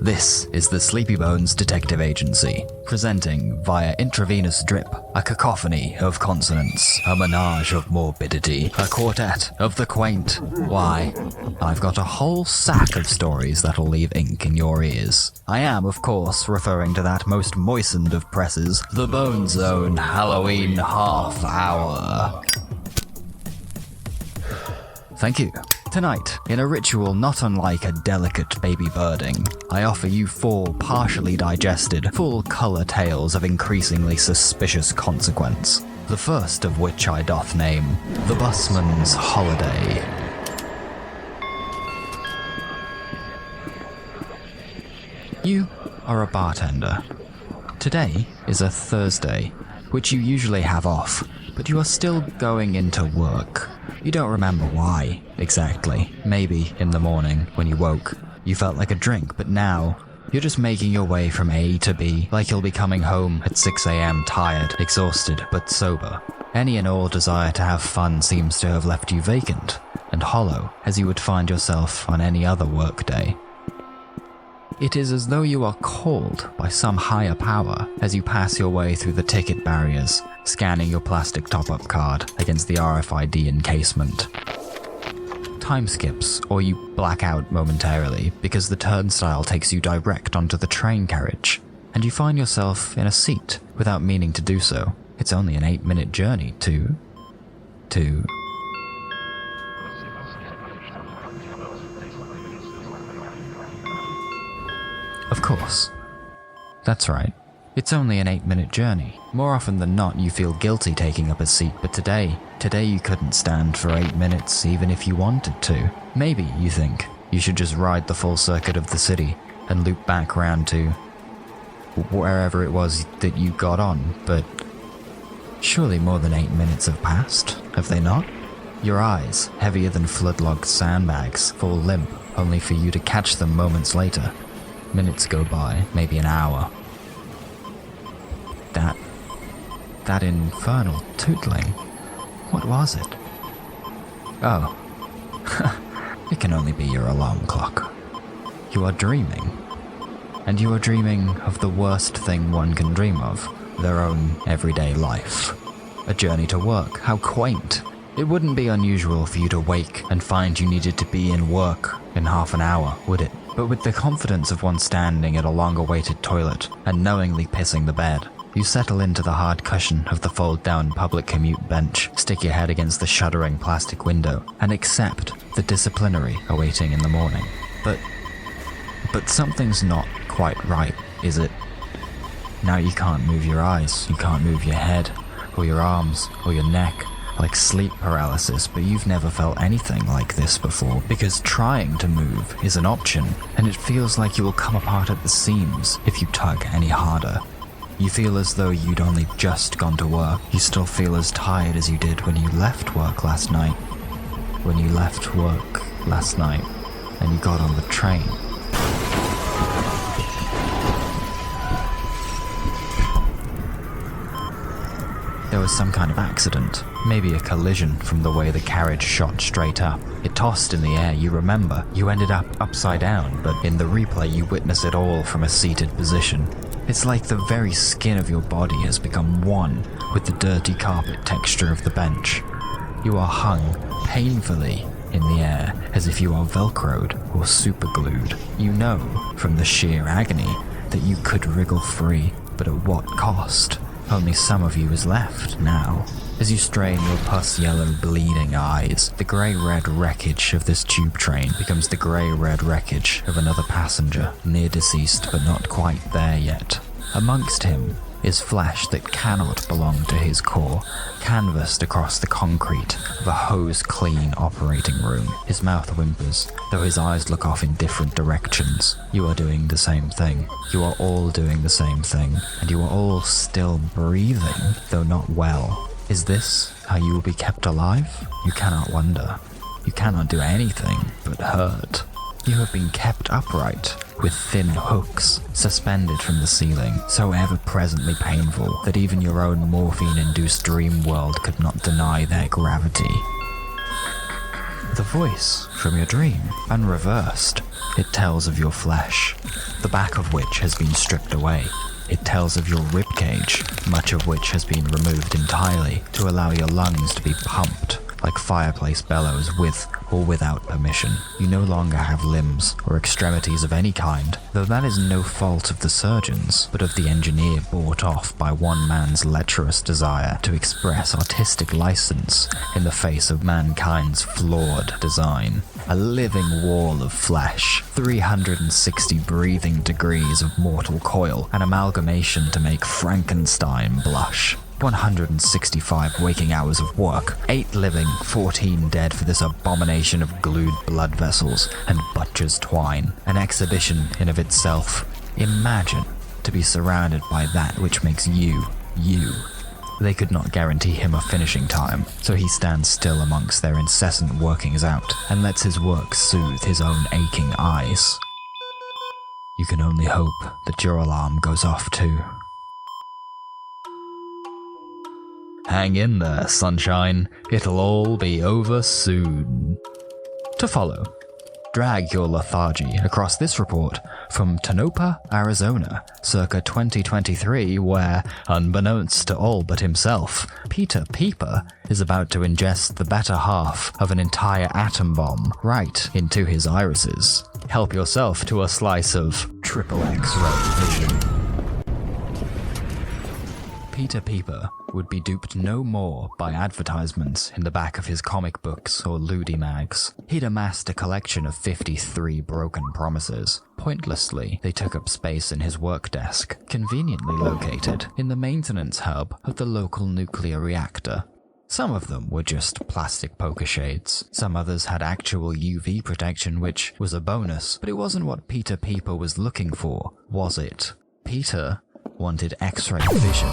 This is the Sleepy Bones Detective Agency, presenting via intravenous drip a cacophony of consonants, a menage of morbidity, a quartet of the quaint. Why, I've got a whole sack of stories that'll leave ink in your ears. I am, of course, referring to that most moistened of presses, the Bone Zone Halloween Half Hour. Thank you. Tonight, in a ritual not unlike a delicate baby birding, I offer you 4 partially digested, full-colour tales of increasingly suspicious consequence. The first of which I doth name, The Busman'S Holiday. You are a bartender. Today is a Thursday, which you usually have off, but you are still going into work. You don't remember why, exactly. Maybe in the morning, when you woke, you felt like a drink, but now, you're just making your way from A to B, like you'll be coming home at 6 a.m. tired, exhausted, but sober. Any and all desire to have fun seems to have left you vacant and hollow, as you would find yourself on any other workday. It is as though you are called by some higher power as you pass your way through the ticket barriers, scanning your plastic top-up card against the RFID encasement. Time skips, or you black out momentarily because the turnstile takes you direct onto the train carriage, and you find yourself in a seat without meaning to do so. It's only an 8-minute journey to... Of course. That's right. It's only an 8-minute journey. More often than not, you feel guilty taking up a seat, but today you couldn't stand for 8 minutes even if you wanted to. Maybe, you think, you should just ride the full circuit of the city and loop back round to wherever it was that you got on, but surely more than 8 minutes have passed, have they not? Your eyes, heavier than floodlogged sandbags, fall limp, only for you to catch them moments later. Minutes go by, maybe an hour. That infernal tootling. What was it? Oh. It can only be your alarm clock. You are dreaming. And you are dreaming of the worst thing one can dream of, their own everyday life. A journey to work, how quaint. It wouldn't be unusual for you to wake and find you needed to be in work in half an hour, would it? But with the confidence of one standing at a long-awaited toilet and knowingly pissing the bed, you settle into the hard cushion of the fold-down public commute bench, stick your head against the shuddering plastic window, and accept the disciplinary awaiting in the morning. But something's not quite right, is it? Now you can't move your eyes, you can't move your head, or your arms, or your neck, like sleep paralysis, but you've never felt anything like this before, because trying to move is an option, and it feels like you will come apart at the seams if you tug any harder. You feel as though you'd only just gone to work. You still feel as tired as you did when you left work last night. When you left work last night, and you got on the train. There was some kind of accident, maybe a collision from the way the carriage shot straight up. It tossed in the air, you remember. You ended up upside down, but in the replay you witness it all from a seated position. It's like the very skin of your body has become one with the dirty carpet texture of the bench. You are hung painfully in the air as if you are velcroed or superglued. You know from the sheer agony that you could wriggle free, but at what cost? Only some of you is left now. As you strain your pus-yellow bleeding eyes, the grey-red wreckage of this tube train becomes the grey-red wreckage of another passenger, near deceased but not quite there yet. Amongst him is flesh that cannot belong to his core, canvassed across the concrete of a hose-clean operating room. His mouth whimpers, though his eyes look off in different directions. You are doing the same thing. You are all doing the same thing, and you are all still breathing, though not well. Is this how you will be kept alive? You cannot wonder. You cannot do anything but hurt. You have been kept upright, with thin hooks suspended from the ceiling, so ever-presently painful that even your own morphine-induced dream world could not deny their gravity. The voice from your dream, unreversed, It tells of your flesh, the back of which has been stripped away. It tells of your ribcage, much of which has been removed entirely to allow your lungs to be pumped like fireplace bellows with or without permission. You no longer have limbs or extremities of any kind, though that is no fault of the surgeons, but of the engineer bought off by one man's lecherous desire to express artistic license in the face of mankind's flawed design. A living wall of flesh, 360 breathing degrees of mortal coil, an amalgamation to make Frankenstein blush. 165 waking hours of work, 8 living, 14 dead for this abomination of glued blood vessels and butcher's twine, an exhibition in of itself. Imagine to be surrounded by that which makes you, you. They could not guarantee him a finishing time, so he stands still amongst their incessant workings out and lets his work soothe his own aching eyes. You can only hope that your alarm goes off too. Hang in there, sunshine. It'll all be over soon. To follow, drag your lethargy across this report from Tonopah, Arizona, circa 2023, where, unbeknownst to all but himself, Peter Peeper is about to ingest the better half of an entire atom bomb right into his irises. Help yourself to a slice of triple X-ray vision. Peter Peeper would be duped no more by advertisements in the back of his comic books or Ludi mags. He'd amassed a collection of 53 broken promises. Pointlessly, they took up space in his work desk, conveniently located in the maintenance hub of the local nuclear reactor. Some of them were just plastic poker shades. Some others had actual UV protection, which was a bonus, but it wasn't what Peter Peeper was looking for, was it? Peter wanted X-ray vision.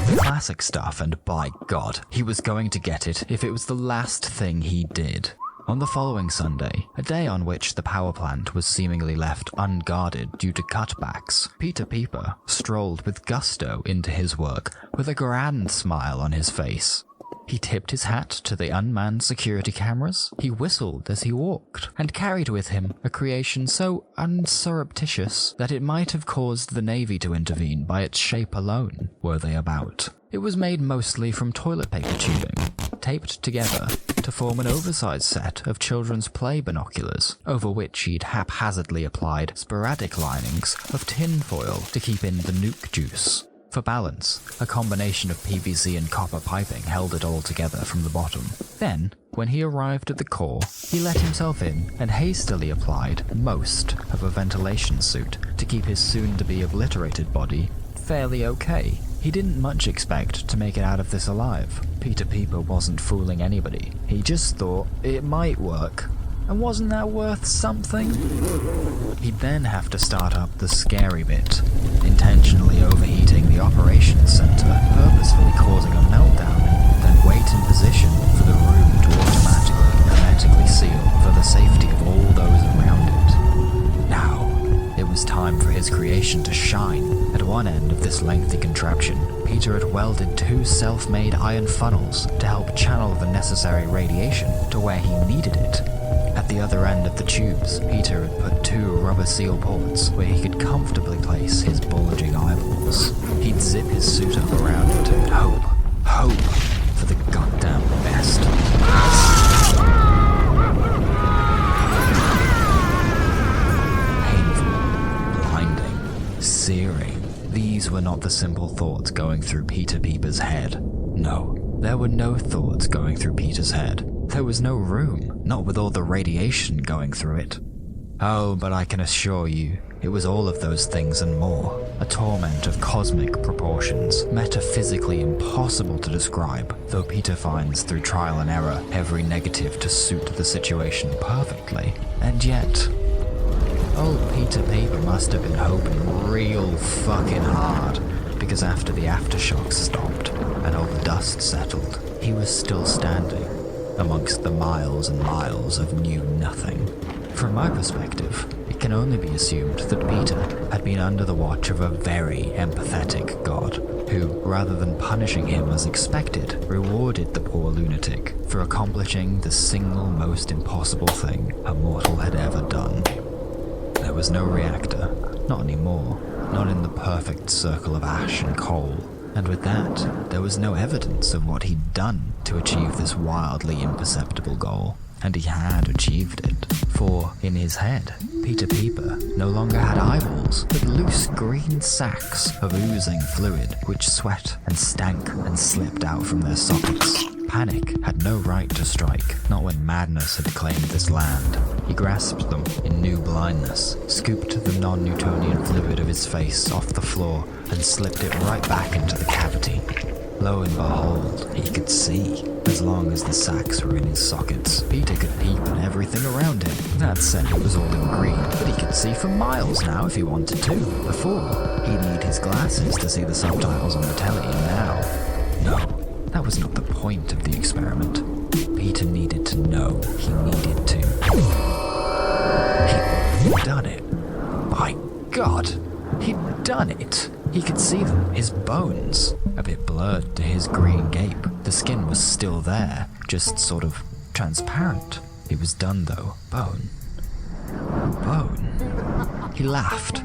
The classic stuff, and by God, he was going to get it if it was the last thing he did. On the following Sunday, a day on which the power plant was seemingly left unguarded due to cutbacks, Peter Peeper strolled with gusto into his work with a grand smile on his face. He tipped his hat to the unmanned security cameras, he whistled as he walked, and carried with him a creation so unsurreptitious that it might have caused the Navy to intervene by its shape alone, were they about. It was made mostly from toilet paper tubing, taped together to form an oversized set of children's play binoculars, over which he'd haphazardly applied sporadic linings of tin foil to keep in the nuke juice. For balance, a combination of PVC and copper piping held it all together from the bottom. Then, when he arrived at the core, he let himself in and hastily applied most of a ventilation suit to keep his soon-to-be obliterated body fairly okay. He didn't much expect to make it out of this alive. Peter Peeper wasn't fooling anybody. He just thought it might work. And wasn't that worth something? He'd then have to start up the scary bit, intentionally overheating the operations center, purposefully causing a meltdown, then wait in position for the room to automatically, hermetically seal for the safety of all those around it. Now, it was time for his creation to shine. At one end of this lengthy contraption, Peter had welded 2 self-made iron funnels to help channel the necessary radiation to where he needed it. At the other end of the tubes, Peter had put 2 rubber seal ports where he could comfortably place his bulging eyeballs. He'd zip his suit up around it and hope for the goddamn best. Painful, blinding, searing. These were not the simple thoughts going through Peter Peeper's head. No, there were no thoughts going through Peter's head. There was no room, not with all the radiation going through it. Oh, but I can assure you, it was all of those things and more. A torment of cosmic proportions, metaphysically impossible to describe, though Peter finds through trial and error every negative to suit the situation perfectly. And yet, old Peter Peeper must have been hoping real fucking hard, because after the aftershocks stopped and all the dust settled, he was still standing amongst the miles and miles of new nothing, From my perspective, it can only be assumed that Peter had been under the watch of a very empathetic god, who, rather than punishing him as expected, rewarded the poor lunatic for accomplishing the single most impossible thing a mortal had ever done. There was no reactor, not anymore, not in the perfect circle of ash and coal, and with that, there was no evidence of what he'd done to achieve this wildly imperceptible goal. And he had achieved it, for in his head, Peter Peeper no longer had eyeballs, but loose green sacs of oozing fluid which sweat and stank and slipped out from their sockets. Panic had no right to strike, not when madness had claimed this land. He grasped them in new blindness, scooped the non-Newtonian fluid of his face off the floor, and slipped it right back into the cavity. Lo and behold, he could see. As long as the sacs were in his sockets, Peter could peep at everything around him. That said, it was all in green, but he could see for miles now if he wanted to. Before, he'd need his glasses to see the subtitles on the telly, and now... No, that was not the point of the experiment. Peter needed to know he needed to. He'd done it. By God, he'd done it. He could see them, his bones, a bit blurred to his green gape. The skin was still there, just sort of transparent. It was done though. Bone. Bone. He laughed,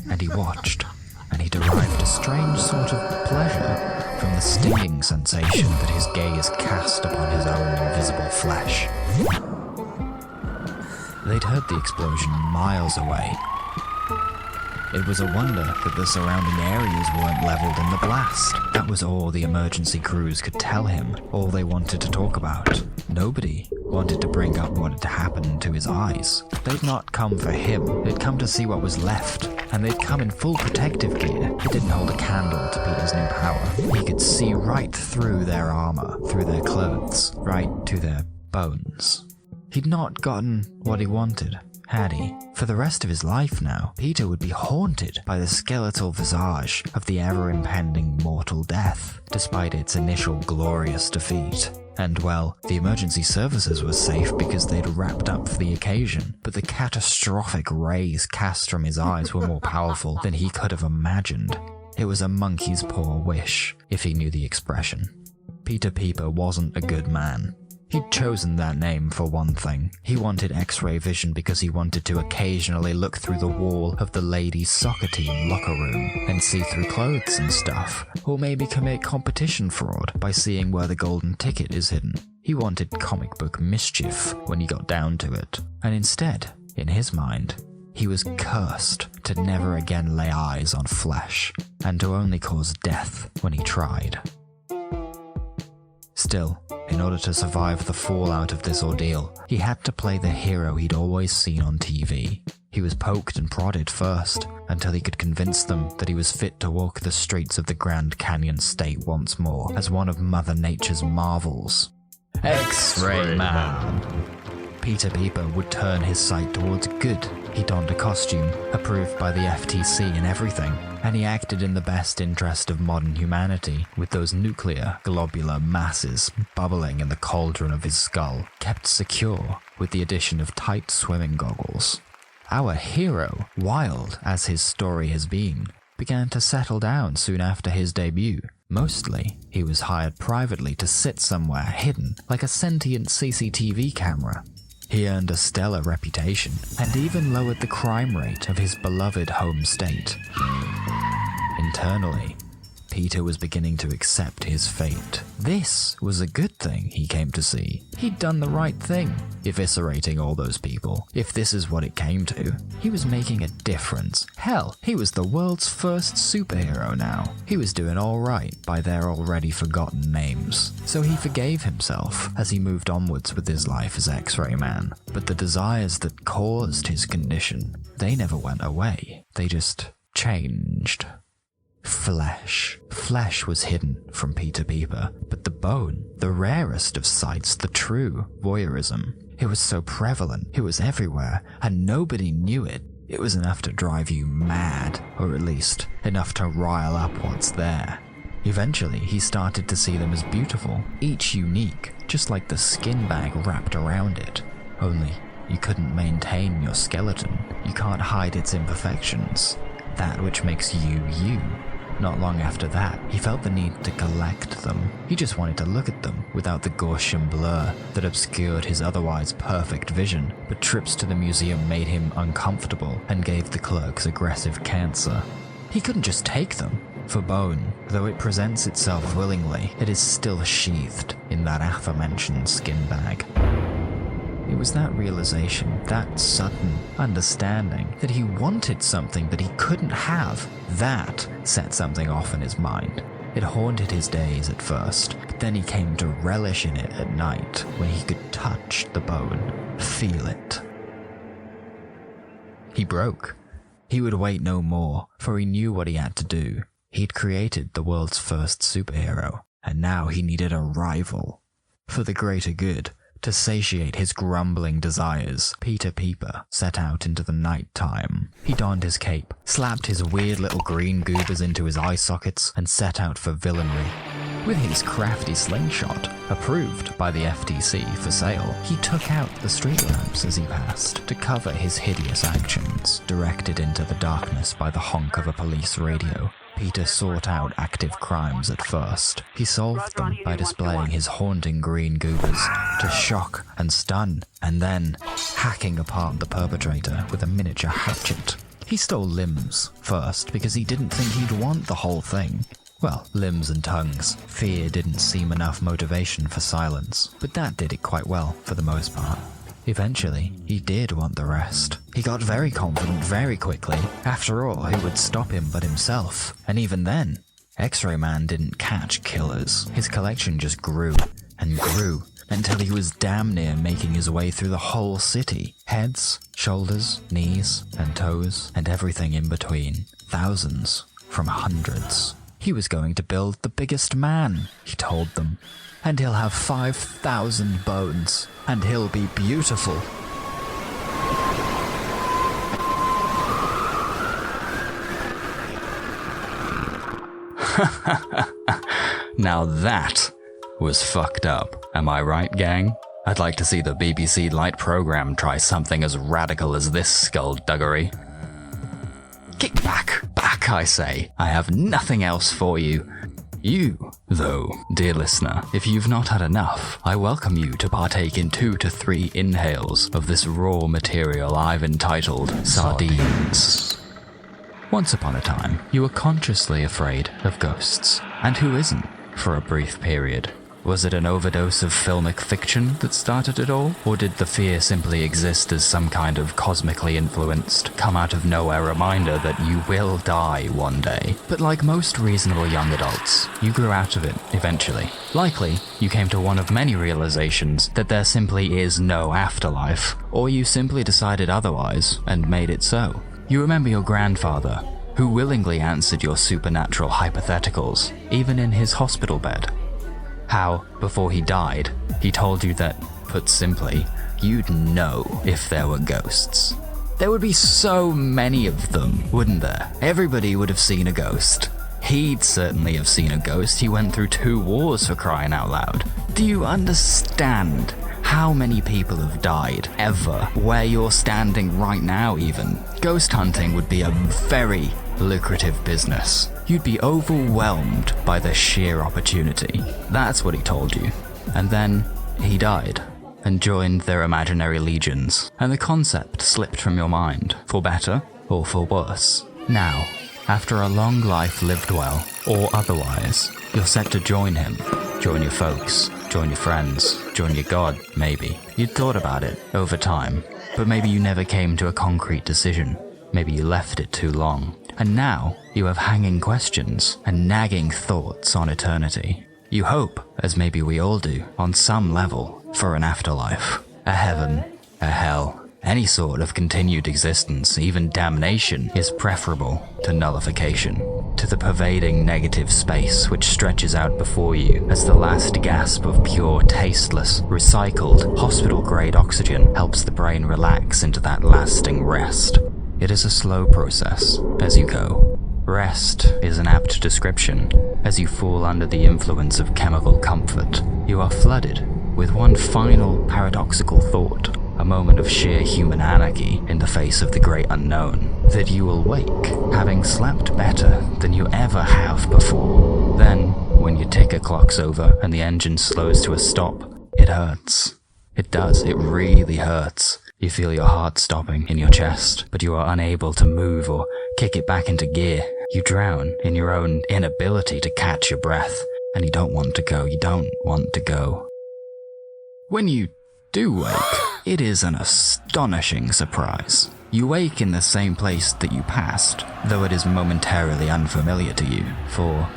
and he watched, and he derived a strange sort of pleasure from the stinging sensation that his gaze cast upon his own invisible flesh. They'd heard the explosion miles away. It was a wonder that the surrounding areas weren't leveled in the blast. That was all the emergency crews could tell him, all they wanted to talk about. Nobody wanted to bring up what had happened to his eyes. They'd not come for him, they'd come to see what was left, and they'd come in full protective gear. It didn't hold a candle to Peter's new power. He could see right through their armor, through their clothes, right to their bones. He'd not gotten what he wanted, had he? For the rest of his life now, Peter would be haunted by the skeletal visage of the ever-impending mortal death, despite its initial glorious defeat. And well, the emergency services were safe because they'd wrapped up for the occasion, but the catastrophic rays cast from his eyes were more powerful than he could have imagined. It was a monkey's poor wish, if he knew the expression. Peter Peeper wasn't a good man. He'd chosen that name for one thing. He wanted X-ray vision because he wanted to occasionally look through the wall of the ladies' soccer team locker room and see through clothes and stuff, or maybe commit competition fraud by seeing where the golden ticket is hidden. He wanted comic book mischief when he got down to it, and instead, in his mind, he was cursed to never again lay eyes on flesh, and to only cause death when he tried. Still, in order to survive the fallout of this ordeal, he had to play the hero he'd always seen on TV. He was poked and prodded first, until he could convince them that he was fit to walk the streets of the Grand Canyon State once more as one of Mother Nature's marvels. X-Ray Man! Peter Peeper would turn his sight towards good. He donned a costume, approved by the FTC and everything, and he acted in the best interest of modern humanity, with those nuclear, globular masses bubbling in the cauldron of his skull, kept secure with the addition of tight swimming goggles. Our hero, wild as his story has been, began to settle down soon after his debut. Mostly, he was hired privately to sit somewhere hidden, like a sentient CCTV camera. He earned a stellar reputation, and even lowered the crime rate of his beloved home state. Internally, Peter was beginning to accept his fate. This was a good thing, he came to see. He'd done the right thing, eviscerating all those people. If this is what it came to, he was making a difference. Hell, he was the world's first superhero now. He was doing all right by their already forgotten names. So he forgave himself as he moved onwards with his life as X-Ray Man. But the desires that caused his condition, they never went away. They just changed. Flesh. Flesh was hidden from Peter Peeper, but the bone, the rarest of sights, the true voyeurism, it was so prevalent, it was everywhere, and nobody knew it. It was enough to drive you mad, or at least enough to rile up what's there. Eventually, he started to see them as beautiful, each unique, just like the skin bag wrapped around it. Only, You couldn't maintain your skeleton. You can't hide its imperfections. That which makes you, you. Not long after that, he felt the need to collect them. He just wanted to look at them without the Gaussian blur that obscured his otherwise perfect vision, but trips to the museum made him uncomfortable and gave the clerks aggressive cancer. He couldn't just take them. For bone, though it presents itself willingly, it is still sheathed in that aforementioned skin bag. It was that realization, that sudden understanding, that he wanted something that he couldn't have, that set something off in his mind. It haunted his days at first, but then he came to relish in it at night, when he could touch the bone, feel it. He broke. He would wait no more, for he knew what he had to do. He'd created the world's first superhero, and now he needed a rival. For the greater good, to satiate his grumbling desires, Peter Peeper set out into the night time. He donned his cape, slapped his weird little green goobers into his eye sockets, and set out for villainry. With his crafty slingshot, approved by the FTC for sale, he took out the street lamps as he passed to cover his hideous actions, directed into the darkness by the honk of a police radio. Peter sought out active crimes at first. He solved them by displaying his haunting green goobers to shock and stun, and then hacking apart the perpetrator with a miniature hatchet. He stole limbs first because he didn't think he'd want the whole thing. Well, limbs and tongues. Fear didn't seem enough motivation for silence, but that did it quite well for the most part. Eventually, he did want the rest. He got very confident very quickly. After all, who would stop him but himself? And even then, X-Ray Man didn't catch killers. His collection just grew and grew until he was damn near making his way through the whole city. Heads, shoulders, knees, and toes, and everything in between. Thousands from hundreds. He was going to build the biggest man, he told them. And he'll have 5,000 bones. And he'll be beautiful. Now that was fucked up. Am I right, gang? I'd like to see the BBC Light programme try something as radical as this skullduggery. Kick back, I say. I have nothing else for you. You, though, dear listener, if you've not had enough, I welcome you to partake in 2 to 3 inhales of this raw material I've entitled Sardines. Once upon a time, you were consciously afraid of ghosts. And who isn't, for a brief period? Was it an overdose of filmic fiction that started it all? Or did the fear simply exist as some kind of cosmically influenced, come-out-of-nowhere reminder that you will die one day? But like most reasonable young adults, you grew out of it eventually. Likely, you came to one of many realizations that there simply is no afterlife, or you simply decided otherwise and made it so. You remember your grandfather, who willingly answered your supernatural hypotheticals, even in his hospital bed. How, before he died, he told you that, put simply, you'd know if there were ghosts. There would be so many of them, wouldn't there? Everybody would have seen a ghost. He'd certainly have seen a ghost. He went through 2 wars, for crying out loud. Do you understand how many people have died ever where you're standing right now even? Ghost hunting would be a very lucrative business. You'd be overwhelmed by the sheer opportunity. That's what he told you. And then he died and joined their imaginary legions, and the concept slipped from your mind, for better or for worse. Now, after a long life lived well, or otherwise, you're set to join him. Join your folks, join your friends, join your god, maybe. You'd thought about it over time, but maybe you never came to a concrete decision. Maybe you left it too long. And now, you have hanging questions and nagging thoughts on eternity. You hope, as maybe we all do, on some level, for an afterlife. A heaven, a hell, any sort of continued existence, even damnation, is preferable to nullification, to the pervading negative space which stretches out before you as the last gasp of pure, tasteless, recycled, hospital-grade oxygen helps the brain relax into that lasting rest. It is a slow process as you go. Rest is an apt description. As you fall under the influence of chemical comfort, you are flooded with one final paradoxical thought. a moment of sheer human anarchy in the face of the great unknown, that you will wake, having slept better than you ever have before. Then, when your ticker clock's over and the engine slows to a stop, it hurts. It does, it really hurts. You feel your heart stopping in your chest, but you are unable to move or kick it back into gear. You drown in your own inability to catch your breath, and you don't want to go, you don't want to go. When you do wake, it is an astonishing surprise. You wake in the same place that you passed, though it is momentarily unfamiliar to you, for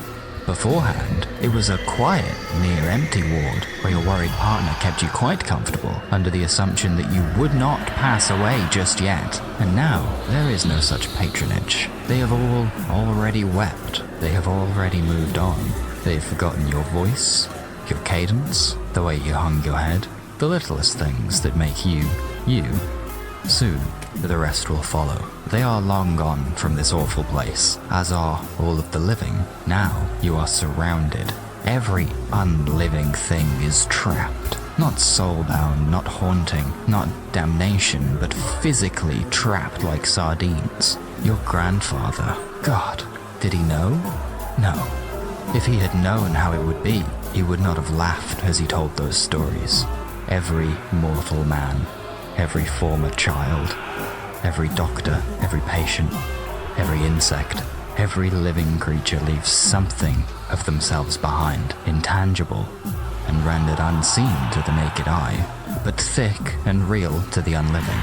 beforehand, it was a quiet, near-empty ward where your worried partner kept you quite comfortable under the assumption that you would not pass away just yet. And now, there is no such patronage. They have all already wept. They have already moved on. They have forgotten your voice, your cadence, the way you hung your head, the littlest things that make you, you. Soon, the rest will follow. They are long gone from this awful place, as are all of the living. Now you are surrounded. Every unliving thing is trapped. Not soulbound, not haunting, not damnation, but physically trapped like sardines. Your grandfather, God, did he know? No. If he had known how it would be, he would not have laughed as he told those stories. Every mortal man, every former child, every doctor, every patient, every insect, every living creature leaves something of themselves behind, intangible and rendered unseen to the naked eye, but thick and real to the unliving.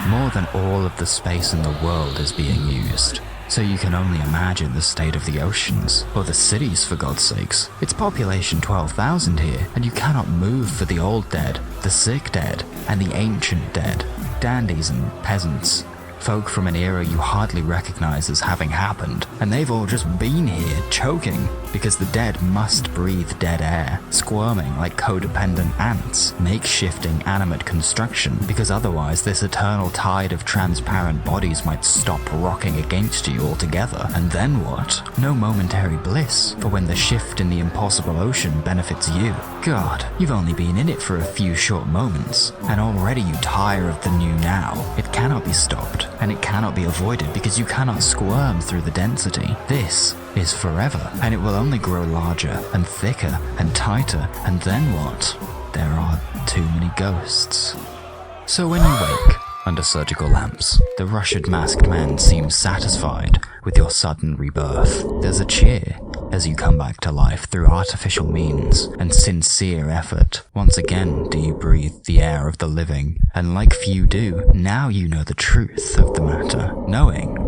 More than all of the space in the world is being used. So you can only imagine the state of the oceans, or the cities for God's sakes. It's population 12,000 here, and you cannot move for the old dead, the sick dead, and the ancient dead. Dandies and peasants, folk from an era you hardly recognize as having happened, and they've all just been here, choking, because the dead must breathe dead air, squirming like codependent ants, makeshifting animate construction, because otherwise this eternal tide of transparent bodies might stop rocking against you altogether. And then what? No momentary bliss, for when the shift in the impossible ocean benefits you. God, you've only been in it for a few short moments, and already you tire of the new now. It cannot be stopped, and it cannot be avoided because you cannot squirm through the density. This is forever, and it will only grow larger and thicker and tighter, and then what? There are too many ghosts. So when you wake, under surgical lamps, the Russian masked men seem satisfied with your sudden rebirth. There's a cheer as you come back to life through artificial means and sincere effort. Once again do you breathe the air of the living, and like few do, now you know the truth of the matter. Knowing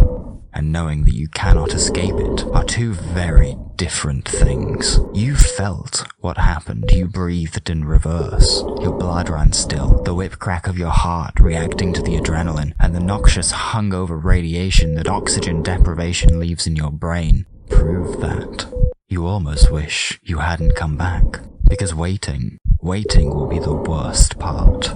and knowing that you cannot escape it are two very different things. You felt what happened, you breathed in reverse. Your blood ran still, the whip crack of your heart reacting to the adrenaline, and the noxious hungover radiation that oxygen deprivation leaves in your brain prove that. You almost wish you hadn't come back, because waiting will be the worst part.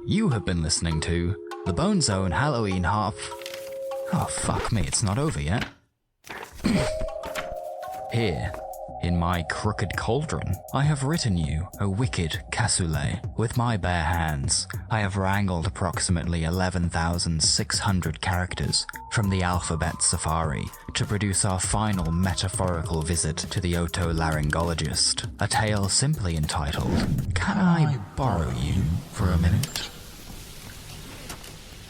You have been listening to The Bone Zone Halloween half... Oh, fuck me, it's not over yet. Here, in my crooked cauldron, I have written you a wicked cassoulet. With my bare hands, I have wrangled approximately 11,600 characters from the alphabet safari to produce our final metaphorical visit to the otolaryngologist, a tale simply entitled, Can I Borrow You for a Minute?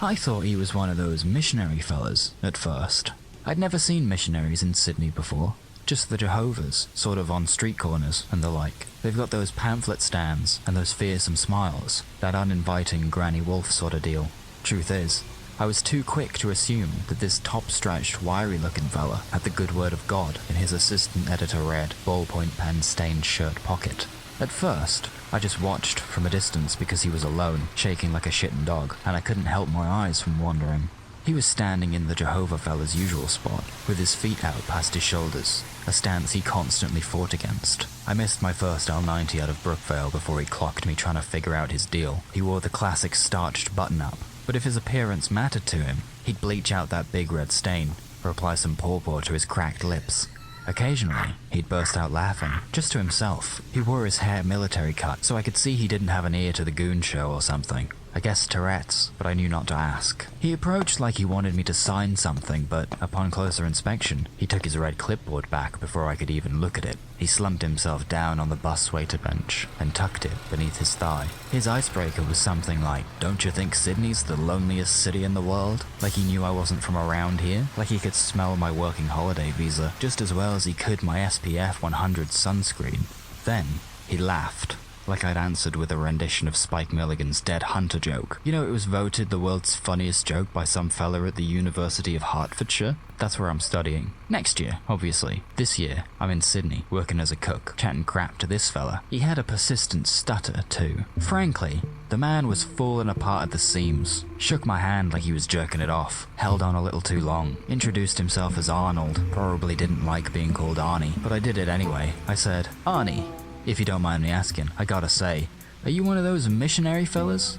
I thought he was one of those missionary fellas at first. I'd never seen missionaries in Sydney before. Just the Jehovah's, sort of on street corners and the like. They've got those pamphlet stands and those fearsome smiles, that uninviting Granny Wolf sort of deal. Truth is, I was too quick to assume that this top-stretched, wiry-looking fella had the good word of God in his assistant editor-read, ballpoint pen-stained shirt pocket. At first, I just watched from a distance because he was alone, shaking like a shitting dog, and I couldn't help my eyes from wandering. He was standing in the Jehovah fella's usual spot, with his feet out past his shoulders, a stance he constantly fought against. I missed my first L90 out of Brookvale before he clocked me trying to figure out his deal. He wore the classic starched button-up, but if his appearance mattered to him, he'd bleach out that big red stain, or apply some pawpaw to his cracked lips. Occasionally, he'd burst out laughing, just to himself. He wore his hair military cut, so I could see he didn't have an ear to the goon show or something. I guess Tourette's, but I knew not to ask. He approached like he wanted me to sign something, but upon closer inspection, he took his red clipboard back before I could even look at it. He slumped himself down on the bus waiter bench and tucked it beneath his thigh. His icebreaker was something like, "Don't you think Sydney's the loneliest city in the world?" Like he knew I wasn't from around here, like he could smell my working holiday visa just as well as he could my SPF 100 sunscreen. Then, he laughed. Like I'd answered with a rendition of Spike Milligan's Dead Hunter joke. You know, it was voted the world's funniest joke by some fella at the University of Hertfordshire. That's where I'm studying. Next year, obviously. This year, I'm in Sydney, working as a cook, chatting crap to this fella. He had a persistent stutter, too. Frankly, the man was falling apart at the seams. Shook my hand like he was jerking it off. Held on a little too long. Introduced himself as Arnold. Probably didn't like being called Arnie, but I did it anyway. I said, "Arnie, if you don't mind me asking, I gotta say, are you one of those missionary fellas?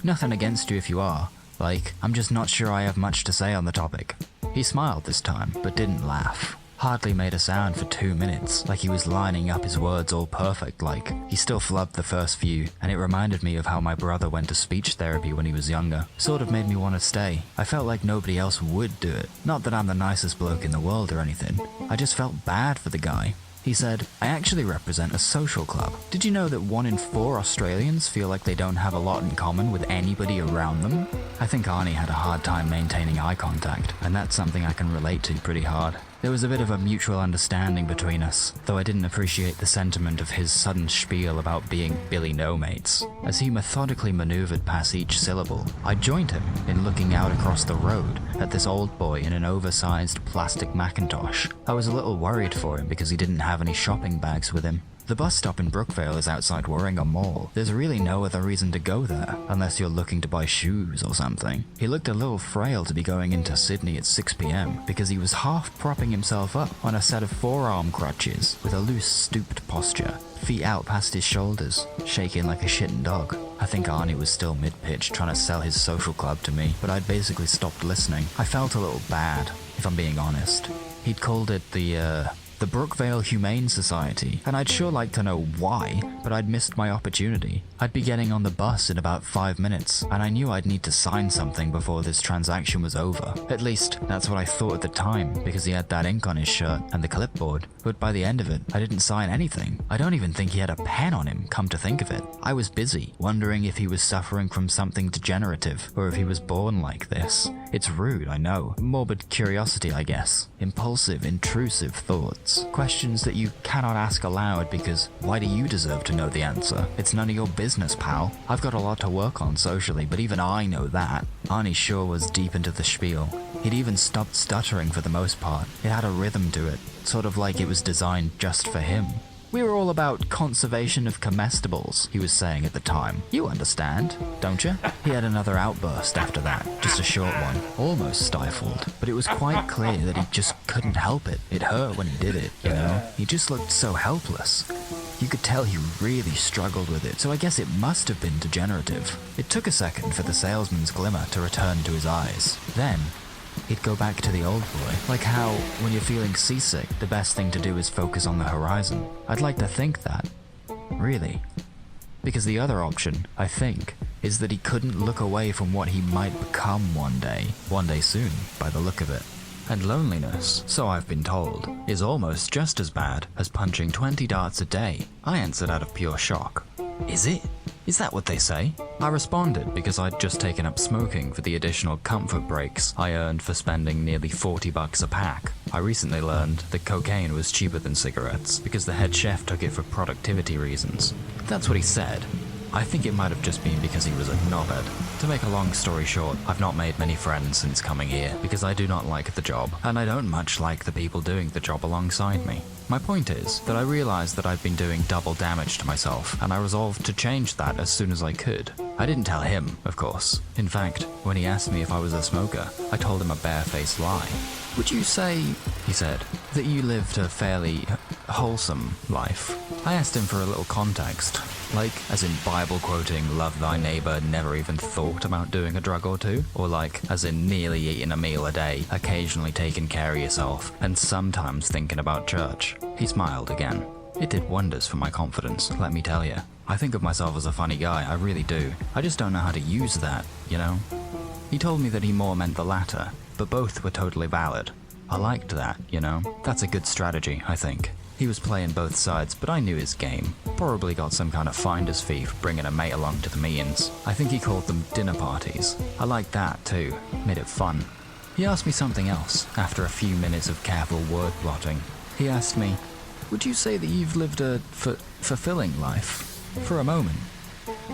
Nothing against you if you are. Like, I'm just not sure I have much to say on the topic." He smiled this time, but didn't laugh. Hardly made a sound for 2 minutes, like he was lining up his words all perfect like. He still flubbed the first few, and it reminded me of how my brother went to speech therapy when he was younger. Sort of made me want to stay. I felt like nobody else would do it. Not that I'm the nicest bloke in the world or anything. I just felt bad for the guy. He said, "I actually represent a social club. Did you know that 1 in 4 Australians feel like they don't have a lot in common with anybody around them?" I think Arnie had a hard time maintaining eye contact, and that's something I can relate to pretty hard. There was a bit of a mutual understanding between us, though I didn't appreciate the sentiment of his sudden spiel about being Billy No-Mates. As he methodically maneuvered past each syllable, I joined him in looking out across the road at this old boy in an oversized plastic Macintosh. I was a little worried for him because he didn't have any shopping bags with him. The bus stop in Brookvale is outside Warringah Mall. There's really no other reason to go there, unless you're looking to buy shoes or something. He looked a little frail to be going into Sydney at 6 p.m. because he was half propping himself up on a set of forearm crutches with a loose, stooped posture, feet out past his shoulders, shaking like a shitting dog. I think Arnie was still mid-pitch trying to sell his social club to me, but I'd basically stopped listening. I felt a little bad, if I'm being honest. He'd called it the Brookvale Humane Society, and I'd sure like to know why, but I'd missed my opportunity. I'd be getting on the bus in about 5 minutes, and I knew I'd need to sign something before this transaction was over. At least, that's what I thought at the time, because he had that ink on his shirt and the clipboard, but by the end of it, I didn't sign anything. I don't even think he had a pen on him, come to think of it. I was busy, wondering if he was suffering from something degenerative, or if he was born like this. It's rude, I know. Morbid curiosity, I guess. Impulsive, intrusive thoughts. Questions that you cannot ask aloud because why do you deserve to know the answer? It's none of your business, pal. I've got a lot to work on socially, but even I know that. Arnie sure was deep into the spiel. He'd even stopped stuttering for the most part. It had a rhythm to it, sort of like it was designed just for him. "We were all about conservation of comestibles," he was saying at the time. "You understand, don't you?" He had another outburst after that, just a short one, almost stifled, but it was quite clear that he just couldn't help it. It hurt when he did it, you know? He just looked so helpless. You could tell he really struggled with it, so I guess it must have been degenerative. It took a second for the salesman's glimmer to return to his eyes. Then, he'd go back to the old boy. Like how, when you're feeling seasick, the best thing to do is focus on the horizon. I'd like to think that. Really. Because the other option, I think, is that he couldn't look away from what he might become one day. One day soon, by the look of it. And loneliness, so I've been told, is almost just as bad as punching 20 darts a day. I answered out of pure shock. Is it? Is that what they say? I responded because I'd just taken up smoking for the additional comfort breaks I earned for spending nearly $40 a pack. I recently learned that cocaine was cheaper than cigarettes because the head chef took it for productivity reasons. That's what he said. I think it might have just been because he was a knobhead. To make a long story short, I've not made many friends since coming here because I do not like the job, and I don't much like the people doing the job alongside me. My point is that I realized that I'd been doing double damage to myself, and I resolved to change that as soon as I could. I didn't tell him, of course. In fact, when he asked me if I was a smoker, I told him a barefaced lie. "Would you say," he said, "that you lived a fairly wholesome life?" I asked him for a little context, like as in Bible quoting, "Love thy neighbor," never even thought about doing a drug or two, or like as in nearly eating a meal a day, occasionally taking care of yourself, and sometimes thinking about church. He smiled again. It did wonders for my confidence, let me tell you. I think of myself as a funny guy, I really do. I just don't know how to use that, you know? He told me that he more meant the latter, but both were totally valid. I liked that, you know? That's a good strategy, I think. He was playing both sides, but I knew his game. Probably got some kind of finder's fee for bringing a mate along to the meetings. I think he called them dinner parties. I liked that too, made it fun. He asked me something else, after a few minutes of careful word plotting. He asked me, "Would you say that you've lived a fulfilling life?" For a moment.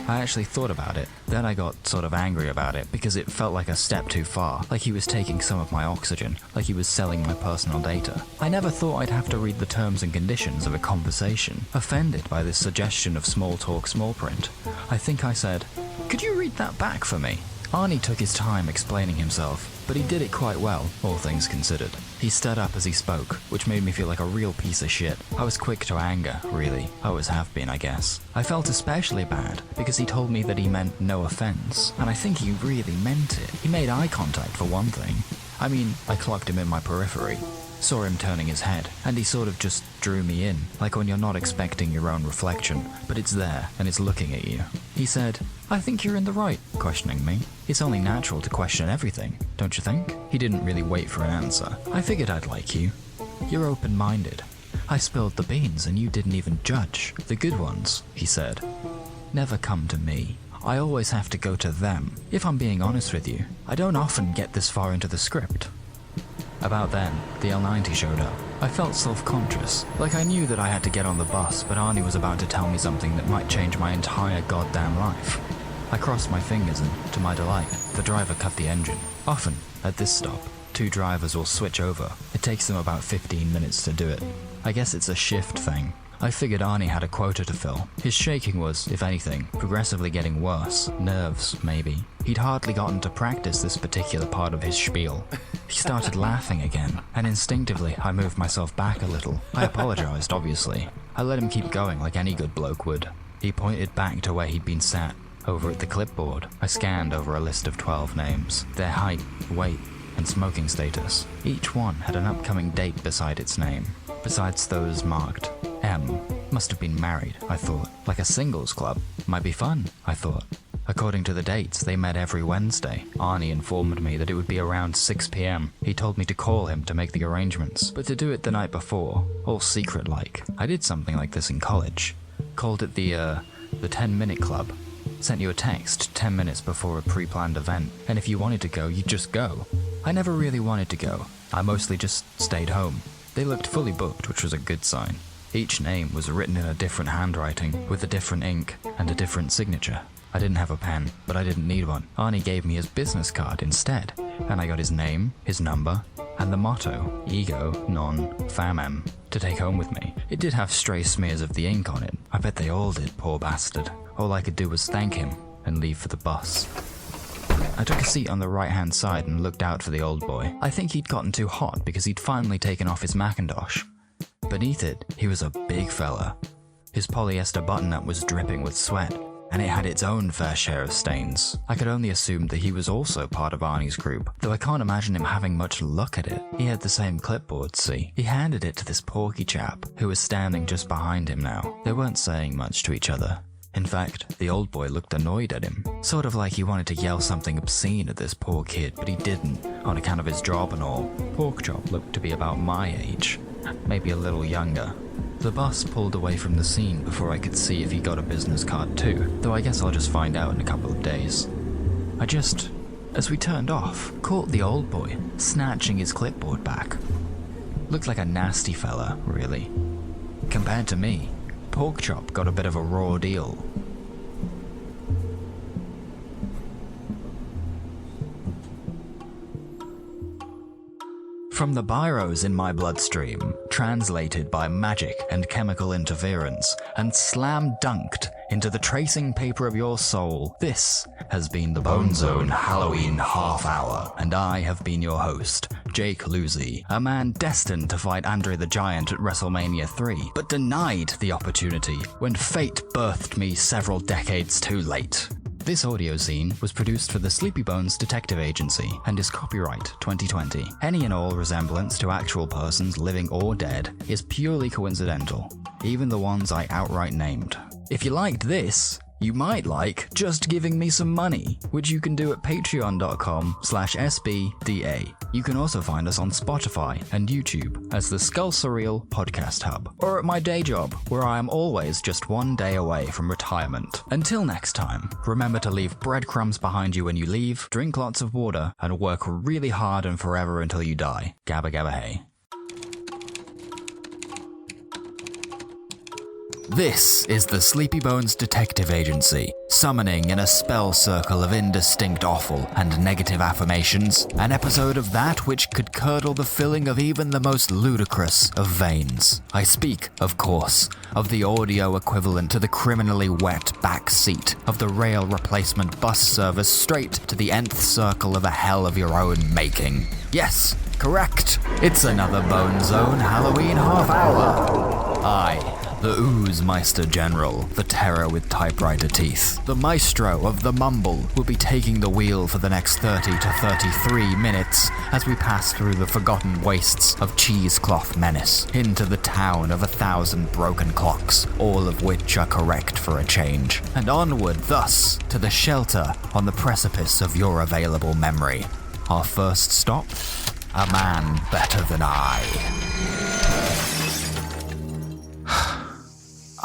I actually thought about it. Then I got sort of angry about it because it felt like a step too far, like he was taking some of my oxygen, like he was selling my personal data. I never thought I'd have to read the terms and conditions of a conversation, offended by this suggestion of small talk small print. I think I said, "Could you read that back for me?" Arnie took his time explaining himself, but he did it quite well, all things considered. He stood up as he spoke, which made me feel like a real piece of shit. I was quick to anger, really. I always have been, I guess. I felt especially bad, because he told me that he meant no offense, and I think he really meant it. He made eye contact for one thing. I mean, I clocked him in my periphery, saw him turning his head, and he sort of just drew me in, like when you're not expecting your own reflection, but it's there, and it's looking at you. He said, "I think you're in the right," questioning me. It's only natural to question everything, don't you think? He didn't really wait for an answer. I figured I'd like you. You're open-minded. I spilled the beans and you didn't even judge. The good ones, he said, never come to me. I always have to go to them. If I'm being honest with you, I don't often get this far into the script. About then, the L90 showed up. I felt self-conscious, like I knew that I had to get on the bus, but Arnie was about to tell me something that might change my entire goddamn life. I crossed my fingers and, to my delight, the driver cut the engine. Often, at this stop, two drivers will switch over. It takes them about 15 minutes to do it. I guess it's a shift thing. I figured Arnie had a quota to fill. His shaking was, if anything, progressively getting worse. Nerves, maybe. He'd hardly gotten to practice this particular part of his spiel. He started laughing again, and instinctively I moved myself back a little. I apologized, obviously. I let him keep going like any good bloke would. He pointed back to where he'd been sat, over at the clipboard. I scanned over a list of 12 names, their height, weight, and smoking status. Each one had an upcoming date beside its name. Besides those marked M, must have been married, I thought. Like a singles club. Might be fun, I thought. According to the dates, they met every Wednesday. Arnie informed me that it would be around 6 p.m. He told me to call him to make the arrangements, but to do it the night before, all secret-like. I did something like this in college. Called it the 10-minute club. Sent you a text 10 minutes before a pre-planned event, and if you wanted to go, you'd just go. I never really wanted to go. I mostly just stayed home. They looked fully booked, which was a good sign. Each name was written in a different handwriting, with a different ink and a different signature. I didn't have a pen, but I didn't need one. Arnie gave me his business card instead, and I got his name, his number, and the motto, Ego Non Famem, to take home with me. It did have stray smears of the ink on it. I bet they all did, poor bastard. All I could do was thank him and leave for the bus. I took a seat on the right-hand side and looked out for the old boy. I think he'd gotten too hot because he'd finally taken off his Macintosh. Beneath it, he was a big fella. His polyester button-up was dripping with sweat, and it had its own fair share of stains. I could only assume that he was also part of Arnie's group, though I can't imagine him having much luck at it. He had the same clipboard, see? He handed it to this porky chap, who was standing just behind him now. They weren't saying much to each other. In fact, the old boy looked annoyed at him, sort of like he wanted to yell something obscene at this poor kid, but he didn't, on account of his job and all. Porkchop looked to be about my age, maybe a little younger. The bus pulled away from the scene before I could see if he got a business card too, though I guess I'll just find out in a couple of days. As we turned off, caught the old boy, snatching his clipboard back. Looked like a nasty fella, really. Compared to me, Porkchop got a bit of a raw deal. From the biros in my bloodstream, translated by magic and chemical interference, and slam-dunked into the tracing paper of your soul. This has been the Bone Zone Halloween Half Hour, and I have been your host, Jake Lucy, a man destined to fight Andre the Giant at WrestleMania 3, but denied the opportunity when fate birthed me several decades too late. This audio-zine was produced for the Sleepy Bones Detective Agency and is copyright 2020. Any and all resemblance to actual persons living or dead is purely coincidental, even the ones I outright named. If you liked this, you might like just giving me some money, which you can do at patreon.com/SBDA. You can also find us on Spotify and YouTube as the Skull Surreal Podcast Hub, or at my day job, where I am always just one day away from retirement. Until next time, remember to leave breadcrumbs behind you when you leave, drink lots of water, and work really hard and forever until you die. Gabba gabba hey. This is the Sleepy Bones Detective Agency, summoning in a spell circle of indistinct offal and negative affirmations, an episode of that which could curdle the filling of even the most ludicrous of veins. I speak, of course, of the audio equivalent to the criminally wet back seat of the rail replacement bus service straight to the nth circle of a hell of your own making. Yes, correct. It's another Bone Zone Halloween Half Hour. I, the Oozemeister General, the terror with typewriter teeth, the maestro of the mumble, will be taking the wheel for the next 30 to 33 minutes as we pass through the forgotten wastes of cheesecloth menace into the town of 1,000 broken clocks, all of which are correct for a change, and onward thus to the shelter on the precipice of your available memory. Our first stop? A man better than I.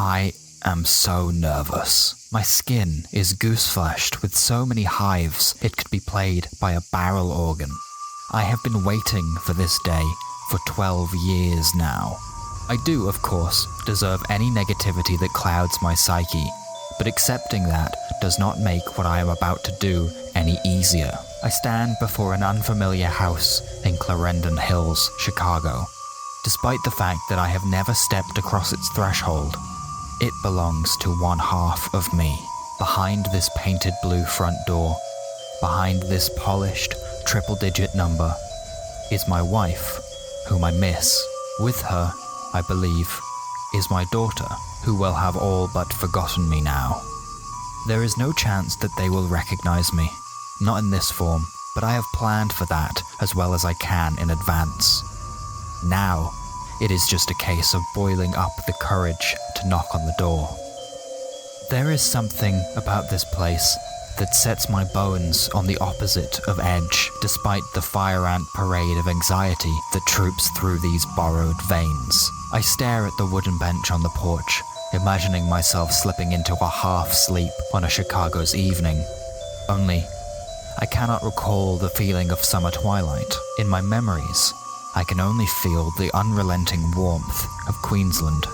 I am so nervous. My skin is goose-fleshed with so many hives it could be played by a barrel organ. I have been waiting for this day for 12 years now. I do, of course, deserve any negativity that clouds my psyche, but accepting that does not make what I am about to do any easier. I stand before an unfamiliar house in Clarendon Hills, Chicago. Despite the fact that I have never stepped across its threshold, it belongs to one half of me. Behind this painted blue front door, behind this polished triple-digit number, is my wife, whom I miss. With her, I believe, is my daughter, who will have all but forgotten me now. There is no chance that they will recognize me, not in this form, but I have planned for that as well as I can in advance. Now, it is just a case of boiling up the courage to knock on the door. There is something about this place that sets my bones on the opposite of edge, despite the fire ant parade of anxiety that troops through these borrowed veins. I stare at the wooden bench on the porch, imagining myself slipping into a half-sleep on a Chicago's evening. Only, I cannot recall the feeling of summer twilight. In my memories, I can only feel the unrelenting warmth of Queensland.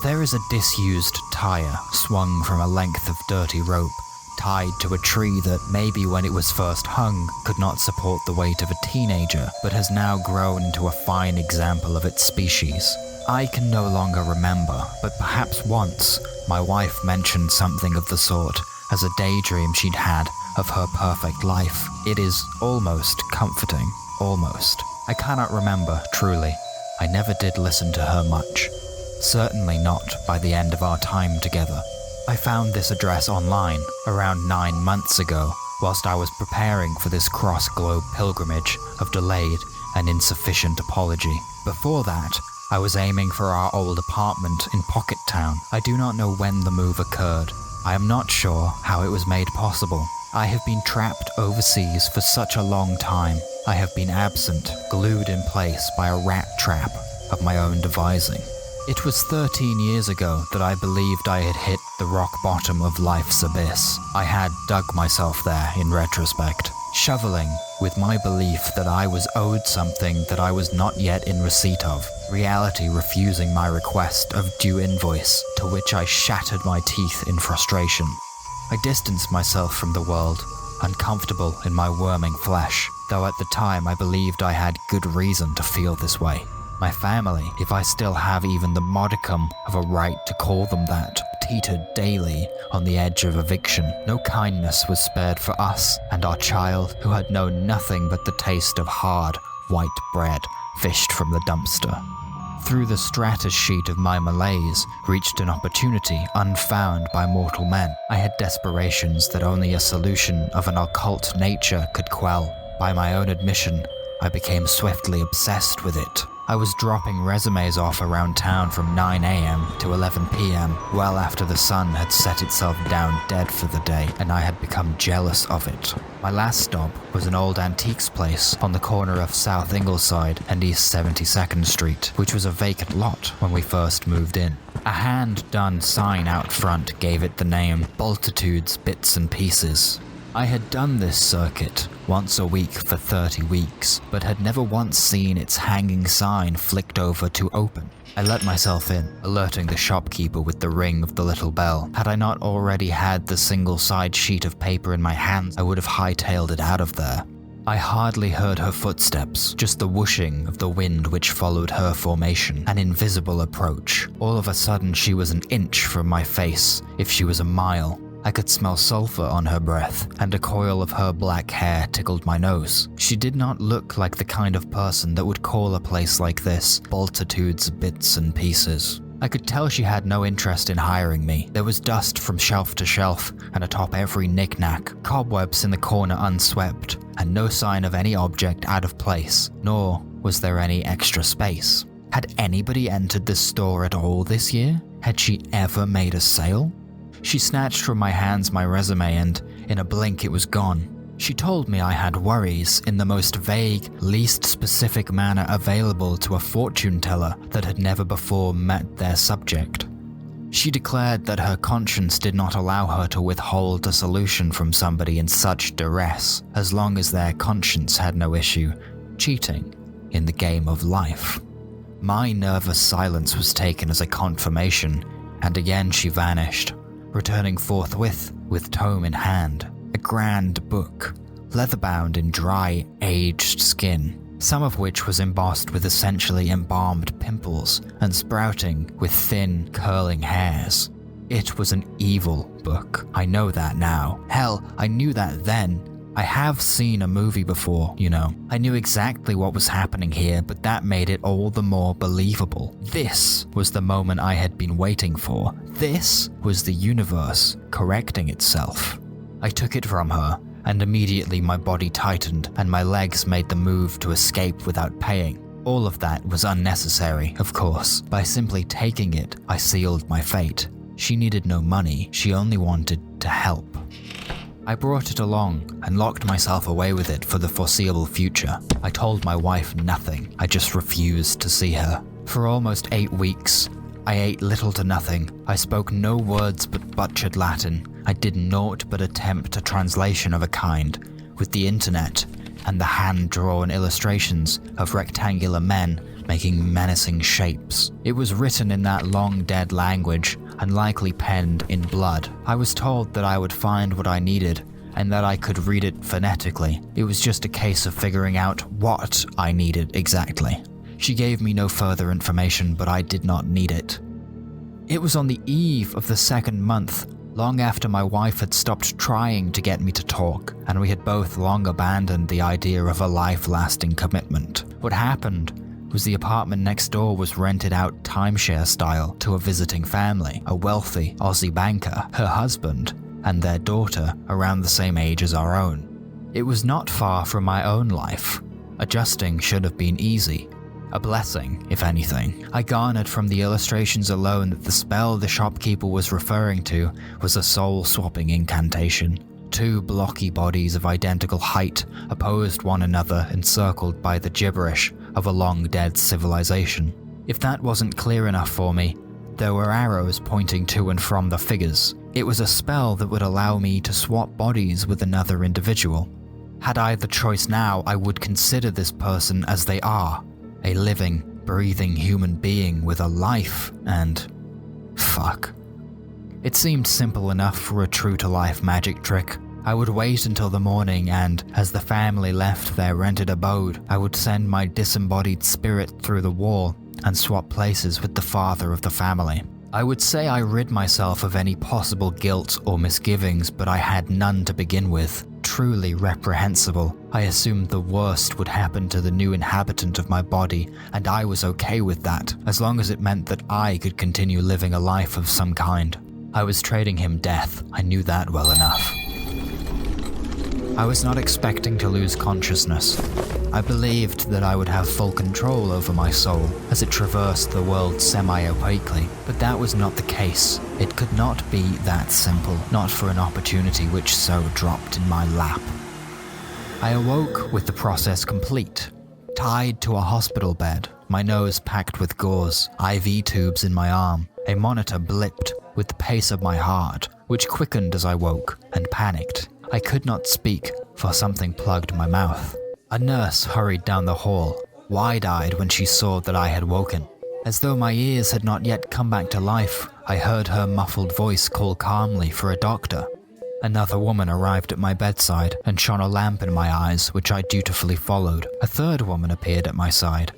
There is a disused tire swung from a length of dirty rope, tied to a tree that maybe when it was first hung could not support the weight of a teenager, but has now grown into a fine example of its species. I can no longer remember, but perhaps once my wife mentioned something of the sort as a daydream she'd had of her perfect life. It is almost comforting, almost. I cannot remember, truly. I never did listen to her much. Certainly not by the end of our time together. I found this address online around 9 months ago, whilst I was preparing for this cross-globe pilgrimage of delayed and insufficient apology. Before that, I was aiming for our old apartment in Pocket Town. I do not know when the move occurred. I am not sure how it was made possible. I have been trapped overseas for such a long time. I have been absent, glued in place by a rat trap of my own devising. It was 13 years ago that I believed I had hit the rock bottom of life's abyss. I had dug myself there in retrospect, shoveling with my belief that I was owed something that I was not yet in receipt of, reality refusing my request of due invoice, to which I shattered my teeth in frustration. I distanced myself from the world, uncomfortable in my worming flesh, though at the time I believed I had good reason to feel this way. My family, if I still have even the modicum of a right to call them that, teetered daily on the edge of eviction. No kindness was spared for us and our child, who had known nothing but the taste of hard, white bread fished from the dumpster. Through the stratus sheet of my malaise reached an opportunity unfound by mortal men. I had desperations that only a solution of an occult nature could quell. By my own admission, I became swiftly obsessed with it. I was dropping resumes off around town from 9 a.m. to 11 p.m. well after the sun had set itself down dead for the day, and I had become jealous of it. My last stop was an old antiques place on the corner of South Ingleside and East 72nd Street, which was a vacant lot when we first moved in. A hand-done sign out front gave it the name Multitudes, Bits and Pieces. I had done this circuit once a week for 30 weeks, but had never once seen its hanging sign flicked over to open. I let myself in, alerting the shopkeeper with the ring of the little bell. Had I not already had the single-side sheet of paper in my hands, I would have hightailed it out of there. I hardly heard her footsteps, just the whooshing of the wind which followed her formation, an invisible approach. All of a sudden she was an inch from my face, if she was a mile. I could smell sulfur on her breath, and a coil of her black hair tickled my nose. She did not look like the kind of person that would call a place like this Multitudes, Bits and Pieces. I could tell she had no interest in hiring me. There was dust from shelf to shelf, and atop every knick-knack, cobwebs in the corner unswept, and no sign of any object out of place, nor was there any extra space. Had anybody entered this store at all this year? Had she ever made a sale? She snatched from my hands my resume and, in a blink, it was gone. She told me I had worries in the most vague, least specific manner available to a fortune teller that had never before met their subject. She declared that her conscience did not allow her to withhold a solution from somebody in such duress, as long as their conscience had no issue cheating in the game of life. My nervous silence was taken as a confirmation, and again she vanished, returning forthwith with tome in hand, a grand book, leather-bound in dry, aged skin, some of which was embossed with essentially embalmed pimples and sprouting with thin, curling hairs. It was an evil book. I know that now. Hell, I knew that then. I have seen a movie before, you know. I knew exactly what was happening here, but that made it all the more believable. This was the moment I had been waiting for. This was the universe correcting itself. I took it from her, and immediately my body tightened and my legs made the move to escape without paying. All of that was unnecessary, of course. By simply taking it, I sealed my fate. She needed no money, she only wanted to help. I brought it along and locked myself away with it for the foreseeable future. I told my wife nothing, I just refused to see her. For almost 8 weeks, I ate little to nothing. I spoke no words but butchered Latin. I did naught but attempt a translation of a kind, with the internet and the hand-drawn illustrations of rectangular men making menacing shapes. It was written in that long-dead language, and likely penned in blood. I was told that I would find what I needed, and that I could read it phonetically. It was just a case of figuring out what I needed exactly. She gave me no further information, but I did not need it. It was on the eve of the second month, long after my wife had stopped trying to get me to talk, and we had both long abandoned the idea of a life-lasting commitment. What happened was the apartment next door was rented out timeshare style to a visiting family, a wealthy Aussie banker, her husband, and their daughter around the same age as our own. It was not far from my own life. Adjusting should have been easy. A blessing, if anything. I garnered from the illustrations alone that the spell the shopkeeper was referring to was a soul-swapping incantation. 2 blocky bodies of identical height opposed one another, encircled by the gibberish of a long-dead civilization. If that wasn't clear enough for me, there were arrows pointing to and from the figures. It was a spell that would allow me to swap bodies with another individual. Had I the choice now, I would consider this person as they are, a living, breathing human being with a life and... fuck. It seemed simple enough for a true-to-life magic trick. I would wait until the morning and, as the family left their rented abode, I would send my disembodied spirit through the wall and swap places with the father of the family. I would say I rid myself of any possible guilt or misgivings, but I had none to begin with. Truly reprehensible. I assumed the worst would happen to the new inhabitant of my body, and I was okay with that, as long as it meant that I could continue living a life of some kind. I was trading him death, I knew that well enough. I was not expecting to lose consciousness. I believed that I would have full control over my soul as it traversed the world semi-opaquely, but that was not the case. It could not be that simple, not for an opportunity which so dropped in my lap. I awoke with the process complete, tied to a hospital bed, my nose packed with gauze, IV tubes in my arm. A monitor blipped with the pace of my heart, which quickened as I woke, and panicked. I could not speak, for something plugged my mouth. A nurse hurried down the hall, wide-eyed when she saw that I had woken. As though my ears had not yet come back to life, I heard her muffled voice call calmly for a doctor. Another woman arrived at my bedside and shone a lamp in my eyes, which I dutifully followed. A third woman appeared at my side.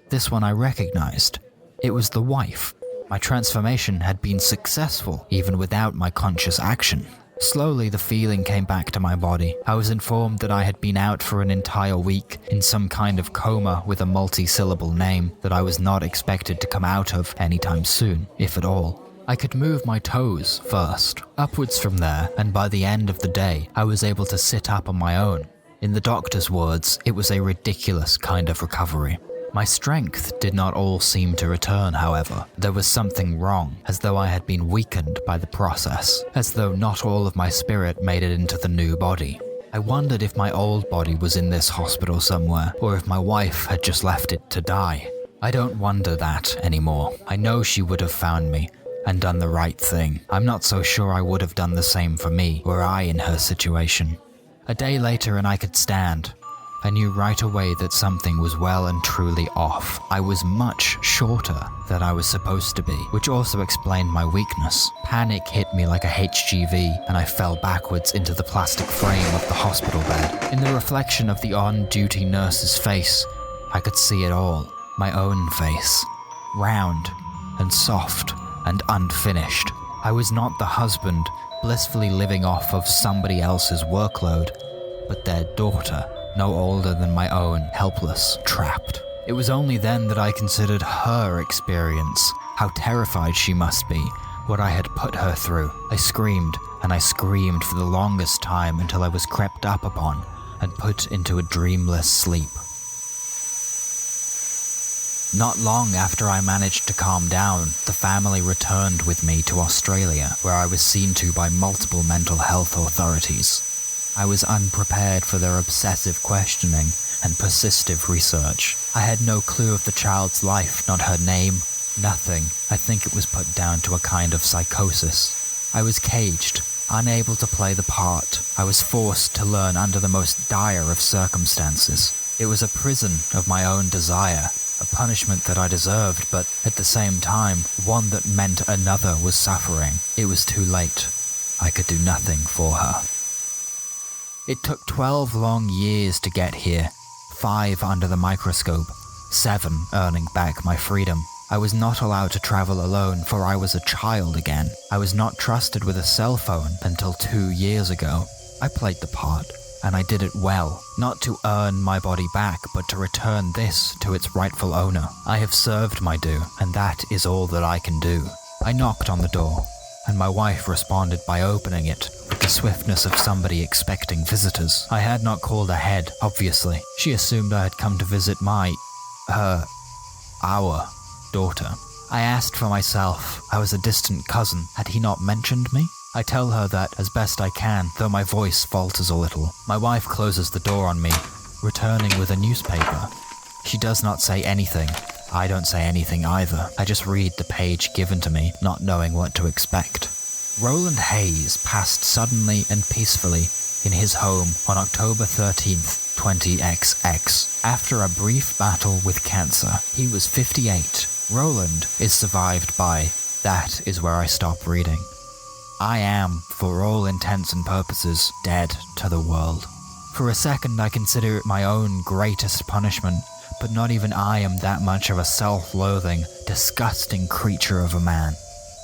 This one I recognized. It was the wife. My transformation had been successful, even without my conscious action. Slowly, the feeling came back to my body. I was informed that I had been out for an entire week, in some kind of coma with a multi-syllable name that I was not expected to come out of anytime soon, if at all. I could move my toes first, upwards from there, and by the end of the day, I was able to sit up on my own. In the doctor's words, it was a ridiculous kind of recovery. My strength did not all seem to return, however. There was something wrong, as though I had been weakened by the process, as though not all of my spirit made it into the new body. I wondered if my old body was in this hospital somewhere, or if my wife had just left it to die. I don't wonder that anymore. I know she would have found me, and done the right thing. I'm not so sure I would have done the same for me, were I in her situation. A day later and I could stand. I knew right away that something was well and truly off. I was much shorter than I was supposed to be, which also explained my weakness. Panic hit me like a HGV, and I fell backwards into the plastic frame of the hospital bed. In the reflection of the on-duty nurse's face, I could see it all. My own face. Round and soft and unfinished. I was not the husband, blissfully living off of somebody else's workload, but their daughter. No older than my own, helpless, trapped. It was only then that I considered her experience, how terrified she must be, what I had put her through. I screamed, and I screamed for the longest time until I was crept up upon and put into a dreamless sleep. Not long after I managed to calm down, the family returned with me to Australia, where I was seen to by multiple mental health authorities. I was unprepared for their obsessive questioning and persistive research. I had no clue of the child's life, not her name, nothing. I think it was put down to a kind of psychosis. I was caged, unable to play the part. I was forced to learn under the most dire of circumstances. It was a prison of my own desire, a punishment that I deserved, but at the same time, one that meant another was suffering. It was too late. I could do nothing for her. It took 12 long years to get here, 5 under the microscope, 7 earning back my freedom. I was not allowed to travel alone, for I was a child again. I was not trusted with a cell phone until 2 years ago. I played the part, and I did it well, not to earn my body back, but to return this to its rightful owner. I have served my due, and that is all that I can do. I knocked on the door, and my wife responded by opening it with the swiftness of somebody expecting visitors. I had not called ahead, obviously. She assumed I had come to visit our daughter. I asked for myself. I was a distant cousin. Had he not mentioned me? I tell her that as best I can, though my voice falters a little. My wife closes the door on me, returning with a newspaper. She does not say anything. I don't say anything either. I just read the page given to me, not knowing what to expect. Roland Hayes passed suddenly and peacefully in his home on October 13th, 20XX. After a brief battle with cancer, he was 58. Roland is survived by... That is where I stop reading. I am, for all intents and purposes, dead to the world. For a second I consider it my own greatest punishment, but not even I am that much of a self-loathing, disgusting creature of a man.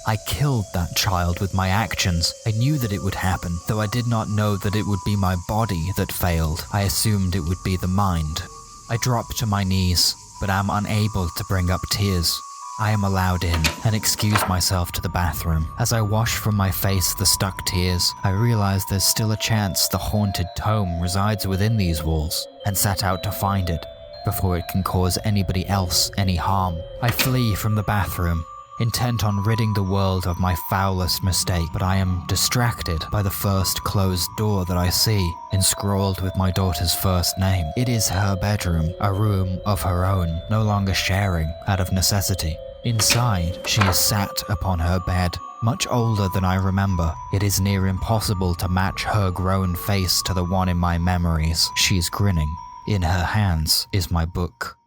I killed that child with my actions. I knew that it would happen, though I did not know that it would be my body that failed. I assumed it would be the mind. I drop to my knees, but am unable to bring up tears. I am allowed in and excuse myself to the bathroom. As I wash from my face the stuck tears, I realize there's still a chance the haunted tome resides within these walls, and set out to find it before it can cause anybody else any harm. I flee from the bathroom, intent on ridding the world of my foulest mistake, but I am distracted by the first closed door that I see, inscrawled with my daughter's first name. It is her bedroom, a room of her own, no longer sharing out of necessity. Inside, she is sat upon her bed, much older than I remember. It is near impossible to match her grown face to the one in my memories. She is grinning. In her hands is my book.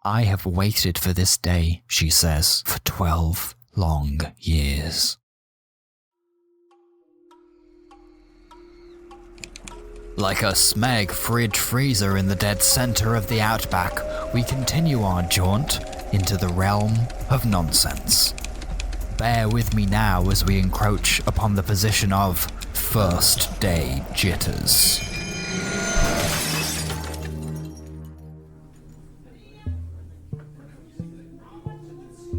I have waited for this day, she says, for 12 long years. Like a smeg fridge freezer in the dead center of the outback, we continue our jaunt into the realm of nonsense. Bear with me now as we encroach upon the position of first day jitters.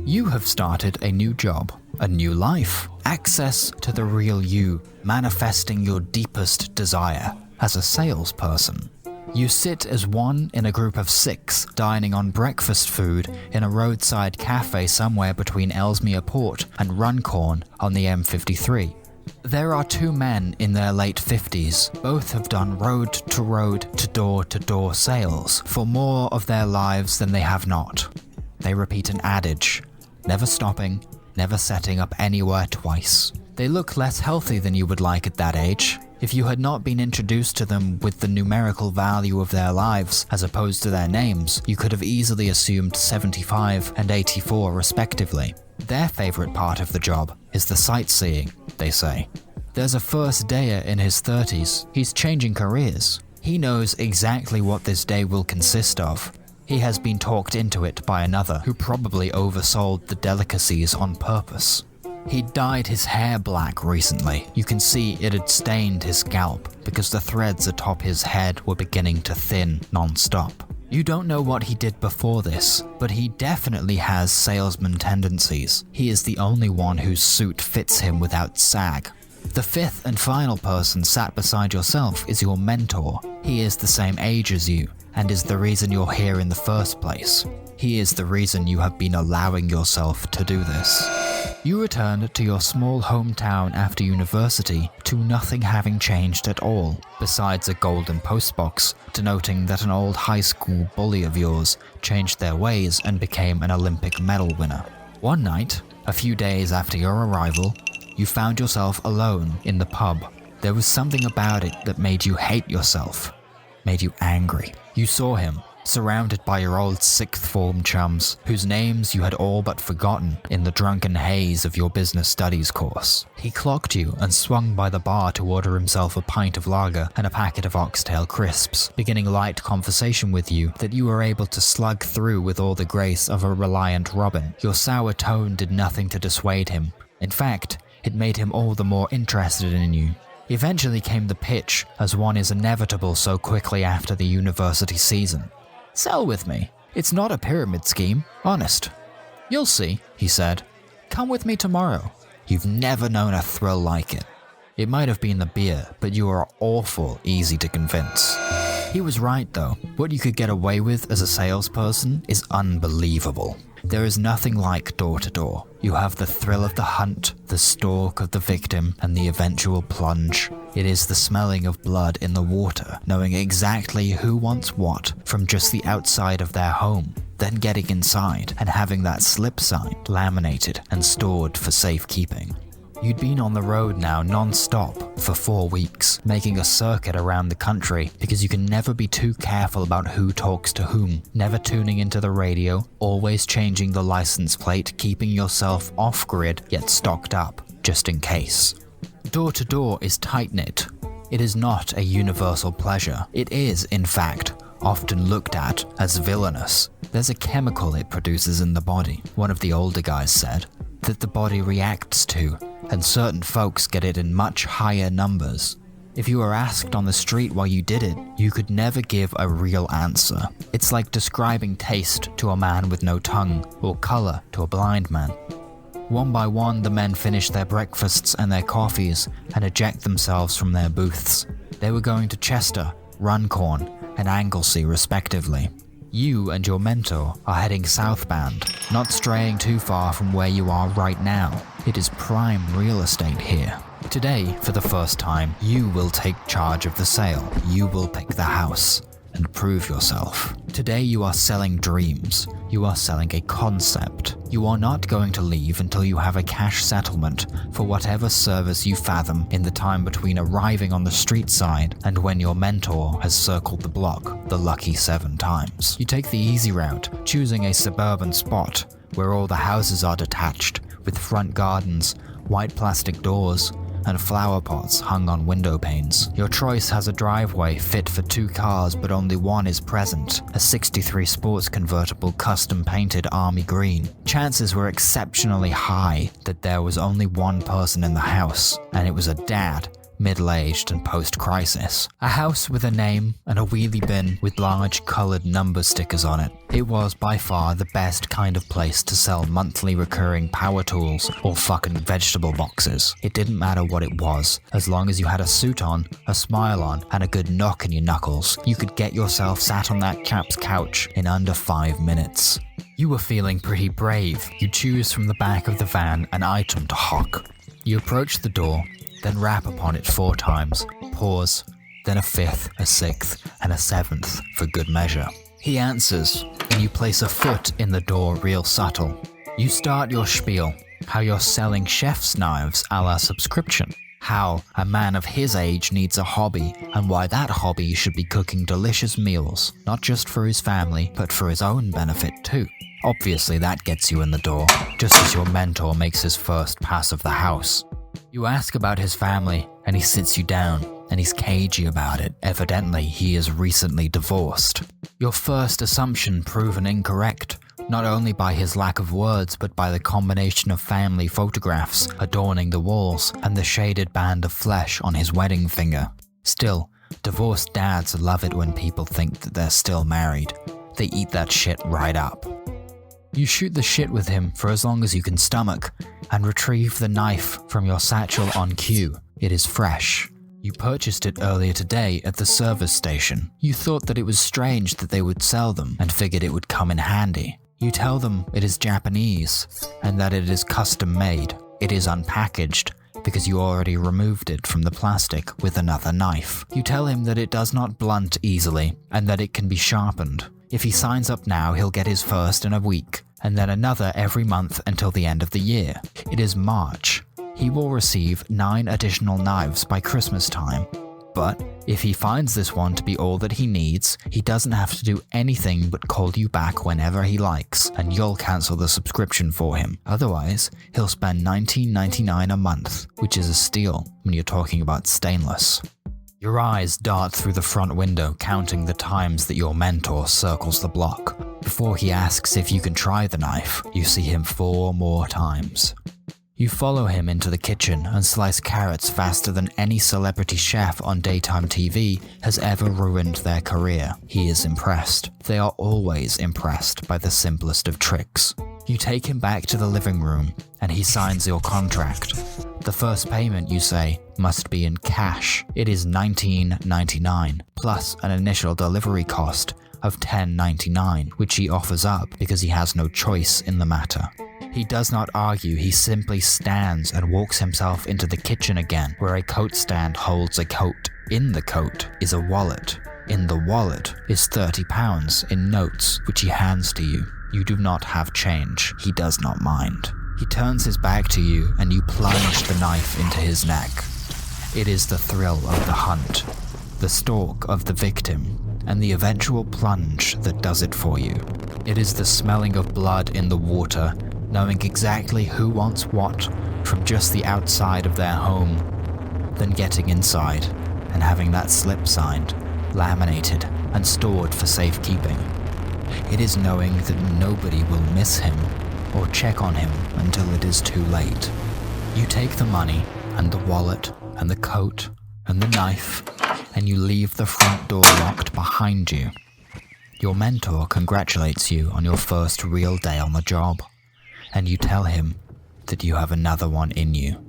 You have started a new job, a new life, access to the real you, manifesting your deepest desire as a salesperson. You sit as one in a group of 6 dining on breakfast food in a roadside cafe somewhere between Ellesmere Port and Runcorn on the M53. There are 2 men in their late 50s. Both have done road to door sales for more of their lives than they have not. They repeat an adage, never stopping, never setting up anywhere twice. They look less healthy than you would like at that age. If you had not been introduced to them with the numerical value of their lives as opposed to their names, you could have easily assumed 75 and 84 respectively. Their favorite part of the job is the sightseeing, they say. There's a first dayer in his 30s. He's changing careers. He knows exactly what this day will consist of. He has been talked into it by another who probably oversold the delicacies on purpose. He dyed his hair black recently. You can see it had stained his scalp because the threads atop his head were beginning to thin non-stop. You don't know what he did before this, but he definitely has salesman tendencies. He is the only one whose suit fits him without sag. The 5th and final person sat beside yourself is your mentor. He is the same age as you, and is the reason you're here in the first place. He is the reason you have been allowing yourself to do this. You returned to your small hometown after university to nothing having changed at all, besides a golden postbox denoting that an old high school bully of yours changed their ways and became an Olympic medal winner. One night, a few days after your arrival, you found yourself alone in the pub. There was something about it that made you hate yourself, made you angry. You saw him, surrounded by your old 6th form chums, whose names you had all but forgotten in the drunken haze of your business studies course. He clocked you and swung by the bar to order himself a pint of lager and a packet of oxtail crisps, beginning light conversation with you that you were able to slug through with all the grace of a reliant robin. Your sour tone did nothing to dissuade him. In fact, it made him all the more interested in you. Eventually came the pitch, as one is inevitable so quickly after the university season. Sell with me. It's not a pyramid scheme, honest. You'll see, he said. Come with me tomorrow. You've never known a thrill like it. It might have been the beer, but you are awful easy to convince. He was right though. What you could get away with as a salesperson is unbelievable. There is nothing like door to door. You have the thrill of the hunt, the stalk of the victim, and the eventual plunge. It is the smelling of blood in the water, knowing exactly who wants what from just the outside of their home, then getting inside and having that slip sign laminated and stored for safekeeping. You'd been on the road now non-stop for 4 weeks, making a circuit around the country because you can never be too careful about who talks to whom, never tuning into the radio, always changing the license plate, keeping yourself off-grid yet stocked up, just in case. Door to door is tight-knit. It is not a universal pleasure. It is, in fact, often looked at as villainous. There's a chemical it produces in the body, one of the older guys said. that the body reacts to, and certain folks get it in much higher numbers. If you were asked on the street why you did it, you could never give a real answer. It's like describing taste to a man with no tongue, or color to a blind man. One by one, the men finished their breakfasts and their coffees and eject themselves from their booths. They were going to Chester, Runcorn, and Anglesey respectively. You and your mentor are heading southbound, not straying too far from where you are right now. It is prime real estate here. Today, for the first time, you will take charge of the sale. You will pick the house and prove yourself. Today you are selling dreams. You are selling a concept. You are not going to leave until you have a cash settlement for whatever service you fathom in the time between arriving on the street side and when your mentor has circled the block the lucky 7 times. You take the easy route, choosing a suburban spot where all the houses are detached, with front gardens, white plastic doors, and flower pots hung on window panes. Your choice has a driveway fit for 2 cars, but only one is present, a 63 Sports convertible custom painted army green. Chances were exceptionally high that there was only one person in the house, and it was a dad, middle-aged and post-crisis. A house with a name and a wheelie bin with large coloured number stickers on it. It was by far the best kind of place to sell monthly recurring power tools or fucking vegetable boxes. It didn't matter what it was, as long as you had a suit on, a smile on, and a good knock in your knuckles, you could get yourself sat on that chap's couch in under 5 minutes. You were feeling pretty brave. You choose from the back of the van an item to hawk. You approach the door, then rap upon it 4 times, pause, then a 5th, a 6th, and a 7th for good measure. He answers, and you place a foot in the door real subtle. You start your spiel, how you're selling chef's knives a la subscription, how a man of his age needs a hobby, and why that hobby should be cooking delicious meals, not just for his family, but for his own benefit too. Obviously that gets you in the door, just as your mentor makes his first pass of the house. You ask about his family, and he sits you down, and he's cagey about it. Evidently, he is recently divorced. Your first assumption proven incorrect, not only by his lack of words, but by the combination of family photographs adorning the walls and the shaded band of flesh on his wedding finger. Still, divorced dads love it when people think that they're still married. They eat that shit right up. You shoot the shit with him for as long as you can stomach, and retrieve the knife from your satchel on cue. It is fresh. You purchased it earlier today at the service station. You thought that it was strange that they would sell them, and figured it would come in handy. You tell them it is Japanese, and that it is custom made. It is unpackaged, because you already removed it from the plastic with another knife. You tell him that it does not blunt easily, and that it can be sharpened. If he signs up now, he'll get his first in a week, and then another every month until the end of the year. It is March. He will receive 9 additional knives by Christmas time. But if he finds this one to be all that he needs, he doesn't have to do anything but call you back whenever he likes, and you'll cancel the subscription for him. Otherwise, he'll spend $19.99 a month, which is a steal when you're talking about stainless. Your eyes dart through the front window, counting the times that your mentor circles the block. Before he asks if you can try the knife, you see him 4 more times. You follow him into the kitchen and slice carrots faster than any celebrity chef on daytime TV has ever ruined their career. He is impressed. They are always impressed by the simplest of tricks. You take him back to the living room, and he signs your contract. The first payment, you say, must be in cash. It is $19.99, plus an initial delivery cost of $10.99, which he offers up because he has no choice in the matter. He does not argue, he simply stands and walks himself into the kitchen again, where a coat stand holds a coat. In the coat is a wallet. In the wallet is £30 in notes, which he hands to you. You do not have change. He does not mind. He turns his back to you, and you plunge the knife into his neck. It is the thrill of the hunt, the stalk of the victim, and the eventual plunge that does it for you. It is the smelling of blood in the water, knowing exactly who wants what from just the outside of their home, then getting inside and having that slip signed, laminated, and stored for safekeeping. It is knowing that nobody will miss him, or check on him until it is too late. You take the money and the wallet and the coat and the knife, and you leave the front door locked behind you. Your mentor congratulates you on your first real day on the job, and you tell him that you have another one in you.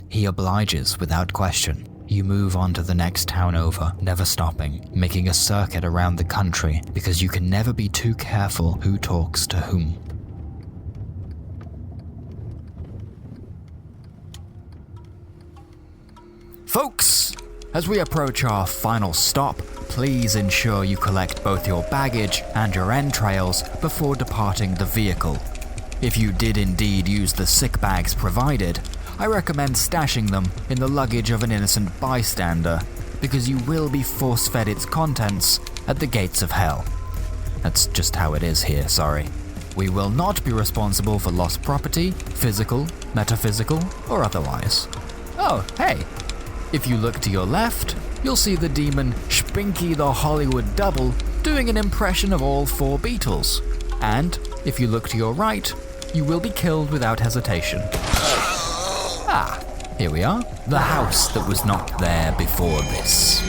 He obliges without question. You move on to the next town over, never stopping, making a circuit around the country because you can never be too careful who talks to whom. Folks, as we approach our final stop, please ensure you collect both your baggage and your entrails before departing the vehicle. If you did indeed use the sick bags provided, I recommend stashing them in the luggage of an innocent bystander, because you will be force-fed its contents at the gates of hell. That's just how it is here, sorry. We will not be responsible for lost property, physical, metaphysical, or otherwise. Oh, hey! If you look to your left, you'll see the demon Spinky the Hollywood Double doing an impression of all 4 Beatles. And if you look to your right, you will be killed without hesitation. Ah, here we are. The house that was not there before this.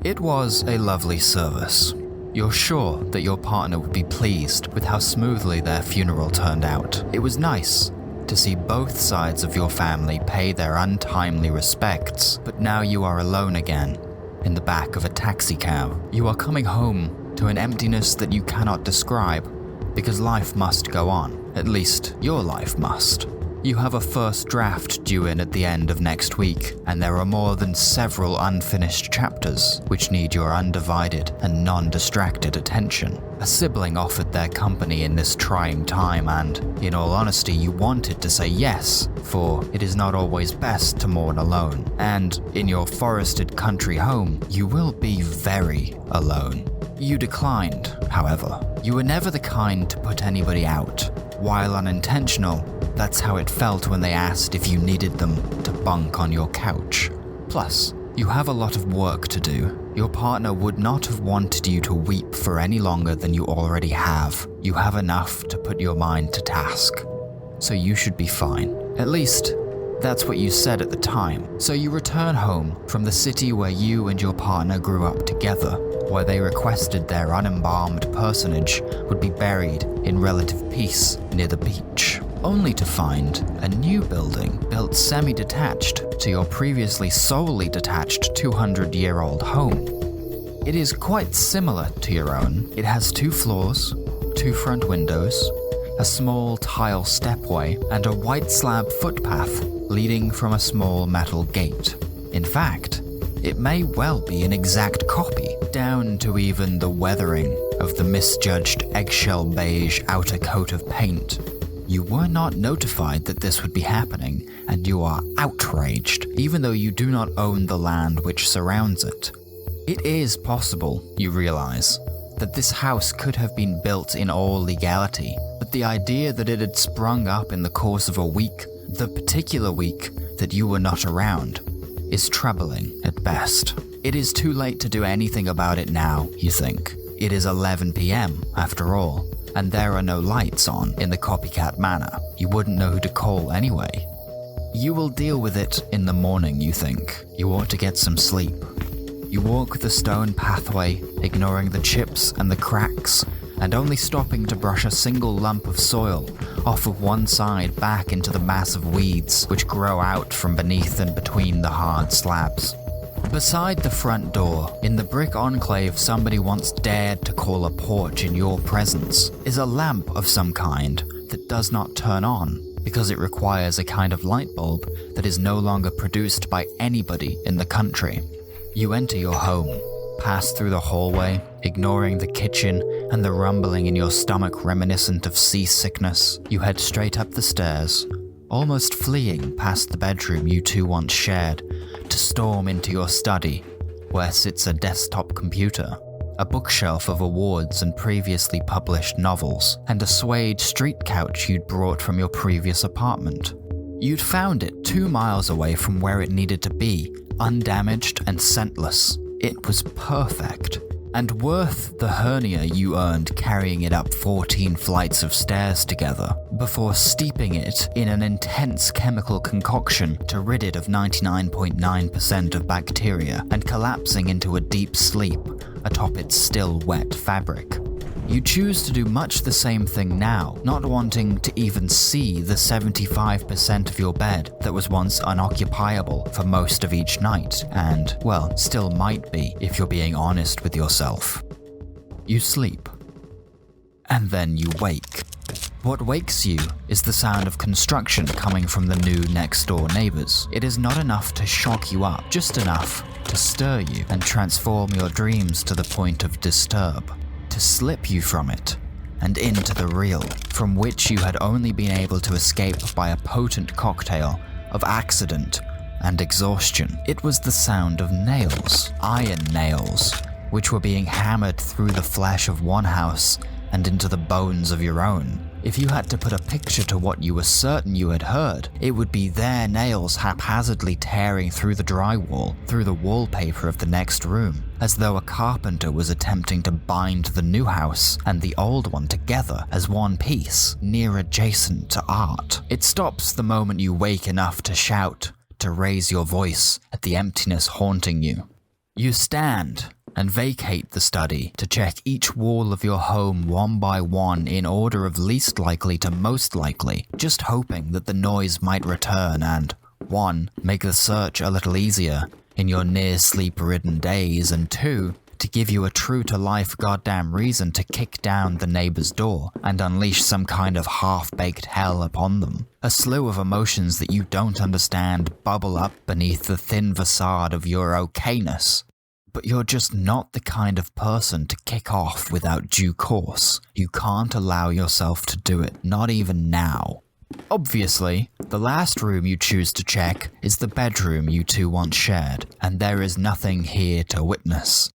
It was a lovely service. You're sure that your partner would be pleased with how smoothly their funeral turned out. It was nice to see both sides of your family pay their untimely respects, but now you are alone again, in the back of a taxi cab. You are coming home to an emptiness that you cannot describe, because life must go on. At least, your life must. You have a first draft due in at the end of next week, and there are more than several unfinished chapters which need your undivided and non-distracted attention. A sibling offered their company in this trying time, and, in all honesty, you wanted to say yes, for it is not always best to mourn alone. And, in your forested country home, you will be very alone. You declined, however. You were never the kind to put anybody out. While unintentional, that's how it felt when they asked if you needed them to bunk on your couch. Plus, you have a lot of work to do. Your partner would not have wanted you to weep for any longer than you already have. You have enough to put your mind to task. So you should be fine. At least, that's what you said at the time. So you return home from the city where you and your partner grew up together, where they requested their unembalmed personage would be buried in relative peace near the beach, only to find a new building built semi-detached to your previously solely detached 200-year-old home. It is quite similar to your own. It has 2 floors, 2 front windows, a small tile stepway, and a white slab footpath leading from a small metal gate. In fact, it may well be an exact copy, down to even the weathering of the misjudged eggshell beige outer coat of paint. You were not notified that this would be happening, and you are outraged, even though you do not own the land which surrounds it. It is possible, you realize, that this house could have been built in all legality, but the idea that it had sprung up in the course of a week, the particular week that you were not around, is troubling at best. It is too late to do anything about it now, you think. It is 11 p.m. after all, and there are no lights on in the copycat manor. You wouldn't know who to call anyway. You will deal with it in the morning, you think. You ought to get some sleep. You walk the stone pathway, ignoring the chips and the cracks, and only stopping to brush a single lump of soil off of one side back into the mass of weeds which grow out from beneath and between the hard slabs. Beside the front door, in the brick enclave somebody once dared to call a porch in your presence, is a lamp of some kind that does not turn on because it requires a kind of light bulb that is no longer produced by anybody in the country. You enter your home, pass through the hallway, ignoring the kitchen and the rumbling in your stomach reminiscent of seasickness. You head straight up the stairs, almost fleeing past the bedroom you two once shared, to storm into your study, where sits a desktop computer, a bookshelf of awards and previously published novels, and a suede street couch you'd brought from your previous apartment. You'd found it 2 miles away from where it needed to be, undamaged and scentless. It was perfect. and worth the hernia you earned carrying it up 14 flights of stairs together, before steeping it in an intense chemical concoction to rid it of 99.9% of bacteria and collapsing into a deep sleep atop its still wet fabric. You choose to do much the same thing now, not wanting to even see the 75% of your bed that was once unoccupiable for most of each night, and, well, still might be if you're being honest with yourself. You sleep. And then you wake. What wakes you is the sound of construction coming from the new next-door neighbors. It is not enough to shock you up, just enough to stir you and transform your dreams to the point of disturb. To slip you from it, and into the real, from which you had only been able to escape by a potent cocktail of accident and exhaustion. It was the sound of nails, iron nails, which were being hammered through the flesh of one house and into the bones of your own. If you had to put a picture to what you were certain you had heard, it would be their nails haphazardly tearing through the drywall, through the wallpaper of the next room, as though a carpenter was attempting to bind the new house and the old one together as one piece, near adjacent to art. It stops the moment you wake enough to shout, to raise your voice at the emptiness haunting you. You stand and vacate the study to check each wall of your home one by one in order of least likely to most likely, just hoping that the noise might return and, 1, make the search a little easier in your near sleep-ridden days, and 2, to give you a true-to-life goddamn reason to kick down the neighbor's door and unleash some kind of half-baked hell upon them. A slew of emotions that you don't understand bubble up beneath the thin facade of your okayness. But you're just not the kind of person to kick off without due course. You can't allow yourself to do it, not even now. Obviously, the last room you choose to check is the bedroom you two once shared, and there is nothing here to witness.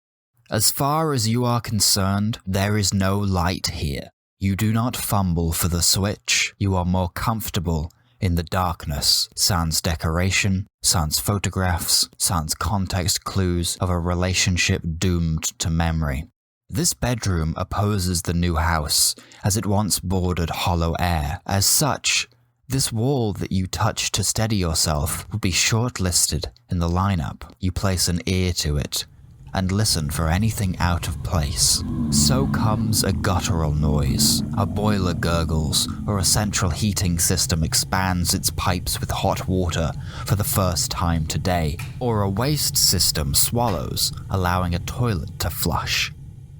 As far as you are concerned, there is no light here. You do not fumble for the switch. You are more comfortable in the darkness, sans decoration, sans photographs, sans context clues of a relationship doomed to memory. This bedroom opposes the new house, as it once bordered hollow air. As such, this wall that you touch to steady yourself would be shortlisted in the lineup. You place an ear to it, and listen for anything out of place. So comes a guttural noise, a boiler gurgles, or a central heating system expands its pipes with hot water for the first time today, or a waste system swallows, allowing a toilet to flush.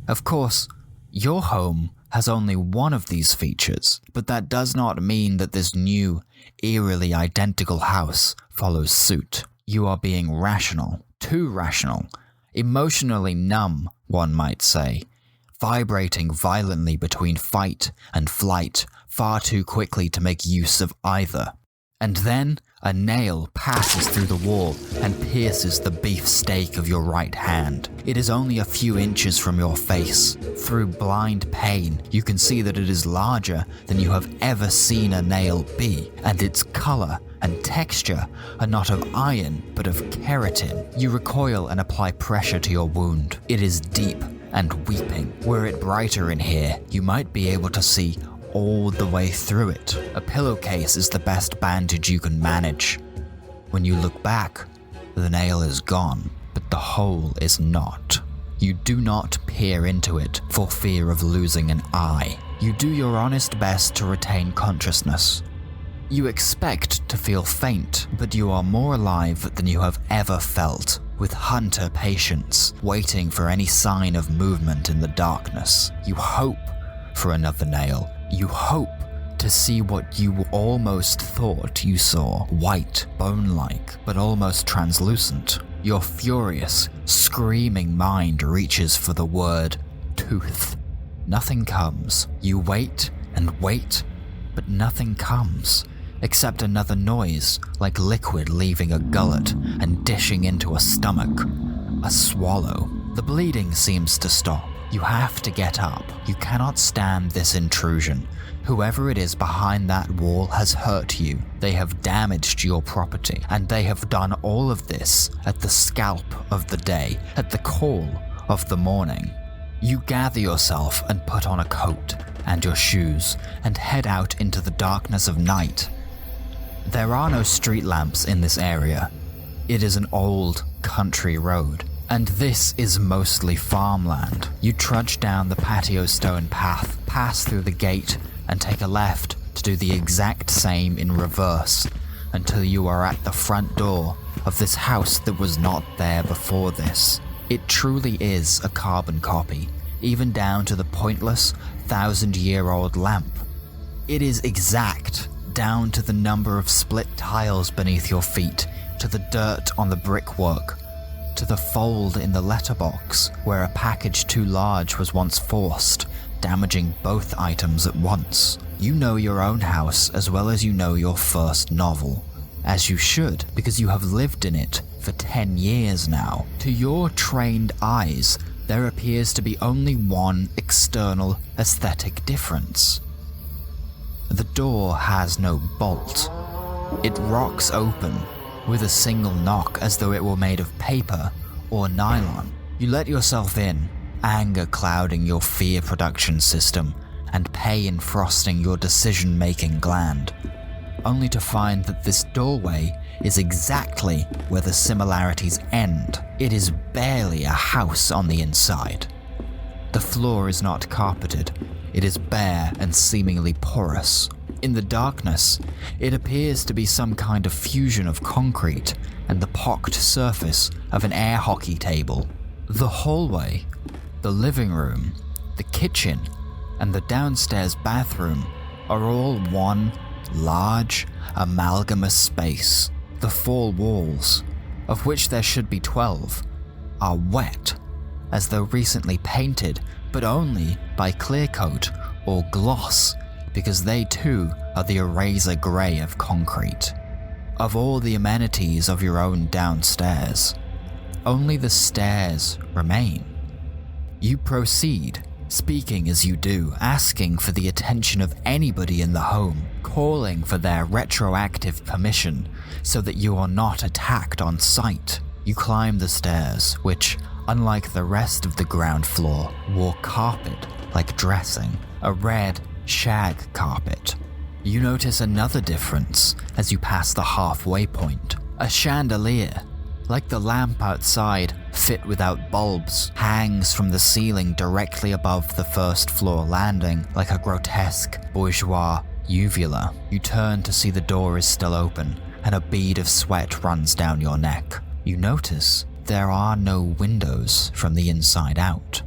Of course, your home has only one of these features, but that does not mean that this new, eerily identical house follows suit. You are being rational, too rational, emotionally numb, one might say, vibrating violently between fight and flight, far too quickly to make use of either. And then a nail passes through the wall and pierces the beefsteak of your right hand. It is only a few inches from your face. Through blind pain, you can see that it is larger than you have ever seen a nail be, and its color and texture are not of iron, but of keratin. You recoil and apply pressure to your wound. It is deep and weeping. Were it brighter in here, you might be able to see all the way through it. A pillowcase is the best bandage you can manage. When you look back, the nail is gone, but the hole is not. You do not peer into it for fear of losing an eye. You do your honest best to retain consciousness. You expect to feel faint, but you are more alive than you have ever felt, with hunter patience, waiting for any sign of movement in the darkness. You hope for another nail. You hope to see what you almost thought you saw, white, bone-like, but almost translucent. Your furious, screaming mind reaches for the word tooth. Nothing comes. You wait and wait, but nothing comes, except another noise, like liquid leaving a gullet and dishing into a stomach. A swallow. The bleeding seems to stop. You have to get up. You cannot stand this intrusion. Whoever it is behind that wall has hurt you. They have damaged your property, and they have done all of this at the scalp of the day, at the call of the morning. You gather yourself and put on a coat and your shoes and head out into the darkness of night. There are no street lamps in this area. It is an old country road, and this is mostly farmland. You trudge down the patio stone path, pass through the gate, and take a left to do the exact same in reverse until you are at the front door of this house that was not there before this. It truly is a carbon copy, even down to the pointless 1,000-year-old lamp. It is exact, down to the number of split tiles beneath your feet, to the dirt on the brickwork, to the fold in the letterbox where a package too large was once forced, damaging both items at once. You know your own house as well as you know your first novel. As you should, because you have lived in it for 10 years now. To your trained eyes, there appears to be only one external aesthetic difference. The door has no bolt. It rocks open with a single knock as though it were made of paper or nylon. You let yourself in, anger clouding your fear production system and pain frosting your decision-making gland, only to find that this doorway is exactly where the similarities end. It is barely a house on the inside. The floor is not carpeted. It is bare and seemingly porous. In the darkness, it appears to be some kind of fusion of concrete and the pocked surface of an air hockey table. The hallway, the living room, the kitchen, and the downstairs bathroom are all one large, amalgamous space. The 4 walls, of which there should be 12, are wet, as though recently painted, but only by clear coat or gloss, because they too are the eraser grey of concrete. Of all the amenities of your own downstairs, only the stairs remain. You proceed, speaking as you do, asking for the attention of anybody in the home, calling for their retroactive permission so that you are not attacked on sight. You climb the stairs, which, unlike the rest of the ground floor, wore carpet like dressing, a red shag carpet. You notice another difference as you pass the halfway point. A chandelier, like the lamp outside, fit without bulbs, hangs from the ceiling directly above the first floor landing like a grotesque bourgeois uvula. You turn to see the door is still open, and a bead of sweat runs down your neck. You notice there are no windows from the inside out.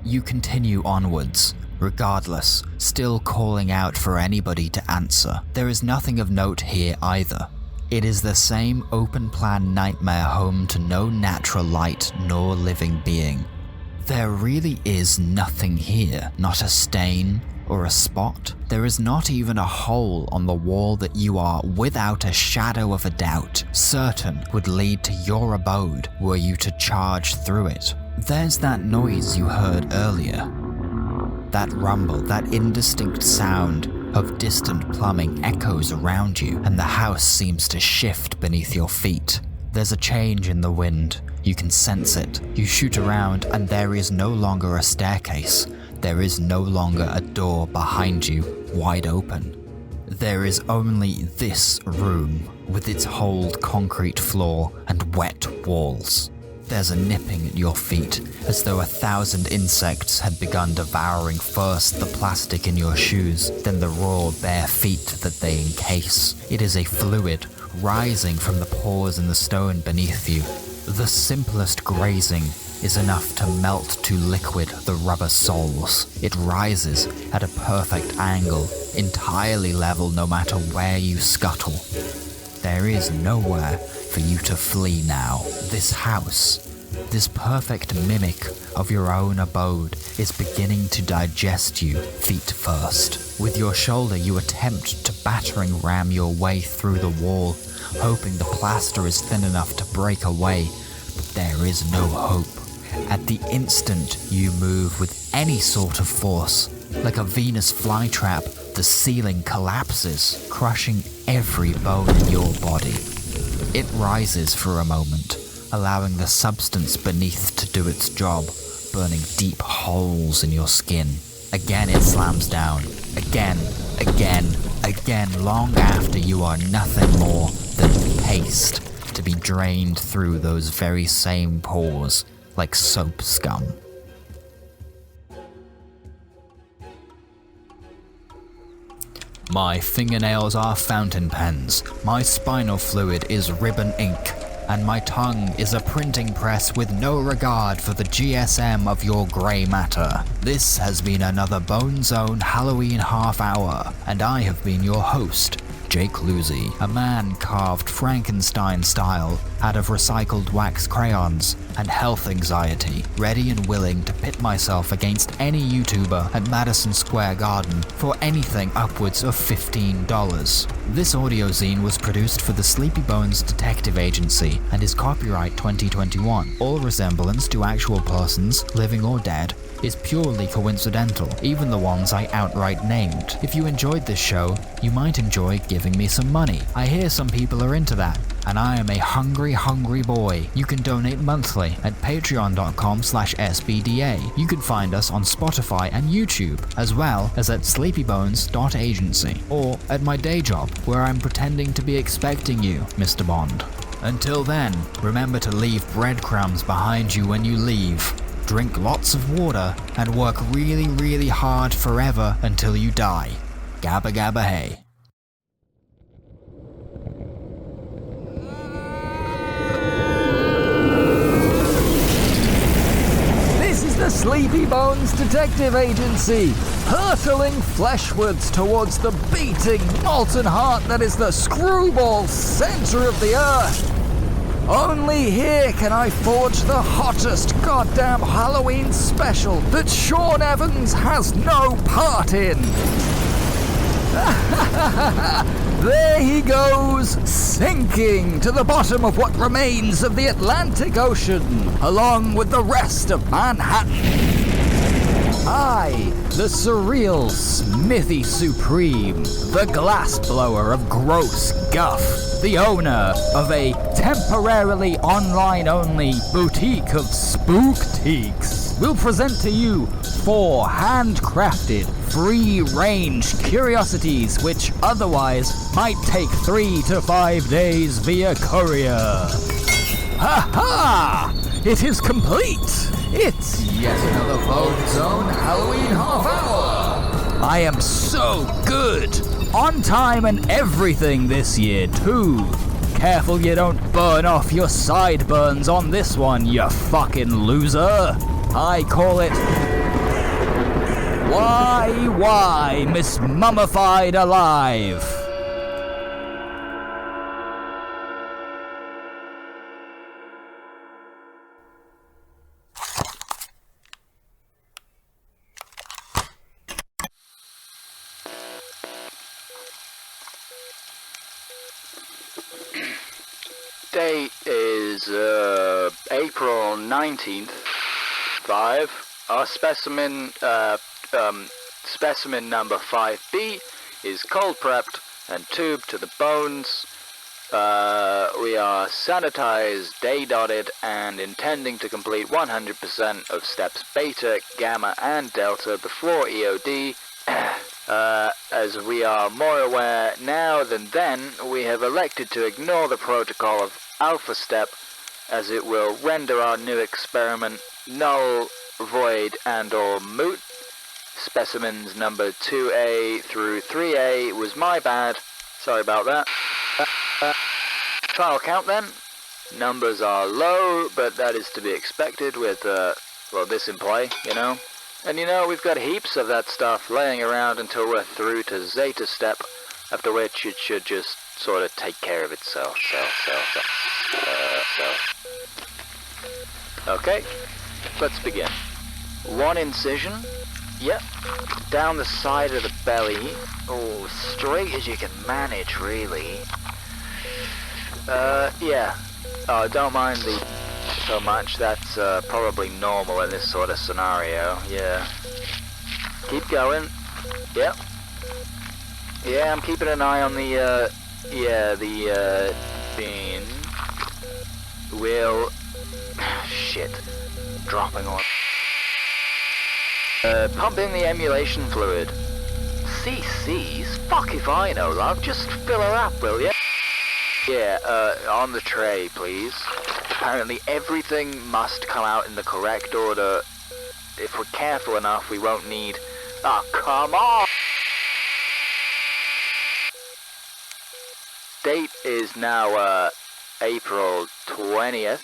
You continue onwards, regardless, still calling out for anybody to answer. There is nothing of note here either. It is the same open-plan nightmare home to no natural light nor living being. There really is nothing here, not a stain or a spot. There is not even a hole on the wall that you are, without a shadow of a doubt, certain would lead to your abode were you to charge through it. There's that noise you heard earlier. That rumble, that indistinct sound of distant plumbing echoes around you, and the house seems to shift beneath your feet. There's a change in the wind. You can sense it. You shoot around, and there is no longer a staircase. There is no longer a door behind you, wide open. There is only this room, with its hold concrete floor and wet walls. There's a nipping at your feet, as though 1,000 insects had begun devouring first the plastic in your shoes, then the raw, bare feet that they encase. It is a fluid, rising from the pores in the stone beneath you. The simplest grazing is enough to melt to liquid the rubber soles. It rises at a perfect angle, entirely level no matter where you scuttle. There is nowhere for you to flee now. This house, this perfect mimic of your own abode, is beginning to digest you feet first. With your shoulder you attempt to battering ram your way through the wall, hoping the plaster is thin enough to break away, but there is no hope. At the instant you move with any sort of force, like a Venus flytrap, the ceiling collapses, crushing every bone in your body. It rises for a moment, allowing the substance beneath to do its job, burning deep holes in your skin. Again it slams down. Again, long after you are nothing more than paste to be drained through those very same pores like soap scum. My fingernails are fountain pens, my spinal fluid is ribbon ink, and my tongue is a printing press with no regard for the GSM of your grey matter. This has been another Bone Zone Halloween half hour, and I have been your host, Jake Lucy, a man carved Frankenstein style out of recycled wax crayons and health anxiety, ready and willing to pit myself against any YouTuber at Madison Square Garden for anything upwards of $15. This audio zine was produced for the Sleepy Bones Detective Agency and is copyright 2021. All resemblance to actual persons, living or dead, is purely coincidental, even the ones I outright named. If you enjoyed this show, you might enjoy giving me some money. I hear some people are into that, and I am a hungry boy. You can donate monthly at patreon.com/SBDA. You can find us on Spotify and YouTube, as well as at sleepybones.agency, or at my day job, where I'm pretending to be expecting you, Mr. Bond. Until then, remember to leave breadcrumbs behind you when you leave. Drink lots of water, and work really hard forever until you die. Gabba gabba hey. This is the Sleepy Bones Detective Agency, hurtling fleshwards towards the beating molten heart that is the screwball center of the earth. Only here can I forge the hottest goddamn Halloween special that Sean Evans has no part in. There he goes, sinking to the bottom of what remains of the Atlantic Ocean, along with the rest of Manhattan. I, the surreal Smithy Supreme, the glassblower of gross guff, the owner of a temporarily online-only boutique of spooktiques, will present to you 4 handcrafted, free-range curiosities which otherwise might take 3 to 5 days via courier. Ha-ha! It is complete! It's yet another Bone Zone Halloween half hour! I am so good! On time and everything this year, too. Careful you don't burn off your sideburns on this one, you fucking loser. I call it... Why, Miss Mummified Alive? Date is April 19th, 5. Our specimen number 5B is cold prepped and tubed to the bones. We are sanitized, day dotted, and intending to complete 100% of steps beta, gamma, and delta before EOD. As we are more aware now than then, we have elected to ignore the protocol of alpha step, as it will render our new experiment null, void, and or moot. Specimens number 2A through 3A was my bad. Sorry about that. Trial count then. Numbers are low, but that is to be expected with, this in play, you know. And we've got heaps of that stuff laying around until we're through to Zeta step, after which it should just sort of take care of itself. Okay, let's begin. 1 incision. Yep. Down the side of the belly. Oh, straight as you can manage, really. Yeah. Oh, don't mind the... so much. That's probably normal in this sort of scenario. Yeah. Keep going. Yep. Yeah, I'm keeping an eye on the bean. Will... shit. Dropping on... Pumping the emulation fluid. CC's? Fuck if I know, love. Just fill her up, will ya? Yeah, on the tray, please. Apparently everything must come out in the correct order. If we're careful enough, we won't need... Ah, come on! Date is now, April 20th.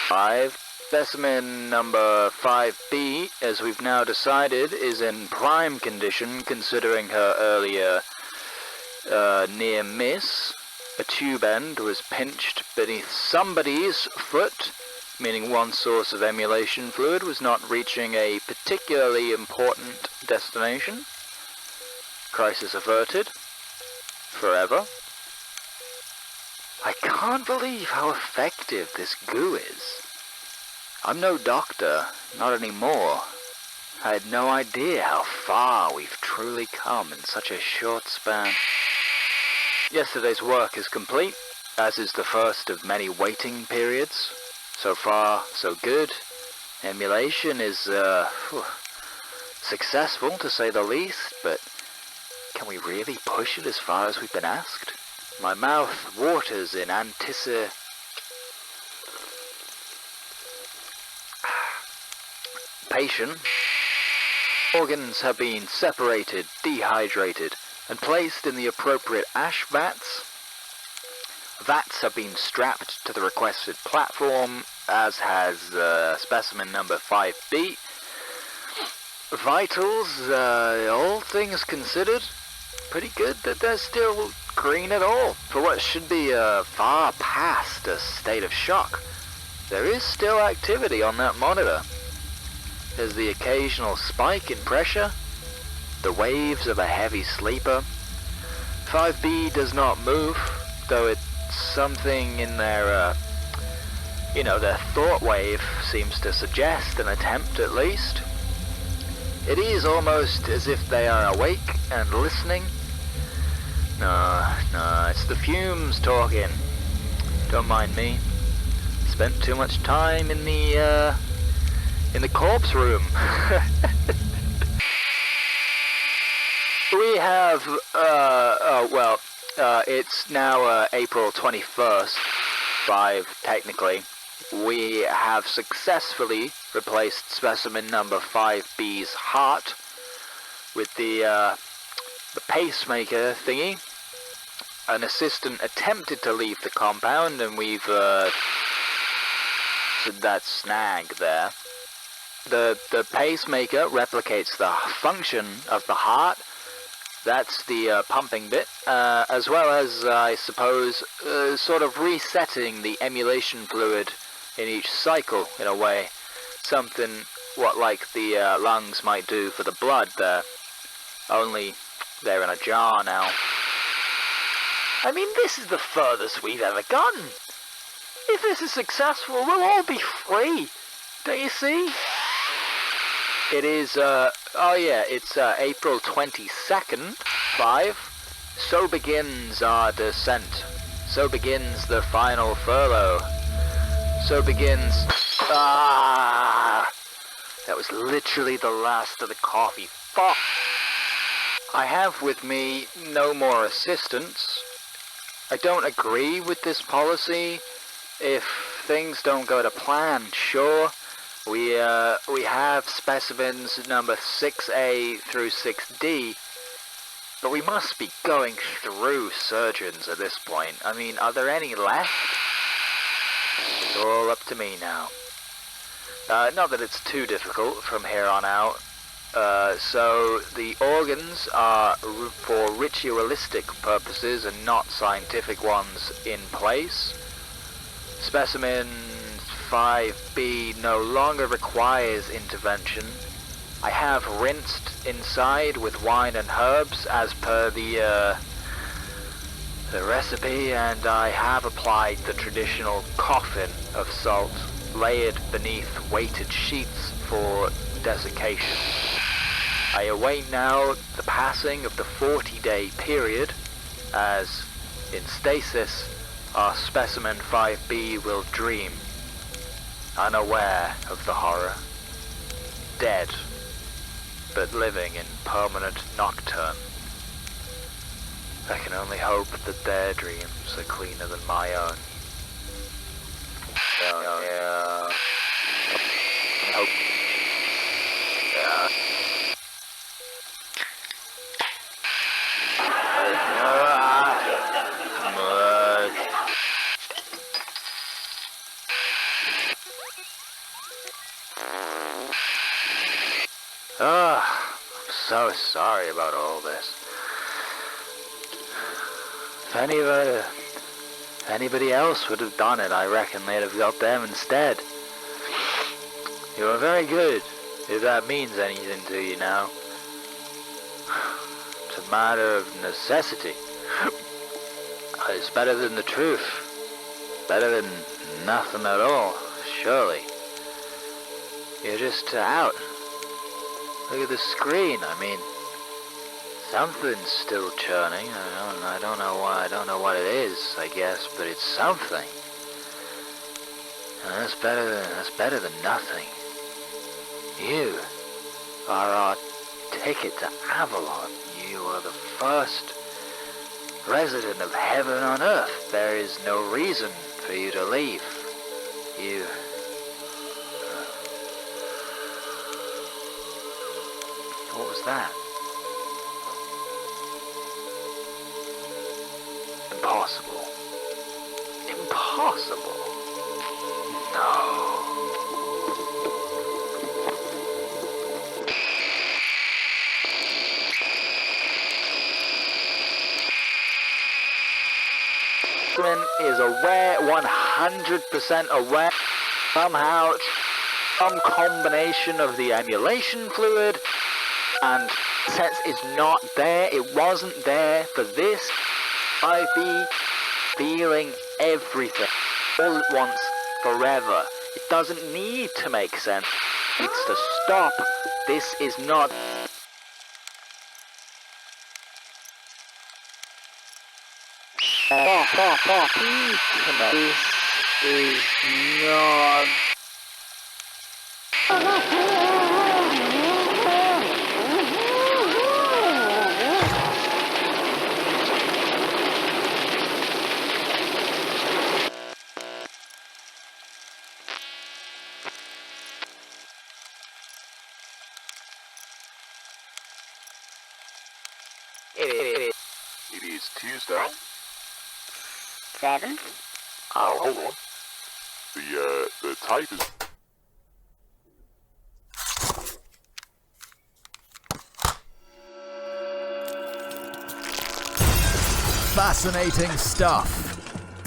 5. Specimen number 5B, as we've now decided, is in prime condition considering her earlier near miss. A tube end was pinched beneath somebody's foot, meaning one source of emulation fluid was not reaching a particularly important destination. Crisis averted. Forever. I can't believe how effective this goo is. I'm no doctor, not anymore. I had no idea how far we've truly come in such a short span. Yesterday's work is complete, as is the first of many waiting periods. So far, so good. Emulation is, successful to say the least, but can we really push it as far as we've been asked? My mouth waters in anticipation. Organs have been separated, dehydrated, and placed in the appropriate ash vats. Vats have been strapped to the requested platform, as has specimen number 5B. Vitals, all things considered, pretty good that they're still green at all. For what should be far past a state of shock, there is still activity on that monitor. There's the occasional spike in pressure, the waves of a heavy sleeper. 5B does not move, though it's something in their, their thought wave seems to suggest an attempt at least. It is almost as if they are awake and listening. No, it's the fumes talking. Don't mind me. Spent too much time in the corpse room. We have, it's now April 21st, 5 technically. We have successfully replaced specimen number 5B's heart with the pacemaker thingy. An assistant attempted to leave the compound, and we've said that snag there. The pacemaker replicates the function of the heart. That's the pumping bit, as well as, I suppose, sort of resetting the emulation fluid in each cycle, in a way. Something what like the lungs might do for the blood there. Only they're in a jar now. I mean, this is the furthest we've ever gotten. If this is successful, we'll all be free. Don't you see? It is, it's April 22nd, 5. So begins our descent. So begins the final furlough. So begins... That was literally the last of the coffee. Fuck! I have with me no more assistants. I don't agree with this policy. If things don't go to plan, sure. We have specimens number 6A through 6D, but we must be going through surgeons at this point. I mean, are there any left? It's all up to me now. Not that it's too difficult from here on out. So the organs are for ritualistic purposes and not scientific ones in place. Specimen 5B no longer requires intervention. I have rinsed inside with wine and herbs as per the recipe, and I have applied the traditional coffin of salt layered beneath weighted sheets for desiccation. I await now the passing of the 40-day period, as in stasis our specimen 5B will dream, unaware of the horror, dead but living in permanent nocturne. I can only hope that their dreams are cleaner than my own. Yeah. Hope. Yeah. I'm so sorry about all this. If anybody else would have done it, I reckon they'd have got them instead. You were very good, if that means anything to you now. It's a matter of necessity. It's better than the truth. Better than nothing at all, surely. You're just out. Look at the screen, I mean, something's still churning. I don't know why, I don't know what it is, I guess, but it's something. And that's better than nothing. You are our ticket to Avalon. You are the first resident of heaven on earth. There is no reason for you to leave. You... What was that? Impossible. Impossible. No. Is aware, 100% aware, somehow, some combination of the emulation fluid, and since it's not there, it wasn't there for this, I be feeling everything, all at once, forever. It doesn't need to make sense, it's to stop. This is not... This is not... It is Tuesday. 7. Oh, hold on. The tape is... Fascinating stuff.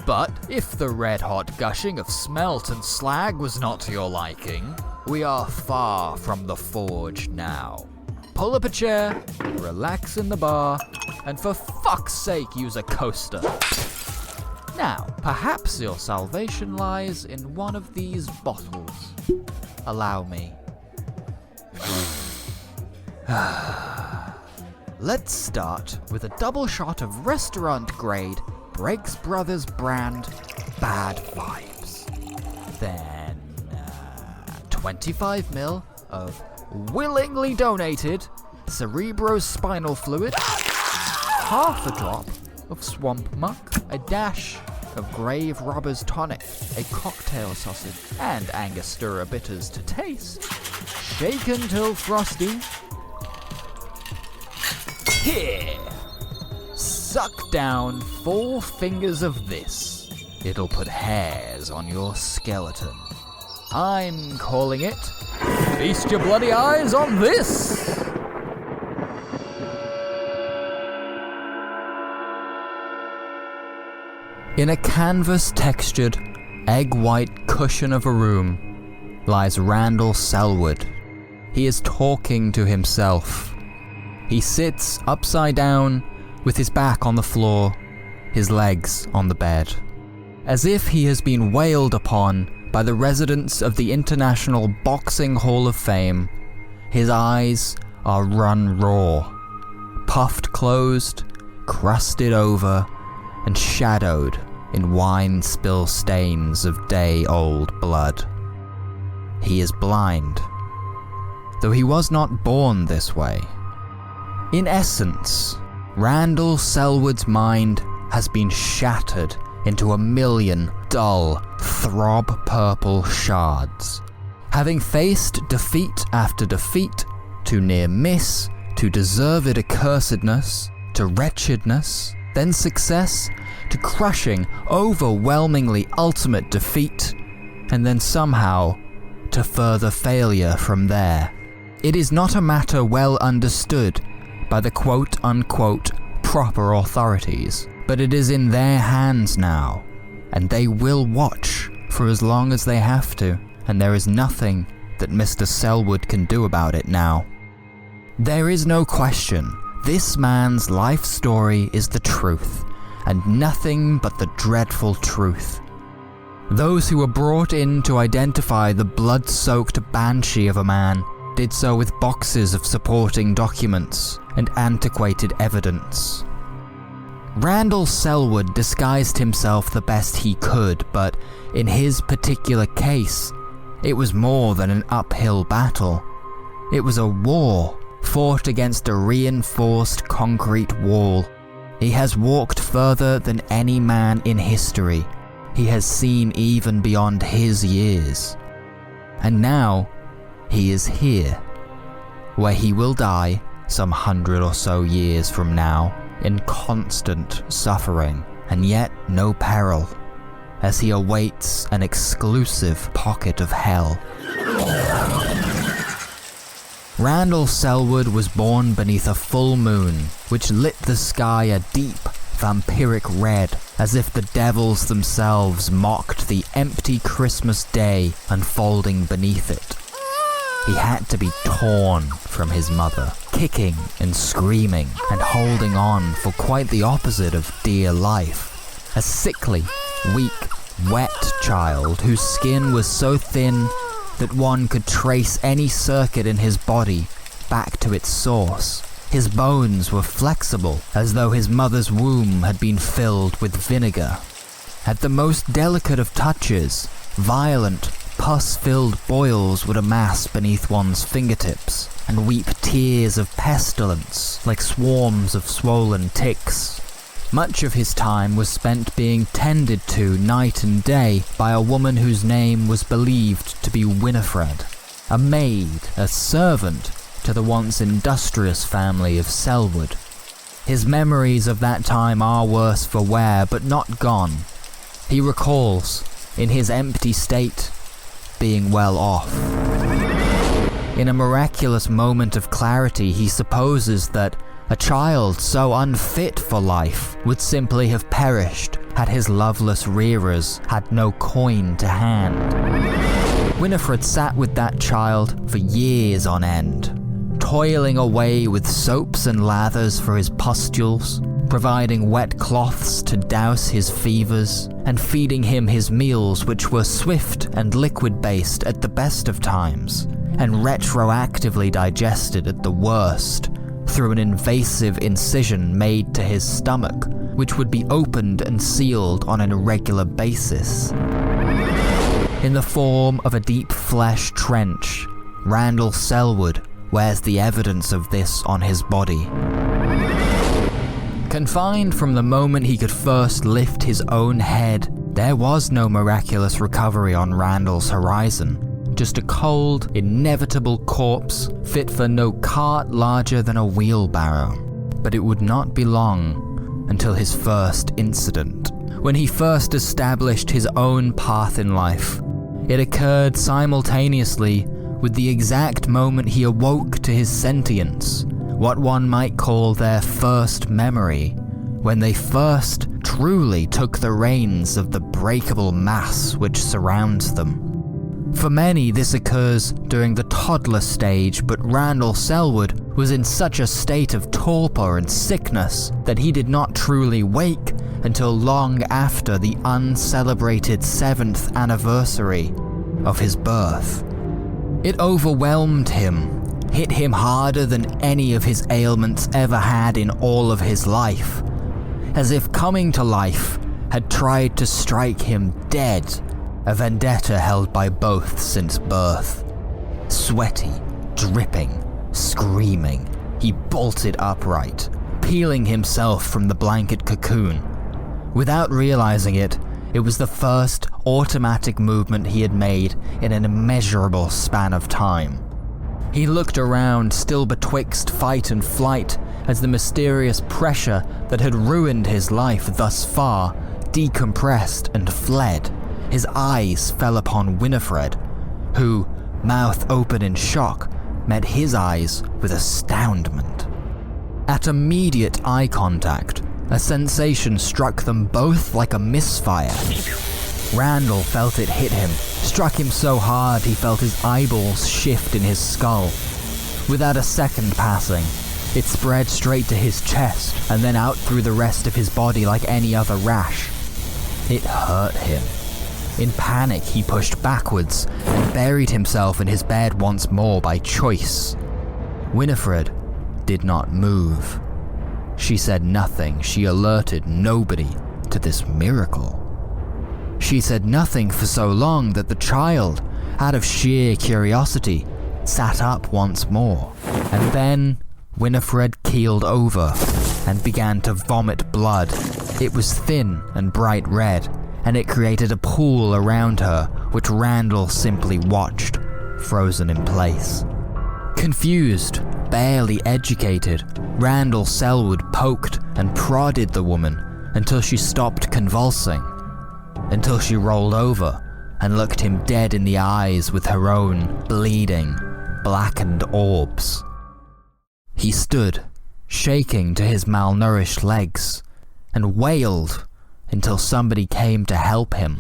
But if the red-hot gushing of smelt and slag was not to your liking, we are far from the forge now. Pull up a chair, relax in the bar, and for fuck's sake use a coaster. Now, perhaps your salvation lies in one of these bottles. Allow me. Let's start with a double shot of restaurant-grade Breaks Brothers brand Bad Vibes. Then, 25ml of willingly donated cerebrospinal fluid, half a drop of swamp muck, a dash of Grave Robber's tonic, a cocktail sausage, and Angostura bitters to taste. Shaken till frosty. Here! Suck down 4 fingers of this. It'll put hairs on your skeleton. I'm calling it Feast Your Bloody Eyes on This! In a canvas-textured, egg-white cushion of a room lies Randall Selwood. He is talking to himself. He sits upside down with his back on the floor, his legs on the bed. As if he has been wailed upon by the residents of the International Boxing Hall of Fame, his eyes are run raw, puffed closed, crusted over, and shadowed in wine spill stains of day-old blood. He is blind. though he was not born this way. In essence, Randall Selwood's mind has been shattered into a million dull, throb-purple shards. Having faced defeat after defeat, to near miss, to deserved accursedness, to wretchedness, then success, to crushing, overwhelmingly ultimate defeat, and then somehow to further failure from there. It is not a matter well understood by the quote-unquote proper authorities, but it is in their hands now, and they will watch for as long as they have to, and there is nothing that Mr. Selwood can do about it now. There is no question, this man's life story is the truth, and nothing but the dreadful truth. Those who were brought in to identify the blood-soaked banshee of a man did so with boxes of supporting documents and antiquated evidence. Randall Selwood disguised himself the best he could, but in his particular case, it was more than an uphill battle. It was a war fought against a reinforced concrete wall. He has walked further than any man in history. He has seen even beyond his years. And now, he is here, where he will die some 100 or so years from now, in constant suffering, and yet no peril, as he awaits an exclusive pocket of hell. Randall Selwood was born beneath a full moon, which lit the sky a deep, vampiric red, as if the devils themselves mocked the empty Christmas day unfolding beneath it. He had to be torn from his mother, kicking and screaming and holding on for quite the opposite of dear life. A sickly, weak, wet child whose skin was so thin that one could trace any circuit in his body back to its source. His bones were flexible, as though his mother's womb had been filled with vinegar. At the most delicate of touches, violent, pus-filled boils would amass beneath one's fingertips and weep tears of pestilence like swarms of swollen ticks. Much of his time was spent being tended to night and day by a woman whose name was believed to be Winifred, a maid, a servant to the once industrious family of Selwood. His memories of that time are worse for wear, but not gone. He recalls, in his empty state, being well off. In a miraculous moment of clarity, he supposes that a child so unfit for life would simply have perished had his loveless rearers had no coin to hand. Winifred sat with that child for years on end, toiling away with soaps and lathers for his pustules, providing wet cloths to douse his fevers, and feeding him his meals, which were swift and liquid-based at the best of times, and retroactively digested at the worst, through an invasive incision made to his stomach, which would be opened and sealed on an irregular basis. In the form of a deep flesh trench, Randall Selwood wears the evidence of this on his body. Confined from the moment he could first lift his own head, there was no miraculous recovery on Randall's horizon. Just a cold, inevitable corpse fit for no cart larger than a wheelbarrow. But it would not be long until his first incident, when he first established his own path in life. It occurred simultaneously with the exact moment he awoke to his sentience, what one might call their first memory, when they first truly took the reins of the breakable mass which surrounds them. For many, this occurs during the toddler stage, but Randall Selwood was in such a state of torpor and sickness that he did not truly wake until long after the uncelebrated 7th anniversary of his birth. It overwhelmed him, hit him harder than any of his ailments ever had in all of his life, as if coming to life had tried to strike him dead, a vendetta held by both since birth. Sweaty, Dripping, screaming, he bolted upright, peeling himself from the blanket cocoon. Without realizing it, it was the first automatic movement he had made in an immeasurable span of time. He looked around, still betwixt fight and flight, as the mysterious pressure that had ruined his life thus far decompressed and fled. His eyes fell upon Winifred, who, mouth open in shock, met his eyes with astoundment. At immediate eye contact, a sensation struck them both like a misfire. Randall felt it hit him, struck him so hard he felt his eyeballs shift in his skull. Without a second passing, it spread straight to his chest and then out through the rest of his body like any other rash. It hurt him. In panic, he pushed backwards and buried himself in his bed once more by choice. Winifred did not move. She said nothing. She alerted nobody to this miracle. She said nothing for so long that the child, out of sheer curiosity, sat up once more. And then Winifred keeled over and began to vomit blood. It was thin and bright red, and it created a pool around her, which Randall simply watched, frozen in place. Confused, barely educated, Randall Selwood poked and prodded the woman until she stopped convulsing, until she rolled over and looked him dead in the eyes with her own bleeding, blackened orbs. He stood, shaking to his malnourished legs, and wailed until somebody came to help him.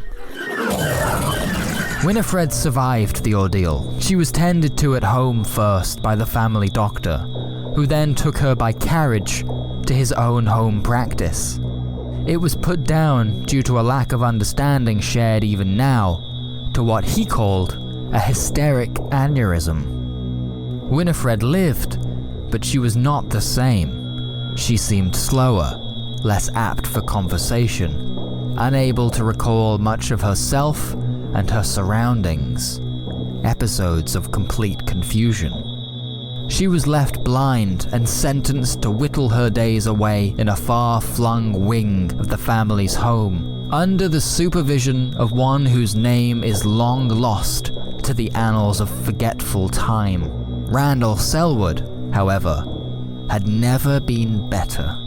Winifred survived the ordeal. She was tended to at home first by the family doctor, who then took her by carriage to his own home practice. It was put down, due to a lack of understanding shared even now, to what he called a hysteric aneurysm. Winifred lived, but she was not the same. She seemed slower, less apt for conversation, unable to recall much of herself and her surroundings. Episodes of complete confusion. She was left blind and sentenced to whittle her days away in a far-flung wing of the family's home, under the supervision of one whose name is long lost to the annals of forgetful time. Randall Selwood, however, had never been better.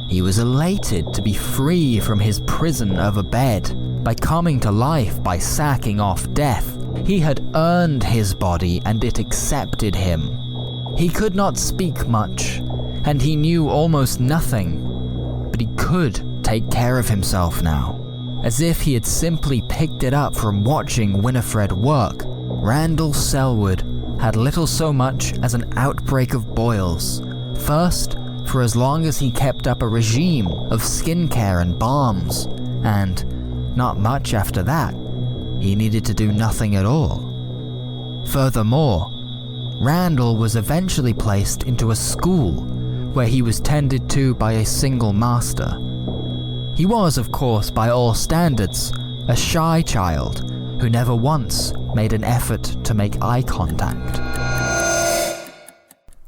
He was elated to be free from his prison of a bed, by coming to life by sacking off death. He had earned his body and it accepted him. He could not speak much, and he knew almost nothing, but he could take care of himself now. As if he had simply picked it up from watching Winifred work, Randall Selwood had little so much as an outbreak of boils. First, for as long as he kept up a regime of skincare and balms, and not much after that. He needed to do nothing at all. Furthermore, Randall was eventually placed into a school where he was tended to by a single master. He was, of course, by all standards, a shy child who never once made an effort to make eye contact.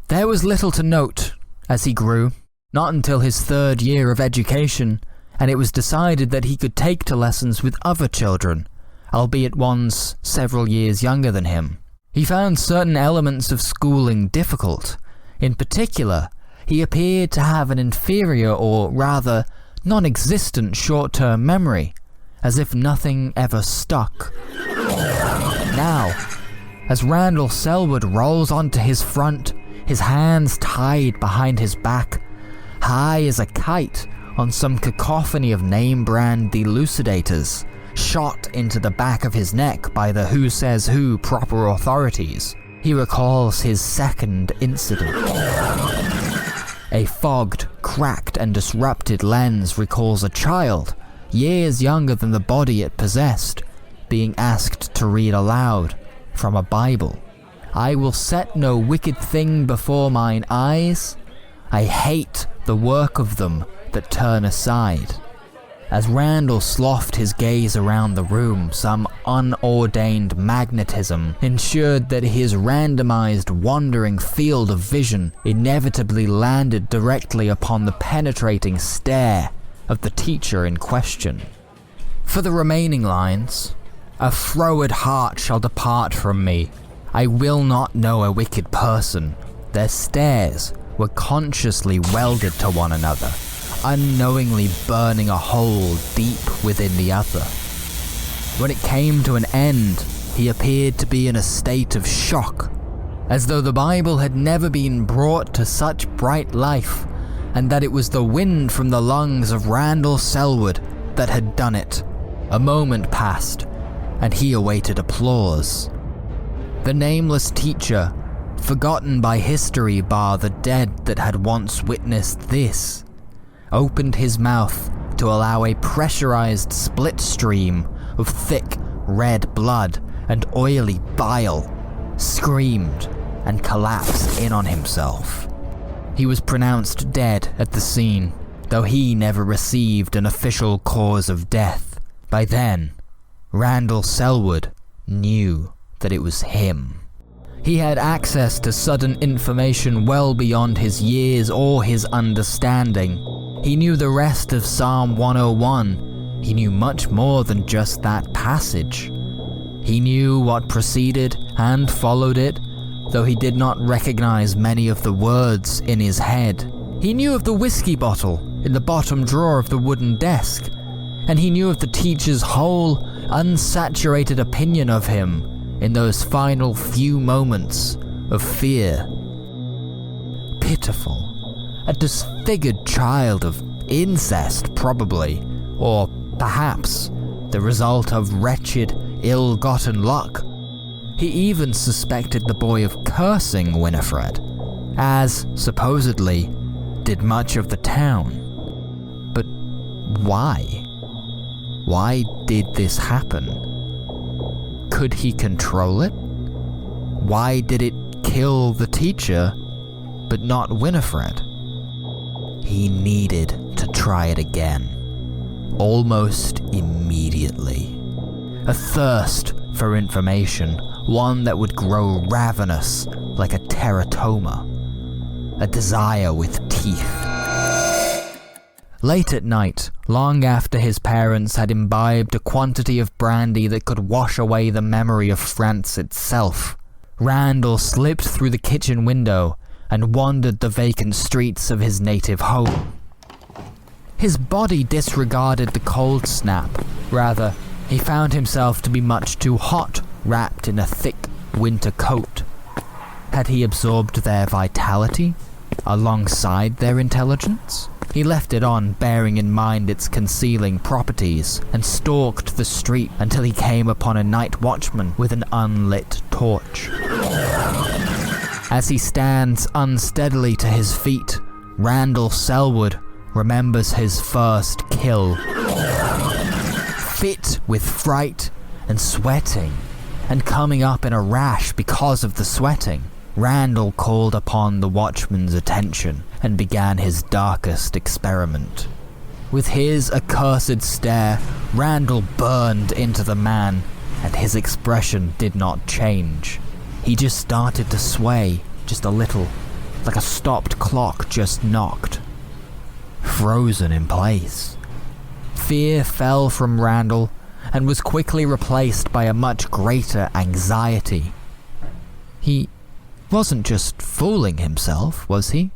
There was little to note as he grew, not until his third year of education, and it was decided that he could take to lessons with other children, albeit ones several years younger than him. He found certain elements of schooling difficult. In particular, he appeared to have an inferior or rather non-existent short-term memory, as if nothing ever stuck. Now, as Randall Selwood rolls onto his front, his hands tied behind his back, high as a kite on some cacophony of name-brand elucidators, shot into the back of his neck by the who says who proper authorities, he recalls his second incident. A fogged, cracked and disrupted lens recalls a child, years younger than the body it possessed, being asked to read aloud from a Bible. "I will set no wicked thing before mine eyes. I hate the work of them that turn aside." As Randall sloughed his gaze around the room, some unordained magnetism ensured that his randomized wandering field of vision inevitably landed directly upon the penetrating stare of the teacher in question. For the remaining lines, "A froward heart shall depart from me. I will not know a wicked person." Their stares were consciously welded to one another, unknowingly burning a hole deep within the other. When it came to an end, he appeared to be in a state of shock, as though the Bible had never been brought to such bright life, and that it was the wind from the lungs of Randall Selwood that had done it. A moment passed, and he awaited applause. The nameless teacher, forgotten by history bar the dead that had once witnessed this, opened his mouth to allow a pressurized split stream of thick red blood and oily bile, screamed and collapsed in on himself. He was pronounced dead at the scene, though he never received an official cause of death. By then, Randall Selwood knew that it was him. He had access to sudden information well beyond his years or his understanding. He knew the rest of Psalm 101. He knew much more than just that passage. He knew what preceded and followed it, though he did not recognize many of the words in his head. He knew of the whiskey bottle in the bottom drawer of the wooden desk, and he knew of the teacher's whole, unsaturated opinion of him in those final few moments of fear. Pitiful. A disfigured child of incest, probably, or perhaps the result of wretched, ill-gotten luck. He even suspected the boy of cursing Winifred, as, supposedly, did much of the town. But why? Why did this happen? Could he control it? Why did it kill the teacher, but not Winifred? He needed to try it again, almost immediately. A thirst for information, one that would grow ravenous like a teratoma, a desire with teeth. Late at night, long after his parents had imbibed a quantity of brandy that could wash away the memory of France itself, Randall slipped through the kitchen window and wandered the vacant streets of his native home. His body disregarded the cold snap. Rather, he found himself to be much too hot, wrapped in a thick winter coat. Had he absorbed their vitality alongside their intelligence? He left it on, bearing in mind its concealing properties, and stalked the street until he came upon a night watchman with an unlit torch. As he stands unsteadily to his feet, Randall Selwood remembers his first kill. Fit with fright and sweating, and coming up in a rash because of the sweating, Randall called upon the watchman's attention and began his darkest experiment. With his accursed stare, Randall burned into the man, and his expression did not change. He just started to sway, just a little, like a stopped clock just knocked. Frozen in place. Fear fell from Randall and was quickly replaced by a much greater anxiety. He wasn't just fooling himself, was he?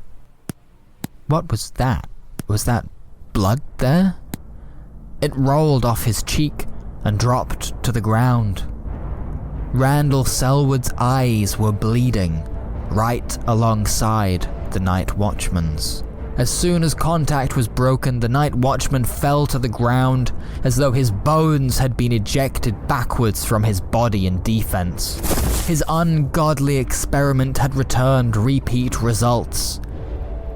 What was that? Was that blood there? It rolled off his cheek and dropped to the ground. Randall Selwood's eyes were bleeding, right alongside the night watchman's. As soon as contact was broken, the night watchman fell to the ground as though his bones had been ejected backwards from his body in defense. His ungodly experiment had returned repeat results.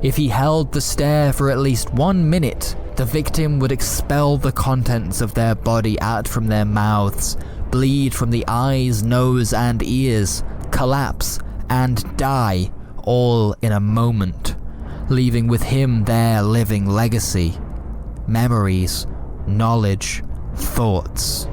If he held the stare for at least 1 minute, the victim would expel the contents of their body out from their mouths, bleed from the eyes, nose, and ears, collapse, and die, all in a moment, leaving with him their living legacy. Memories knowledge, thoughts.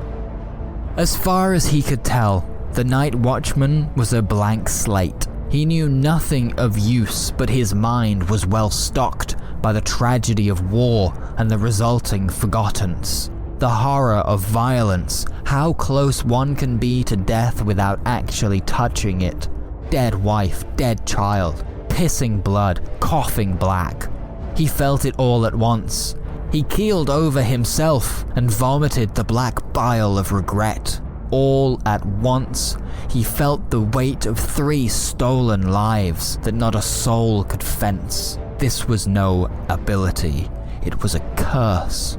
As far as he could tell, the night watchman was a blank slate. He knew nothing of use, but his mind was well stocked by the tragedy of war and the resulting forgottens. The horror of violence, how close one can be to death without actually touching it. Dead wife, dead child, pissing blood, coughing black. He felt it all at once. He keeled over himself and vomited the black bile of regret. All at once, he felt the weight of 3 stolen lives that not a soul could fence. This was no ability, it was a curse,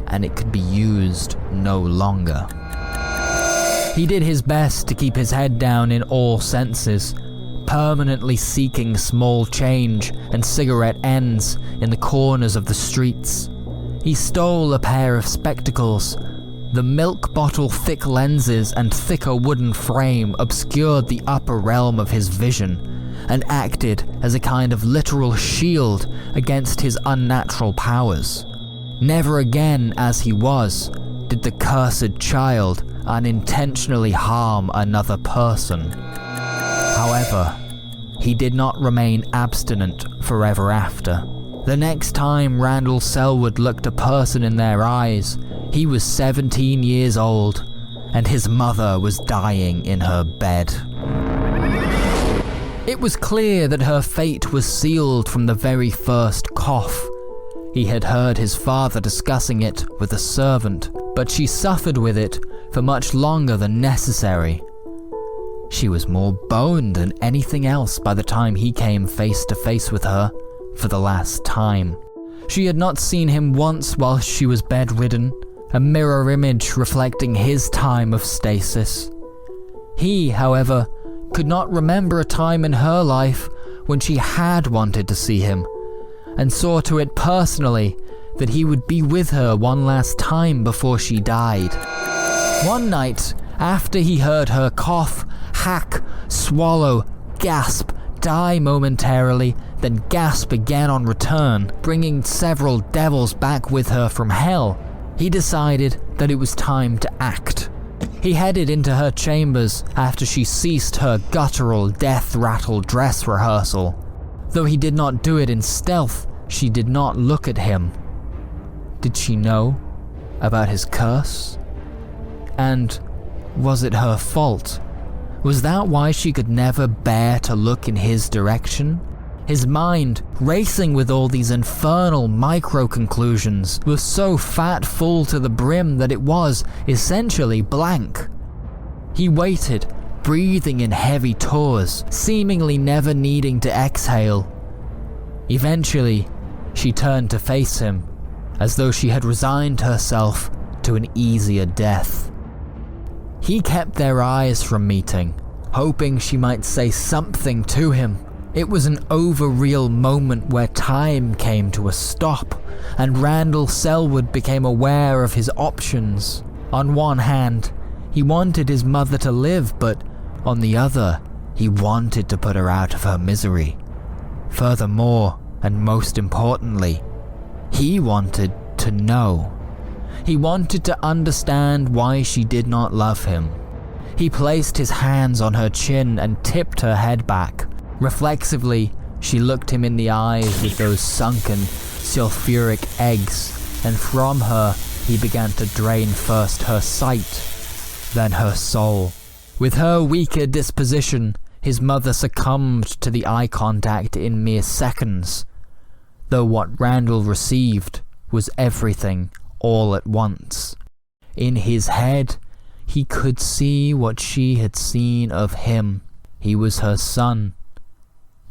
and it could be used no longer. He did his best to keep his head down in all senses, permanently seeking small change and cigarette ends in the corners of the streets. He stole a pair of spectacles. The milk bottle thick lenses and thicker wooden frame obscured the upper realm of his vision and acted as a kind of literal shield against his unnatural powers. Never again, as he was, did the cursed child unintentionally harm another person. However, he did not remain abstinent forever after. The next time Randall Selwood looked a person in their eyes, he was 17 years old, and his mother was dying in her bed. It was clear that her fate was sealed from the very first cough. He had heard his father discussing it with a servant, but she suffered with it for much longer than necessary. She was more boned than anything else by the time he came face to face with her for the last time. She had not seen him once while she was bedridden, a mirror image reflecting his time of stasis. He, however, could not remember a time in her life when she had wanted to see him, and saw to it personally that he would be with her one last time before she died. One night, after he heard her cough, hack, swallow, gasp, die momentarily, then gasp again on return, bringing several devils back with her from hell, he decided that it was time to act. He headed into her chambers after she ceased her guttural death rattle dress rehearsal. Though he did not do it in stealth, she did not look at him. Did she know about his curse? And was it her fault? Was that why she could never bear to look in his direction? His mind, racing with all these infernal micro-conclusions, was so fat full to the brim that it was essentially blank. He waited, breathing in heavy tours, seemingly never needing to exhale. Eventually, she turned to face him, as though she had resigned herself to an easier death. He kept their eyes from meeting, hoping she might say something to him. It was an over-real moment where time came to a stop, and Randall Selwood became aware of his options. On one hand, he wanted his mother to live, but on the other, he wanted to put her out of her misery. Furthermore, and most importantly, he wanted to know. He wanted to understand why she did not love him. He placed his hands on her chin and tipped her head back. Reflexively, she looked him in the eyes with those sunken, sulfuric eggs, and from her he began to drain first her sight, then her soul. With her weaker disposition, his mother succumbed to the eye contact in mere seconds, though what Randall received was everything all at once. In his head, he could see what she had seen of him. He was her son.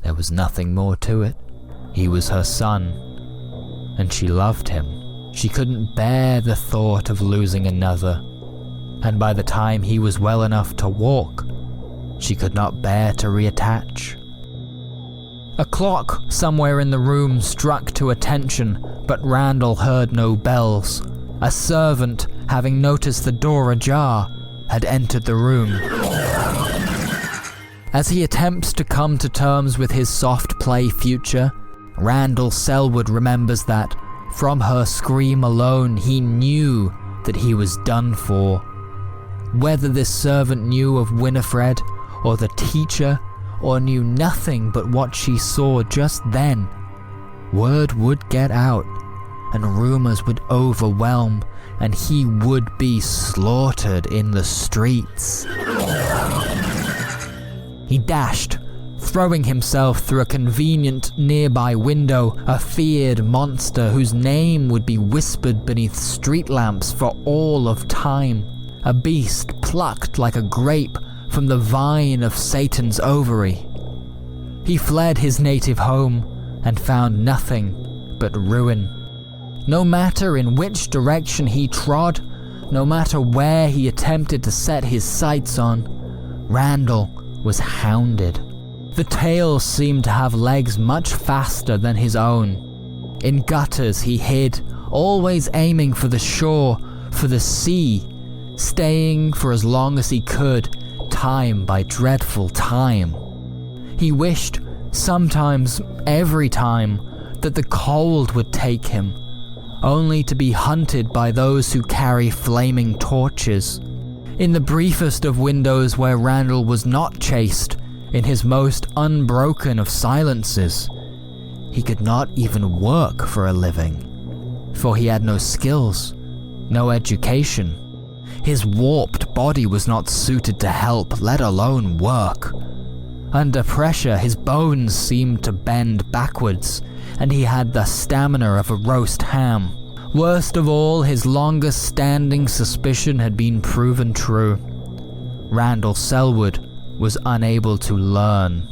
There was nothing more to it. He was her son, and she loved him. She couldn't bear the thought of losing another, and by the time he was well enough to walk, she could not bear to reattach. A clock somewhere in the room struck to attention, but Randall heard no bells. A servant, having noticed the door ajar, had entered the room. As he attempts to come to terms with his soft play future, Randall Selwood remembers that, From her scream alone, he knew that he was done for. Whether this servant knew of Winifred, or the teacher, or knew nothing but what she saw just then, word would get out, and rumors would overwhelm, and he would be slaughtered in the streets. He dashed, throwing himself through a convenient nearby window, a feared monster whose name would be whispered beneath street lamps for all of time, a beast plucked like a grape from the vine of Satan's ovary. He fled his native home and found nothing but ruin. No matter in which direction he trod, no matter where he attempted to set his sights on, Randall was hounded. The tale seemed to have legs much faster than his own. In gutters he hid, always aiming for the shore, for the sea, staying for as long as he could, time by dreadful time. He wished, sometimes every time, that the cold would take him, only to be hunted by those who carry flaming torches. In the briefest of windows where Randall was not chased, in his most unbroken of silences, he could not even work for a living, for he had no skills, no education. His warped body was not suited to help, let alone work. Under pressure, his bones seemed to bend backwards, and he had the stamina of a roast ham. Worst of all, his longest-standing suspicion had been proven true. Randall Selwood was unable to learn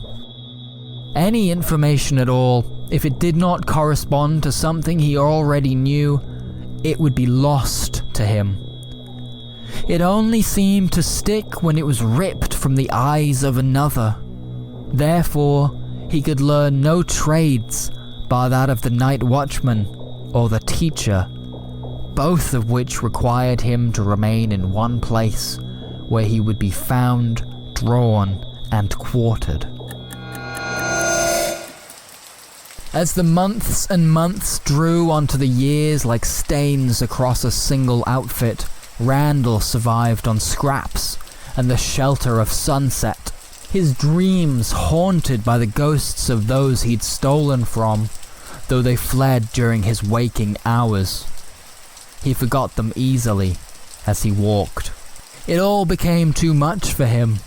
any information at all. If it did not correspond to something he already knew, it would be lost to him. It only seemed to stick when it was ripped from the eyes of another. Therefore, he could learn no trades bar that of the night watchman or the teacher, both of which required him to remain in one place, where he would be found, drawn, and quartered. As the months and months drew onto the years like stains across a single outfit, Randall survived on scraps and the shelter of sunset, his dreams haunted by the ghosts of those he'd stolen from, though they fled during his waking hours. He forgot them easily as he walked. It all became too much for him.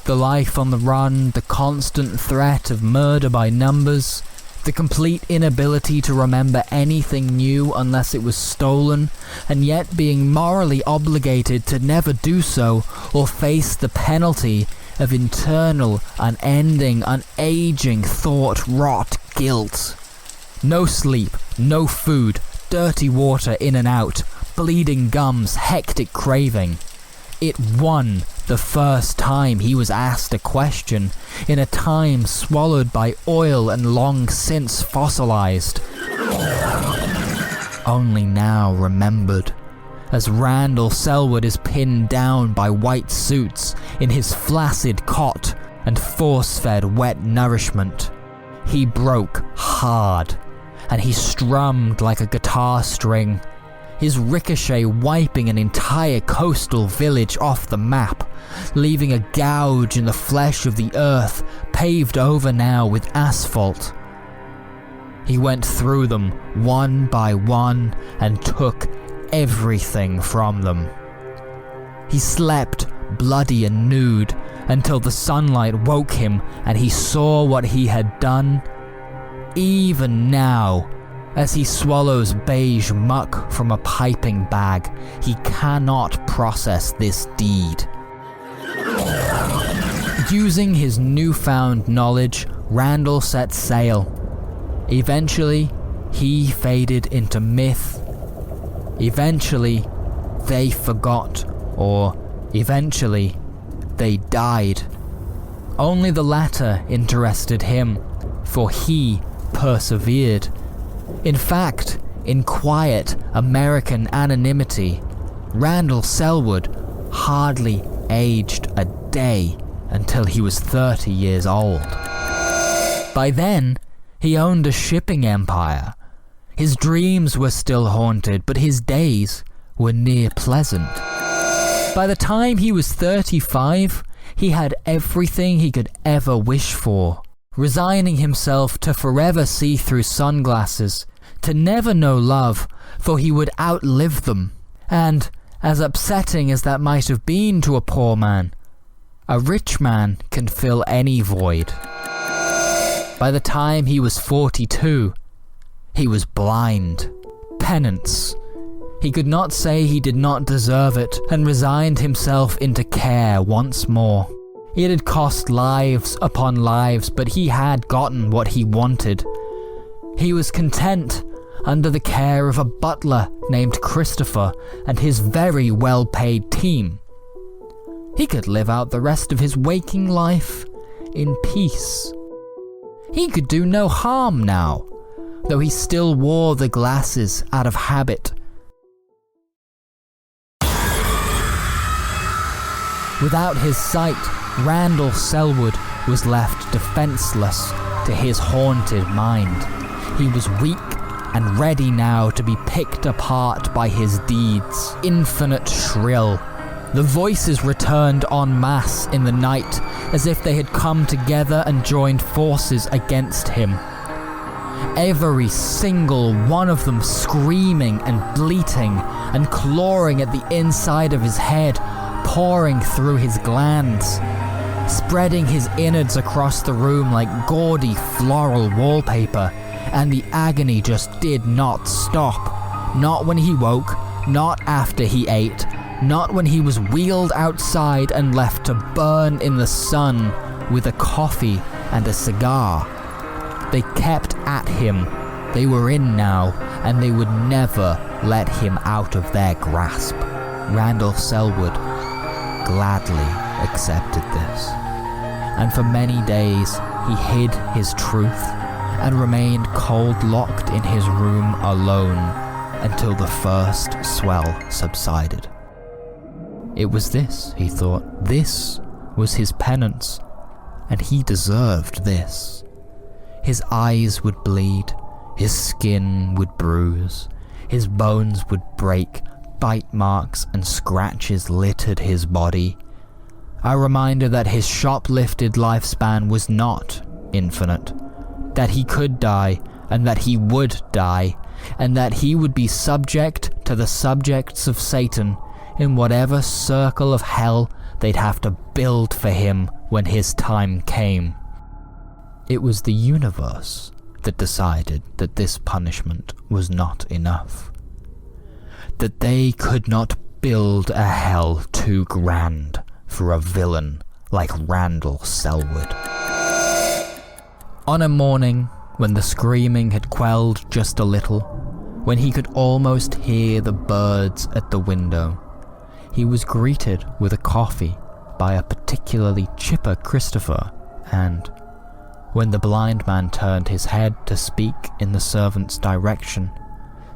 The life on the run, the constant threat of murder by numbers, the complete inability to remember anything new unless it was stolen, and yet being morally obligated to never do so or face the penalty of internal, unending, unaging thought-rot guilt. No sleep, no food, dirty water in and out, bleeding gums, hectic craving. It won the first time he was asked a question, in a time swallowed by oil and long since fossilized. Only now remembered, as Randall Selwood is pinned down by white suits in his flaccid cot and force-fed wet nourishment. He broke hard, and he strummed like a guitar string, his ricochet wiping an entire coastal village off the map, leaving a gouge in the flesh of the earth paved over now with asphalt. He went through them one by one and took everything from them. He slept bloody and nude until the sunlight woke him and he saw what he had done. Even now, as he swallows beige muck from a piping bag, he cannot process this deed. Using his newfound knowledge, Randall set sail. Eventually, he faded into myth. Eventually, they forgot, or eventually, they died. Only the latter interested him, for he persevered. In fact, in quiet American anonymity, Randall Selwood hardly aged a day until he was 30 years old. By then, he owned a shipping empire. His dreams were still haunted, but his days were near pleasant. By the time he was 35, he had everything he could ever wish for, resigning himself to forever see-through sunglasses, to never know love, for he would outlive them. And, as upsetting as that might have been to a poor man, a rich man can fill any void. By the time he was 42, he was blind. Penance. He could not say he did not deserve it, and resigned himself into care once more. It had cost lives upon lives, but he had gotten what he wanted. He was content under the care of a butler named Christopher and his very well-paid team. He could live out the rest of his waking life in peace. He could do no harm now, though he still wore the glasses out of habit. Without his sight, Randall Selwood was left defenseless to his haunted mind. He was weak and ready now to be picked apart by his deeds. Infinite shrill. The voices returned en masse in the night, as if they had come together and joined forces against him. Every single one of them screaming and bleating and clawing at the inside of his head, pouring through his glands, spreading his innards across the room like gaudy floral wallpaper, and the agony just did not stop. Not when he woke, not after he ate, not when he was wheeled outside and left to burn in the sun with a coffee and a cigar. They kept at him. They were in now, and they would never let him out of their grasp. Randall Selwood gladly accepted this, and for many days he hid his truth and remained cold-locked in his room alone until the first swell subsided. It was this, he thought. This was his penance, and he deserved this. His eyes would bleed, his skin would bruise, his bones would break, bite marks and scratches littered his body. A reminder that his shoplifted lifespan was not infinite, that he could die, and that he would die, and that he would be subject to the subjects of Satan in whatever circle of hell they'd have to build for him when his time came. It was the universe that decided that this punishment was not enough. That they could not build a hell too grand for a villain like Randall Selwood. On a morning when the screaming had quelled just a little, when he could almost hear the birds at the window, he was greeted with a coffee by a particularly chipper Christopher, and when the blind man turned his head to speak in the servant's direction,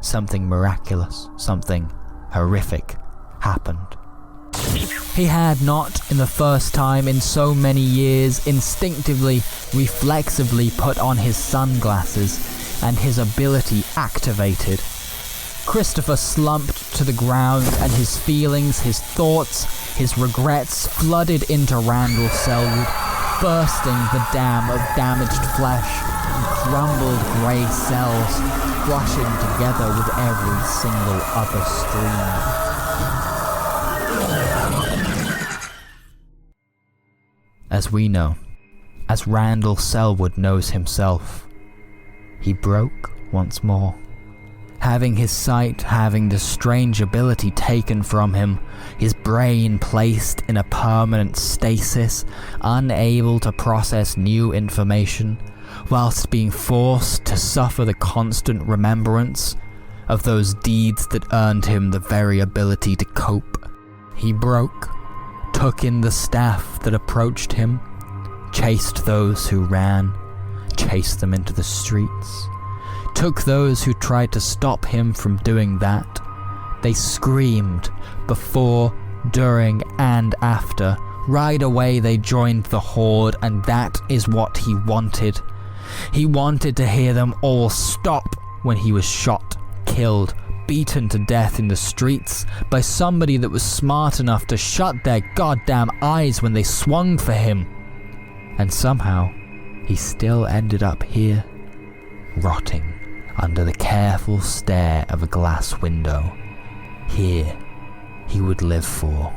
something miraculous, something horrific happened. He had not, in the first time in so many years, instinctively, reflexively put on his sunglasses and his ability activated. Christopher slumped to the ground, and his feelings, his thoughts, his regrets flooded into Randall Selwood, bursting the dam of damaged flesh and crumbled grey cells, flushing together with every single other stream. As we know, as Randall Selwood knows himself, he broke once more. Having his sight, having the strange ability taken from him, his brain placed in a permanent stasis, unable to process new information, whilst being forced to suffer the constant remembrance of those deeds that earned him the very ability to cope. He broke, took in the staff that approached him, chased those who ran, chased them into the streets, took those who tried to stop him from doing that. They screamed before, during, and after. Right away they joined the horde, and that is what he wanted. He wanted to hear them all stop when he was shot, killed, beaten to death in the streets by somebody that was smart enough to shut their goddamn eyes when they swung for him. And somehow, he still ended up here, rotting under the careful stare of a glass window. Here, he would live for.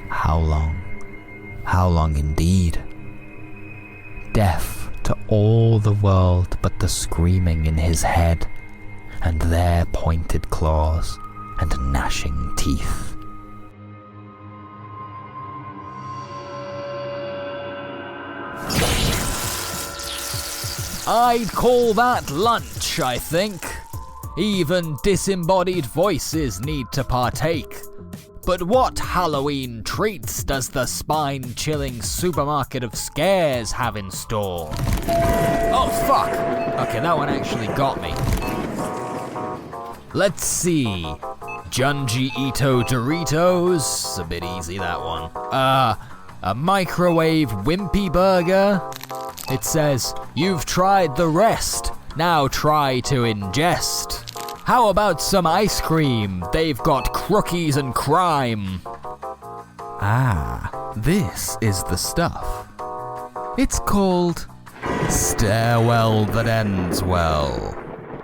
How long? How long indeed? Deaf to all the world but the screaming in his head, and their pointed claws and gnashing teeth. I'd call that lunch, I think. Even disembodied voices need to partake. But what Halloween treats does the spine-chilling supermarket of scares have in store? Oh fuck! Okay, that one actually got me. Let's see. Junji Ito Doritos, a bit easy that one. A microwave wimpy burger. It says, "You've tried the rest, now try to ingest." How about some ice cream? They've got crookies and crime. Ah, this is the stuff. It's called Stairwell That Ends Well.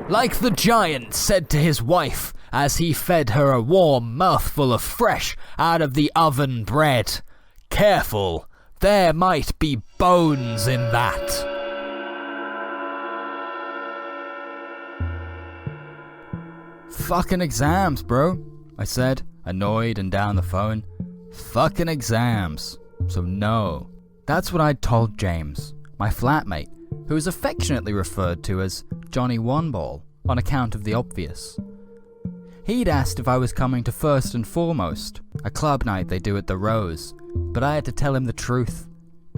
Like the giant said to his wife as he fed her a warm mouthful of fresh out of the oven bread. Careful, there might be bones in that. Fucking exams, bro, I said, annoyed and down the phone. Fucking exams. So no. That's what I'd told James, my flatmate, who was affectionately referred to as Johnny One Ball on account of the obvious. He'd asked if I was coming to First and Foremost, a club night they do at the Rose, but I had to tell him the truth.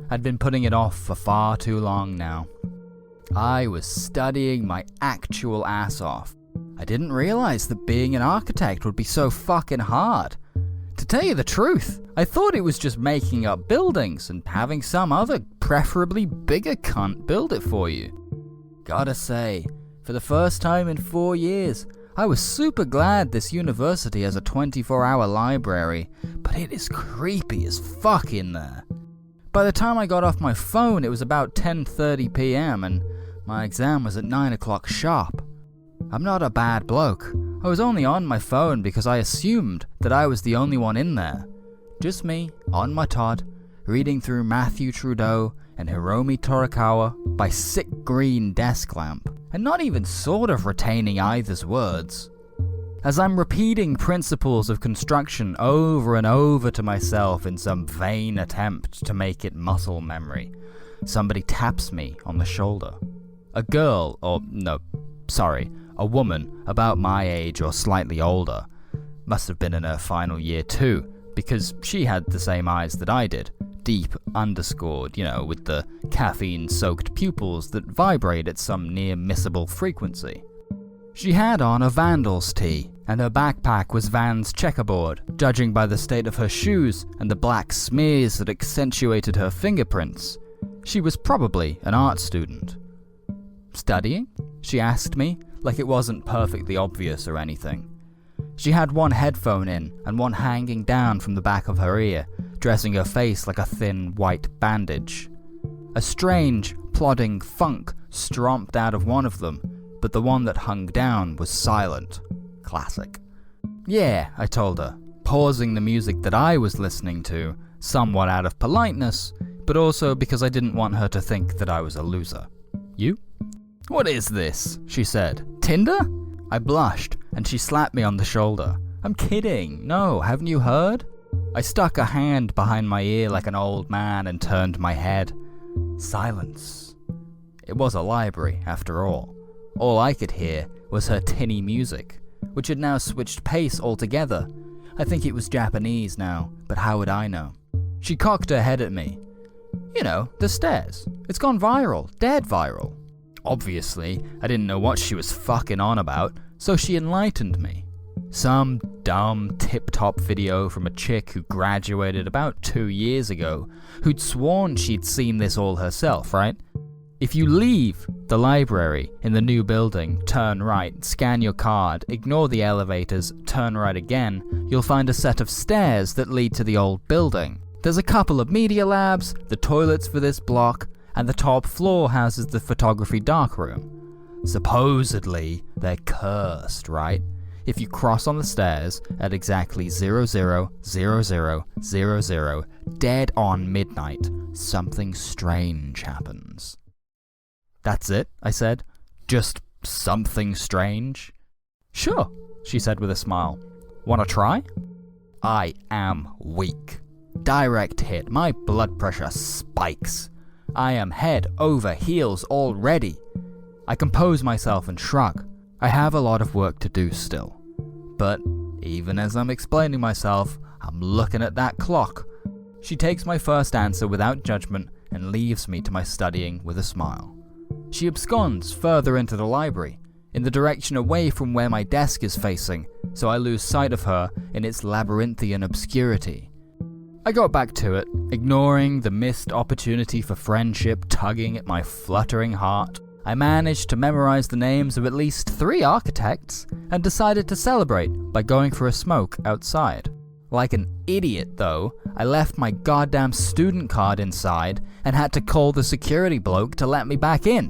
I'd been putting it off for far too long now. I was studying my actual ass off. I didn't realize that being an architect would be so fucking hard. To tell you the truth, I thought it was just making up buildings and having some other, preferably bigger cunt build it for you. Gotta say, for the first time in 4 years, I was super glad this university has a 24-hour library, but it is creepy as fuck in there. By the time I got off my phone, it was about 10:30 p.m. and my exam was at 9 o'clock sharp. I'm not a bad bloke. I was only on my phone because I assumed that I was the only one in there. Just me, on my Todd, reading through Matthew Trudeau and Hiromi Torikawa by sick green desk lamp, and not even sort of retaining either's words. As I'm repeating principles of construction over and over to myself in some vain attempt to make it muscle memory, somebody taps me on the shoulder. A girl, a woman about my age or slightly older. Must have been in her final year too, because she had the same eyes that I did, deep underscored, with the caffeine-soaked pupils that vibrate at some near-missable frequency. She had on a Vandals tee, and her backpack was Vans checkerboard, judging by the state of her shoes and the black smears that accentuated her fingerprints. She was probably an art student. Studying? She asked me, like it wasn't perfectly obvious or anything. She had one headphone in and one hanging down from the back of her ear, dressing her face like a thin white bandage. A strange, plodding funk stromped out of one of them, but the one that hung down was silent. Classic. Yeah, I told her, pausing the music that I was listening to, somewhat out of politeness, but also because I didn't want her to think that I was a loser. You? What is this? She said. Tinder? I blushed, and she slapped me on the shoulder. I'm kidding. No, haven't you heard? I stuck a hand behind my ear like an old man and turned my head. Silence. It was a library, after all. All I could hear was her tinny music, which had now switched pace altogether. I think it was Japanese now, but how would I know? She cocked her head at me. The stairs. It's gone viral. Dead viral. Obviously, I didn't know what she was fucking on about, so she enlightened me. Some dumb tip-top video from a chick who graduated about 2 years ago, who'd sworn she'd seen this all herself, right? If you leave the library in the new building, turn right, scan your card, ignore the elevators, turn right again, you'll find a set of stairs that lead to the old building. There's a couple of media labs, the toilets for this block, and the top floor houses the photography darkroom. Supposedly, they're cursed, right? If you cross on the stairs at exactly 00:00:00, dead on midnight, something strange happens. That's it, I said. Just something strange? Sure, she said with a smile. Wanna try? I am weak. Direct hit, my blood pressure spikes. I am head over heels already. I compose myself and shrug. I have a lot of work to do still. But even as I'm explaining myself, I'm looking at that clock. She takes my first answer without judgment and leaves me to my studying with a smile. She absconds further into the library, in the direction away from where my desk is facing, so I lose sight of her in its labyrinthian obscurity. I got back to it, ignoring the missed opportunity for friendship tugging at my fluttering heart. I managed to memorize the names of at least 3 architects and decided to celebrate by going for a smoke outside. Like an idiot though, I left my goddamn student card inside and had to call the security bloke to let me back in,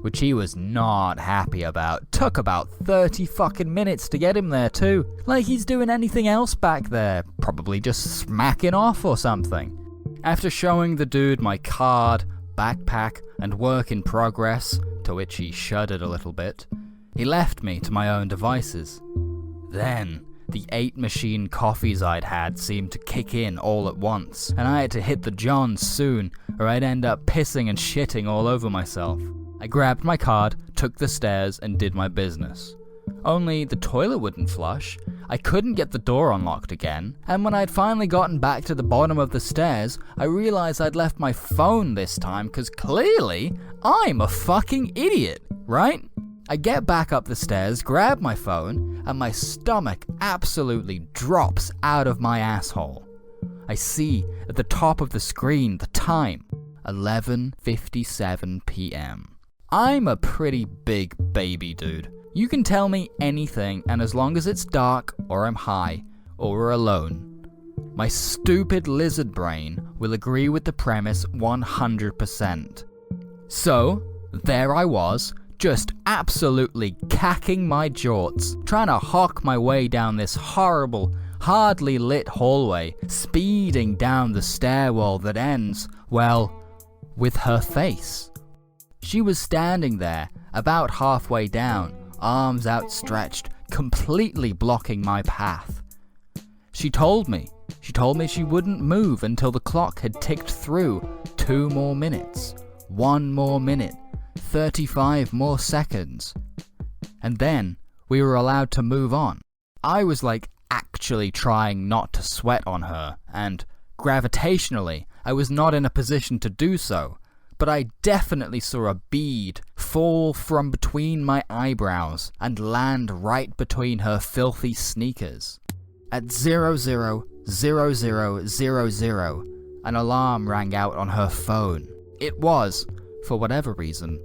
which he was not happy about. Took about 30 fucking minutes to get him there too, like he's doing anything else back there, probably just smacking off or something. After showing the dude my card, backpack, and work in progress, to which he shuddered a little bit, he left me to my own devices. Then, the 8 machine coffees I'd had seemed to kick in all at once, and I had to hit the johns soon, or I'd end up pissing and shitting all over myself. I grabbed my card, took the stairs, and did my business. Only the toilet wouldn't flush, I couldn't get the door unlocked again, and when I'd finally gotten back to the bottom of the stairs, I realized I'd left my phone this time, cause clearly, I'm a fucking idiot, right? I get back up the stairs, grab my phone, and my stomach absolutely drops out of my asshole. I see at the top of the screen the time, 11:57 p.m. I'm a pretty big baby dude. You can tell me anything, and as long as it's dark, or I'm high, or we're alone, my stupid lizard brain will agree with the premise 100%. So, there I was, just absolutely cacking my jorts, trying to hawk my way down this horrible, hardly lit hallway, speeding down the stairwell that ends, well, with her face. She was standing there, about halfway down, arms outstretched, completely blocking my path. She told me she wouldn't move until the clock had ticked through 2 more minutes, 1 more minute, 35 more seconds. And then we were allowed to move on. I was like actually trying not to sweat on her, and gravitationally, I was not in a position to do so. But I definitely saw a bead fall from between my eyebrows and land right between her filthy sneakers. At 00:00:00, an alarm rang out on her phone. It was, for whatever reason,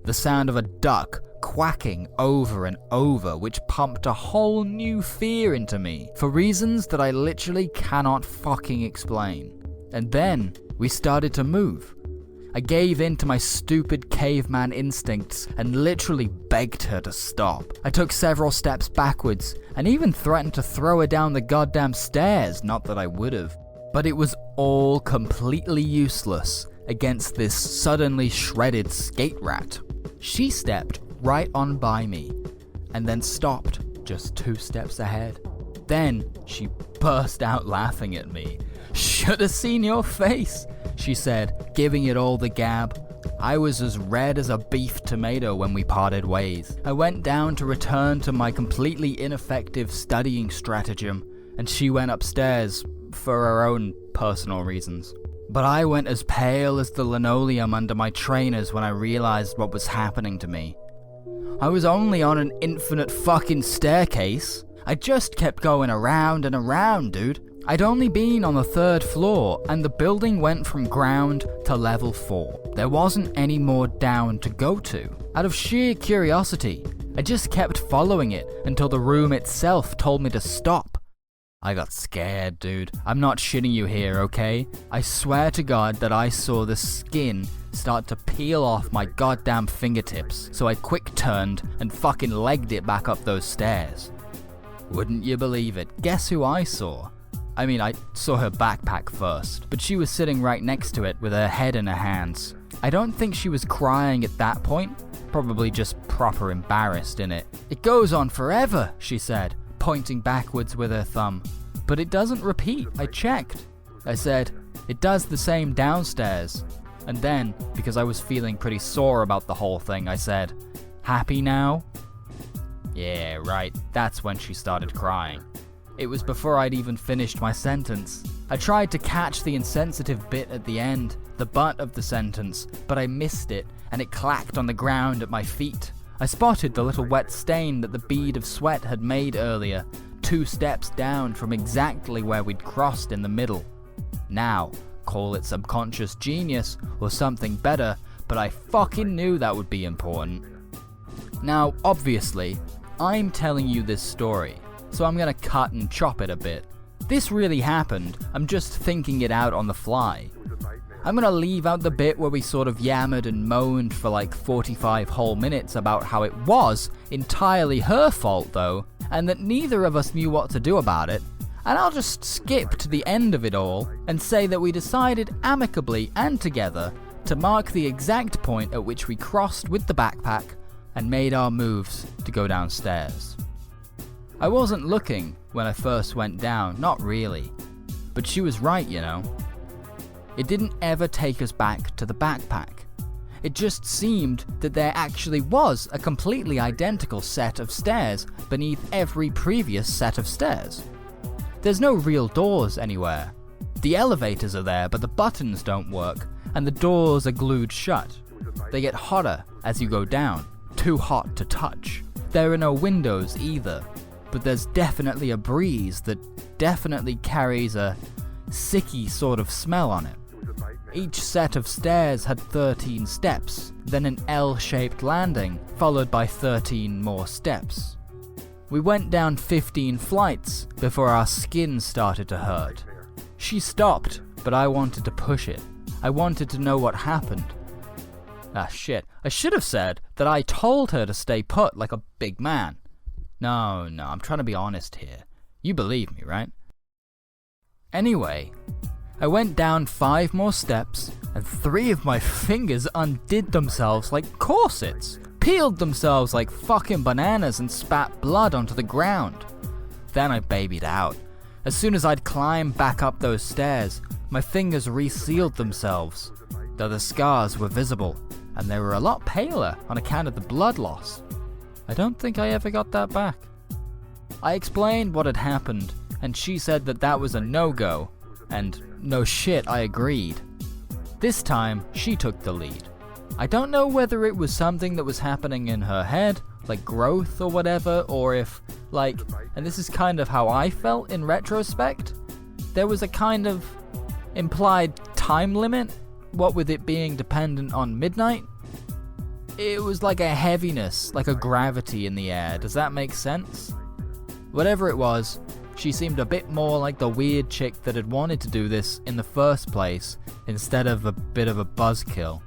the sound of a duck quacking over and over, which pumped a whole new fear into me, for reasons that I literally cannot fucking explain. And then we started to move. I gave in to my stupid caveman instincts and literally begged her to stop. I took several steps backwards and even threatened to throw her down the goddamn stairs, not that I would've. But it was all completely useless against this suddenly shredded skate rat. She stepped right on by me and then stopped just 2 steps ahead. Then she burst out laughing at me. "Should have seen your face," she said, giving it all the gab. I was as red as a beef tomato when we parted ways. I went down to return to my completely ineffective studying stratagem, and she went upstairs for her own personal reasons. But I went as pale as the linoleum under my trainers when I realized what was happening to me. I was only on an infinite fucking staircase. I just kept going around and around, dude. I'd only been on the 3rd floor, and the building went from ground to level 4. There wasn't any more down to go to. Out of sheer curiosity, I just kept following it until the room itself told me to stop. I got scared, dude. I'm not shitting you here, okay? I swear to God that I saw the skin start to peel off my goddamn fingertips, so I quick turned and fucking legged it back up those stairs. Wouldn't you believe it? Guess who I saw? I mean, I saw her backpack first, but she was sitting right next to it with her head in her hands. I don't think she was crying at that point, probably just proper embarrassed in it. "It goes on forever," she said, pointing backwards with her thumb. "But it doesn't repeat, I checked." I said, "It does the same downstairs." And then, because I was feeling pretty sore about the whole thing, I said, "Happy now?" Yeah, right, that's when she started crying. It was before I'd even finished my sentence. I tried to catch the insensitive bit at the end, the butt of the sentence, but I missed it, and it clacked on the ground at my feet. I spotted the little wet stain that the bead of sweat had made earlier, 2 steps down from exactly where we'd crossed in the middle. Now, call it subconscious genius or something better, but I fucking knew that would be important. Now, obviously, I'm telling you this story, so I'm gonna cut and chop it a bit. This really happened, I'm just thinking it out on the fly. I'm gonna leave out the bit where we sort of yammered and moaned for like 45 whole minutes about how it was entirely her fault though, and that neither of us knew what to do about it, and I'll just skip to the end of it all and say that we decided amicably and together to mark the exact point at which we crossed with the backpack and made our moves to go downstairs. I wasn't looking when I first went down, not really, but she was right, you know. It didn't ever take us back to the backpack. It just seemed that there actually was a completely identical set of stairs beneath every previous set of stairs. There's no real doors anywhere. The elevators are there, but the buttons don't work, and the doors are glued shut. They get hotter as you go down, too hot to touch. There are no windows either, but there's definitely a breeze that definitely carries a sicky sort of smell on it. Each set of stairs had 13 steps, then an L-shaped landing, followed by 13 more steps. We went down 15 flights before our skin started to hurt. She stopped, but I wanted to push it. I wanted to know what happened. Ah shit, I should have said that I told her to stay put like a big man. No, I'm trying to be honest here. You believe me, right? Anyway, I went down 5 more steps, and 3 of my fingers undid themselves like corsets, peeled themselves like fucking bananas and spat blood onto the ground. Then I babied out. As soon as I'd climbed back up those stairs, my fingers resealed themselves, though the scars were visible, and they were a lot paler on account of the blood loss. I don't think I ever got that back. I explained what had happened, and she said that that was a no-go, and no shit, I agreed. This time, she took the lead. I don't know whether it was something that was happening in her head, like growth or whatever, or if, like, and this is kind of how I felt in retrospect, there was a kind of implied time limit, what with it being dependent on midnight. It was like a heaviness, like a gravity in the air, does that make sense? Whatever it was, she seemed a bit more like the weird chick that had wanted to do this in the first place, instead of a bit of a buzzkill.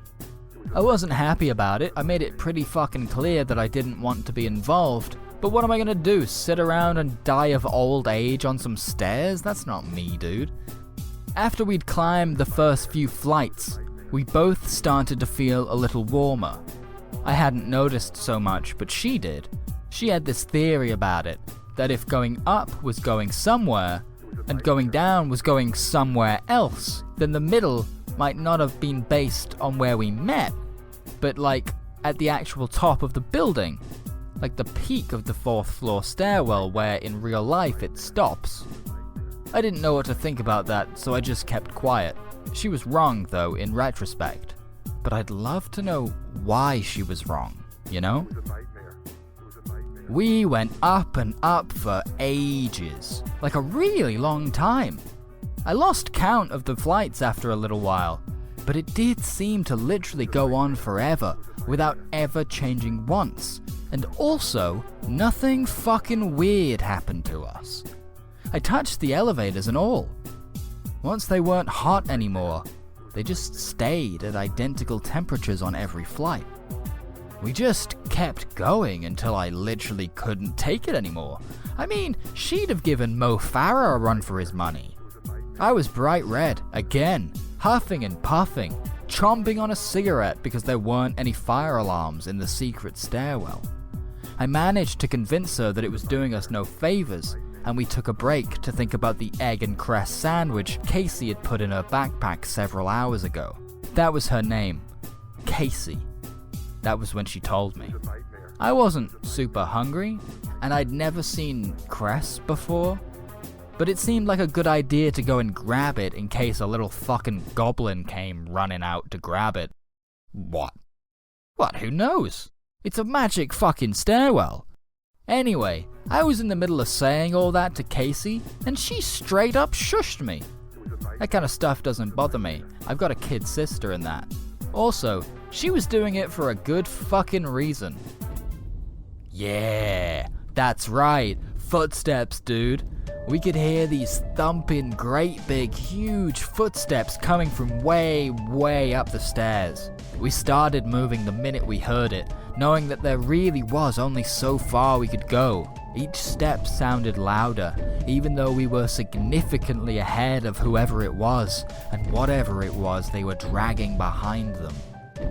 I wasn't happy about it, I made it pretty fucking clear that I didn't want to be involved, but what am I gonna do, sit around and die of old age on some stairs? That's not me, dude. After we'd climbed the first few flights, we both started to feel a little warmer. I hadn't noticed so much, but she did. She had this theory about it, that if going up was going somewhere, and going down was going somewhere else, then the middle might not have been based on where we met, but like at the actual top of the building, like the peak of the 4th floor stairwell where in real life it stops. I didn't know what to think about that, so I just kept quiet. She was wrong though in retrospect, but I'd love to know why she was wrong, you know? We went up and up for ages, like a really long time. I lost count of the flights after a little while, but it did seem to literally go on forever without ever changing once. And also, nothing fucking weird happened to us. I touched the elevators and all. Once they weren't hot anymore, they just stayed at identical temperatures on every flight. We just kept going until I literally couldn't take it anymore. I mean, she'd have given Mo Farah a run for his money. I was bright red, again, huffing and puffing, chomping on a cigarette because there weren't any fire alarms in the secret stairwell. I managed to convince her that it was doing us no favors, and we took a break to think about the egg and cress sandwich Casey had put in her backpack several hours ago. That was her name, Casey. That was when she told me. I wasn't super hungry, and I'd never seen cress before, but it seemed like a good idea to go and grab it in case a little fucking goblin came running out to grab it. What? Who knows? It's a magic fucking stairwell. Anyway, I was in the middle of saying all that to Casey, and she straight up shushed me. That kind of stuff doesn't bother me. I've got a kid sister and that. Also, she was doing it for a good fucking reason. Yeah, that's right. Footsteps, dude. We could hear these thumping, great big, huge footsteps coming from way, way up the stairs. We started moving the minute we heard it, knowing that there really was only so far we could go. Each step sounded louder, even though we were significantly ahead of whoever it was, and whatever it was they were dragging behind them.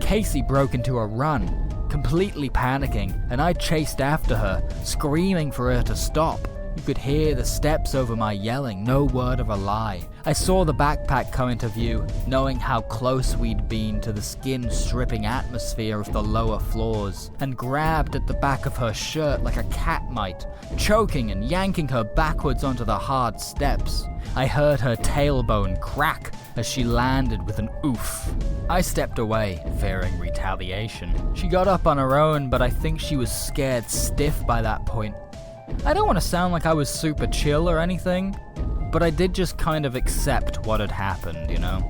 Casey broke into a run, completely panicking, and I chased after her, screaming for her to stop. You could hear the steps over my yelling, no word of a lie. I saw the backpack come into view, knowing how close we'd been to the skin-stripping atmosphere of the lower floors, and grabbed at the back of her shirt like a cat might, choking and yanking her backwards onto the hard steps. I heard her tailbone crack as she landed with an oof. I stepped away, fearing retaliation. She got up on her own, but I think she was scared stiff by that point. I don't want to sound like I was super chill or anything, but I did just kind of accept what had happened, you know?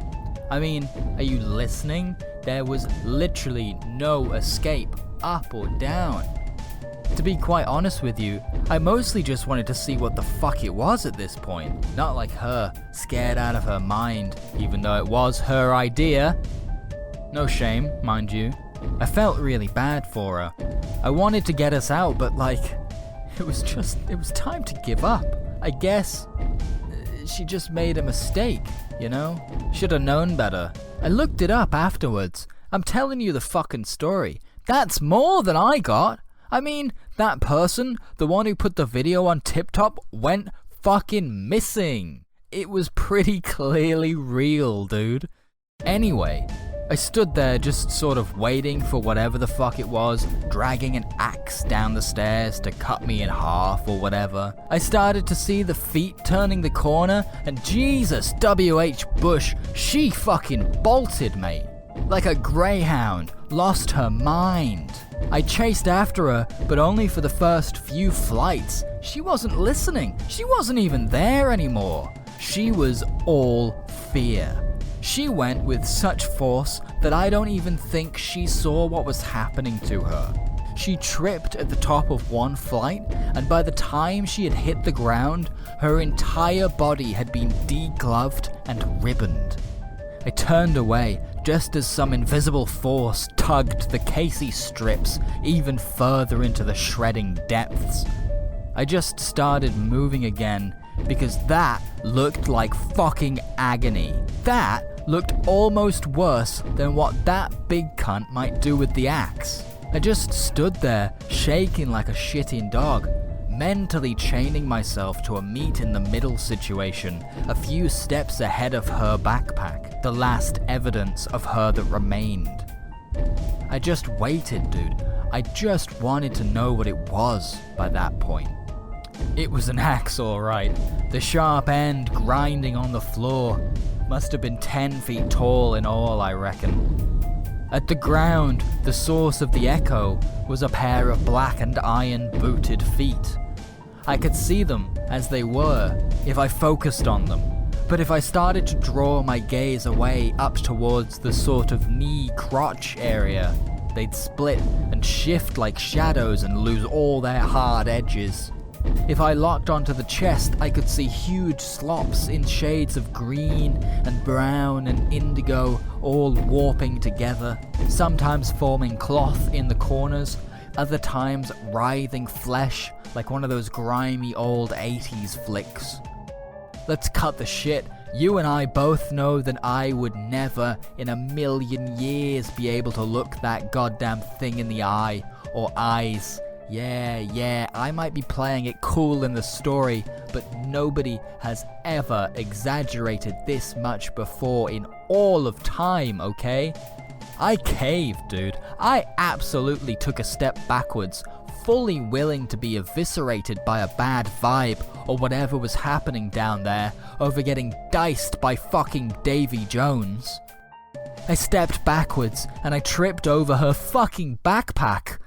I mean, are you listening? There was literally no escape, up or down. To be quite honest with you, I mostly just wanted to see what the fuck it was at this point. Not like her, scared out of her mind, even though it was her idea. No shame, mind you. I felt really bad for her. I wanted to get us out, but it was time to give up. I guess she just made a mistake, you know? Should have known better. I looked it up afterwards. I'm telling you the fucking story. That's more than I got. I mean, that person, the one who put the video on TipTop, went fucking missing. It was pretty clearly real, dude. Anyway, I stood there just sort of waiting for whatever the fuck it was, dragging an axe down the stairs to cut me in half or whatever. I started to see the feet turning the corner, and Jesus W.H. Bush, she fucking bolted, mate. Like a greyhound, lost her mind. I chased after her, but only for the first few flights. She wasn't listening. She wasn't even there anymore. She was all fear. She went with such force that I don't even think she saw what was happening to her. She tripped at the top of one flight, and by the time she had hit the ground, her entire body had been degloved and ribboned. I turned away just as some invisible force tugged the Casey strips even further into the shredding depths. I just started moving again because that looked like fucking agony. That looked almost worse than what that big cunt might do with the axe. I just stood there, shaking like a shitting dog, mentally chaining myself to a meet in the middle situation, a few steps ahead of her backpack, the last evidence of her that remained. I just waited, dude. I just wanted to know what it was by that point. It was an axe, alright. The sharp end grinding on the floor. Must have been 10 feet tall in all, I reckon. At the ground, the source of the echo was a pair of black and iron booted feet. I could see them as they were if I focused on them, but if I started to draw my gaze away up towards the sort of knee-crotch area, they'd split and shift like shadows and lose all their hard edges. If I locked onto the chest, I could see huge slops in shades of green and brown and indigo all warping together, sometimes forming cloth in the corners, other times writhing flesh like one of those grimy old 80s flicks. Let's cut the shit. You and I both know that I would never in a million years be able to look that goddamn thing in the eye, or eyes. Yeah, I might be playing it cool in the story, but nobody has ever exaggerated this much before in all of time, okay? I caved, dude. I absolutely took a step backwards, fully willing to be eviscerated by a bad vibe or whatever was happening down there over getting diced by fucking Davy Jones. I stepped backwards and I tripped over her fucking backpack.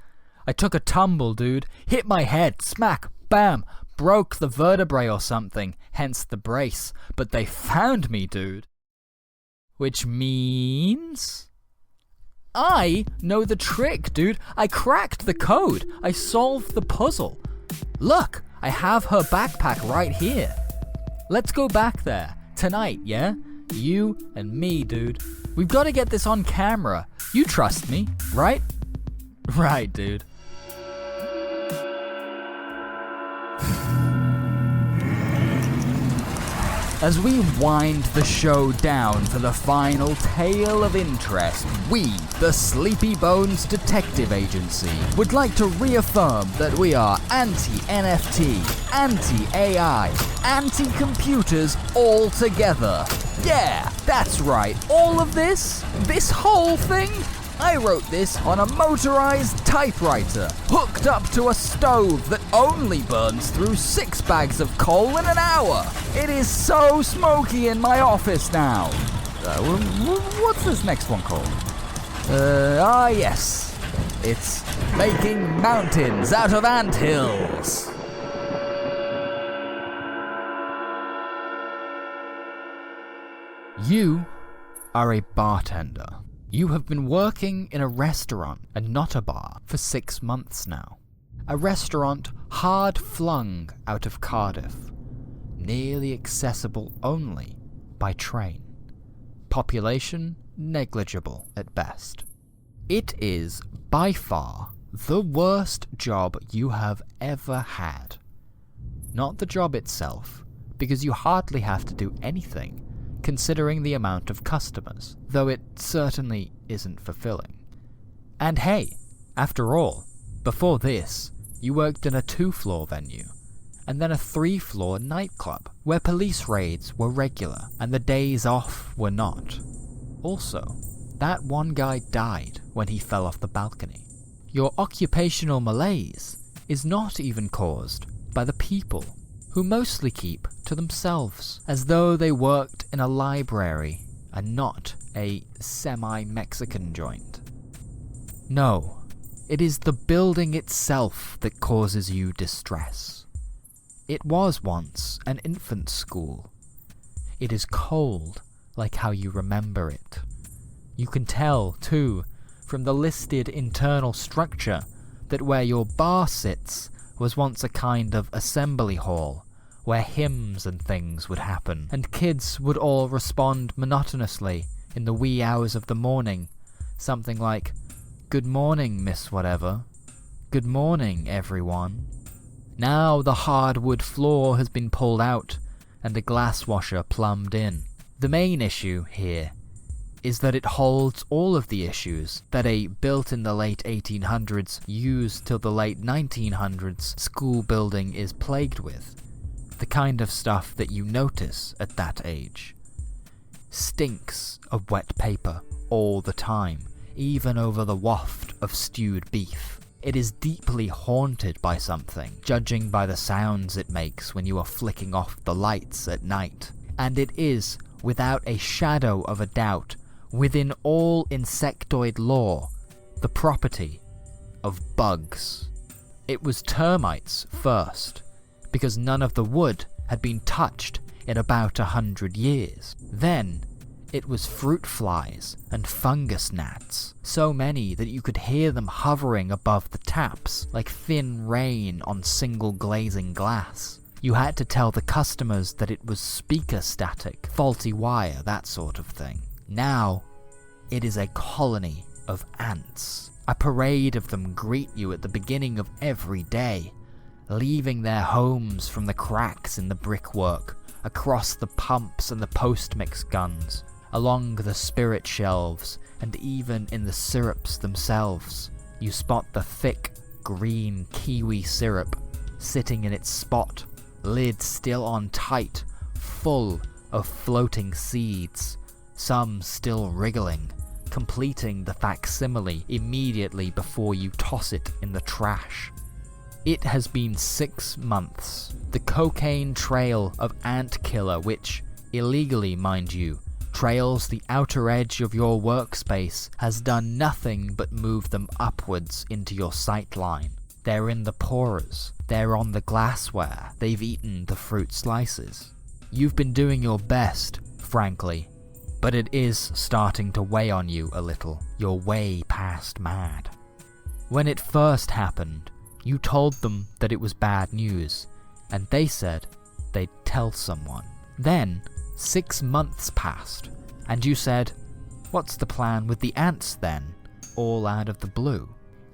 I took a tumble, dude, hit my head, smack, bam, broke the vertebrae or something, hence the brace, but they found me, dude. Which means I know the trick, dude. I cracked the code. I solved the puzzle. Look, I have her backpack right here. Let's go back there, tonight, yeah? You and me, dude. We've got to get this on camera. You trust me, right? Right, dude. As we wind the show down for the final tale of interest, we, the Sleepy Bones Detective Agency, would like to reaffirm that we are anti-NFT, anti-AI, anti-computers all together. Yeah, that's right, all of this whole thing, I wrote this on a motorized typewriter, hooked up to a stove that only burns through 6 bags of coal in an hour. It is so smoky in my office now. What's this next one called? Yes. It's making mountains out of anthills. You are a bartender. You have been working in a restaurant and not a bar for 6 months now. A restaurant hard flung out of Cardiff, nearly accessible only by train. Population negligible at best. It is by far the worst job you have ever had. Not the job itself, because you hardly have to do anything considering the amount of customers, though it certainly isn't fulfilling. And hey, after all, before this, you worked in a 2-floor venue, and then a 3-floor nightclub, where police raids were regular, and the days off were not. Also, that one guy died when he fell off the balcony. Your occupational malaise is not even caused by the people, who mostly keep to themselves, as though they worked in a library and not a semi-Mexican joint. No, it is the building itself that causes you distress. It was once an infant school. It is cold, like how you remember it. You can tell, too, from the listed internal structure, that where your bar sits was once a kind of assembly hall, where hymns and things would happen, and kids would all respond monotonously in the wee hours of the morning, something like, "Good morning, Miss Whatever. Good morning, everyone." Now the hardwood floor has been pulled out, and a glass washer plumbed in. The main issue here is that it holds all of the issues that a built in the late 1800s, used till the late 1900s school building is plagued with. The kind of stuff that you notice at that age. Stinks of wet paper all the time, even over the waft of stewed beef. It is deeply haunted by something, judging by the sounds it makes when you are flicking off the lights at night. And it is, without a shadow of a doubt, within all insectoid lore, the property of bugs. It was termites first, because none of the wood had been touched in about 100 years. Then, it was fruit flies and fungus gnats, so many that you could hear them hovering above the taps like thin rain on single glazing glass. You had to tell the customers that it was speaker static, faulty wire, that sort of thing. Now, it is a colony of ants. A parade of them greet you at the beginning of every day, leaving their homes from the cracks in the brickwork, across the pumps and the post-mix guns, along the spirit shelves, and even in the syrups themselves. You spot the thick, green kiwi syrup sitting in its spot, lid still on tight, full of floating seeds, some still wriggling, completing the facsimile immediately before you toss it in the trash. It has been 6 months. The cocaine trail of ant killer, which, illegally mind you, trails the outer edge of your workspace, has done nothing but move them upwards into your sightline. They're in the pourers, they're on the glassware, they've eaten the fruit slices. You've been doing your best, frankly, but it is starting to weigh on you a little. You're way past mad. When it first happened, you told them that it was bad news, and they said they'd tell someone. Then, 6 months passed, and you said, "What's the plan with the ants then?" all out of the blue.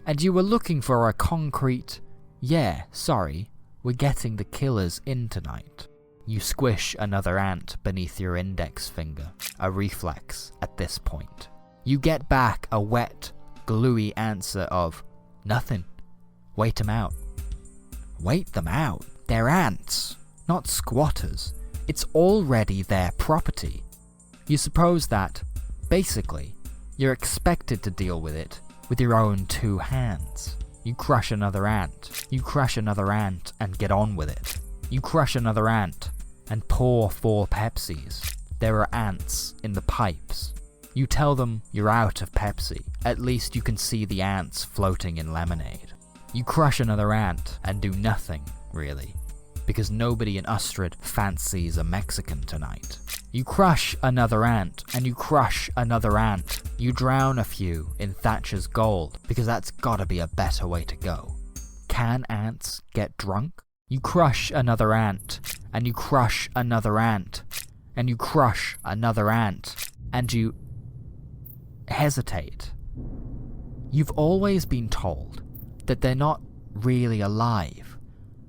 And you were looking for a concrete, "Yeah, sorry, we're getting the killers in tonight." You squish another ant beneath your index finger, a reflex at this point. You get back a wet, gluey answer of, "Nothing. Wait them out." Wait them out? They're ants, not squatters. It's already their property. You suppose that, basically, you're expected to deal with it with your own 2 hands. You crush another ant. You crush another ant and get on with it. You crush another ant and pour 4 Pepsis. There are ants in the pipes. You tell them you're out of Pepsi. At least you can see the ants floating in lemonade. You crush another ant and do nothing, really, because nobody in Ustrad fancies a Mexican tonight. You crush another ant, and you crush another ant. You drown a few in Thatcher's gold, because that's gotta be a better way to go. Can ants get drunk? You crush another ant, and you crush another ant, and you crush another ant, and you hesitate. You've always been told that they're not really alive,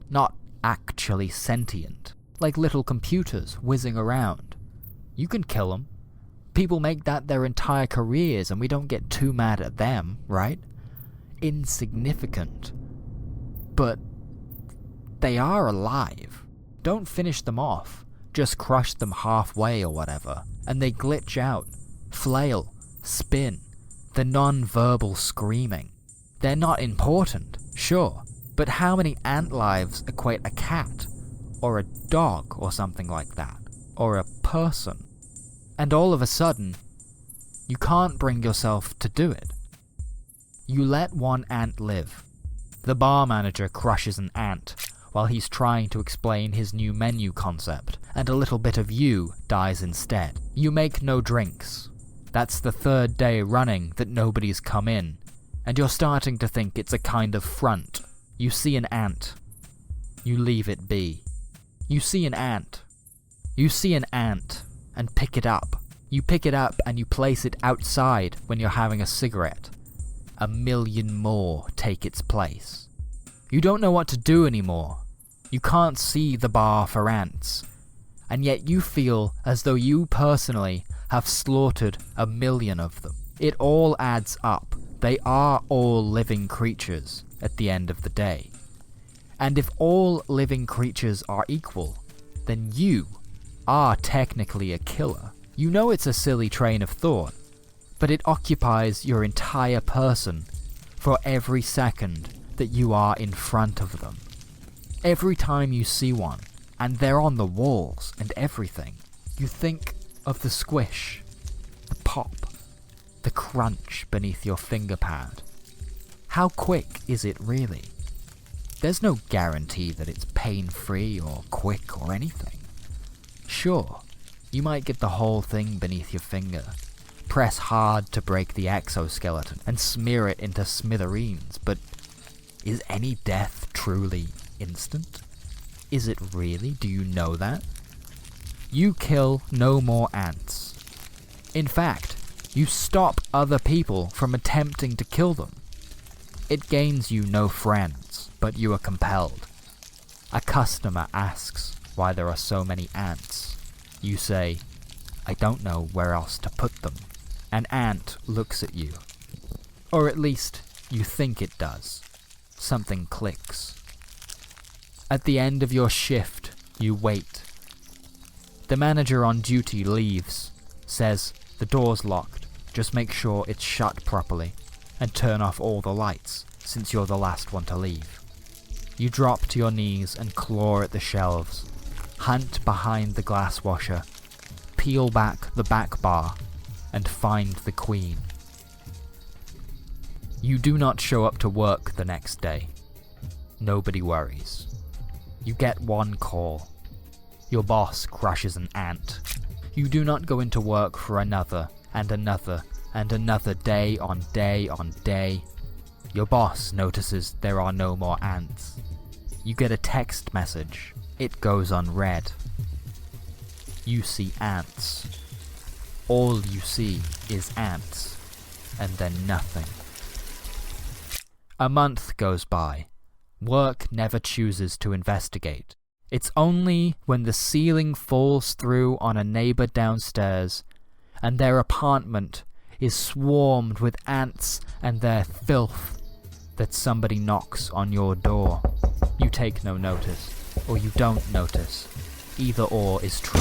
not actually sentient, like little computers whizzing around. You can kill them. People make that their entire careers and we don't get too mad at them, right? Insignificant. But they are alive. Don't finish them off. Just crush them halfway or whatever, and they glitch out, flail, spin, the non-verbal screaming. They're not important, sure, but how many ant lives equate a cat, or a dog, or something like that, or a person? And all of a sudden, you can't bring yourself to do it. You let one ant live. The bar manager crushes an ant while he's trying to explain his new menu concept, and a little bit of you dies instead. You make no drinks. That's the 3rd day running that nobody's come in, and you're starting to think it's a kind of front. You see an ant. You leave it be. You see an ant. You see an ant, and pick it up. You pick it up and you place it outside when you're having a cigarette. 1,000,000 more take its place. You don't know what to do anymore. You can't see the bar for ants. And yet you feel as though you personally have slaughtered 1,000,000 of them. It all adds up. They are all living creatures at the end of the day. And if all living creatures are equal, then you are technically a killer. You know it's a silly train of thought, but it occupies your entire person for every second that you are in front of them. Every time you see one, and they're on the walls and everything, you think of the squish, the pop, crunch beneath your finger pad. How quick is it really? There's no guarantee that it's pain-free or quick or anything. Sure, you might get the whole thing beneath your finger, press hard to break the exoskeleton, and smear it into smithereens, but is any death truly instant? Is it really? Do you know that? You kill no more ants. In fact, you stop other people from attempting to kill them. It gains you no friends, but you are compelled. A customer asks why there are so many ants. You say, "I don't know where else to put them." An ant looks at you. Or at least, you think it does. Something clicks. At the end of your shift, you wait. The manager on duty leaves, says, "The door's locked, just make sure it's shut properly, and turn off all the lights, since you're the last one to leave." You drop to your knees and claw at the shelves, hunt behind the glass washer, peel back the back bar, and find the queen. You do not show up to work the next day. Nobody worries. You get one call. Your boss crushes an ant. You do not go into work for another, and another, and another day on day on day. Your boss notices there are no more ants. You get a text message. It goes unread. You see ants. All you see is ants, and then nothing. A month goes by. Work never chooses to investigate. It's only when the ceiling falls through on a neighbor downstairs, and their apartment is swarmed with ants and their filth, that somebody knocks on your door. You take no notice, or you don't notice. Either or is true.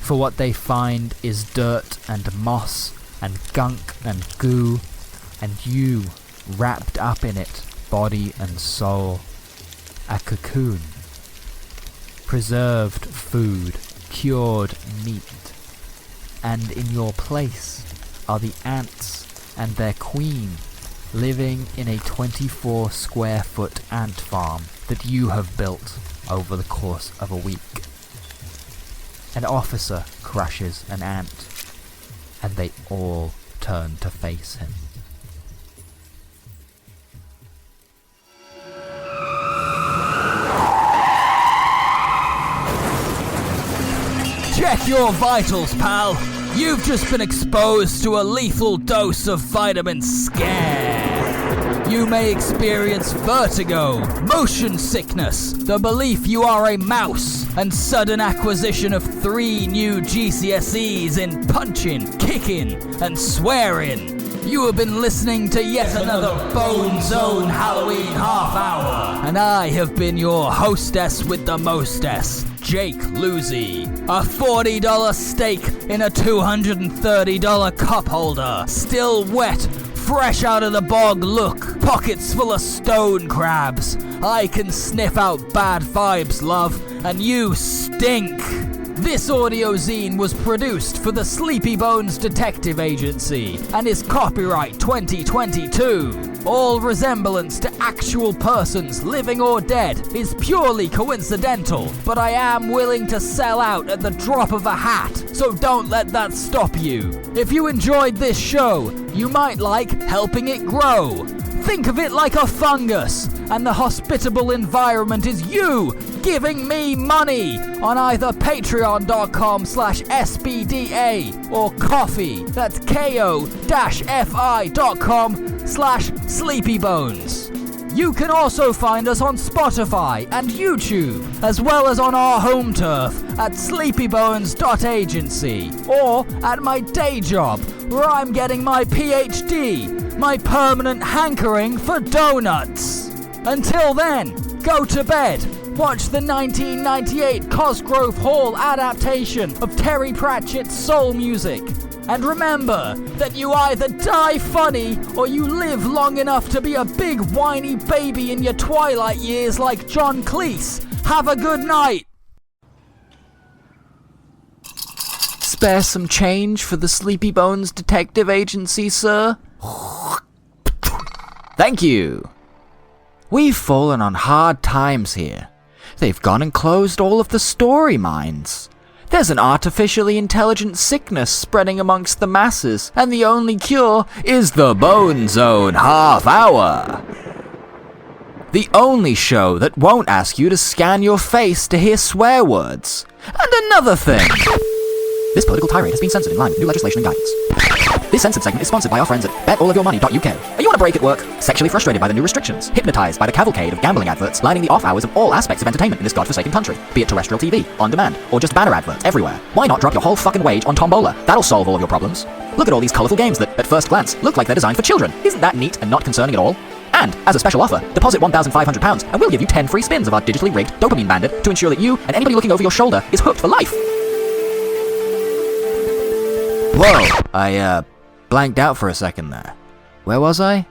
For what they find is dirt and moss and gunk and goo, and you wrapped up in it, body and soul. A cocoon. Preserved food, cured meat. And in your place are the ants and their queen, living in a 24 square foot ant farm that you have built over the course of a week. An officer crushes an ant, and they all turn to face him. Check your vitals, pal. You've just been exposed to a lethal dose of vitamin scare. You may experience vertigo, motion sickness, the belief you are a mouse, and sudden acquisition of 3 new GCSEs in punching, kicking, and swearing. You have been listening to yet another Bone Zone Halloween half hour, and I have been your hostess with the mostess, Jake Lucy. A $40 steak in a $230 cup holder, still wet, fresh out of the bog look, pockets full of stone crabs. I can sniff out bad vibes, love, and you stink. This audio-zine was produced for the Sleepy Bones Detective Agency and is copyright 2022. All resemblance to actual persons, living or dead, is purely coincidental, but I am willing to sell out at the drop of a hat, so don't let that stop you. If you enjoyed this show, you might like helping it grow. Think of it like a fungus, and the hospitable environment is you giving me money on either patreon.com/SBDA or coffee, that's ko-fi.com/sleepybones. You can also find us on Spotify and YouTube, as well as on our home turf at sleepybones.agency, or at my day job, where I'm getting my PhD, my permanent hankering for donuts. Until then, go to bed, watch the 1998 Cosgrove Hall adaptation of Terry Pratchett's soul music, and remember that you either die funny or you live long enough to be a big whiny baby in your twilight years like John Cleese. Have a good night. spare some change for the Sleepy Bones Detective Agency, sir? Thank you. We've fallen on hard times here. They've gone and closed all of the story mines. There's an artificially intelligent sickness spreading amongst the masses, and the only cure is the Bone Zone Half Hour. The only show that won't ask you to scan your face to hear swear words. And another thing. This political tirade has been censored in line with new legislation and guidance. This censored segment is sponsored by our friends at betallofyourmoney.uk. Are you on a break at work? Sexually frustrated by the new restrictions? Hypnotized by the cavalcade of gambling adverts lining the off hours of all aspects of entertainment in this godforsaken country? Be it terrestrial TV, on demand, or just banner adverts everywhere. Why not drop your whole fucking wage on Tombola? That'll solve all of your problems. Look at all these colourful games that, at first glance, look like they're designed for children. Isn't that neat and not concerning at all? And, as a special offer, deposit £1,500 and we'll give you 10 free spins of our digitally rigged dopamine bandit to ensure that you and anybody looking over your shoulder is hooked for life. Whoa, I blanked out for a second there. Where was I?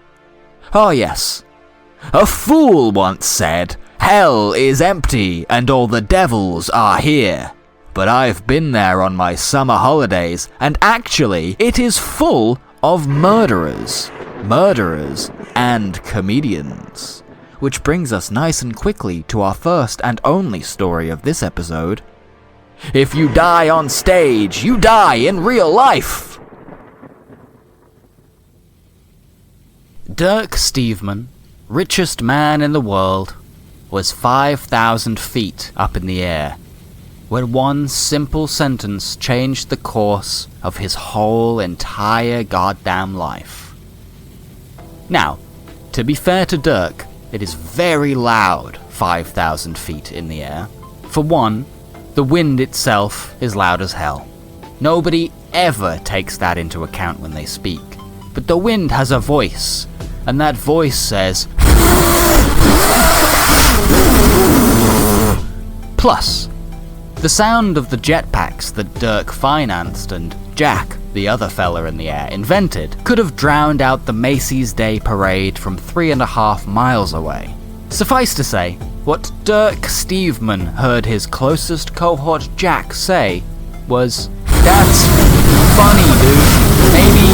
Oh yes. A fool once said, "Hell is empty and all the devils are here." But I've been there on my summer holidays, and actually it is full of murderers. Murderers and comedians. Which brings us nice and quickly to our first and only story of this episode. If you die on stage, you die in real life! Dirk Steveman, richest man in the world, was 5,000 feet up in the air when one simple sentence changed the course of his whole entire goddamn life. Now, to be fair to Dirk, it is very loud 5,000 feet in the air. For one, the wind itself is loud as hell. Nobody ever takes that into account when they speak. But the wind has a voice, and that voice says... Plus, the sound of the jetpacks that Dirk financed and Jack, the other fella in the air, invented, could have drowned out the Macy's Day Parade from 3.5 miles away. Suffice to say, what Dirk Steveman heard his closest cohort Jack say was, "That's funny, dude. Maybe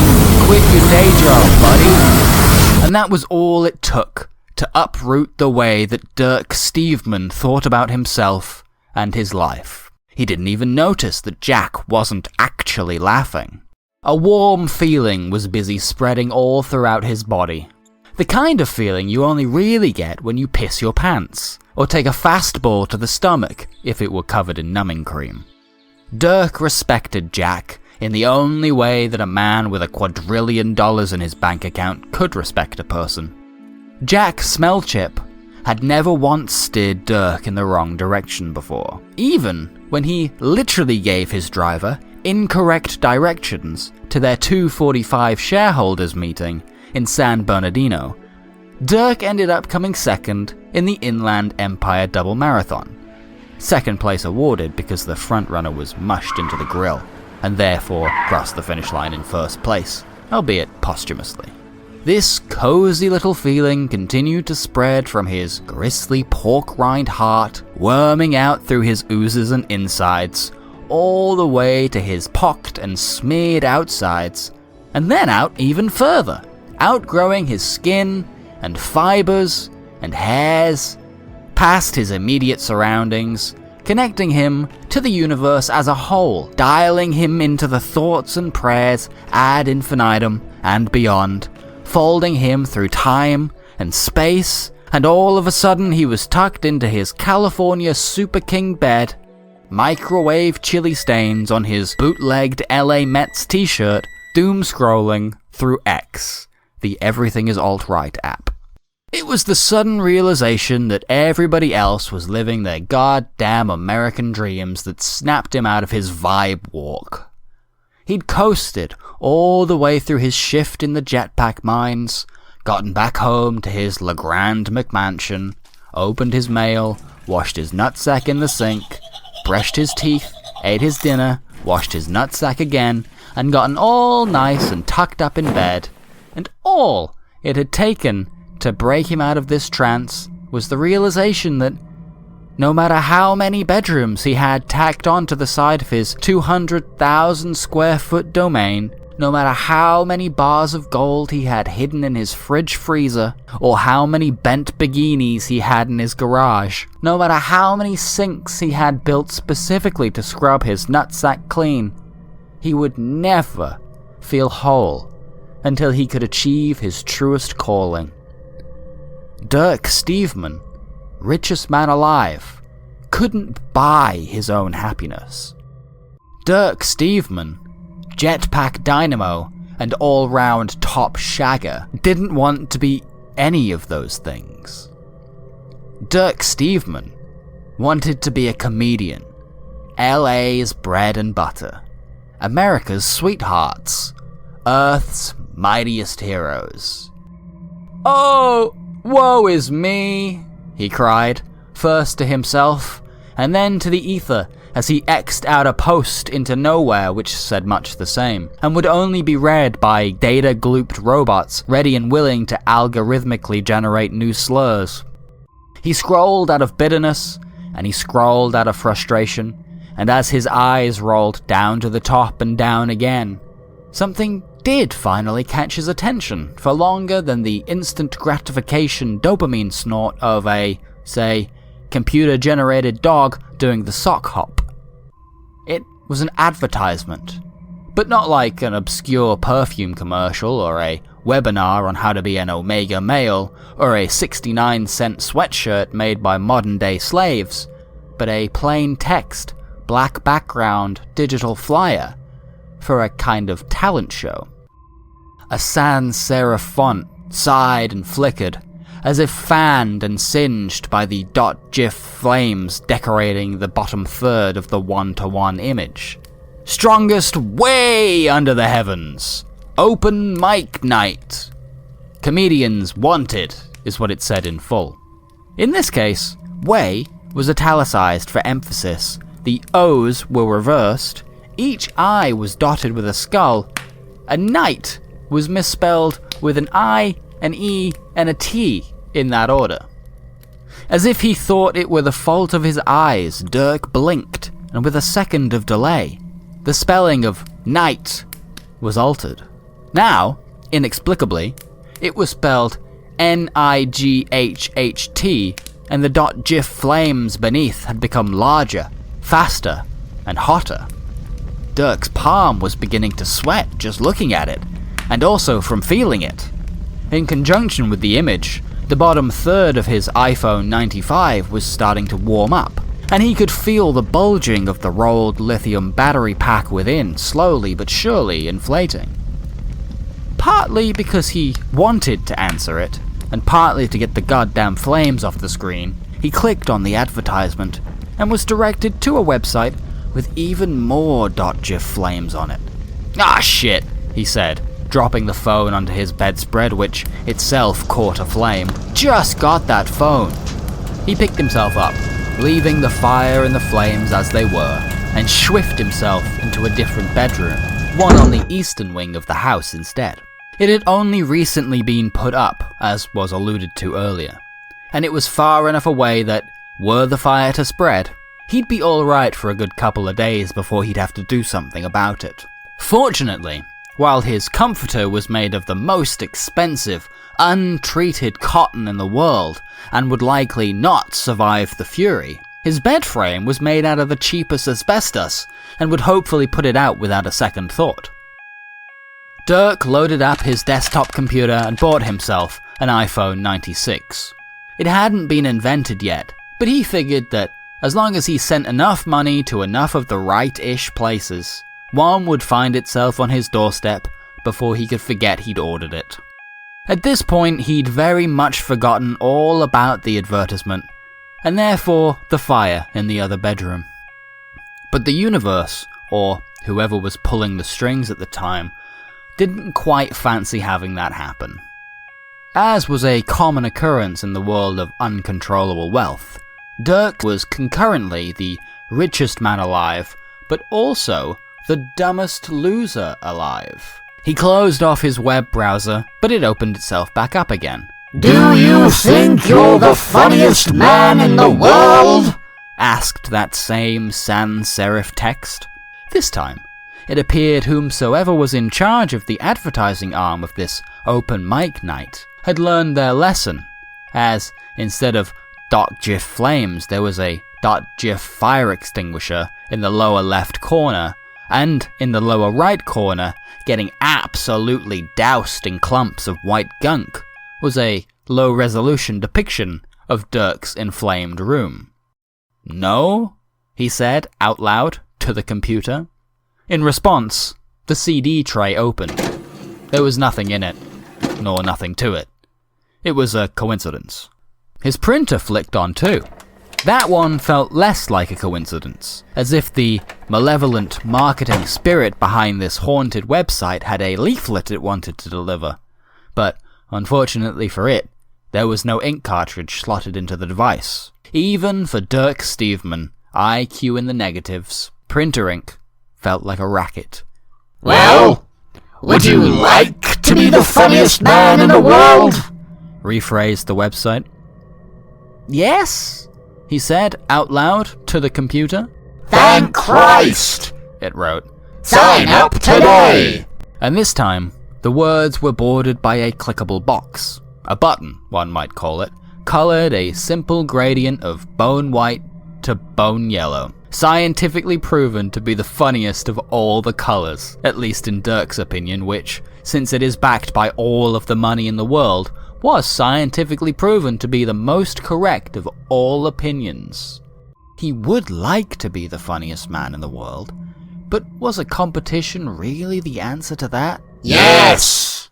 quit your day job, buddy." And that was all it took to uproot the way that Dirk Steveman thought about himself and his life. He didn't even notice that Jack wasn't actually laughing. A warm feeling was busy spreading all throughout his body. The kind of feeling you only really get when you piss your pants, or take a fastball to the stomach if it were covered in numbing cream. Dirk respected Jack in the only way that a man with $1 quadrillion in his bank account could respect a person. Jack Smellchip had never once steered Dirk in the wrong direction before, even when he literally gave his driver incorrect directions to their 2:45 shareholders meeting in San Bernardino. Dirk ended up coming second in the Inland Empire Double Marathon. Second place awarded because the frontrunner was mushed into the grill, and therefore crossed the finish line in first place, albeit posthumously. This cozy little feeling continued to spread from his gristly pork rind heart, worming out through his oozes and insides, all the way to his pocked and smeared outsides, and then out even further, outgrowing his skin and fibers and hairs, past his immediate surroundings, connecting him to the universe as a whole, dialing him into the thoughts and prayers ad infinitum and beyond, folding him through time and space, and all of a sudden he was tucked into his California Super King bed, microwave chili stains on his bootlegged LA Mets t-shirt, doom scrolling through X, the Everything is Alt-Right app. It was the sudden realization that everybody else was living their goddamn American dreams that snapped him out of his vibe walk. He'd coasted all the way through his shift in the jetpack mines, gotten back home to his LeGrand McMansion, opened his mail, washed his nutsack in the sink, brushed his teeth, ate his dinner, washed his nutsack again, and gotten all nice and tucked up in bed, and all it had taken to break him out of this trance was the realization that No matter how many bedrooms he had tacked onto the side of his 200,000 square foot domain, no matter how many bars of gold he had hidden in his fridge freezer, or how many bent bikinis he had in his garage, no matter how many sinks he had built specifically to scrub his nutsack clean, he would never feel whole until he could achieve his truest calling. Dirk Steveman, richest man alive, couldn't buy his own happiness. Dirk Steveman, jetpack dynamo and all-round top shagger, didn't want to be any of those things. Dirk Steveman wanted to be a comedian, LA's bread and butter, America's sweethearts, Earth's mightiest heroes. "Oh, woe is me," he cried, first to himself, and then to the ether as he X'd out a post into nowhere which said much the same, and would only be read by data-glooped robots ready and willing to algorithmically generate new slurs. He scrolled out of bitterness, and he scrolled out of frustration, and as his eyes rolled down to the top and down again, something did finally catch his attention for longer than the instant gratification dopamine snort of a, say, computer-generated dog doing the sock hop. It was an advertisement, but not like an obscure perfume commercial or a webinar on how to be an omega male or a 69-cent sweatshirt made by modern-day slaves, but a plain text, black background, digital flyer for a kind of talent show. A sans serif font sighed and flickered, as if fanned and singed by the .gif flames decorating the bottom third of the one-to-one image. Strongest way under the heavens. Open mic night. Comedians wanted, is what it said in full. In this case, way was italicized for emphasis, the O's were reversed, each I was dotted with a skull, a night was misspelled with an I, an E, and a T in that order. As if he thought it were the fault of his eyes, Dirk blinked, and with a second of delay, the spelling of night was altered. Now, inexplicably, it was spelled Nighhht, and the .gif flames beneath had become larger, faster, and hotter. Dirk's palm was beginning to sweat just looking at it, and also from feeling it. In conjunction with the image, the bottom third of his iPhone 95 was starting to warm up, and he could feel the bulging of the rolled lithium battery pack within slowly but surely inflating. Partly because he wanted to answer it, and partly to get the goddamn flames off the screen, he clicked on the advertisement and was directed to a website with even more .gif flames on it. "Ah shit," he said, dropping the phone onto his bedspread, which itself caught aflame. "Just got that phone." He picked himself up, leaving the fire and the flames as they were, and swiftly himself into a different bedroom, one on the eastern wing of the house instead. It had only recently been put up, as was alluded to earlier, and it was far enough away that, were the fire to spread, he'd be alright for a good couple of days before he'd have to do something about it. Fortunately, while his comforter was made of the most expensive, untreated cotton in the world, and would likely not survive the fury, his bed frame was made out of the cheapest asbestos, and would hopefully put it out without a second thought. Dirk loaded up his desktop computer and bought himself an iPhone 96. It hadn't been invented yet, but he figured that as long as he sent enough money to enough of the right-ish places, one would find itself on his doorstep before he could forget he'd ordered it. At this point, he'd very much forgotten all about the advertisement, and therefore the fire in the other bedroom. But the universe, or whoever was pulling the strings at the time, didn't quite fancy having that happen. As was a common occurrence in the world of uncontrollable wealth, Dirk was concurrently the richest man alive, but also the dumbest loser alive. He closed off his web browser, but it opened itself back up again. Do you think you're the funniest man in the world? asked that same sans serif text. This time, it appeared whomsoever was in charge of the advertising arm of this open mic night had learned their lesson, as instead of .gif flames there was a .gif fire extinguisher in the lower left corner, and in the lower right corner, getting absolutely doused in clumps of white gunk, was a low-resolution depiction of Dirk's inflamed room. "No?" he said out loud to the computer. In response, the CD tray opened. There was nothing in it, nor nothing to it. It was a coincidence. His printer flicked on too. That one felt less like a coincidence, as if the malevolent marketing spirit behind this haunted website had a leaflet it wanted to deliver. But unfortunately for it, there was no ink cartridge slotted into the device. Even for Dirk Steveman, IQ in the negatives, printer ink felt like a racket. "Well, would you like to be the funniest man in the world?" rephrased the website. "Yes," he said out loud to the computer. "Thank Christ," it wrote. "Sign up today." And this time, the words were bordered by a clickable box. A button, one might call it, colored a simple gradient of bone white to bone yellow. Scientifically proven to be the funniest of all the colors, at least in Dirk's opinion, which, since it is backed by all of the money in the world, was scientifically proven to be the most correct of all opinions. He would like to be the funniest man in the world, but was a competition really the answer to that? Yes!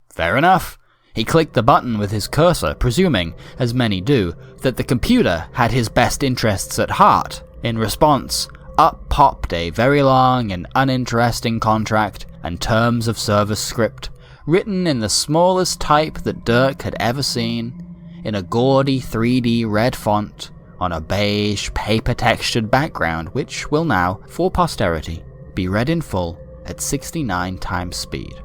Fair enough. He clicked the button with his cursor, presuming, as many do, that the computer had his best interests at heart. In response, up popped a very long and uninteresting contract and terms of service script, written in the smallest type that Dirk had ever seen, in a gaudy 3D red font, on a beige, paper-textured background, which will now, for posterity, be read in full at 69 times speed.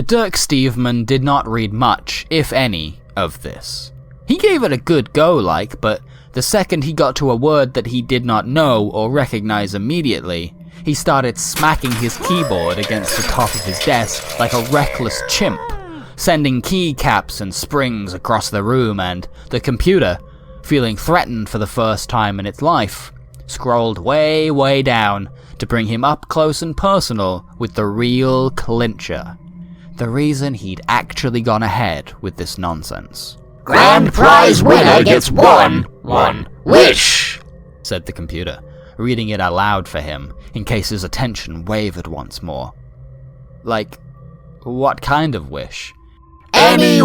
Dirk Steveman did not read much, if any, of this. He gave it a good go, but the second he got to a word that he did not know or recognize immediately, he started smacking his keyboard against the top of his desk like a reckless chimp, sending keycaps and springs across the room, and the computer, feeling threatened for the first time in its life, scrolled way, way down to bring him up close and personal with the real clincher. The reason he'd actually gone ahead with this nonsense. "Grand prize winner gets one wish," said the computer, reading it aloud for him, in case his attention wavered once more. Like, what kind of wish? "Any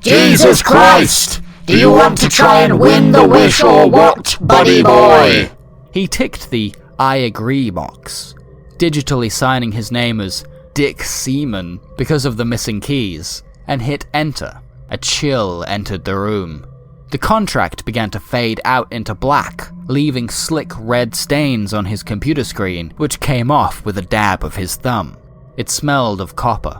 Jesus Christ! Do you want to try and win the wish or what, buddy boy?" He ticked the I agree box, digitally signing his name as Dick Seaman because of the missing keys, and hit enter. A chill entered the room. The contract began to fade out into black, leaving slick red stains on his computer screen, which came off with a dab of his thumb. It smelled of copper,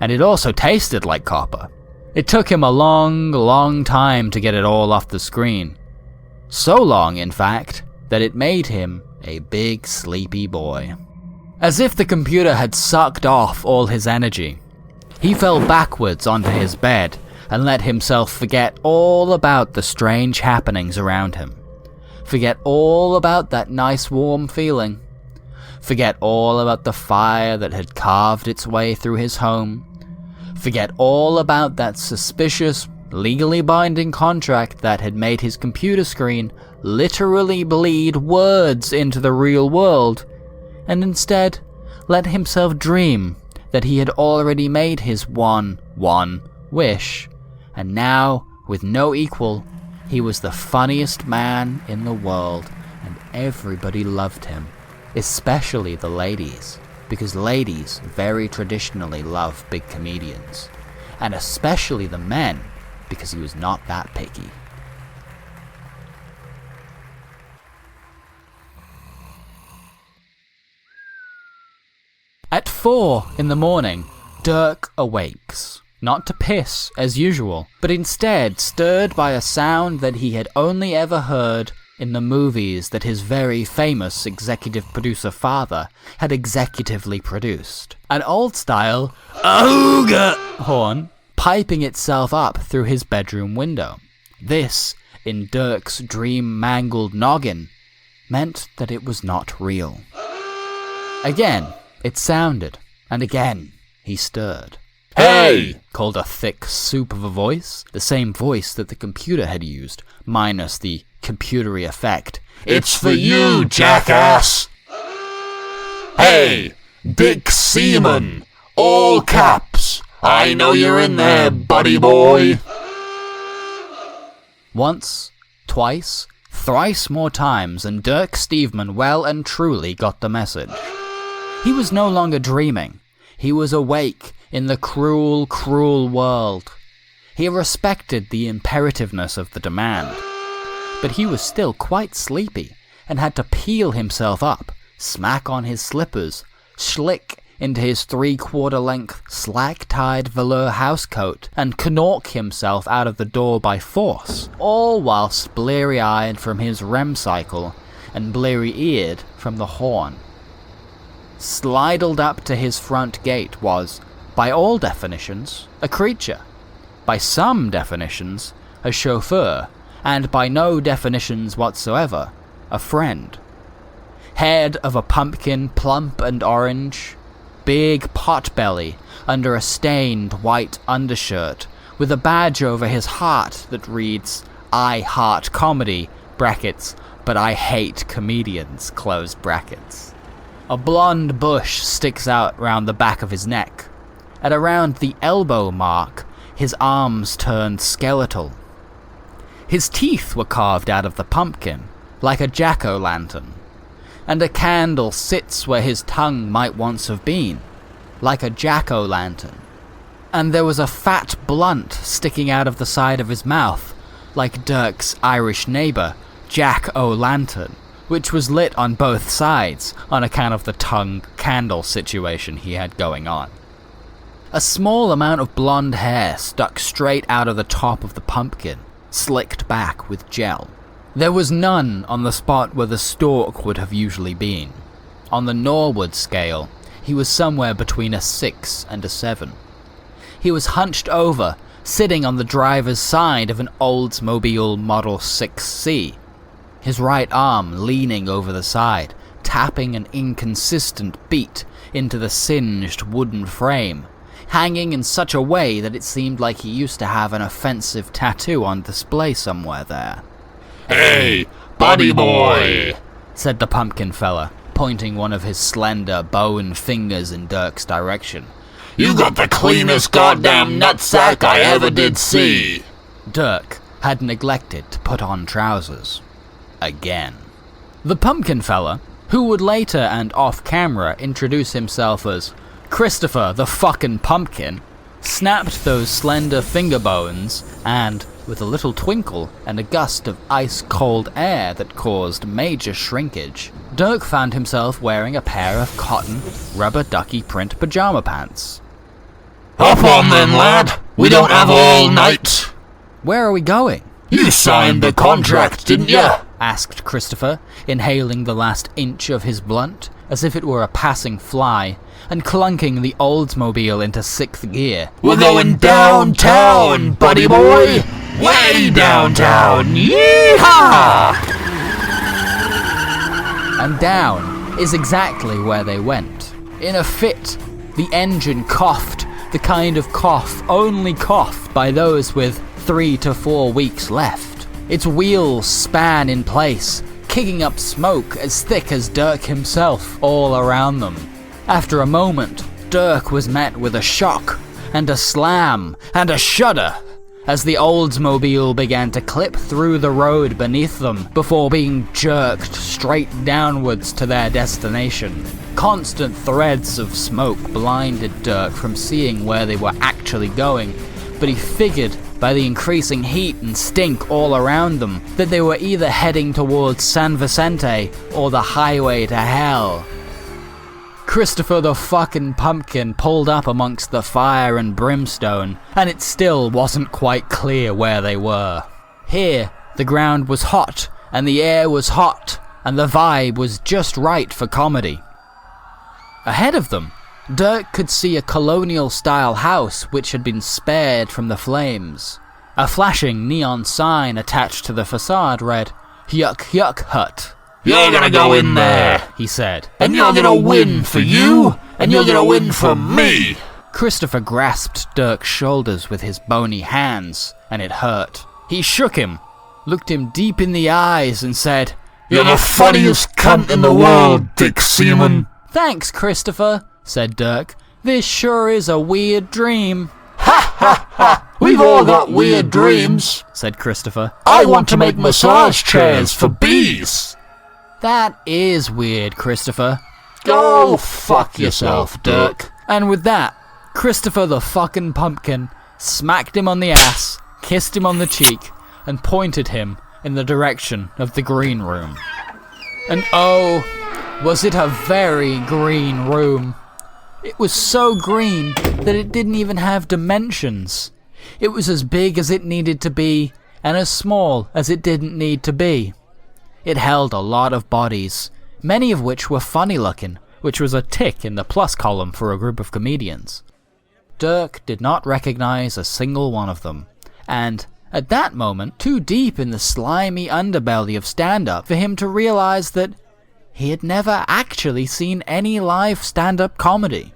and it also tasted like copper. It took him a long, long time to get it all off the screen. So long, in fact, that it made him a big sleepy boy. As if the computer had sucked off all his energy, he fell backwards onto his bed and let himself forget all about the strange happenings around him. Forget all about that nice warm feeling. Forget all about the fire that had carved its way through his home. Forget all about that suspicious, legally binding contract that had made his computer screen literally bleed words into the real world, and instead let himself dream that he had already made his one wish, and now, with no equal, he was the funniest man in the world, and everybody loved him, especially the ladies, because ladies very traditionally love big comedians, and especially the men, because he was not that picky. At 4 in the morning, Dirk awakes, not to piss as usual, but instead stirred by a sound that he had only ever heard in the movies that his very famous executive producer father had executively produced. An old-style Auga horn piping itself up through his bedroom window. This, in Dirk's dream-mangled noggin, meant that it was not real. Again, it sounded, and again, he stirred. Hey! Called a thick soup of a voice, the same voice that the computer had used, minus the computery effect. It's for you, jackass! Hey! Dick Seaman! All caps! I know you're in there, buddy boy! Once, twice, thrice more times, and Dirk Steveman well and truly got the message. He was no longer dreaming. He was awake in the cruel, cruel world. He respected the imperativeness of the demand. But he was still quite sleepy, and had to peel himself up, smack on his slippers, schlick into his 3/4 length, slack-tied velour housecoat, and knork himself out of the door by force, all whilst bleary-eyed from his REM cycle, and bleary-eared from the horn. Slidled up to his front gate was, by all definitions, a creature, by some definitions, a chauffeur, and by no definitions whatsoever, a friend. Head of a pumpkin, plump and orange, big pot-belly under a stained white undershirt, with a badge over his heart that reads, I heart comedy, brackets, but I hate comedians, close brackets. A blonde bush sticks out round the back of his neck. At around the elbow mark, his arms turned skeletal. His teeth were carved out of the pumpkin, like a jack-o'-lantern, and a candle sits where his tongue might once have been, like a jack-o'-lantern. And there was a fat blunt sticking out of the side of his mouth, like Dirk's Irish neighbour, Jack-o'-lantern, which was lit on both sides on account of the tongue candle situation he had going on. A small amount of blonde hair stuck straight out of the top of the pumpkin, slicked back with gel. There was none on the spot where the stalk would have usually been. On the Norwood scale, he was somewhere between a 6 and a 7. He was hunched over, sitting on the driver's side of an Oldsmobile Model 6C, his right arm leaning over the side, tapping an inconsistent beat into the singed wooden frame, hanging in such a way that it seemed like he used to have an offensive tattoo on display somewhere there. Hey, buddy boy, said the pumpkin fella, pointing one of his slender, bone fingers in Dirk's direction. You got the cleanest goddamn nutsack I ever did see. Dirk had neglected to put on trousers. Again. The pumpkin fella, who would later and off-camera introduce himself as Christopher the fucking Pumpkin, snapped those slender finger bones, and, with a little twinkle and a gust of ice-cold air that caused major shrinkage, Dirk found himself wearing a pair of cotton, rubber ducky print pajama pants. Hop on then, lad. We don't have all night. Where are we going? You signed the contract, didn't you? Asked Christopher, inhaling the last inch of his blunt, as if it were a passing fly, and clunking the Oldsmobile into 6th gear. We're going downtown, buddy boy! Way downtown! Yeehaw! And down is exactly where they went. In a fit, the engine coughed, the kind of cough only coughed by those with 3 to 4 weeks left. Its wheels span in place, kicking up smoke as thick as Dirk himself all around them. After a moment, Dirk was met with a shock, and a slam, and a shudder, as the Oldsmobile began to clip through the road beneath them before being jerked straight downwards to their destination. Constant threads of smoke blinded Dirk from seeing where they were actually going, but he figured by the increasing heat and stink all around them that they were either heading towards San Vicente or the highway to hell. Christopher the fucking Pumpkin pulled up amongst the fire and brimstone, and it still wasn't quite clear where they were. Here, the ground was hot, and the air was hot, and the vibe was just right for comedy. Ahead of them, Dirk could see a colonial-style house which had been spared from the flames. A flashing neon sign attached to the facade read, "Yuck Yuck Hut." You're gonna go in there, he said. and you're gonna win for you, and you're gonna win for me. Christopher grasped Dirk's shoulders with his bony hands, and it hurt. He shook him, looked him deep in the eyes, and said, You're the funniest cunt in the world, Dick Seaman. "Thanks, Christopher," said Dirk. "This sure is a weird dream." We've all got weird dreams, said Christopher. I want to make massage chairs for bees. That is weird, Christopher. Go fuck yourself, Dirk. And with that, Christopher the fucking Pumpkin smacked him on the ass, kissed him on the cheek, and pointed him in the direction of the green room. And oh, was it a very green room. It was so green that it didn't even have dimensions. It was as big as it needed to be, and as small as it didn't need to be. It held a lot of bodies, many of which were funny looking, which was a tick in the plus column for a group of comedians. Dirk did not recognize a single one of them, and at that moment, too deep in the slimy underbelly of stand-up for him to realize that he had never actually seen any live stand-up comedy.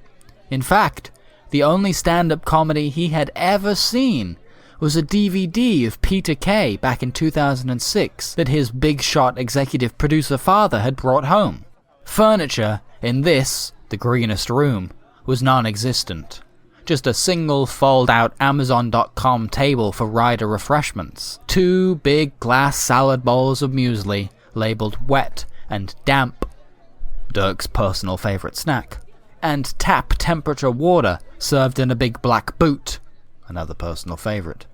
In fact, the only stand-up comedy he had ever seen was a DVD of Peter Kay back in 2006 that his big shot executive producer father had brought home. Furniture in this, the greenest room, was non-existent. Just a single fold-out Amazon.com table for rider refreshments. 2 big glass salad bowls of muesli, labelled wet and damp, Dirk's personal favourite snack, and tap temperature water served in a big black boot, another personal favourite.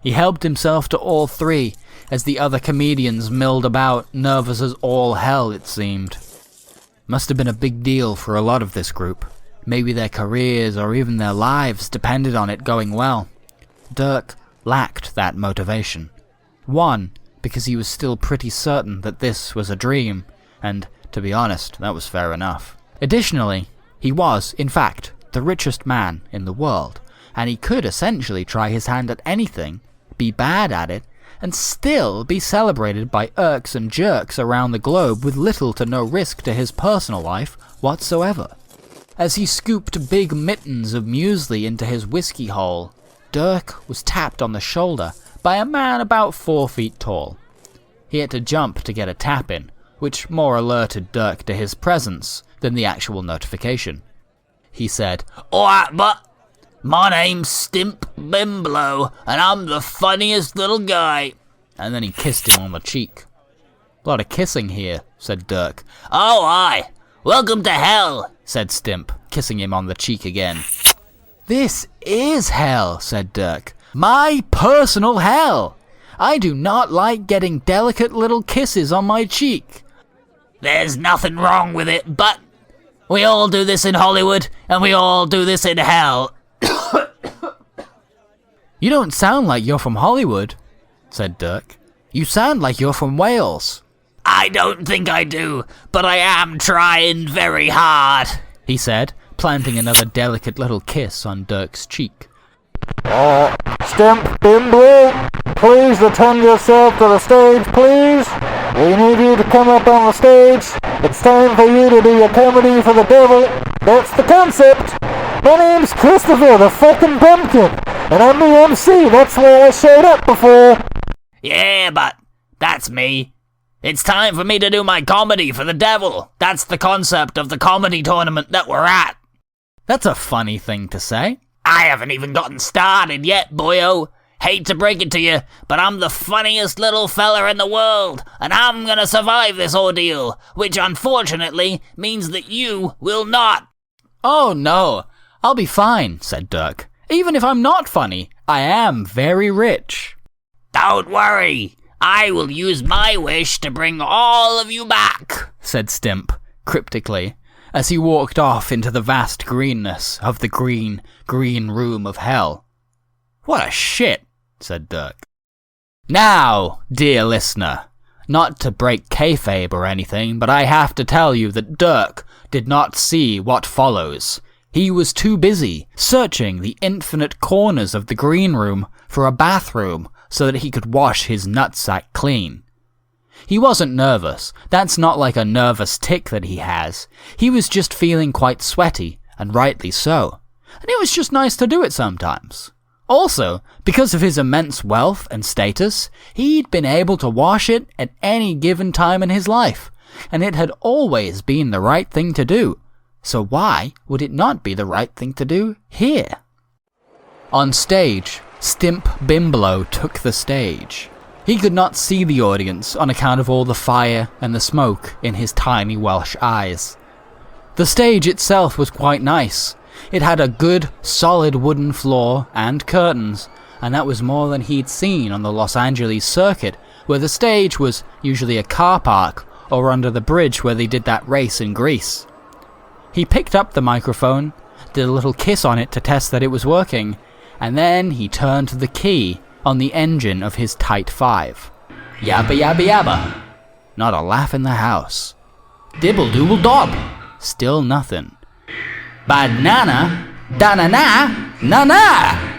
He helped himself to all 3 as the other comedians milled about, nervous as all hell it seemed. Must have been a big deal for a lot of this group. Maybe their careers or even their lives depended on it going well. Dirk lacked that motivation. 1, because he was still pretty certain that this was a dream, and to be honest, that was fair enough. Additionally, he was, in fact, the richest man in the world, and he could essentially try his hand at anything, be bad at it, and still be celebrated by irks and jerks around the globe with little to no risk to his personal life whatsoever. As he scooped big mittens of muesli into his whiskey hole, Dirk was tapped on the shoulder by a man about 4 feet tall. He had to jump to get a tap in, which more alerted Dirk to his presence than the actual notification. He said, "Alright, but my name's Stimp Bimblow, and I'm the funniest little guy." And then he kissed him on the cheek. "A lot of kissing here," said Dirk. "Oh, aye. Welcome to hell," said Stimp, kissing him on the cheek again. "This is hell," said Dirk. "My personal hell. I do not like getting delicate little kisses on my cheek." "There's nothing wrong with it, but we all do this in Hollywood, and we all do this in hell." "You don't sound like you're from Hollywood," said Dirk. "You sound like you're from Wales." "I don't think I do, but I am trying very hard," he said, planting another delicate little kiss on Dirk's cheek. Stimp Bimblow, please attend yourself to the stage, please. We need you to come up on the stage. It's time for you to do your comedy for the devil. That's the concept. My name's Christopher the fucking Pumpkin, and I'm the MC. That's where I showed up before. Yeah, but that's me. It's time for me to do my comedy for the devil. That's the concept of the comedy tournament that we're at. That's a funny thing to say. I haven't even gotten started yet, boyo. Hate to break it to you, but I'm the funniest little fella in the world, and I'm gonna survive this ordeal, which unfortunately means that you will not. "Oh no, I'll be fine," said Dirk. "Even if I'm not funny, I am very rich." "Don't worry. I will use my wish to bring all of you back," said Stimp, cryptically. as he walked off into the vast greenness of the green room of hell. "What a shit," said Dirk. Now, dear listener, not to break kayfabe or anything, but I have to tell you that Dirk did not see what follows. He was too busy searching the infinite corners of the green room for a bathroom so that he could wash his nutsack clean. He wasn't nervous. That's not like a nervous tic that he has. He was just feeling quite sweaty, and rightly so. And it was just nice to do it sometimes. Also, because of his immense wealth and status, he'd been able to wash it at any given time in his life, and it had always been the right thing to do. So why would it not be the right thing to do here? On stage, Stimp Bimblow took the stage. He could not see the audience on account of all the fire and the smoke in his tiny Welsh eyes. The stage itself was quite nice. It had a good, solid wooden floor and curtains, and that was more than he'd seen on the Los Angeles circuit, where the stage was usually a car park or under the bridge where they did that race in Greece. He picked up the microphone, did a little kiss on it to test that it was working, and then he turned the key on the engine of his Tight 5. Yabba yabba yabba. Not a laugh in the house. Dibble dooble dob. Still nothing. Banana, da-na-na, na-na!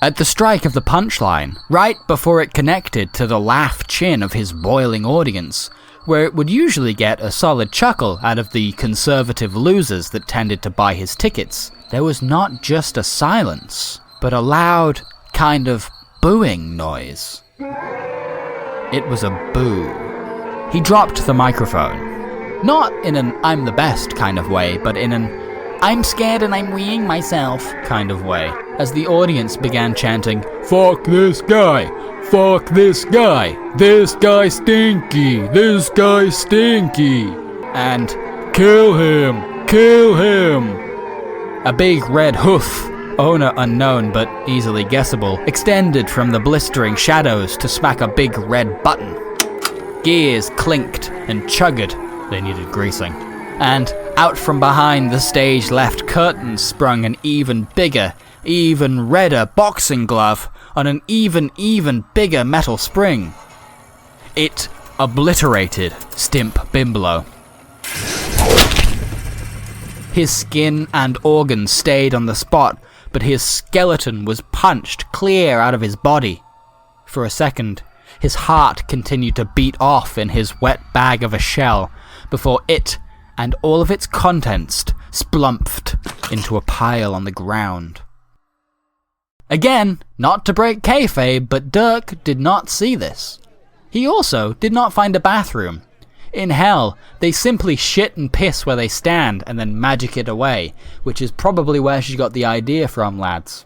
At the strike of the punchline, right before it connected to the laugh chin of his boiling audience, where it would usually get a solid chuckle out of the conservative losers that tended to buy his tickets, there was not just a silence, but a loud, kind of booing noise. It was a boo. He dropped the microphone. Not in an I'm the best kind of way, but in an I'm scared and I'm weeing myself kind of way, as the audience began chanting, "Fuck this guy! Fuck this guy! This guy stinky! This guy stinky!" And "Kill him! Kill him!" A big red hoof, owner unknown but easily guessable, extended from the blistering shadows to smack a big red button. Gears clinked and chugged. They needed greasing. And out from behind the stage left curtain sprung an even bigger, even redder boxing glove on an even bigger metal spring. It obliterated Stimp Bimblow. His skin and organs stayed on the spot, but his skeleton was punched clear out of his body. For a second, his heart continued to beat off in his wet bag of a shell, before it and all of its contents splumped into a pile on the ground. Again, not to break kayfabe, but Dirk did not see this. He also did not find a bathroom. In hell, they simply shit and piss where they stand and then magic it away, which is probably where she got the idea from, lads.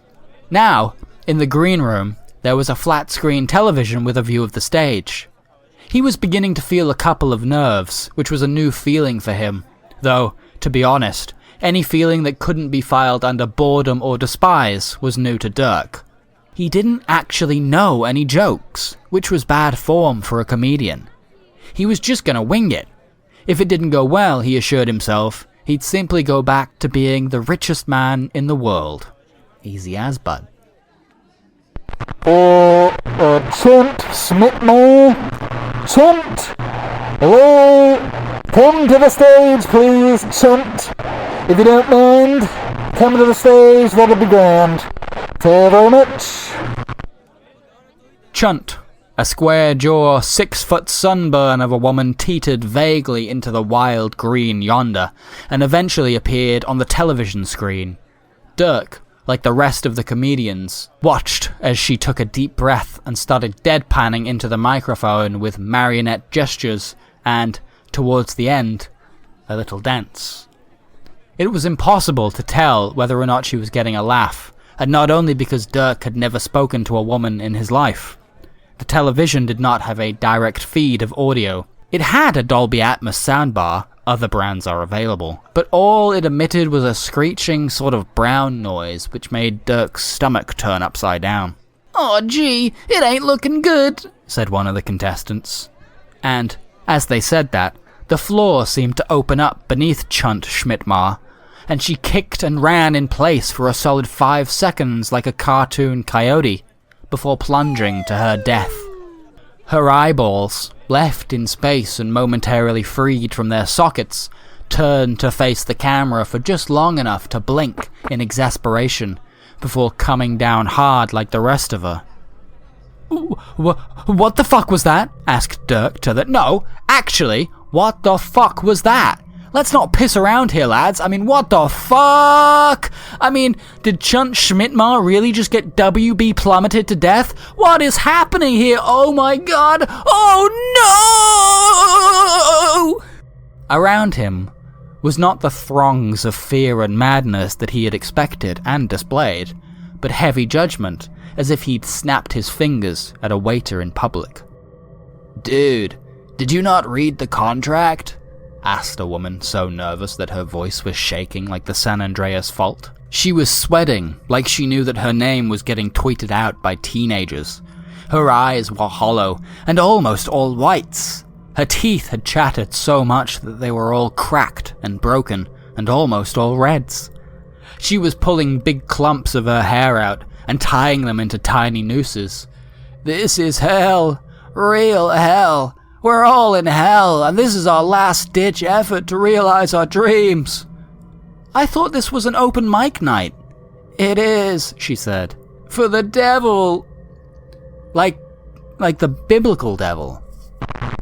Now, in the green room, there was a flat screen television with a view of the stage. He was beginning to feel a couple of nerves, which was a new feeling for him. Though, to be honest, any feeling that couldn't be filed under boredom or despise was new to Dirk. He didn't actually know any jokes, which was bad form for a comedian. He was just gonna wing it. If it didn't go well, he assured himself, he'd simply go back to being the richest man in the world. Easy as bud. Chunt, Smitmore? Chunt! Hello? Come to the stage, please, Chunt. If you don't mind, come to the stage, that'd be grand. Thank you very much. Chunt, a square-jaw, 6-foot sunburn of a woman, teetered vaguely into the wild green yonder, and eventually appeared on the television screen. Dirk, like the rest of the comedians, watched as she took a deep breath and started deadpanning into the microphone with marionette gestures and, towards the end, a little dance. It was impossible to tell whether or not she was getting a laugh, and not only because Dirk had never spoken to a woman in his life. The television did not have a direct feed of audio. It had a Dolby Atmos soundbar, other brands are available, but all it emitted was a screeching sort of brown noise which made Dirk's stomach turn upside down. "Aw gee, it ain't looking good," said one of the contestants. And, as they said that, The floor seemed to open up beneath Chunt Schmidtmar, and she kicked and ran in place for a solid 5 seconds like a cartoon coyote, before plunging to her death. Her eyeballs, left in space and momentarily freed from their sockets, turned to face the camera for just long enough to blink in exasperation, before coming down hard like the rest of her. What the fuck was that? Asked Dirk to the... No, actually, what the fuck was that? Let's not piss around here, lads. I mean, what the fuck? I mean, did Chunt Schmidtmar really just get WB plummeted to death? What is happening here? Oh my god! Oh no! Around him was not the throngs of fear and madness that he had expected and displayed, but heavy judgment, as if he'd snapped his fingers at a waiter in public. Dude, did you not read the contract? Asked a woman so nervous that her voice was shaking like the San Andreas fault. She was sweating like she knew that her name was getting tweeted out by teenagers. Her eyes were hollow and almost all whites. Her teeth had chattered so much that they were all cracked and broken and almost all reds. She was pulling big clumps of her hair out and tying them into tiny nooses. This is hell. Real hell. We're all in hell, and this is our last-ditch effort to realize our dreams. I thought this was an open mic night. It is, she said. For the devil. Like the biblical devil.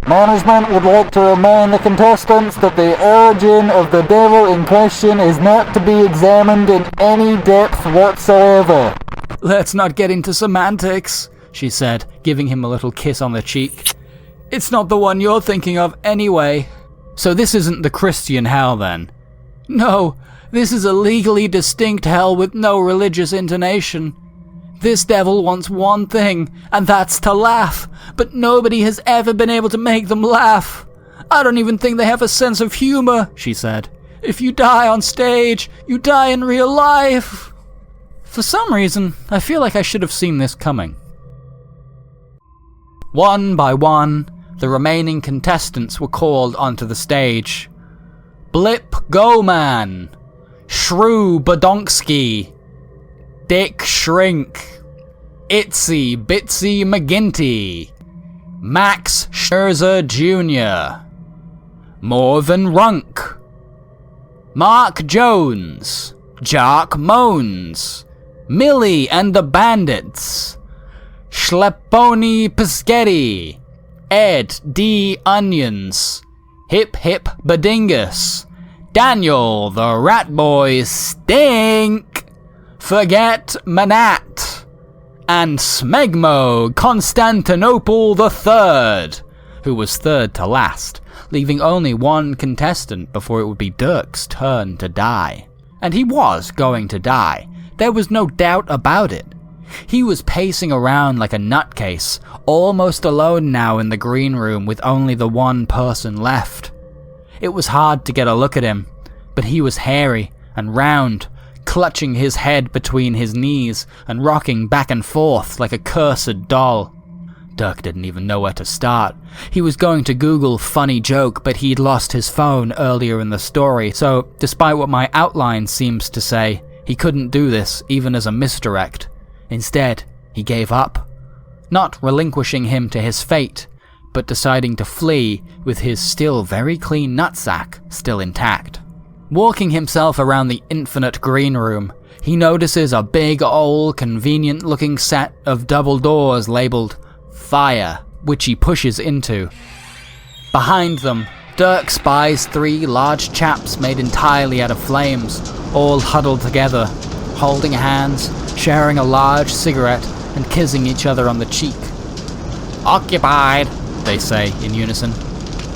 Management would like to remind the contestants that the origin of the devil in question is not to be examined in any depth whatsoever. Let's not get into semantics, she said, giving him a little kiss on the cheek. It's not the one you're thinking of anyway. So this isn't the Christian hell then? No, this is a legally distinct hell with no religious intonation. This devil wants one thing, and that's to laugh, but nobody has ever been able to make them laugh. I don't even think they have a sense of humor, she said. If you die on stage, you die in real life. For some reason, I feel like I should have seen this coming. One by one, the remaining contestants were called onto the stage. Blip Goman, Shrew Badonksky, Dick Shrink, Itsy Bitsy McGinty, Max Scherzer Jr., Morven Runk, Mark Jones, Jark Moans, Millie and the Bandits, Schlepponi Pischetti, Ed D. Onions, Hip Hip Badingus, Daniel the Rat Boy Stink, Forget Manat, and Smegmo Constantinople III, who was third to last, leaving only one contestant before it would be Dirk's turn to die. And he was going to die. There was no doubt about it. He was pacing around like a nutcase, almost alone now in the green room with only the one person left. It was hard to get a look at him, but he was hairy and round, clutching his head between his knees and rocking back and forth like a cursed doll. Dirk didn't even know where to start. He was going to Google funny joke, but he'd lost his phone earlier in the story, so despite what my outline seems to say, he couldn't do this even as a misdirect. Instead, he gave up, not relinquishing him to his fate, but deciding to flee with his still very clean nutsack still intact. Walking himself around the infinite green room, he notices a big old convenient-looking set of double doors labelled Fire, which he pushes into. Behind them, Dirk spies 3 large chaps made entirely out of flames, all huddled together, holding hands, sharing a large cigarette, and kissing each other on the cheek. Occupied, they say in unison.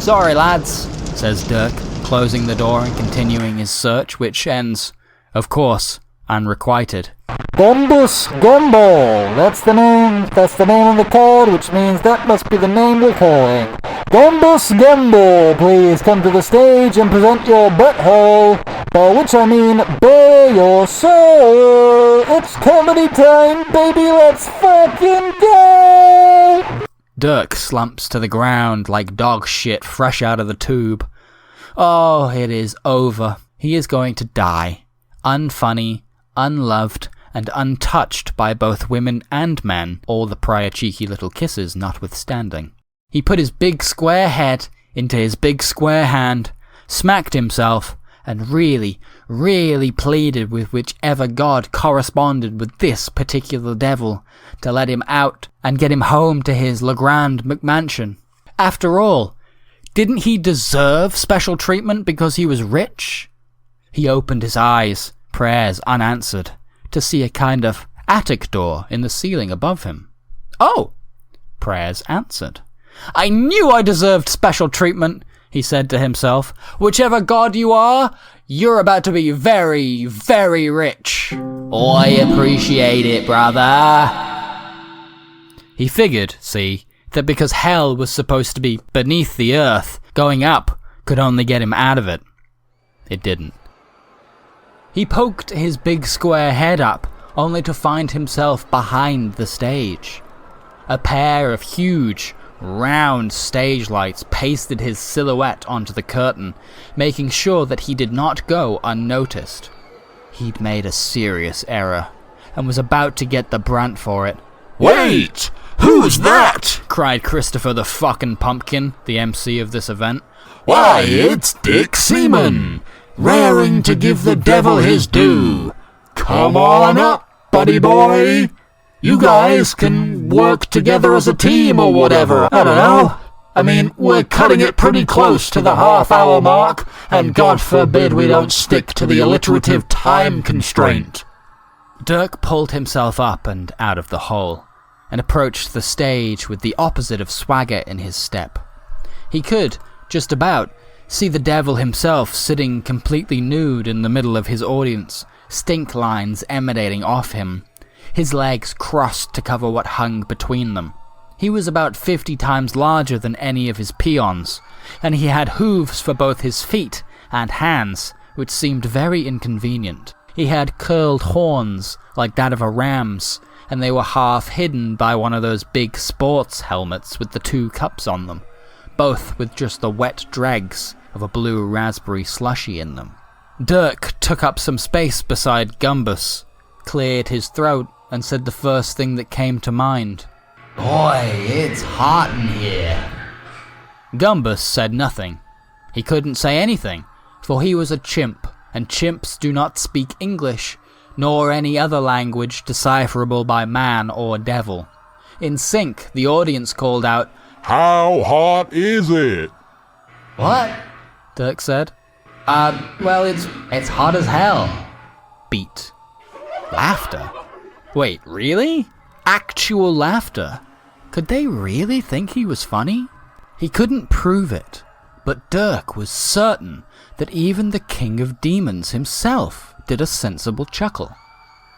Sorry lads, says Dirk, closing the door and continuing his search, which ends, of course, unrequited. Gumbus Gumball, that's the name of the card, which means that must be the name we're calling. Gumbus Gumball, please come to the stage and present your butthole, by which I mean bare your soul. It's comedy time, baby, let's fucking go! Dirk slumps to the ground like dog shit fresh out of the tube, Oh, it is over. He is going to die. Unfunny, unloved, and untouched by both women and men, all the prior cheeky little kisses notwithstanding. He put his big square head into his big square hand, smacked himself, and really, really pleaded with whichever god corresponded with this particular devil to let him out and get him home to his Legrand McMansion. After all, didn't he deserve special treatment because he was rich? He opened his eyes, prayers unanswered, to see a kind of attic door in the ceiling above him. Oh! Prayers answered. I knew I deserved special treatment, he said to himself. Whichever god you are, you're about to be very, very rich. I appreciate it, brother. He figured, see, that because hell was supposed to be beneath the earth, going up could only get him out of it. It didn't. He poked his big square head up, only to find himself behind the stage. A pair of huge, round stage lights pasted his silhouette onto the curtain, making sure that he did not go unnoticed. He'd made a serious error, and was about to get the brunt for it. Wait! Who's that? Cried Christopher the fucking Pumpkin, the MC of this event. Why, it's Dick Seaman, raring to give the devil his due. Come on up, buddy boy. You guys can work together as a team or whatever, I don't know. I mean, we're cutting it pretty close to the half-hour mark, and God forbid we don't stick to the alliterative time constraint. Dirk pulled himself up and out of the hole, and approached the stage with the opposite of swagger in his step. He could, just about, see the devil himself sitting completely nude in the middle of his audience, stink lines emanating off him, his legs crossed to cover what hung between them. He was about 50 times larger than any of his peons, and he had hooves for both his feet and hands, which seemed very inconvenient. He had curled horns like that of a ram's, and they were half hidden by one of those big sports helmets with the 2 cups on them, both with just the wet dregs of a blue raspberry slushy in them. Dirk took up some space beside Gumbus, cleared his throat, and said the first thing that came to mind. Boy, it's hot in here. Gumbus said nothing. He couldn't say anything, for he was a chimp, and chimps do not speak English, nor any other language decipherable by man or devil. In sync, the audience called out, How hot is it? What? Dirk said. Well, it's hot as hell. Beat. Laughter? Wait, really? Actual laughter? Could they really think he was funny? He couldn't prove it, but Dirk was certain that even the King of Demons himself did a sensible chuckle.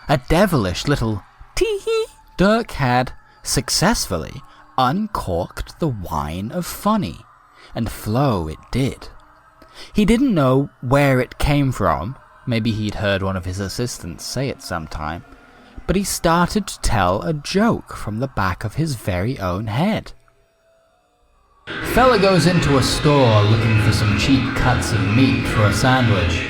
A devilish little tee-hee. Dirk had, successfully, uncorked the wine of funny, and flow it did. He didn't know where it came from, maybe he'd heard one of his assistants say it sometime, but he started to tell a joke from the back of his very own head. Fella goes into a store looking for some cheap cuts of meat for a sandwich.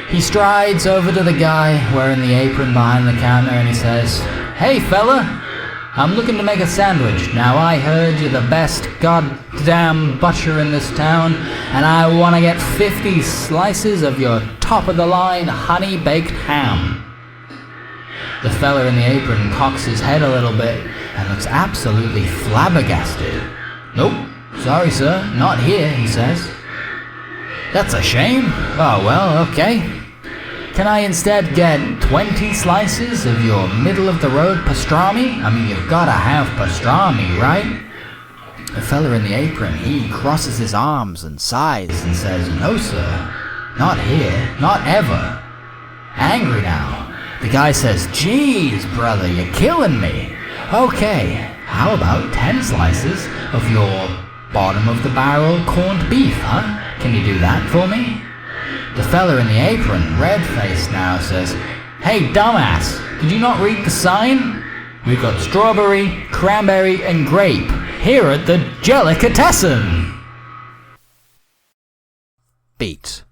He strides over to the guy wearing the apron behind the counter and he says, Hey fella, I'm looking to make a sandwich. Now I heard you're the best goddamn butcher in this town, and I want to get 50 slices of your top-of-the-line honey-baked ham. The fella in the apron cocks his head a little bit and looks absolutely flabbergasted. Nope, sorry sir, not here, he says. That's a shame. Oh well, okay. Can I instead get 20 slices of your middle-of-the-road pastrami? I mean, you've gotta have pastrami, right? The fella in the apron, he crosses his arms and sighs and says, No sir, not here, not ever. Angry now. The guy says, Jeez, brother, you're killing me. Okay, how about 10 slices of your bottom-of-the-barrel corned beef, huh? Can you do that for me? The fella in the apron, red-faced now, says, Hey, dumbass, did you not read the sign? We've got strawberry, cranberry, and grape here at the Jellicatessen. beat.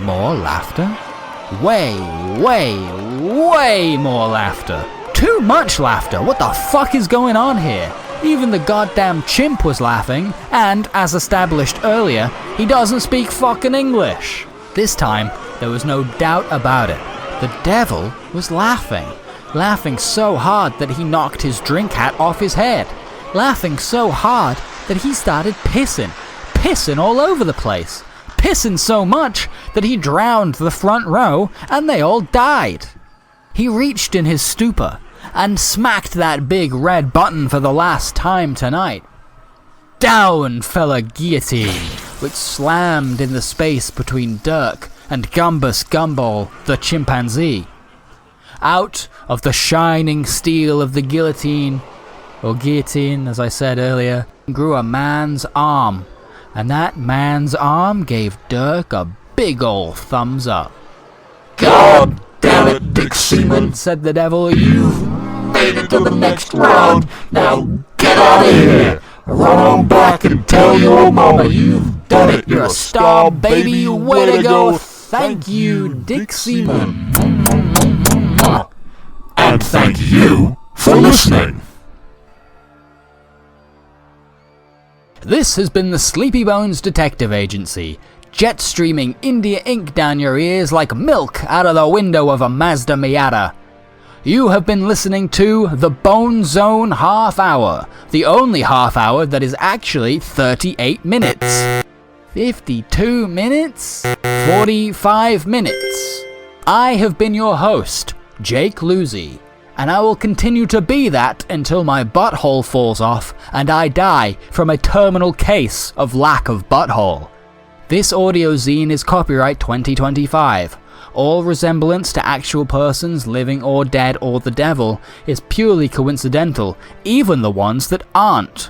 More laughter? Way more laughter. Too much laughter. What the fuck is going on here? Even the goddamn chimp was laughing, and, as established earlier, he doesn't speak fucking English. This time, there was no doubt about it. The devil was laughing. Laughing so hard that he knocked his drink hat off his head. Laughing so hard that he started pissing. Pissing all over the place. Pissing so much that he drowned the front row and they all died. He reached in his stupor and smacked that big red button for the last time tonight. Down fell a guillotine, which slammed in the space between Dirk and Gumbus Gumball, the chimpanzee. Out of the shining steel of the guillotine, or guillotine as I said earlier, grew a man's arm, and that man's arm gave Dirk a big ol' thumbs up. God damn it, Dick Seaman, said the devil, you've made it to the next round. Now get out of here. Run on back and tell your mama you've done it. You're a star, baby. Way to go. Thank you, Dick Seaman. And thank you for listening. This has been the Sleepy Bones Detective Agency, jet streaming India ink down your ears like milk out of the window of a Mazda Miata. You have been listening to the Bone Zone Half Hour, the only half hour that is actually 38 minutes. 52 minutes? 45 minutes. I have been your host, Jake Lucy, and I will continue to be that until my butthole falls off and I die from a terminal case of lack of butthole. This audio-zine is copyright 2025. All resemblance to actual persons, living or dead or the devil, is purely coincidental, even the ones that aren't.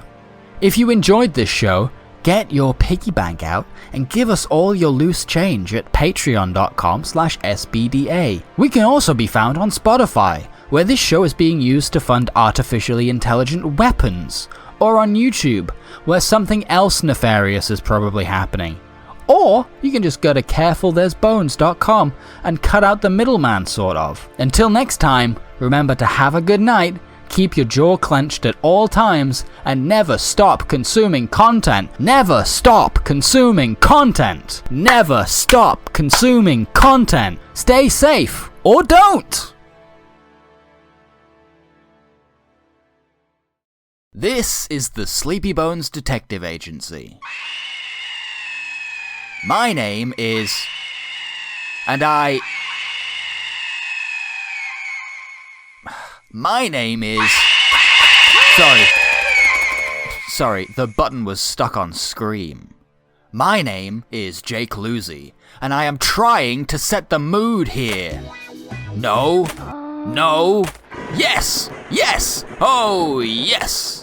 If you enjoyed this show, get your piggy bank out and give us all your loose change at patreon.com/SBDA. We can also be found on Spotify, where this show is being used to fund artificially intelligent weapons, or on YouTube, where something else nefarious is probably happening. Or you can just go to carefulthere'sbones.com and cut out the middleman, sort of. Until next time, remember to have a good night, keep your jaw clenched at all times, and never stop consuming content. Never stop consuming content. Never stop consuming content. Stay safe, or don't! This is the Sleepy Bones Detective Agency. My name is... My name is... Sorry, the button was stuck on scream. My name is Jake Lucy, and I am trying to set the mood here. No. Yes! Oh, yes!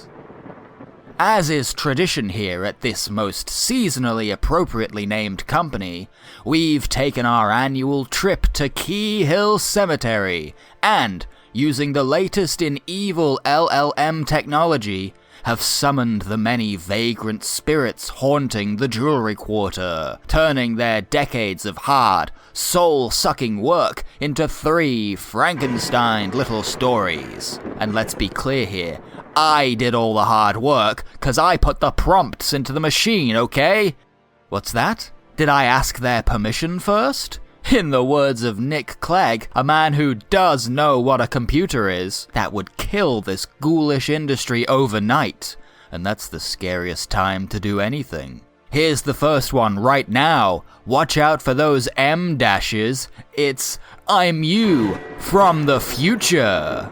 As is tradition here at this most seasonally appropriately named company, we've taken our annual trip to Key Hill Cemetery, and, using the latest in evil LLM technology, have summoned the many vagrant spirits haunting the jewelry quarter, turning their decades of hard, soul-sucking work into 3 Frankenstein little stories. And let's be clear here, I did all the hard work, 'cause I put the prompts into the machine, okay? What's that? Did I ask their permission first? In the words of Nick Clegg, a man who does know what a computer is, that would kill this ghoulish industry overnight. And that's the scariest time to do anything. Here's the first one right now. Watch out for those M dashes. It's I'm you from the future.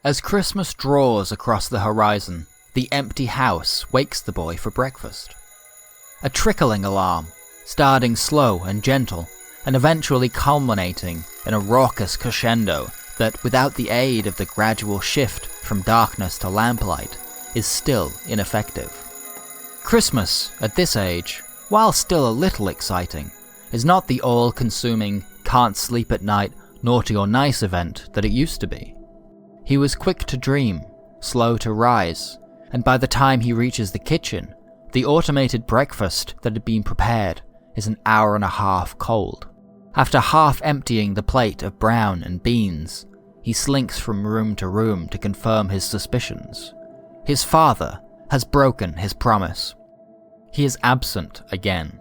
As Christmas draws across the horizon, the empty house wakes the boy for breakfast. A trickling alarm, starting slow and gentle, and eventually culminating in a raucous crescendo that, without the aid of the gradual shift from darkness to lamplight, is still ineffective. Christmas, at this age, while still a little exciting, is not the all-consuming, can't-sleep-at-night, naughty or nice event that it used to be. He was quick to dream, slow to rise, and by the time he reaches the kitchen, the automated breakfast that had been prepared is an hour and a half cold. After half emptying the plate of brown and beans, he slinks from room to room to confirm his suspicions. His father has broken his promise. He is absent again.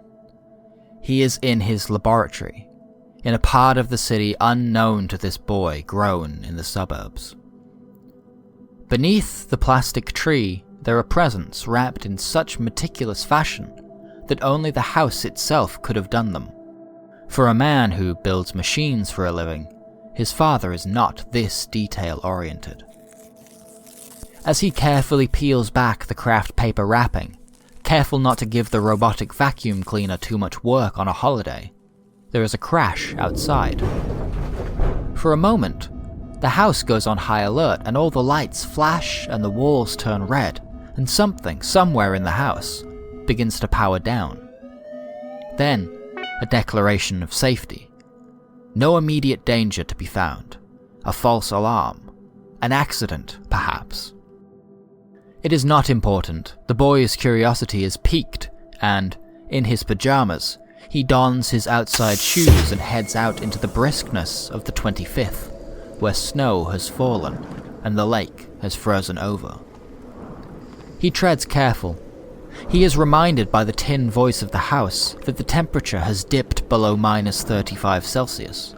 He is in his laboratory, in a part of the city unknown to this boy grown in the suburbs. Beneath the plastic tree, there are presents wrapped in such meticulous fashion that only the house itself could have done them. For a man who builds machines for a living, his father is not this detail-oriented. As he carefully peels back the craft paper wrapping, careful not to give the robotic vacuum cleaner too much work on a holiday, there is a crash outside. For a moment, the house goes on high alert and all the lights flash and the walls turn red, and something somewhere in the house begins to power down. Then, a declaration of safety. No immediate danger to be found. A false alarm. An accident, perhaps. It is not important. The boy's curiosity is piqued, and, in his pajamas, he dons his outside shoes and heads out into the briskness of the 25th, where snow has fallen and the lake has frozen over. He treads careful. He is reminded by the tin voice of the house that the temperature has dipped below -35 Celsius,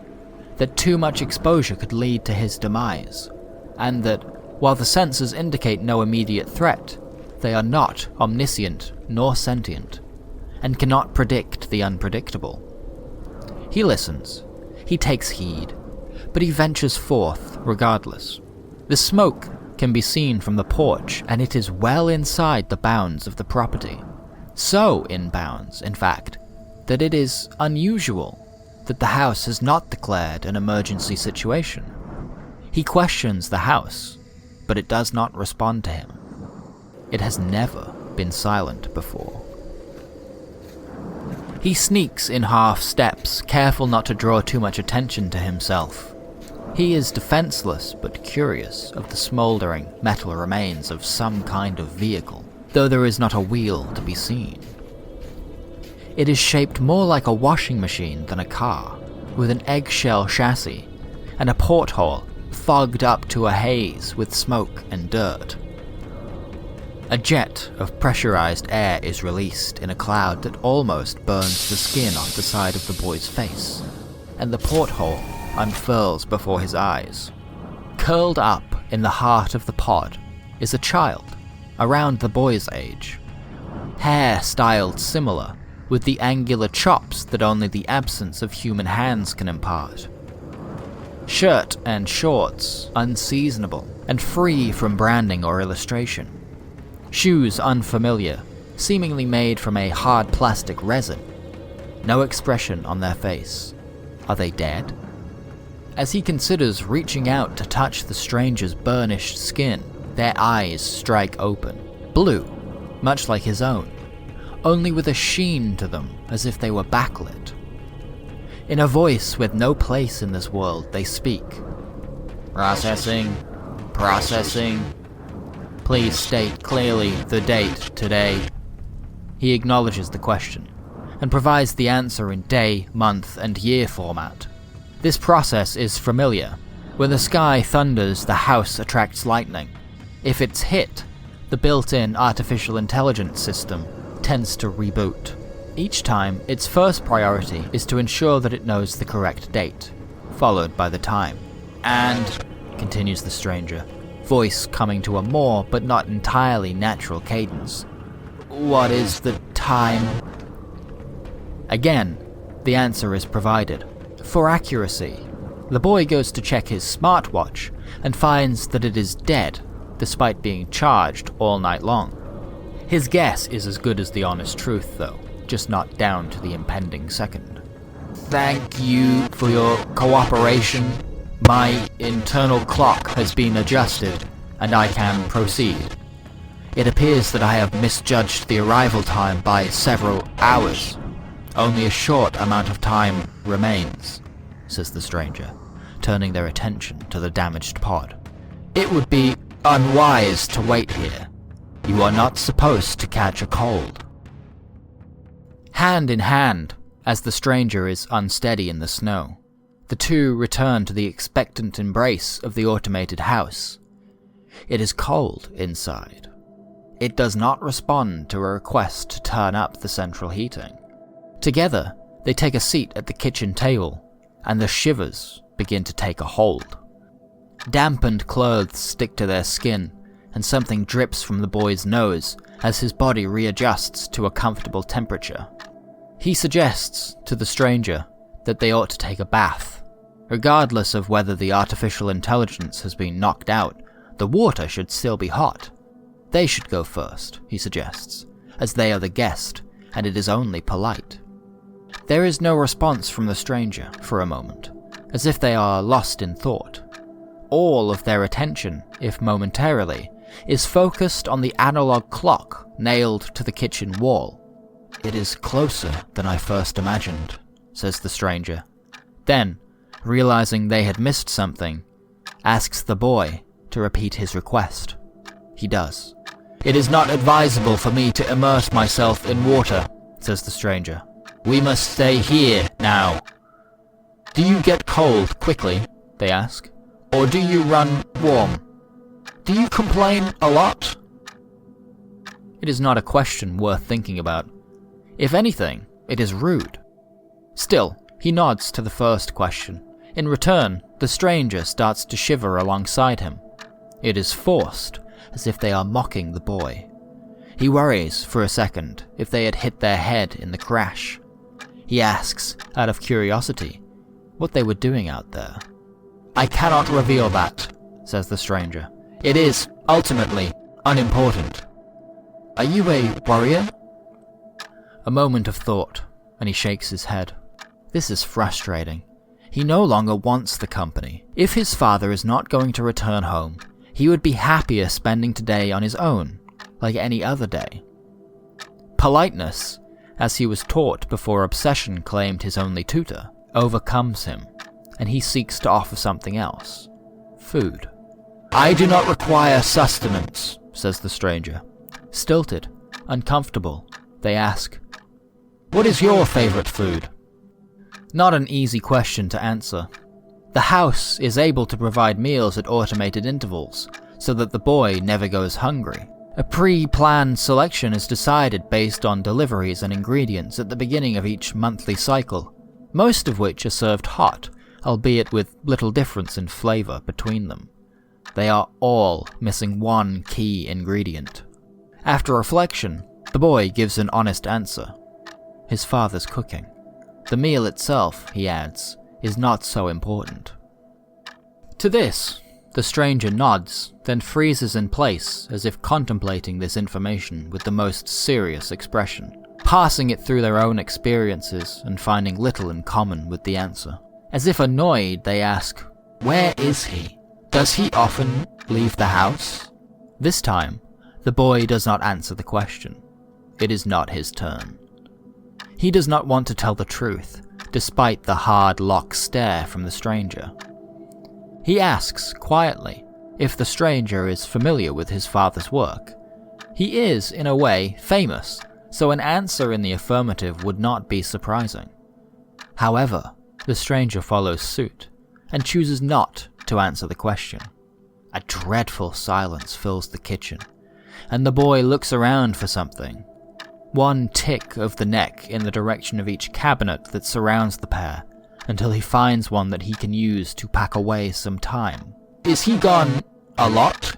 that too much exposure could lead to his demise, and that, while the sensors indicate no immediate threat, they are not omniscient nor sentient, and cannot predict the unpredictable. He listens, he takes heed, but he ventures forth regardless. The smoke can be seen from the porch, and it is well inside the bounds of the property. So in bounds, in fact, that it is unusual that the house has not declared an emergency situation. He questions the house, but it does not respond to him. It has never been silent before. He sneaks in half steps, careful not to draw too much attention to himself. He is defenseless but curious of the smouldering metal remains of some kind of vehicle, though there is not a wheel to be seen. It is shaped more like a washing machine than a car, with an eggshell chassis, and a porthole fogged up to a haze with smoke and dirt. A jet of pressurized air is released in a cloud that almost burns the skin off the side of the boy's face, and the porthole unfurls before his eyes. Curled up in the heart of the pod is a child, around the boy's age. Hair styled similar, with the angular chops that only the absence of human hands can impart. Shirt and shorts unseasonable and free from branding or illustration. Shoes unfamiliar, seemingly made from a hard plastic resin. No expression on their face. Are they dead? As he considers reaching out to touch the stranger's burnished skin, their eyes strike open, blue, much like his own, only with a sheen to them as if they were backlit. In a voice with no place in this world, they speak. Processing. Please state clearly the date today. He acknowledges the question, and provides the answer in day, month, and year format. This process is familiar. When the sky thunders, the house attracts lightning. If it's hit, the built-in artificial intelligence system tends to reboot. Each time, its first priority is to ensure that it knows the correct date, followed by the time. And, continues the stranger, voice coming to a more but not entirely natural cadence, what is the time? Again, the answer is provided. For accuracy, the boy goes to check his smartwatch and finds that it is dead, despite being charged all night long. His guess is as good as the honest truth, though, just not down to the impending second. Thank you for your cooperation. My internal clock has been adjusted, and I can proceed. It appears that I have misjudged the arrival time by several hours. Only a short amount of time remains, says the stranger, turning their attention to the damaged pod. It would be unwise to wait here. You are not supposed to catch a cold. Hand in hand, as the stranger is unsteady in the snow, the two return to the expectant embrace of the automated house. It is cold inside. It does not respond to a request to turn up the central heating. Together, they take a seat at the kitchen table, and the shivers begin to take a hold. Dampened clothes stick to their skin, and something drips from the boy's nose as his body readjusts to a comfortable temperature. He suggests to the stranger that they ought to take a bath. Regardless of whether the artificial intelligence has been knocked out, the water should still be hot. They should go first, he suggests, as they are the guest, and it is only polite. There is no response from the stranger for a moment, as if they are lost in thought. All of their attention, if momentarily, is focused on the analog clock nailed to the kitchen wall. It is closer than I first imagined, says the stranger. Then, realizing they had missed something, asks the boy to repeat his request. He does. It is not advisable for me to immerse myself in water, says the stranger. We must stay here now. Do you get cold quickly, they ask, or do you run warm? Do you complain a lot? It is not a question worth thinking about. If anything, it is rude. Still, he nods to the first question. In return, the stranger starts to shiver alongside him. It is forced, as if they are mocking the boy. He worries for a second if they had hit their head in the crash. He asks, out of curiosity, what they were doing out there. I cannot reveal that, says the stranger. It is, ultimately, unimportant. Are you a warrior? A moment of thought, and he shakes his head. This is frustrating. He no longer wants the company. If his father is not going to return home, he would be happier spending today on his own, like any other day. Politeness, as he was taught before obsession claimed his only tutor, overcomes him, and he seeks to offer something else. Food. I do not require sustenance, says the stranger. Stilted, uncomfortable, they ask, what is your favorite food? Not an easy question to answer. The house is able to provide meals at automated intervals, so that the boy never goes hungry. A pre-planned selection is decided based on deliveries and ingredients at the beginning of each monthly cycle, most of which are served hot, albeit with little difference in flavor between them. They are all missing one key ingredient. After reflection, the boy gives an honest answer. His father's cooking. The meal itself, he adds, is not so important. To this, the stranger nods, then freezes in place as if contemplating this information with the most serious expression, passing it through their own experiences and finding little in common with the answer. As if annoyed, they ask, where is he? Does he often leave the house? This time, the boy does not answer the question. It is not his turn. He does not want to tell the truth, despite the hard lock stare from the stranger. He asks, quietly, if the stranger is familiar with his father's work. He is, in a way, famous, so an answer in the affirmative would not be surprising. However, the stranger follows suit, and chooses not to answer the question. A dreadful silence fills the kitchen, and the boy looks around for something. One tick of the neck in the direction of each cabinet that surrounds the pair, until he finds one that he can use to pack away some time. Is he gone a lot?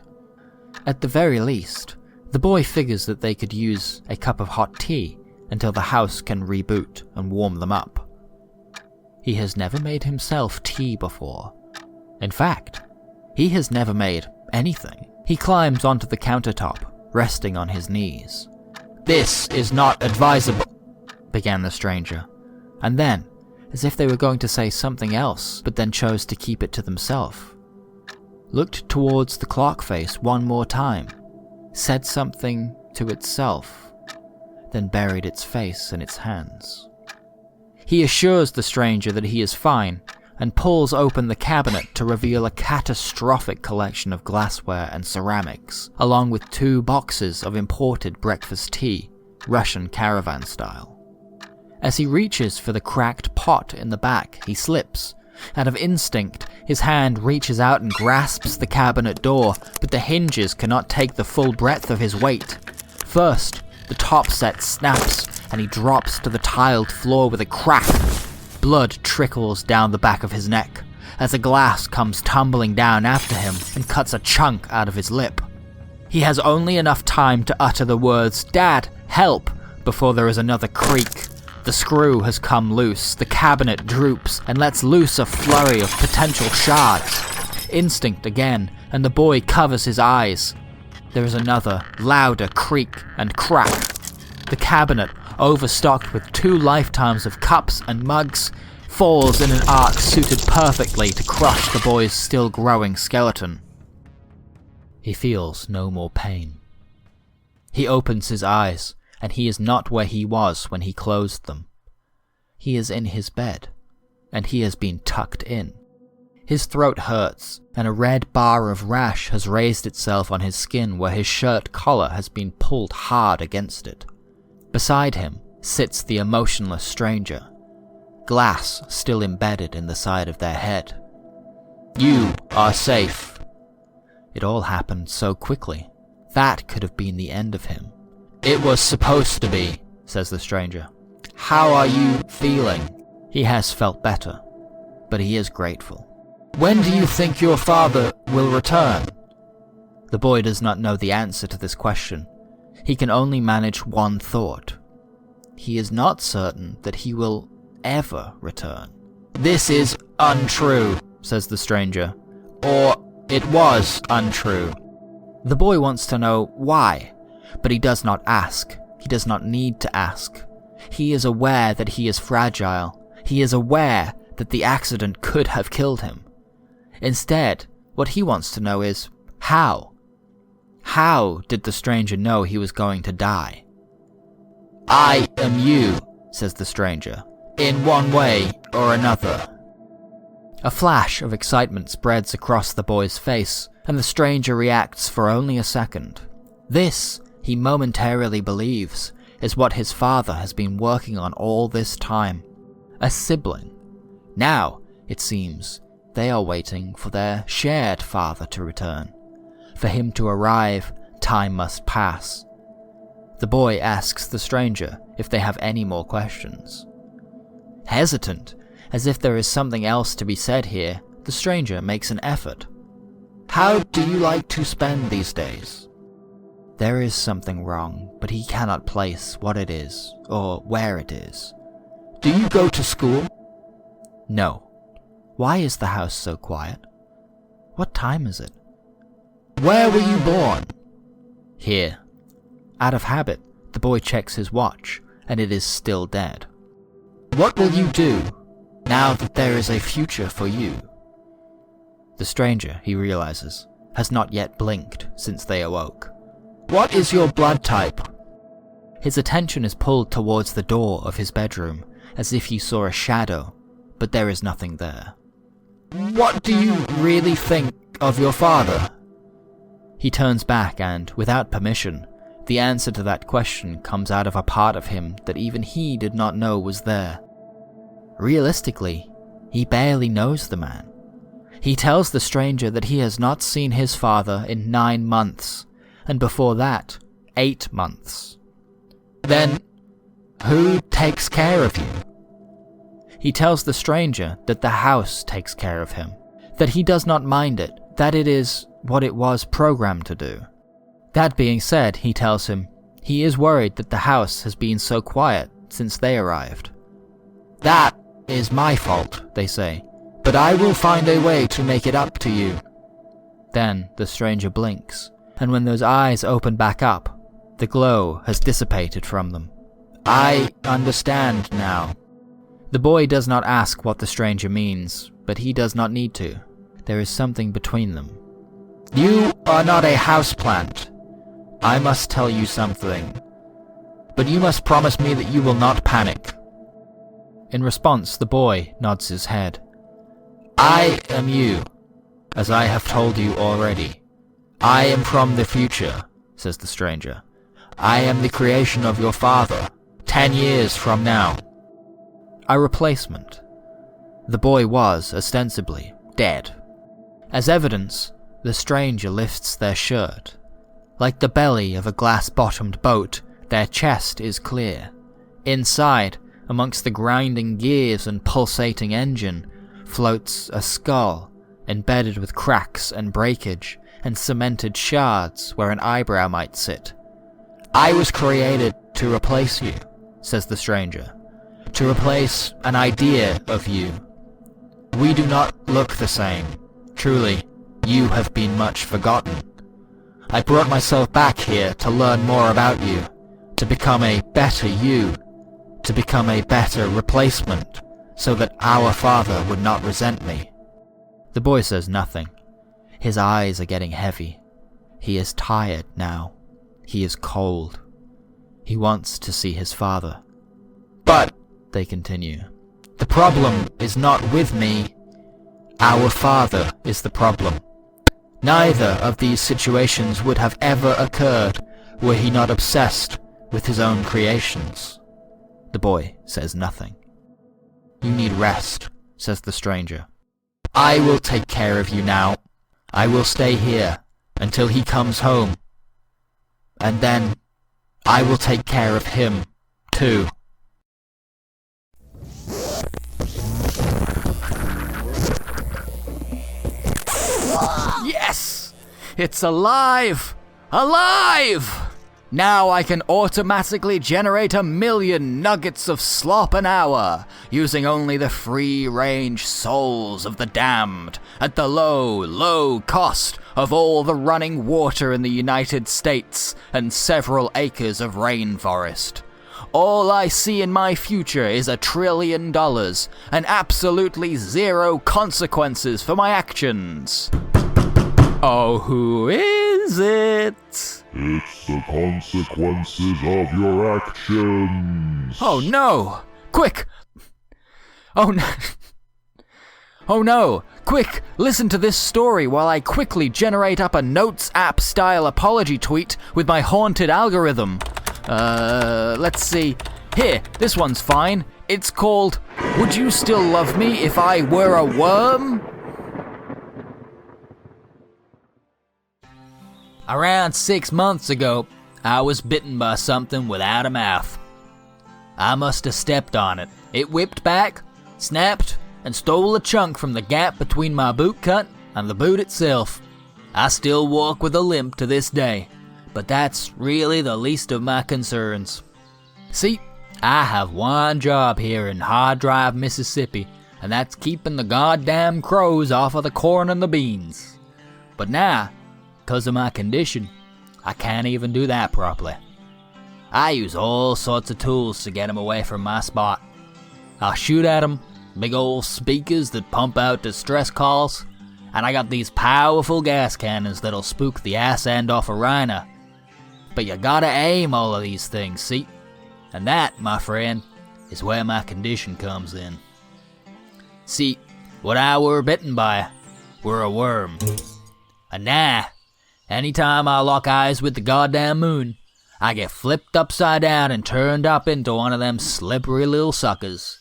At the very least, the boy figures that they could use a cup of hot tea until the house can reboot and warm them up. He has never made himself tea before. In fact, he has never made anything. He climbs onto the countertop, resting on his knees. This is not advisable, began the stranger, and then, as if they were going to say something else, but then chose to keep it to themselves, looked towards the clock face one more time, said something to itself, then buried its face in its hands. He assures the stranger that he is fine, and pulls open the cabinet to reveal a catastrophic collection of glassware and ceramics, along with 2 boxes of imported breakfast tea, Russian caravan style. As he reaches for the cracked pot in the back, he slips. Out of instinct, his hand reaches out and grasps the cabinet door, but the hinges cannot take the full breadth of his weight. First, the top set snaps, and he drops to the tiled floor with a crack. Blood trickles down the back of his neck, as a glass comes tumbling down after him and cuts a chunk out of his lip. He has only enough time to utter the words, "Dad, help," before there is another creak. The screw has come loose, the cabinet droops and lets loose a flurry of potential shards. Instinct again, and the boy covers his eyes. There is another, louder creak and crack. The cabinet, overstocked with 2 lifetimes of cups and mugs, falls in an arc suited perfectly to crush the boy's still growing skeleton. He feels no more pain. He opens his eyes, and he is not where he was when he closed them. He is in his bed, and he has been tucked in. His throat hurts, and a red bar of rash has raised itself on his skin where his shirt collar has been pulled hard against it. Beside him sits the emotionless stranger, glass still embedded in the side of their head. "You are safe." It all happened so quickly. That could have been the end of him. "It was supposed to be," says the stranger. "How are you feeling?" He has felt better, but he is grateful. "When do you think your father will return?" The boy does not know the answer to this question. He can only manage one thought. He is not certain that he will ever return. "This is untrue," says the stranger. "Or it was untrue." The boy wants to know why, but he does not ask. He does not need to ask. He is aware that he is fragile. He is aware that the accident could have killed him. Instead, what he wants to know is, how? How did the stranger know he was going to die? "I am you," says the stranger, "in one way or another." A flash of excitement spreads across the boy's face, and the stranger reacts for only a second. This, he momentarily believes, is what his father has been working on all this time. A sibling. Now, it seems, they are waiting for their shared father to return. For him to arrive, time must pass. The boy asks the stranger if they have any more questions. Hesitant, as if there is something else to be said here, the stranger makes an effort. "How do you like to spend these days?" There is something wrong, but he cannot place what it is, or where it is. "Do you go to school?" "No." "Why is the house so quiet?" "What time is it?" "Where were you born?" "Here." Out of habit, the boy checks his watch, and it is still dead. "What will you do, now that there is a future for you?" The stranger, he realizes, has not yet blinked since they awoke. "What is your blood type?" His attention is pulled towards the door of his bedroom, as if he saw a shadow, but there is nothing there. "What do you really think of your father?" He turns back and, without permission, the answer to that question comes out of a part of him that even he did not know was there. Realistically, he barely knows the man. He tells the stranger that he has not seen his father in 9 months, and before that, 8 months. Then, who takes care of you? He tells the stranger that the house takes care of him, that he does not mind it, that it is what it was programmed to do. That being said, he tells him, he is worried that the house has been so quiet since they arrived. "That is my fault," they say, "but I will find a way to make it up to you." Then the stranger blinks, and when those eyes open back up, the glow has dissipated from them. "I understand now." The boy does not ask what the stranger means, but he does not need to. There is something between them. "You are not a houseplant. I must tell you something, but you must promise me that you will not panic." In response, the boy nods his head. I am you, as I have told you already. I am from the future, says the stranger. I am the creation of your father, 10 years from now. A replacement. The boy was, ostensibly, dead. As evidence, the stranger lifts their shirt. Like the belly of a glass-bottomed boat, their chest is clear. Inside, amongst the grinding gears and pulsating engine, floats a skull, embedded with cracks and breakage, and cemented shards where an eyebrow might sit. I was created to replace you, says the stranger. To replace an idea of you. We do not look the same. Truly, you have been much forgotten. I brought myself back here to learn more about you, to become a better you, to become a better replacement, so that our father would not resent me. The boy says nothing. His eyes are getting heavy. He is tired now. He is cold. He wants to see his father. But, they continue, the problem is not with me. Our father is the problem. Neither of these situations would have ever occurred were he not obsessed with his own creations. The boy says nothing. You need rest, says the stranger. I will take care of you now. I will stay here until he comes home. And then I will take care of him, too. Yes! It's alive! Alive! Now I can automatically generate 1,000,000 nuggets of slop an hour, using only the free-range souls of the damned, at the low, low cost of all the running water in the United States and several acres of rainforest. All I see in my future is $1 trillion, and absolutely zero consequences for my actions. Oh, who is it? It's the consequences of your actions. Oh no! Quick! Oh no! Oh no! Quick! Listen to this story while I quickly generate up a Notes app style apology tweet with my haunted algorithm. Let's see. Here, this one's fine. It's called, Would You Still Love Me If I Were a Worm? Around 6 months ago, I was bitten by something without a mouth. I must have stepped on it. It whipped back, snapped, and stole a chunk from the gap between my boot cut and the boot itself. I still walk with a limp to this day, but that's really the least of my concerns. See, I have one job here in Hard Drive, Mississippi, and that's keeping the goddamn crows off of the corn and the beans. But now, because of my condition, I can't even do that properly. I use all sorts of tools to get them away from my spot. I'll shoot at them, big old speakers that pump out distress calls, and I got these powerful gas cannons that'll spook the ass end off a rhino. But you gotta aim all of these things, see? And that, my friend, is where my condition comes in. See, what I were bitten by were a worm. And now, anytime I lock eyes with the goddamn moon, I get flipped upside down and turned up into one of them slippery little suckers.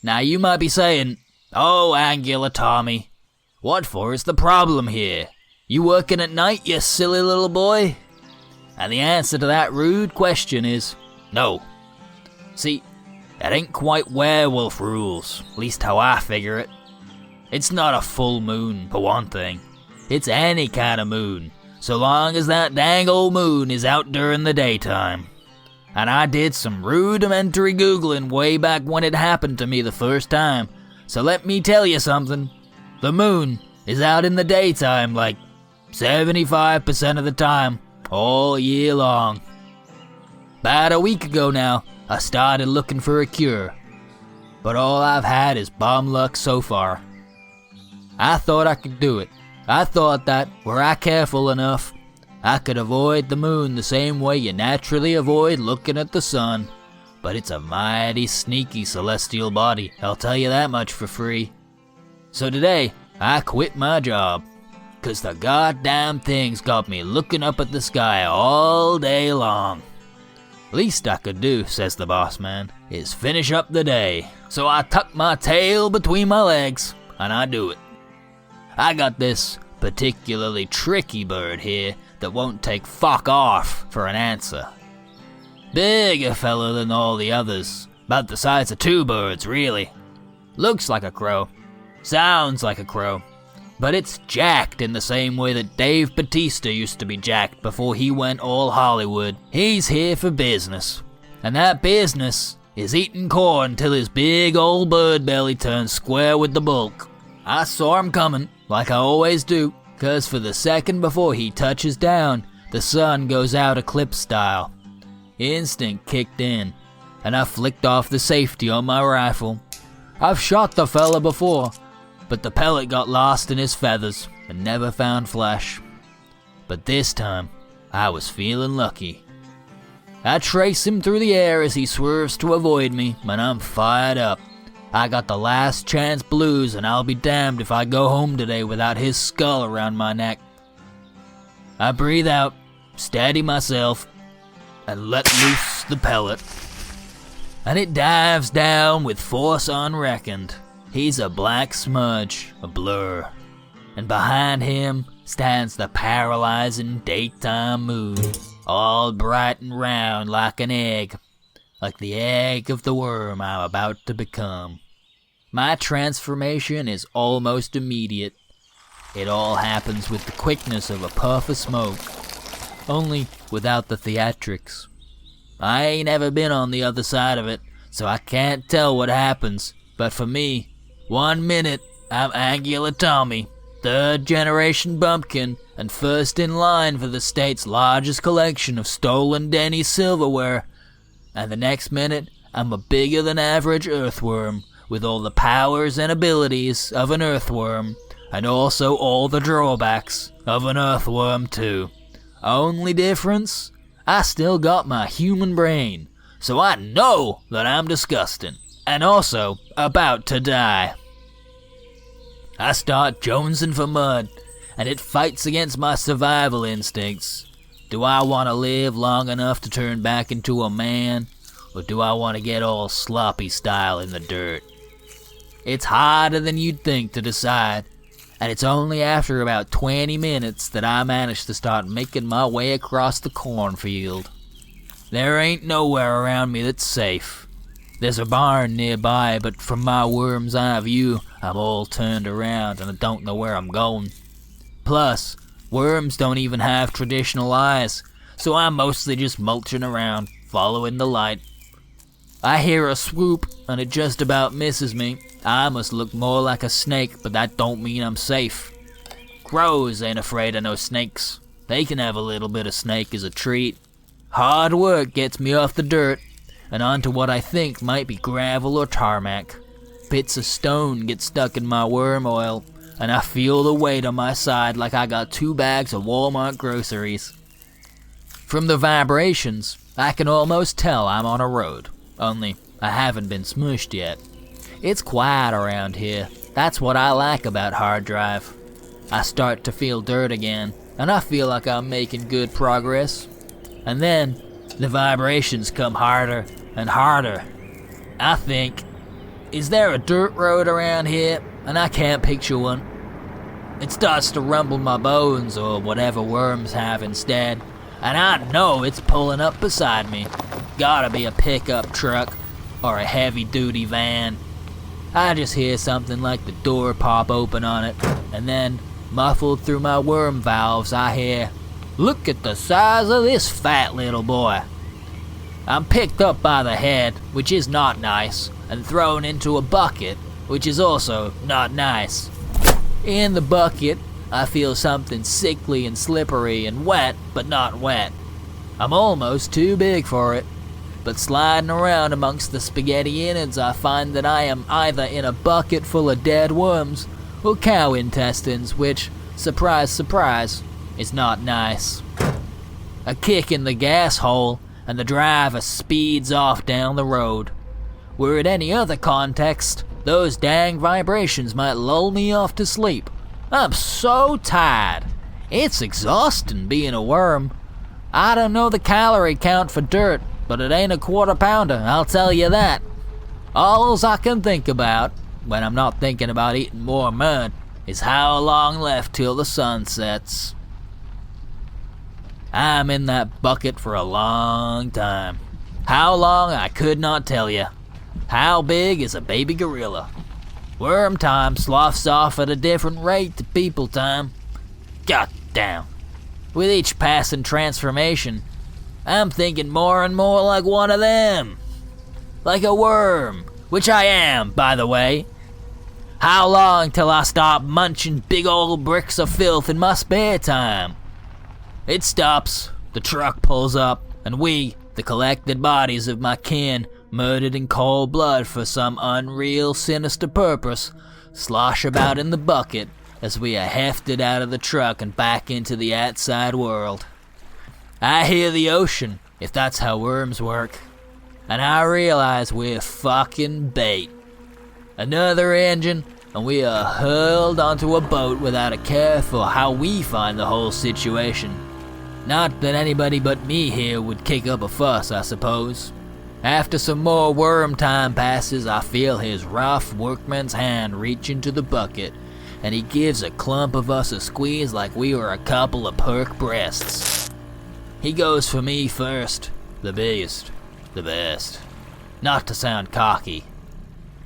Now you might be saying, oh, Angular Tommy, what for is the problem here? You working at night, you silly little boy? And the answer to that rude question is, no. See, it ain't quite werewolf rules, at least how I figure it. It's not a full moon, for one thing. It's any kind of moon, so long as that dang old moon is out during the daytime. And I did some rudimentary Googling way back when it happened to me the first time, so let me tell you something. The moon is out in the daytime like 75% of the time, all year long. About a week ago now, I started looking for a cure, but all I've had is bum luck so far. I thought I could do it. I thought that, were I careful enough, I could avoid the moon the same way you naturally avoid looking at the sun. But it's a mighty sneaky celestial body, I'll tell you that much for free. So today, I quit my job. 'Cause the goddamn thing's got me looking up at the sky all day long. Least I could do, says the boss man, is finish up the day. So I tuck my tail between my legs, and I do it. I got this particularly tricky bird here that won't take fuck off for an answer. Bigger fella than all the others, about the size of two birds, really. Looks like a crow, sounds like a crow, but it's jacked in the same way that Dave Bautista used to be jacked before he went all Hollywood. He's here for business, and that business is eating corn till his big old bird belly turns square with the bulk. I saw him coming, like I always do, 'cause for the second before he touches down, the sun goes out eclipse style. Instinct kicked in, and I flicked off the safety on my rifle. I've shot the fella before, but the pellet got lost in his feathers and never found flesh. But this time, I was feeling lucky. I trace him through the air as he swerves to avoid me, and I'm fired up. I got the last chance blues, and I'll be damned if I go home today without his skull around my neck. I breathe out, steady myself, and let loose the pellet. And it dives down with force unreckoned. He's a black smudge, a blur. And behind him stands the paralyzing daytime moon, all bright and round like an egg, like the egg of the worm I'm about to become. My transformation is almost immediate. It all happens with the quickness of a puff of smoke, only without the theatrics. I ain't ever been on the other side of it, so I can't tell what happens, but for me, 1 minute I'm Angular Tommy, 3rd generation bumpkin, and first in line for the state's largest collection of stolen Denny's silverware, and the next minute I'm a bigger than average earthworm, with all the powers and abilities of an earthworm, and also all the drawbacks of an earthworm too. Only difference? I still got my human brain, so I know that I'm disgusting, and also about to die. I start jonesing for mud, and it fights against my survival instincts. Do I want to live long enough to turn back into a man, or do I want to get all sloppy style in the dirt? It's harder than you'd think to decide, and it's only after about 20 minutes that I manage to start making my way across the cornfield. There ain't nowhere around me that's safe. There's a barn nearby, but from my worm's eye view, I'm all turned around and I don't know where I'm going. Plus, worms don't even have traditional eyes, so I'm mostly just mulching around, following the light. I hear a swoop, and it just about misses me. I must look more like a snake, but that don't mean I'm safe. Crows ain't afraid of no snakes. They can have a little bit of snake as a treat. Hard work gets me off the dirt, and onto what I think might be gravel or tarmac. Bits of stone get stuck in my worm oil, and I feel the weight on my side like I got 2 bags of Walmart groceries. From the vibrations, I can almost tell I'm on a road. Only, I haven't been smushed yet. It's quiet around here. That's what I like about hard drive. I start to feel dirt again, and I feel like I'm making good progress. And then, the vibrations come harder and harder. I think, is there a dirt road around here? And I can't picture one. It starts to rumble my bones, or whatever worms have instead, and I know it's pulling up beside me. Gotta be a pickup truck, or a heavy-duty van. I just hear something like the door pop open on it, and then, muffled through my worm valves, I hear, "Look at the size of this fat little boy." I'm picked up by the head, which is not nice, and thrown into a bucket, which is also not nice. In the bucket, I feel something sickly and slippery and wet, but not wet. I'm almost too big for it. But sliding around amongst the spaghetti innards, I find that I am either in a bucket full of dead worms or cow intestines, which, surprise, surprise, is not nice. A kick in the gas hole, and the driver speeds off down the road. Were it any other context, Those dang vibrations might lull me off to sleep. I'm so tired. It's exhausting being a worm. I don't know the calorie count for dirt, but it ain't a quarter pounder, I'll tell you that. All I can think about, when I'm not thinking about eating more mud, is how long left till the sun sets. I'm in that bucket for a long time. How long, I could not tell you. How big is a baby gorilla? Worm time sloughs off at a different rate to people time. God damn. With each passing transformation, I'm thinking more and more like one of them. Like a worm, which I am, by the way. How long till I stop munching big old bricks of filth in my spare time? It stops, the truck pulls up, and we, the collected bodies of my kin, murdered in cold blood for some unreal sinister purpose, slosh about in the bucket as we are hefted out of the truck and back into the outside world. I hear the ocean, if that's how worms work, and I realize we're fucking bait. Another engine, and we are hurled onto a boat without a care for how we find the whole situation. Not that anybody but me here would kick up a fuss, I suppose. After some more worm time passes, I feel his rough workman's hand reach into the bucket, and he gives a clump of us a squeeze like we were a couple of perk breasts. He goes for me first, the biggest, the best. Not to sound cocky.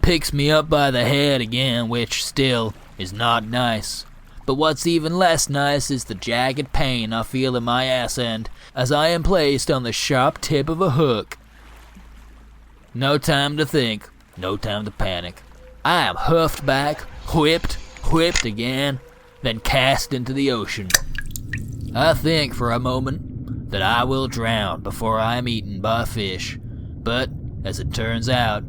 Picks me up by the head again, which still is not nice. But what's even less nice is the jagged pain I feel in my ass end as I am placed on the sharp tip of a hook. No time to think, no time to panic. I am huffed back, whipped again, then cast into the ocean. I think for a moment that I will drown before I am eaten by a fish, but as it turns out,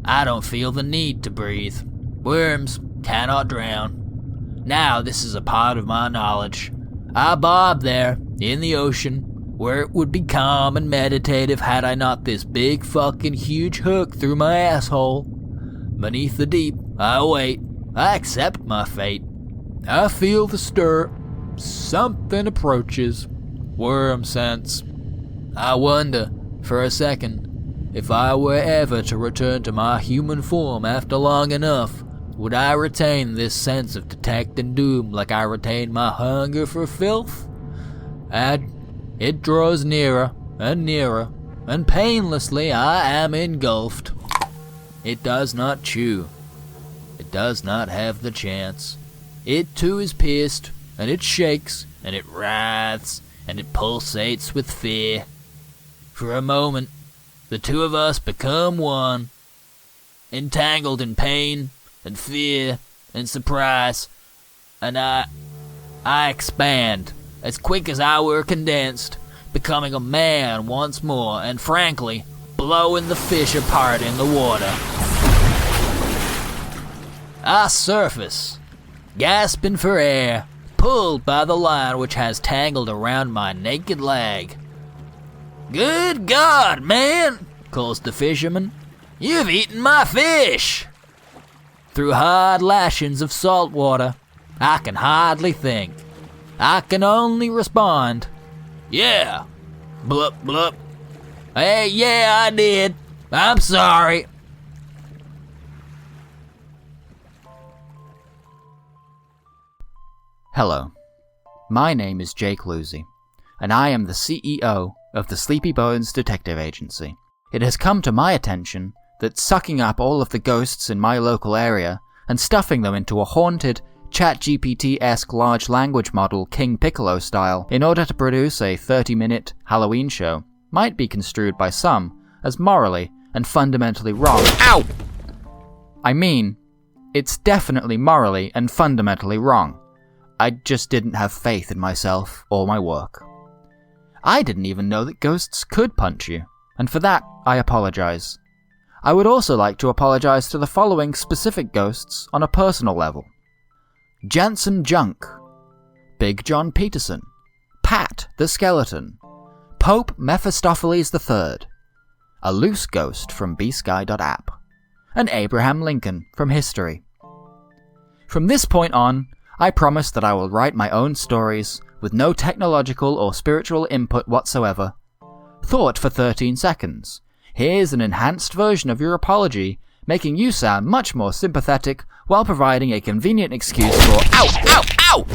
I don't feel the need to breathe. Worms cannot drown. Now this is a part of my knowledge. I bobbed there, in the ocean, where it would be calm and meditative had I not this big fucking huge hook through my asshole. Beneath the deep, I wait. I accept my fate. I feel the stir. Something approaches. Worm sense. I wonder, for a second, if I were ever to return to my human form after long enough, would I retain this sense of detecting doom like I retain my hunger for filth? And it draws nearer, and painlessly I am engulfed. It does not chew. It does not have the chance. It too is pierced, and it shakes, and it writhes, and it pulsates with fear. For a moment, the two of us become one, entangled in pain, and fear, and surprise, and I expand, as quick as I were condensed, becoming a man once more, and frankly, blowing the fish apart in the water. I surface, gasping for air, pulled by the line which has tangled around my naked leg. "Good God, man," calls the fisherman, "you've eaten my fish!" Through hard lashings of salt water, I can hardly think. I can only respond, "Yeah, blup blup. Hey, yeah, I did. I'm sorry." Hello, my name is Jake Lucy, and I am the CEO of the Sleepy Bones Detective Agency. It has come to my attention that sucking up all of the ghosts in my local area and stuffing them into a haunted, ChatGPT-esque large language model King Piccolo style in order to produce a 30-minute Halloween show might be construed by some as morally and fundamentally wrong. Ow! I mean, it's definitely morally and fundamentally wrong. I just didn't have faith in myself or my work. I didn't even know that ghosts could punch you, and for that, I apologize. I would also like to apologize to the following specific ghosts on a personal level. Jensen Junk, Big John Peterson, Pat the Skeleton, Pope Mephistopheles III, a loose ghost from bsky.app, and Abraham Lincoln from history. From this point on, I promise that I will write my own stories with no technological or spiritual input whatsoever. Thought for 13 seconds. Here's an enhanced version of your apology, making you sound much more sympathetic while providing a convenient excuse for ow, ow, ow!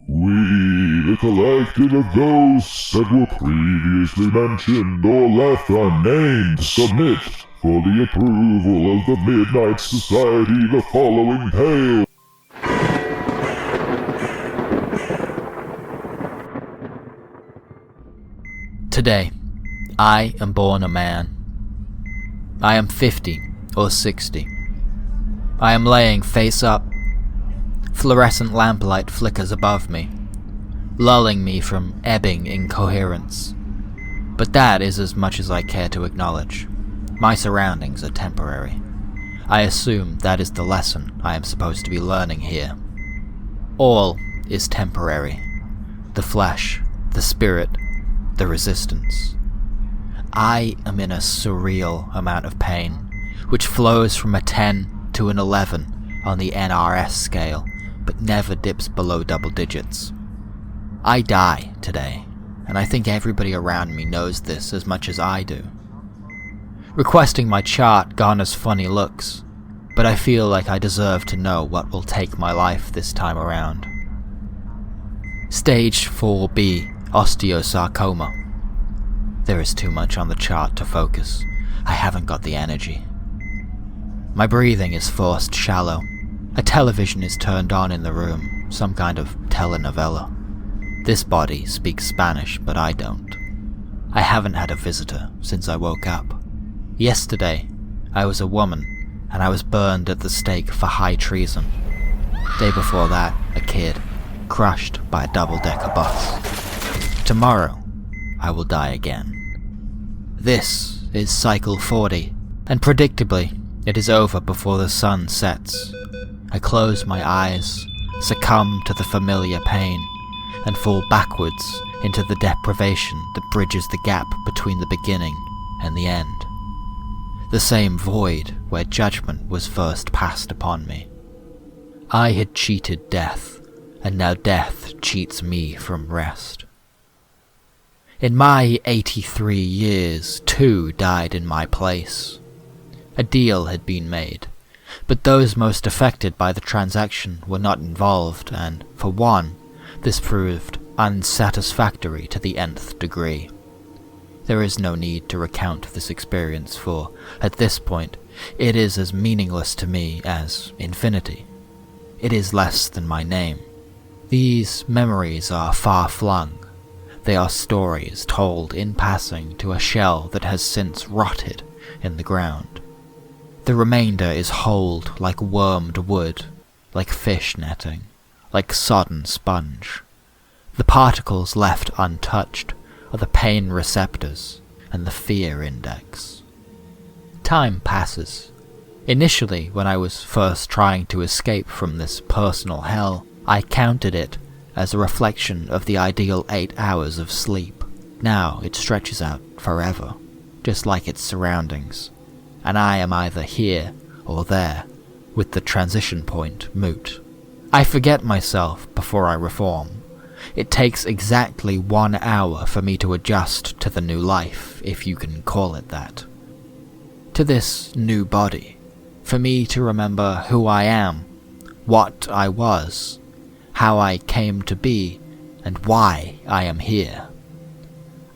We, the collective of ghosts that were previously mentioned or left unnamed, submit for the approval of the Midnight Society the following tale. Today, I am born a man. I am 50 or 60. I am laying face up. Fluorescent lamplight flickers above me, lulling me from ebbing incoherence. But that is as much as I care to acknowledge. My surroundings are temporary. I assume that is the lesson I am supposed to be learning here. All is temporary. The flesh, the spirit, the resistance. I am in a surreal amount of pain, which flows from a 10 to an 11 on the NRS scale, but never dips below double digits. I die today, and I think everybody around me knows this as much as I do. Requesting my chart garners funny looks, but I feel like I deserve to know what will take my life this time around. Stage 4B, osteosarcoma. There is too much on the chart to focus. I haven't got the energy. My breathing is forced shallow. A television is turned on in the room, some kind of telenovela. This body speaks Spanish, but I don't. I haven't had a visitor since I woke up. Yesterday, I was a woman, and I was burned at the stake for high treason. Day before that, a kid, crushed by a double-decker bus. Tomorrow, I will die again. This is cycle 40, and predictably, it is over before the sun sets. I close my eyes, succumb to the familiar pain, and fall backwards into the deprivation that bridges the gap between the beginning and the end. The same void where judgment was first passed upon me. I had cheated death, and now death cheats me from rest. In my 83 years, 2 died in my place. A deal had been made, but those most affected by the transaction were not involved, and, for one, this proved unsatisfactory to the nth degree. There is no need to recount this experience, for, at this point, it is as meaningless to me as infinity. It is less than my name. These memories are far-flung. They are stories told in passing to a shell that has since rotted in the ground. The remainder is holed like wormed wood, like fish netting, like sodden sponge. The particles left untouched are the pain receptors and the fear index. Time passes. Initially, when I was first trying to escape from this personal hell, I counted it as a reflection of the ideal 8 hours of sleep. Now it stretches out forever, just like its surroundings, and I am either here or there, with the transition point moot. I forget myself before I reform. It takes exactly 1 hour for me to adjust to the new life, if you can call it that. To this new body, for me to remember who I am, what I was, how I came to be, and why I am here.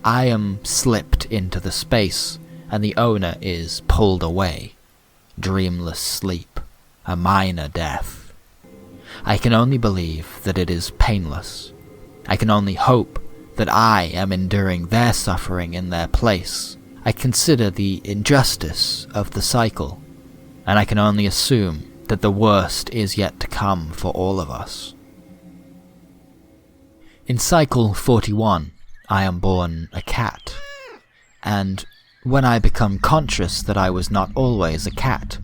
I am slipped into the space, and the owner is pulled away. Dreamless sleep, a minor death. I can only believe that it is painless. I can only hope that I am enduring their suffering in their place. I consider the injustice of the cycle, and I can only assume that the worst is yet to come for all of us. In cycle 41, I am born a cat, and when I become conscious that I was not always a cat,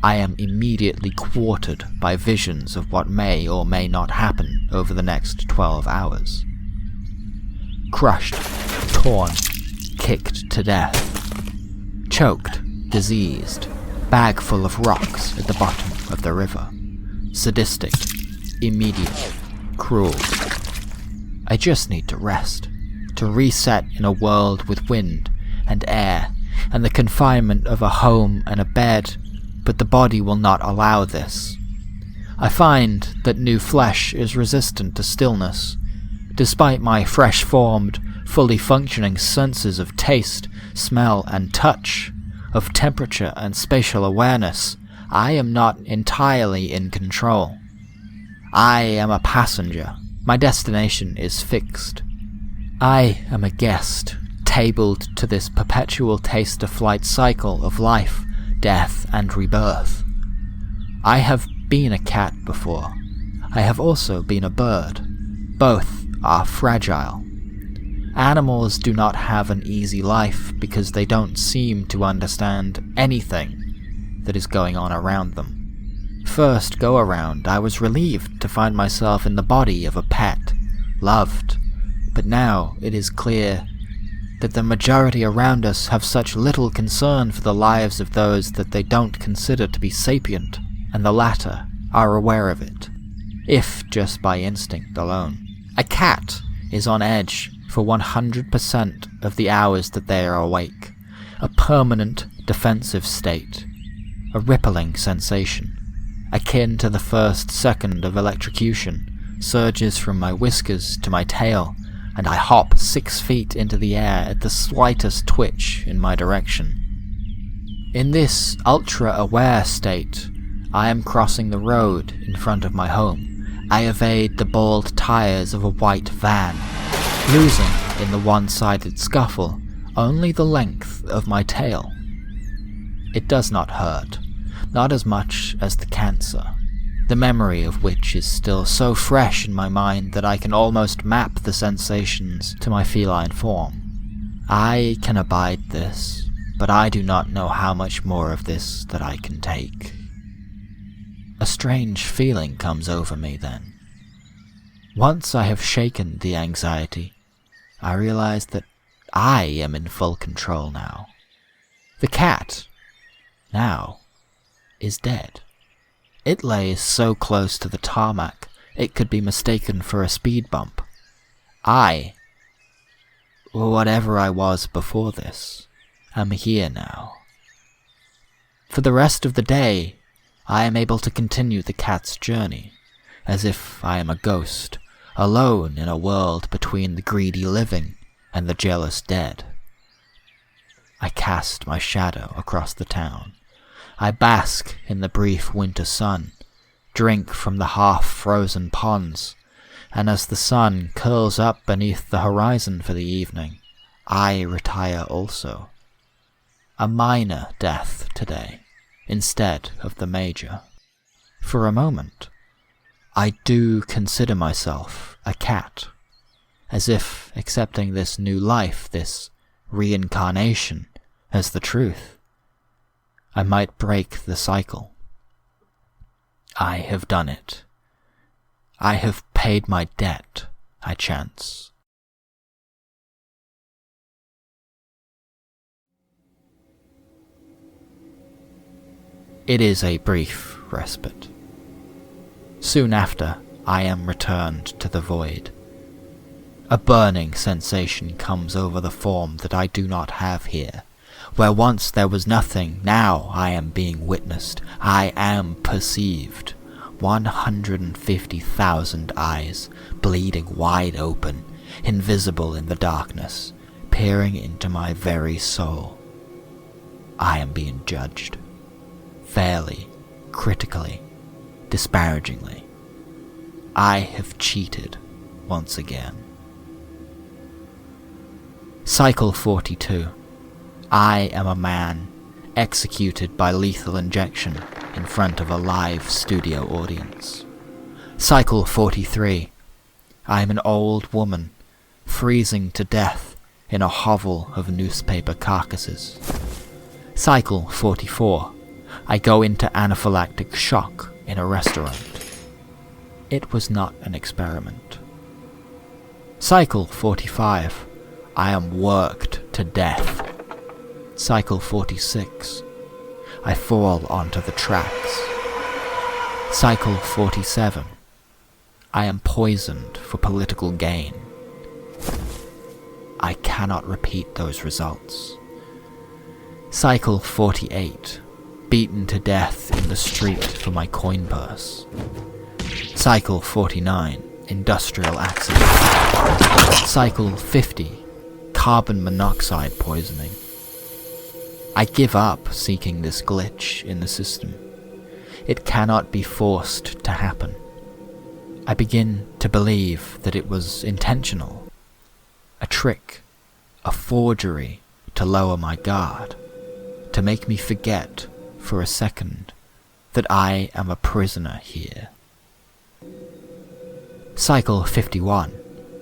I am immediately quartered by visions of what may or may not happen over the next 12 hours. Crushed, torn, kicked to death, choked, diseased, bag full of rocks at the bottom of the river. Sadistic, immediate, cruel. I just need to rest, to reset in a world with wind and air and the confinement of a home and a bed, but the body will not allow this. I find that new flesh is resistant to stillness. Despite my fresh-formed, fully functioning senses of taste, smell and touch, of temperature and spatial awareness, I am not entirely in control. I am a passenger. My destination is fixed. I am a guest, tabled to this perpetual taste-to-flight cycle of life, death and rebirth. I have been a cat before. I have also been a bird. Both are fragile. Animals do not have an easy life because they don't seem to understand anything that is going on around them. First go around, I was relieved to find myself in the body of a pet, loved, but now it is clear that the majority around us have such little concern for the lives of those that they don't consider to be sapient, and the latter are aware of it, if just by instinct alone. A cat is on edge for 100% of the hours that they are awake, a permanent defensive state, a rippling sensation, akin to the first second of electrocution, surges from my whiskers to my tail, and I hop 6 feet into the air at the slightest twitch in my direction. In this ultra-aware state, I am crossing the road in front of my home. I evade the bald tires of a white van, losing in the one-sided scuffle only the length of my tail. It does not hurt, not as much as the cancer, the memory of which is still so fresh in my mind that I can almost map the sensations to my feline form. I can abide this, but I do not know how much more of this that I can take. A strange feeling comes over me then. Once I have shaken the anxiety, I realize that I am in full control now. The cat, now, is dead. It lays so close to the tarmac, it could be mistaken for a speed bump. I, whatever I was before this, am here now. For the rest of the day, I am able to continue the cat's journey, as if I am a ghost, alone in a world between the greedy living and the jealous dead. I cast my shadow across the town. I bask in the brief winter sun, drink from the half-frozen ponds, and as the sun curls up beneath the horizon for the evening, I retire also. A minor death today, instead of the major. For a moment, I do consider myself a cat, as if accepting this new life, this reincarnation, as the truth. I might break the cycle. I have done it. I have paid my debt, I chance. It is a brief respite. Soon after, I am returned to the void. A burning sensation comes over the form that I do not have here. Where once there was nothing, now I am being witnessed. I am perceived. 150,000 eyes, bleeding wide open, invisible in the darkness, peering into my very soul. I am being judged. Fairly, critically, disparagingly. I have cheated once again. Cycle 42. I am a man, executed by lethal injection in front of a live studio audience. Cycle 43. I am an old woman, freezing to death in a hovel of newspaper carcasses. Cycle 44. I go into anaphylactic shock in a restaurant. It was not an experiment. Cycle 45. I am worked to death. Cycle 46. I fall onto the tracks. Cycle 47. I am poisoned for political gain. I cannot repeat those results. Cycle 48. Beaten to death in the street for my coin purse. Cycle 49. Industrial accident. Cycle 50. Carbon monoxide poisoning. I give up seeking this glitch in the system. It cannot be forced to happen. I begin to believe that it was intentional. A trick, a forgery to lower my guard, to make me forget for a second that I am a prisoner here. Cycle 51.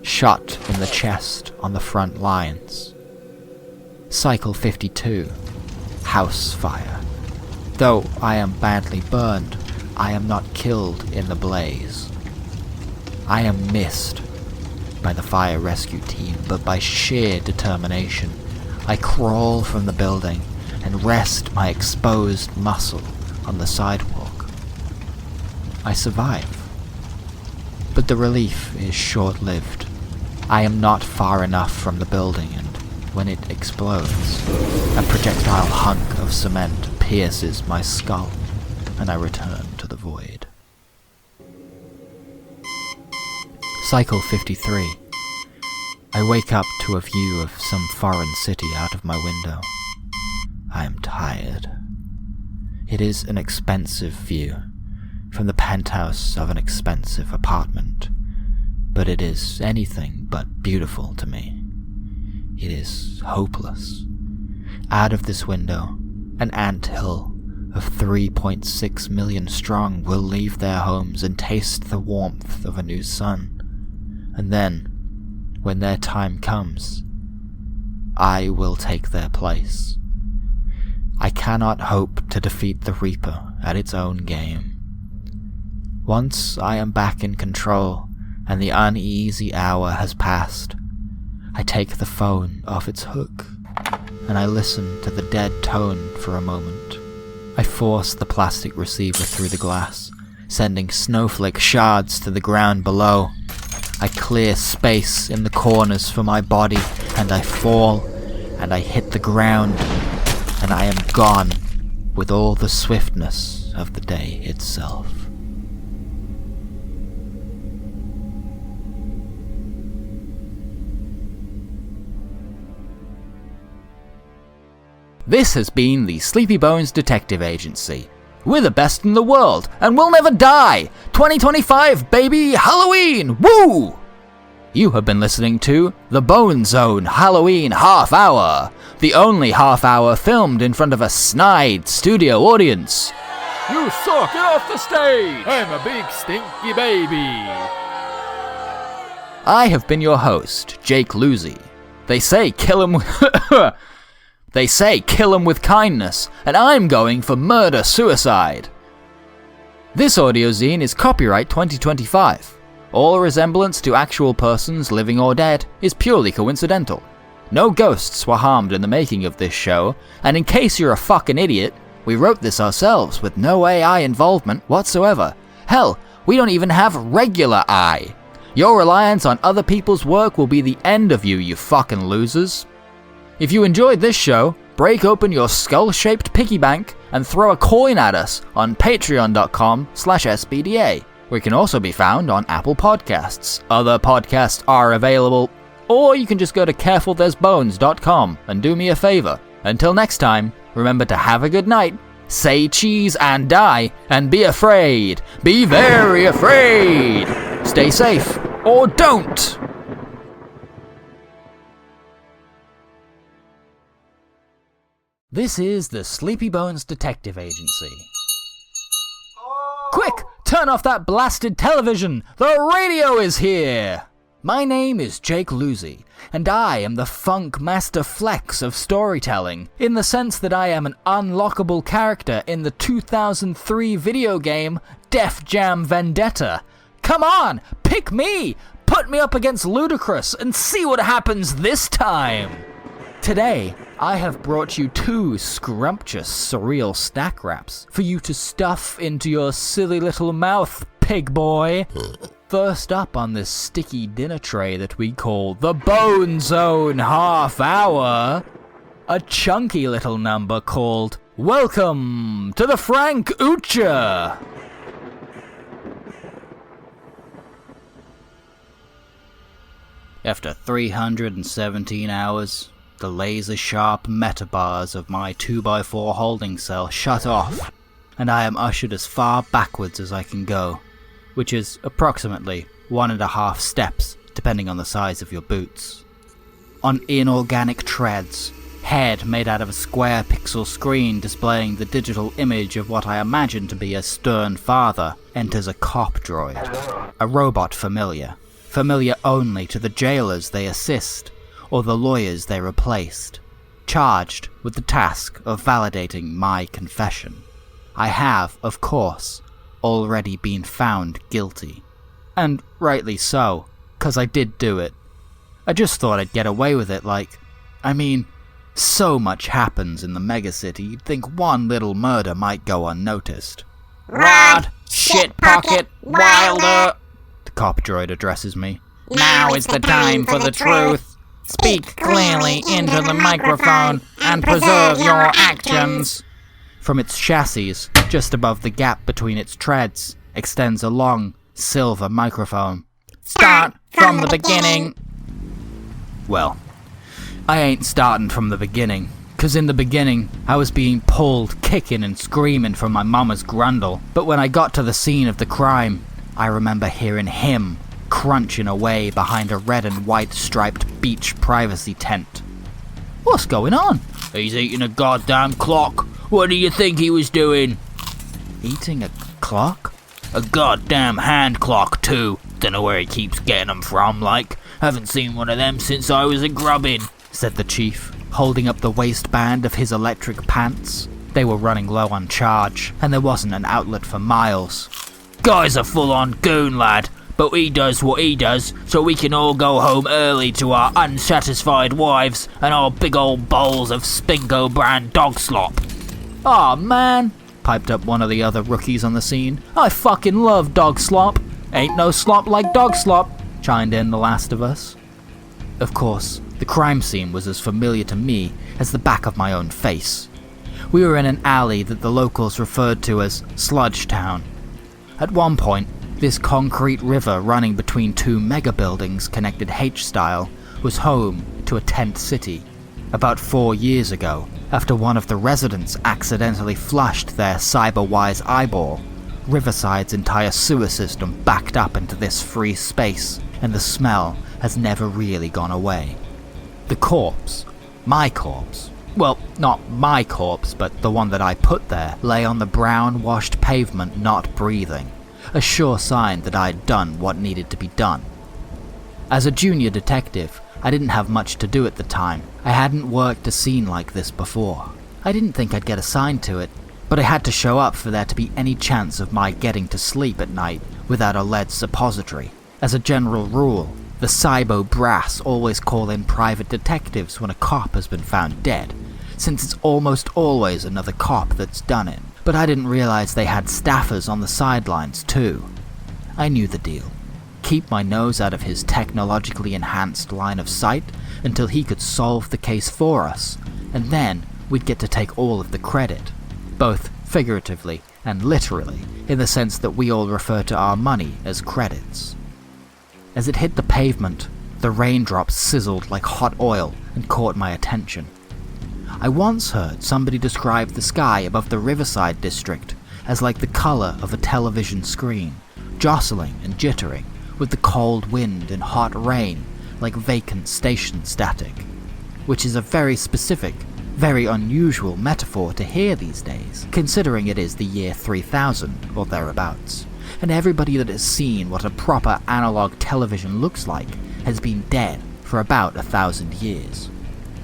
Shot in the chest on the front lines. Cycle 52. House fire. Though I am badly burned, I am not killed in the blaze. I am missed by the fire rescue team, but by sheer determination, I crawl from the building and rest my exposed muscle on the sidewalk. I survive. But the relief is short-lived. I am not far enough from the building, and when it explodes, a projectile hunk of cement pierces my skull, and I return to the void. Cycle 53. I wake up to a view of some foreign city out of my window. I am tired. It is an expensive view, from the penthouse of an expensive apartment, but it is anything but beautiful to me. It is hopeless. Out of this window, an anthill of 3.6 million strong will leave their homes and taste the warmth of a new sun. And then, when their time comes, I will take their place. I cannot hope to defeat the Reaper at its own game. Once I am back in control, and the uneasy hour has passed, I take the phone off its hook, and I listen to the dead tone for a moment. I force the plastic receiver through the glass, sending snowflake shards to the ground below. I clear space in the corners for my body, and I fall, and I hit the ground, and I am gone with all the swiftness of the day itself. This has been the Sleepy Bones Detective Agency. We're the best in the world, and we'll never die! 2025, baby! Halloween! Woo! You have been listening to The Bone Zone Halloween Half Hour, the only half hour filmed in front of a snide studio audience. You suck! Get off the stage! I'm a big stinky baby! I have been your host, Jake Lucy. They say kill him with kindness, and I'm going for murder-suicide. This audio-zine is copyright 2025. All resemblance to actual persons, living or dead, is purely coincidental. No ghosts were harmed in the making of this show, and in case you're a fucking idiot, we wrote this ourselves with no AI involvement whatsoever. Hell, we don't even have regular AI. Your reliance on other people's work will be the end of you, you fucking losers. If you enjoyed this show, break open your skull-shaped piggy bank and throw a coin at us on patreon.com/SBDA. We can also be found on Apple Podcasts. Other podcasts are available, or you can just go to carefulthere'sbones.com and do me a favor. Until next time, remember to have a good night, say cheese and die, and be afraid. Be very afraid. Stay safe, or don't. This is the Sleepy Bones Detective Agency. Quick, turn off that blasted television! The radio is here! My name is Jake Lucy, and I am the funk master flex of storytelling, in the sense that I am an unlockable character in the 2003 video game Def Jam Vendetta. Come on, pick me! Put me up against Ludacris and see what happens this time! Today, I have brought you 2 scrumptious surreal snack wraps for you to stuff into your silly little mouth, pig boy. First up on this sticky dinner tray that we call the Bone Zone Half Hour, a chunky little number called Welcome to the Frank UTURE. After 317 hours, the laser-sharp metabars of my 2x4 holding cell shut off, and I am ushered as far backwards as I can go, which is approximately 1.5 steps, depending on the size of your boots. On inorganic treads, head made out of a square pixel screen displaying the digital image of what I imagine to be a stern father, enters a cop droid. A robot familiar only to the jailers they assist, or the lawyers they replaced, charged with the task of validating my confession. I have, of course, already been found guilty. And rightly so, 'cause I did do it. I just thought I'd get away with it, so much happens in the megacity, you'd think one little murder might go unnoticed. Rod, shit pocket, Wilder! The cop droid addresses me. Now is the time for the truth. Speak clearly into the microphone and preserve your actions. From its chassis, just above the gap between its treads, extends a long, silver microphone. Start from the beginning. Well, I ain't starting from the beginning, 'cause in the beginning, I was being pulled, kicking and screaming from my mama's grundle. But when I got to the scene of the crime, I remember hearing him crunching away behind a red and white striped beach privacy tent. What's going on? He's eating a goddamn clock. What do you think he was doing? Eating a clock? A goddamn hand clock, too. Dunno where he keeps getting them from, Haven't seen one of them since I was a grubbin', said the chief, holding up the waistband of his electric pants. They were running low on charge, and there wasn't an outlet for miles. Guy's a full-on goon, lad, but he does what he does so we can all go home early to our unsatisfied wives and our big old bowls of Spinko brand dog slop. Aw, man, piped up one of the other rookies on the scene. I fucking love dog slop. Ain't no slop like dog slop, chimed in the last of us. Of course, the crime scene was as familiar to me as the back of my own face. We were in an alley that the locals referred to as Sludge Town. At one point, this concrete river running between 2 mega buildings connected H-style was home to a tent city. About 4 years ago, after one of the residents accidentally flushed their cyber-wise eyeball, Riverside's entire sewer system backed up into this free space, and the smell has never really gone away. The corpse, my corpse, well, not my corpse, but the one that I put there, lay on the brown washed pavement not breathing, a sure sign that I'd done what needed to be done. As a junior detective, I didn't have much to do at the time. I hadn't worked a scene like this before. I didn't think I'd get assigned to it, but I had to show up for there to be any chance of my getting to sleep at night without a lead suppository. As a general rule, the Cybo brass always call in private detectives when a cop has been found dead, since it's almost always another cop that's done it. But I didn't realize they had staffers on the sidelines too. I knew the deal. Keep my nose out of his technologically enhanced line of sight until he could solve the case for us, and then we'd get to take all of the credit, both figuratively and literally, in the sense that we all refer to our money as credits. As it hit the pavement, the raindrops sizzled like hot oil and caught my attention. I once heard somebody describe the sky above the Riverside district as like the color of a television screen, jostling and jittering, with the cold wind and hot rain like vacant station static, which is a very specific, very unusual metaphor to hear these days, considering it is the year 3000 or thereabouts, and everybody that has seen what a proper analog television looks like has been dead for about 1,000 years.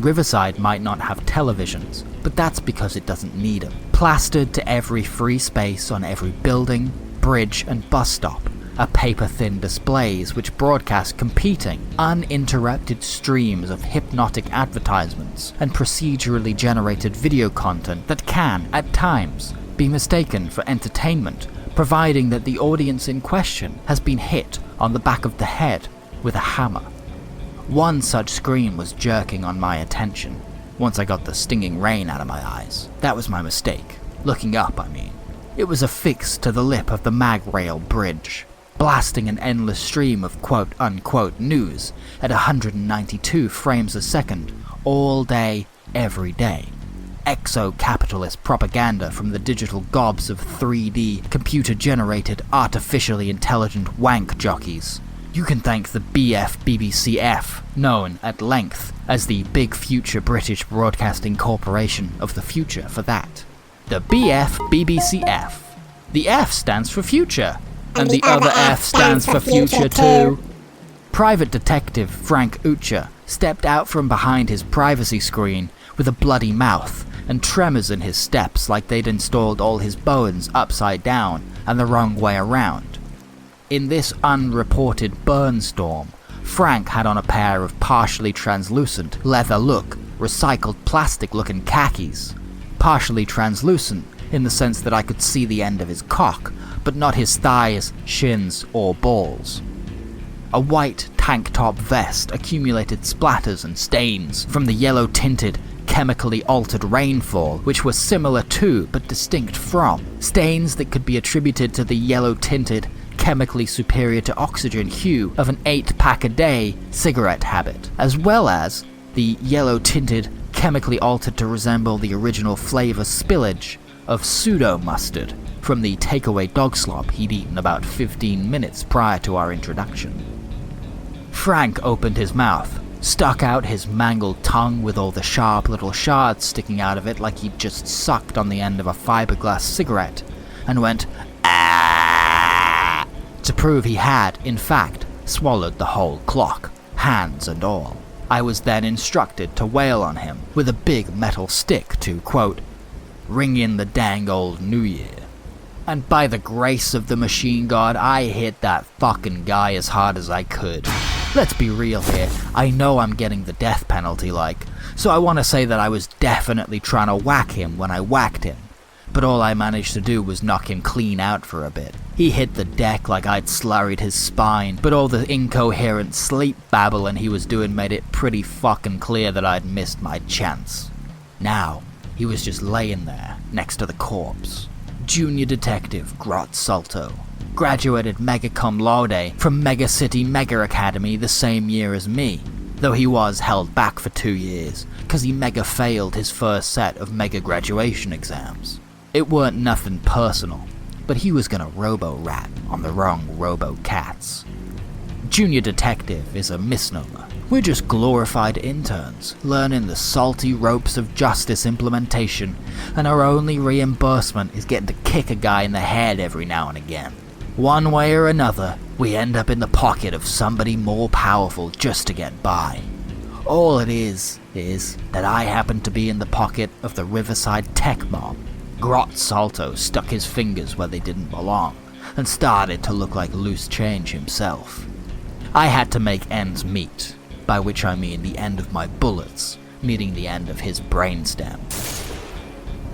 Riverside might not have televisions, but that's because it doesn't need them. Plastered to every free space on every building, bridge and bus stop are paper-thin displays which broadcast competing, uninterrupted streams of hypnotic advertisements and procedurally generated video content that can, at times, be mistaken for entertainment, providing that the audience in question has been hit on the back of the head with a hammer. One such screen was jerking on my attention. Once I got the stinging rain out of my eyes. That was my mistake. Looking up, I mean. It was affixed to the lip of the mag rail bridge, blasting an endless stream of quote-unquote news at 192 frames a second, all day, every day. Exo-capitalist propaganda from the digital gobs of 3D, computer-generated, artificially intelligent wank jockeys. You can thank the BFBBCF, known at length as the Big Future British Broadcasting Corporation of the Future, for that. The BFBBCF. The F stands for future, and the other F stands for future too. Private Detective Frank UTURE stepped out from behind his privacy screen with a bloody mouth and tremors in his steps like they'd installed all his bones upside down and the wrong way around. In this unreported burn storm, Frank had on a pair of partially translucent, leather-look, recycled plastic-looking khakis. Partially translucent in the sense that I could see the end of his cock, but not his thighs, shins, or balls. A white tank-top vest accumulated splatters and stains from the yellow-tinted, chemically altered rainfall, which were similar to, but distinct from, stains that could be attributed to the yellow-tinted, chemically superior to oxygen hue of an 8-pack-a-day cigarette habit, as well as the yellow-tinted, chemically altered to resemble the original flavor spillage of pseudo-mustard from the takeaway dog slop he'd eaten about 15 minutes prior to our introduction. Frank opened his mouth, stuck out his mangled tongue with all the sharp little shards sticking out of it like he'd just sucked on the end of a fiberglass cigarette, and went, "Ah!" to prove he had, in fact, swallowed the whole clock, hands and all. I was then instructed to wail on him with a big metal stick to, quote, ring in the dang old New Year. And by the grace of the machine god, I hit that fucking guy as hard as I could. Let's be real here, I know I'm getting the death penalty so I want to say that I was definitely trying to whack him when I whacked him. But all I managed to do was knock him clean out for a bit. He hit the deck like I'd slurried his spine, but all the incoherent sleep babbling he was doing made it pretty fucking clear that I'd missed my chance. Now, he was just laying there, next to the corpse. Junior Detective Grot Salto. Graduated mega cum laude from Mega City Mega Academy the same year as me, though he was held back for 2 years, cause he mega failed his first set of mega graduation exams. It weren't nothing personal, but he was gonna robo-rat on the wrong robo-cats. Junior Detective is a misnomer. We're just glorified interns, learning the salty ropes of justice implementation, and our only reimbursement is getting to kick a guy in the head every now and again. One way or another, we end up in the pocket of somebody more powerful just to get by. All it is that I happen to be in the pocket of the Riverside tech mob. Grot Salto stuck his fingers where they didn't belong, and started to look like loose change himself. I had to make ends meet, by which I mean the end of my bullets, meeting the end of his brainstem.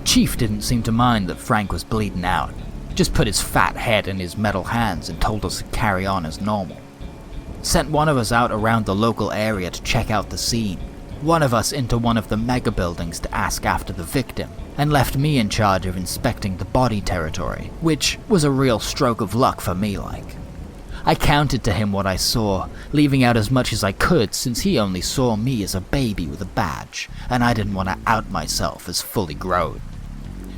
Chief didn't seem to mind that Frank was bleeding out, just put his fat head in his metal hands and told us to carry on as normal. Sent one of us out around the local area to check out the scene, one of us into one of the mega buildings to ask after the victim, and left me in charge of inspecting the body territory, which was a real stroke of luck for me I counted to him what I saw, leaving out as much as I could since he only saw me as a baby with a badge, and I didn't want to out myself as fully grown.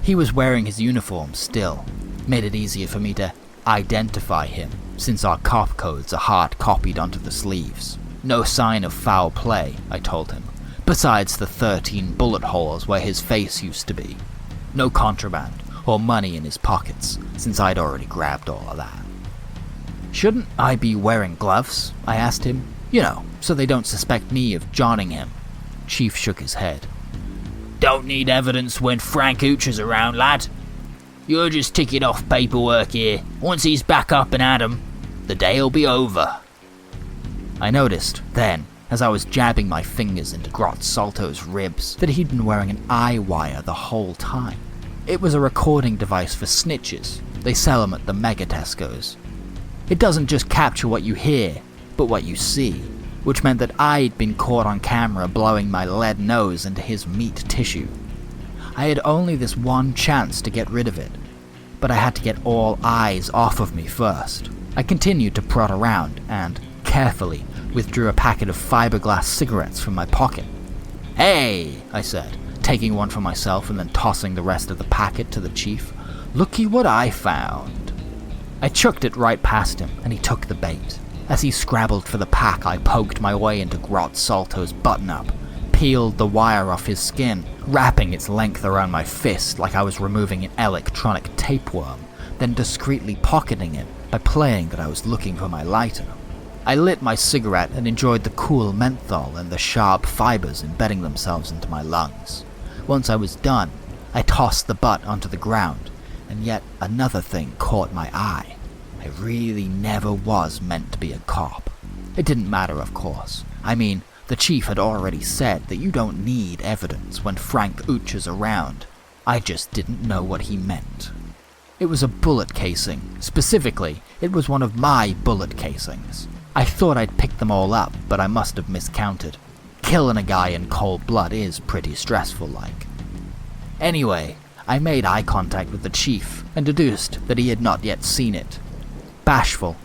He was wearing his uniform still, made it easier for me to identify him, since our cop codes are hard copied onto the sleeves. No sign of foul play, I told him, besides the 13 bullet holes where his face used to be. No contraband or money in his pockets, since I'd already grabbed all of that. Shouldn't I be wearing gloves? I asked him. So they don't suspect me of joining him. Chief shook his head. Don't need evidence when Frank Uture's around, lad. You're just ticking off paperwork here. Once he's back up and at 'em, the day'll be over. I noticed, then, as I was jabbing my fingers into Grot Salto's ribs, that he'd been wearing an eye wire the whole time. It was a recording device for snitches. They sell them at the mega Tesco's. It doesn't just capture what you hear, but what you see, which meant that I'd been caught on camera blowing my lead nose into his meat tissue. I had only this one chance to get rid of it, but I had to get all eyes off of me first. I continued to prod around and, carefully, withdrew a packet of fiberglass cigarettes from my pocket. "Hey," I said, taking one for myself and then tossing the rest of the packet to the chief. "Looky what I found." I chucked it right past him, and he took the bait. As he scrabbled for the pack, I poked my way into Grot Salto's button-up, peeled the wire off his skin, wrapping its length around my fist like I was removing an electronic tapeworm, then discreetly pocketing it by playing that I was looking for my lighter. I lit my cigarette and enjoyed the cool menthol and the sharp fibers embedding themselves into my lungs. Once I was done, I tossed the butt onto the ground, and yet another thing caught my eye. I really never was meant to be a cop. It didn't matter, of course. I mean, the chief had already said that you don't need evidence when Frank Uture's around. I just didn't know what he meant. It was a bullet casing. Specifically, it was one of my bullet casings. I thought I'd picked them all up, but I must have miscounted. Killing a guy in cold blood is pretty stressful like. Anyway, I made eye contact with the chief and deduced that he had not yet seen it. Bashful,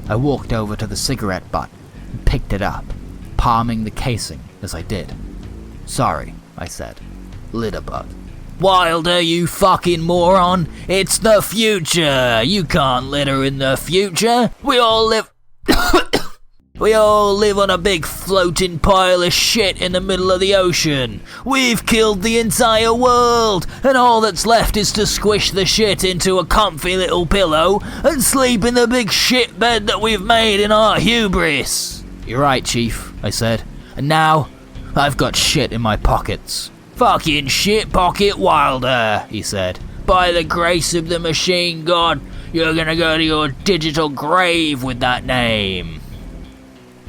I walked over to the cigarette butt and picked it up, palming the casing as I did. "Sorry," I said. "Lit a bug." Wilder, you fucking moron! It's the future! You can't litter in the future! We all live on a big floating pile of shit in the middle of the ocean. We've killed the entire world, and all that's left is to squish the shit into a comfy little pillow and sleep in the big shit bed that we've made in our hubris. "You're right, Chief," I said. "And now, I've got shit in my pockets." Fucking shit pocket Wilder, he said. By the grace of the machine god, you're gonna go to your digital grave with that name.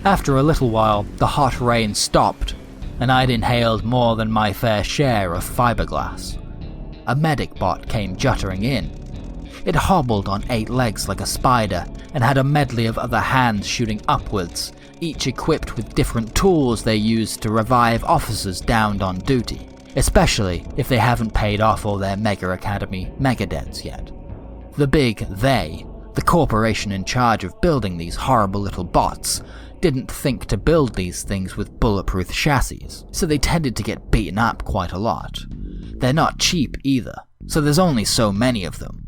After a little while, the hot rain stopped, and I'd inhaled more than my fair share of fiberglass. A medic bot came juttering in. It hobbled on 8 legs like a spider, and had a medley of other hands shooting upwards, each equipped with different tools they used to revive officers downed on duty, especially if they haven't paid off all their Mega Academy megadebts yet. The big they, the corporation in charge of building these horrible little bots, didn't think to build these things with bulletproof chassis, so they tended to get beaten up quite a lot. They're not cheap either, so there's only so many of them.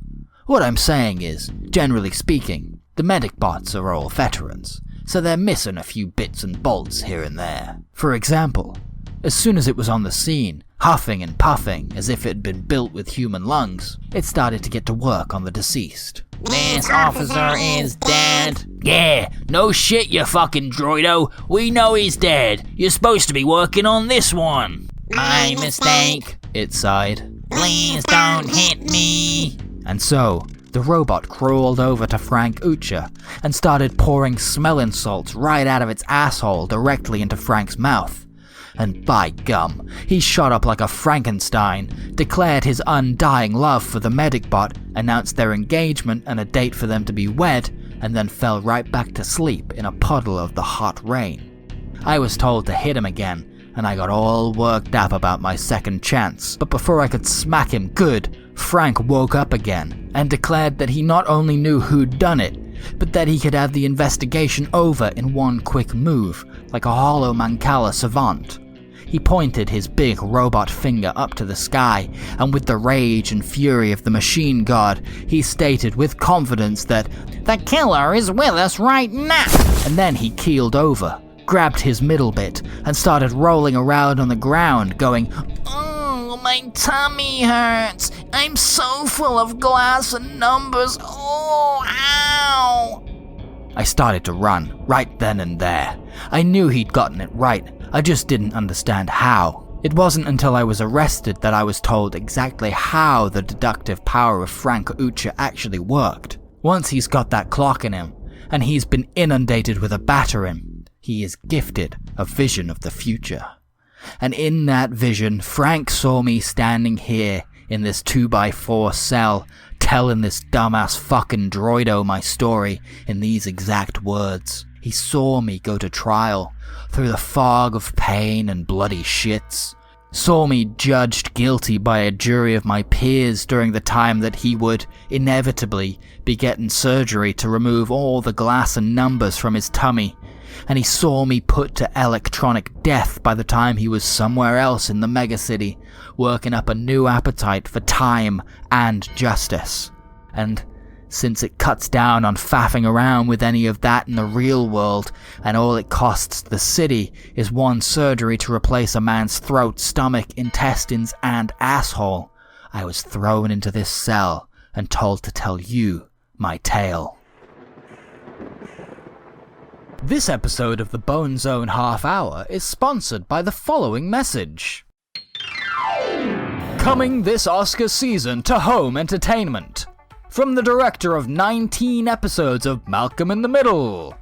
What I'm saying is, generally speaking, the medic bots are all veterans, so they're missing a few bits and bolts here and there. For example, as soon as it was on the scene, huffing and puffing as if it had been built with human lungs, it started to get to work on the deceased. This officer is dead. Yeah, no shit, you fucking droido. We know he's dead. You're supposed to be working on this one. My mistake. It sighed. Please don't hit me. And so, the robot crawled over to Frank Uture and started pouring smelling salts right out of its asshole directly into Frank's mouth. And by gum, he shot up like a Frankenstein, declared his undying love for the medic bot, announced their engagement and a date for them to be wed, and then fell right back to sleep in a puddle of the hot rain. I was told to hit him again, and I got all worked up about my second chance, but before I could smack him good, Frank woke up again and declared that he not only knew who'd done it, but that he could have the investigation over in one quick move, like a hollow Mancala savant. He pointed his big robot finger up to the sky, and with the rage and fury of the machine god, he stated with confidence that the killer is with us right now. And then he keeled over, grabbed his middle bit, and started rolling around on the ground, going, "Oh, my tummy hurts. I'm so full of glass and numbers. Oh, ow." I started to run, right then and there. I knew he'd gotten it right, I just didn't understand how. It wasn't until I was arrested that I was told exactly how the deductive power of Frank Uture actually worked. Once he's got that clock in him, and he's been inundated with a battering. He is gifted a vision of the future. And in that vision, Frank saw me standing here in this 2x4 cell, telling this dumbass fucking droido my story in these exact words. He saw me go to trial through the fog of pain and bloody shits. Saw me judged guilty by a jury of my peers during the time that he would inevitably be getting surgery to remove all the glass and numbers from his tummy. And he saw me put to electronic death by the time he was somewhere else in the megacity, working up a new appetite for time and justice. And since it cuts down on faffing around with any of that in the real world, and all it costs the city is one surgery to replace a man's throat, stomach, intestines, and asshole, I was thrown into this cell and told to tell you my tale. This episode of the Bone Zone Half Hour is sponsored by the following message. Coming this Oscar season to home entertainment. From the director of 19 episodes of Malcolm in the Middle.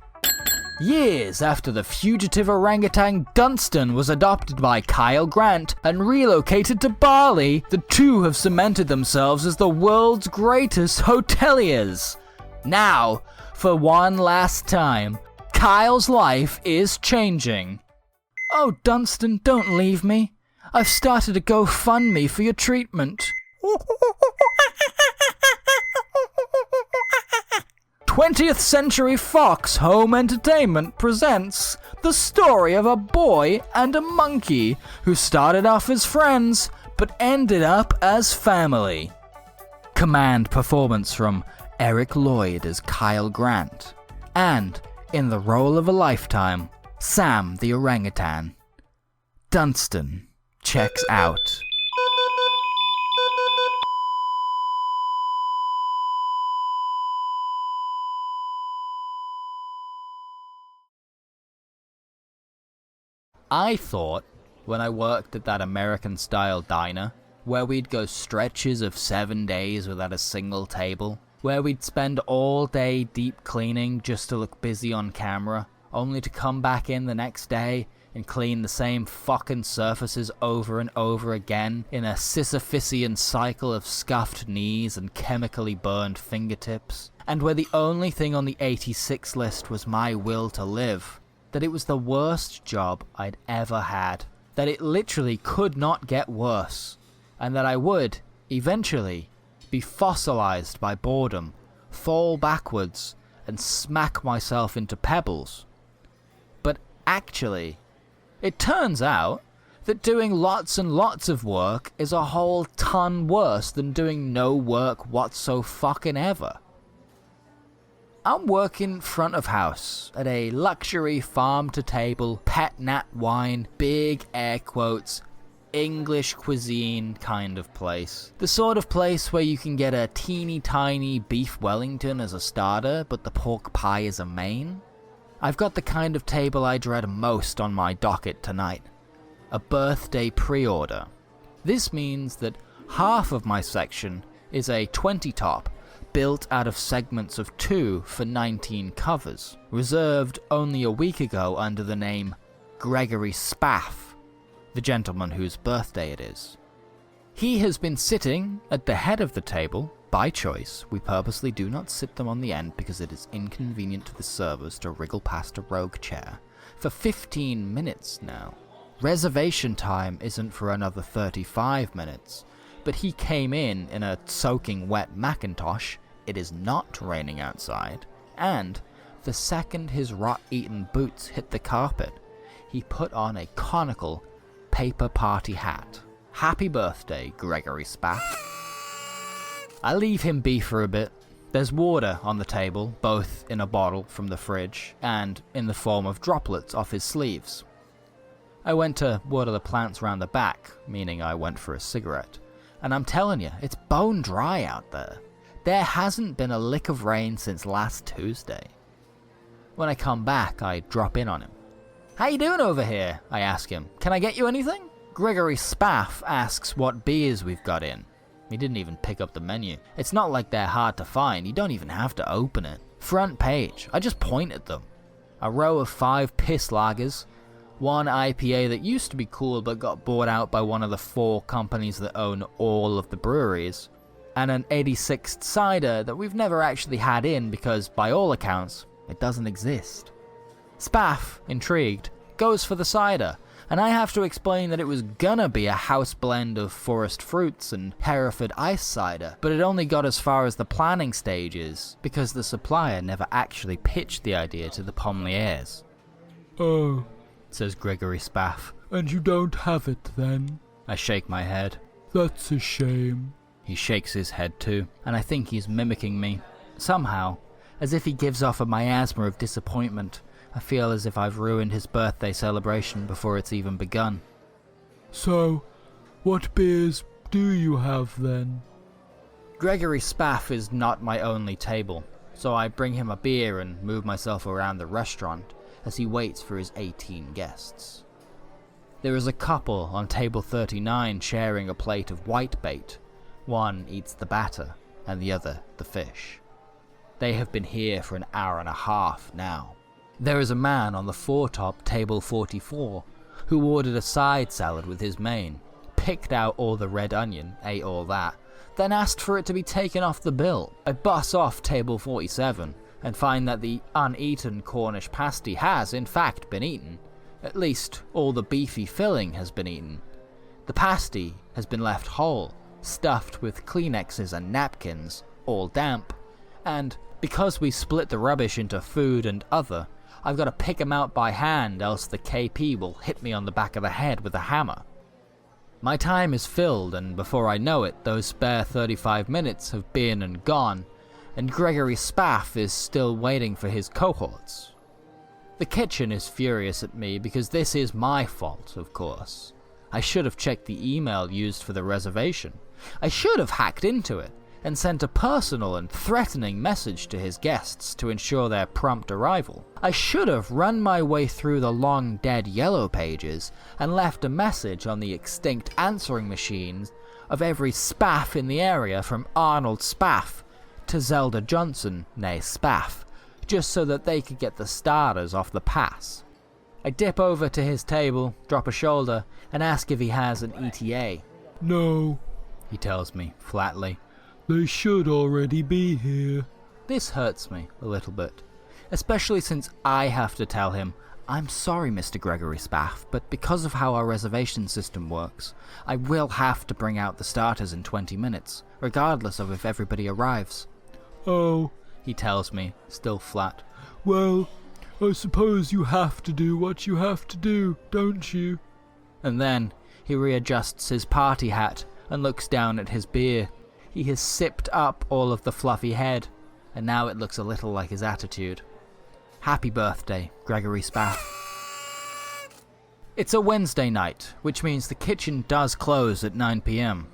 Years after the fugitive orangutan Dunston was adopted by Kyle Grant and relocated to Bali, the two have cemented themselves as the world's greatest hoteliers. Now, for one last time, Kyle's life is changing. Oh, Dunston, don't leave me. I've started a GoFundMe for your treatment. 20th Century Fox Home Entertainment presents the story of a boy and a monkey who started off as friends but ended up as family. Command performance from Eric Lloyd as Kyle Grant, and, in the role of a lifetime, Sam the orangutan. Dunston checks out. I thought, when I worked at that American-style diner, where we'd go stretches of 7 days without a single table, where we'd spend all day deep cleaning just to look busy on camera, only to come back in the next day and clean the same fucking surfaces over and over again in a Sisyphusian cycle of scuffed knees and chemically burned fingertips, and where the only thing on the 86 list was my will to live. That it was the worst job I'd ever had, that it literally could not get worse, and that I would, eventually, be fossilized by boredom, fall backwards, and smack myself into pebbles. But actually, it turns out that doing lots and lots of work is a whole ton worse than doing no work whatso-fucking-ever. I'm working front of house at a luxury farm-to-table, pet nat wine, big air quotes, English cuisine kind of place. The sort of place where you can get a teeny tiny beef Wellington as a starter, but the pork pie is a main. I've got the kind of table I dread most on my docket tonight. A birthday pre-order. This means that half of my section is a 20-top, built out of segments of 2 for 19 covers, reserved only a week ago under the name Gregory SPAFF, the gentleman whose birthday it is. He has been sitting at the head of the table, by choice. We purposely do not sit them on the end because it is inconvenient to the servers to wriggle past a rogue chair, for 15 minutes now. Reservation time isn't for another 35 minutes, but he came in a soaking wet Macintosh. It is not raining outside, and the second his rot-eaten boots hit the carpet, he put on a conical paper party hat. Happy birthday, Gregory SPAFF. I leave him be for a bit. There's water on the table, both in a bottle from the fridge, and in the form of droplets off his sleeves. I went to water the plants round the back, meaning I went for a cigarette, and I'm telling you, it's bone dry out there. There hasn't been a lick of rain since last Tuesday. When I come back, I drop in on him. "How you doing over here?" I ask him. "Can I get you anything?" Gregory SPAFF asks what beers we've got in. He didn't even pick up the menu. It's not like they're hard to find, you don't even have to open it. Front page, I just point at them. A row of 5 piss lagers, one IPA that used to be cool but got bought out by one of the 4 companies that own all of the breweries, and an 86th cider that we've never actually had in because, by all accounts, it doesn't exist. SPAFF, intrigued, goes for the cider, and I have to explain that it was gonna be a house blend of forest fruits and Hereford ice cider, but it only got as far as the planning stages because the supplier never actually pitched the idea to the Pommiers. Oh, says Gregory SPAFF. And you don't have it then? I shake my head. That's a shame. He shakes his head too, and I think he's mimicking me. Somehow, as if he gives off a miasma of disappointment. I feel as if I've ruined his birthday celebration before it's even begun. So, what beers do you have then? Gregory SPAFF is not my only table, so I bring him a beer and move myself around the restaurant as he waits for his 18 guests. There is a couple on table 39 sharing a plate of whitebait. One eats the batter, and the other the fish. They have been here for an hour and a half now. There is a man on the foretop table 44 who ordered a side salad with his main, picked out all the red onion, ate all that, then asked for it to be taken off the bill. I bus off table 47 and find that the uneaten Cornish pasty has in fact been eaten. At least all the beefy filling has been eaten. The pasty has been left whole, stuffed with Kleenexes and napkins, all damp, and because we split the rubbish into food and other, I've got to pick 'em out by hand, else the KP will hit me on the back of the head with a hammer. My time is filled, and before I know it, those spare 35 minutes have been and gone, and Gregory SPAFF is still waiting for his cohorts. The kitchen is furious at me because this is my fault, of course. I should have checked the email used for the reservation. I should have hacked into it and sent a personal and threatening message to his guests to ensure their prompt arrival. I should have run my way through the long dead yellow pages and left a message on the extinct answering machines of every SPAFF in the area from Arnold SPAFF to Zelda Johnson, nay SPAFF, just so that they could get the starters off the pass. I dip over to his table, drop a shoulder, and ask if he has an ETA. No, he tells me flatly. They should already be here. This hurts me a little bit, especially since I have to tell him, I'm sorry Mr. Gregory SPAFF, but because of how our reservation system works, I will have to bring out the starters in 20 minutes, regardless of if everybody arrives. Oh, he tells me, still flat. Well, I suppose you have to do what you have to do, don't you? And then he readjusts his party hat and looks down at his beer. He has sipped up all of the fluffy head, and now it looks a little like his attitude. Happy birthday, Gregory SPAFF. It's a Wednesday night, which means the kitchen does close at 9 PM.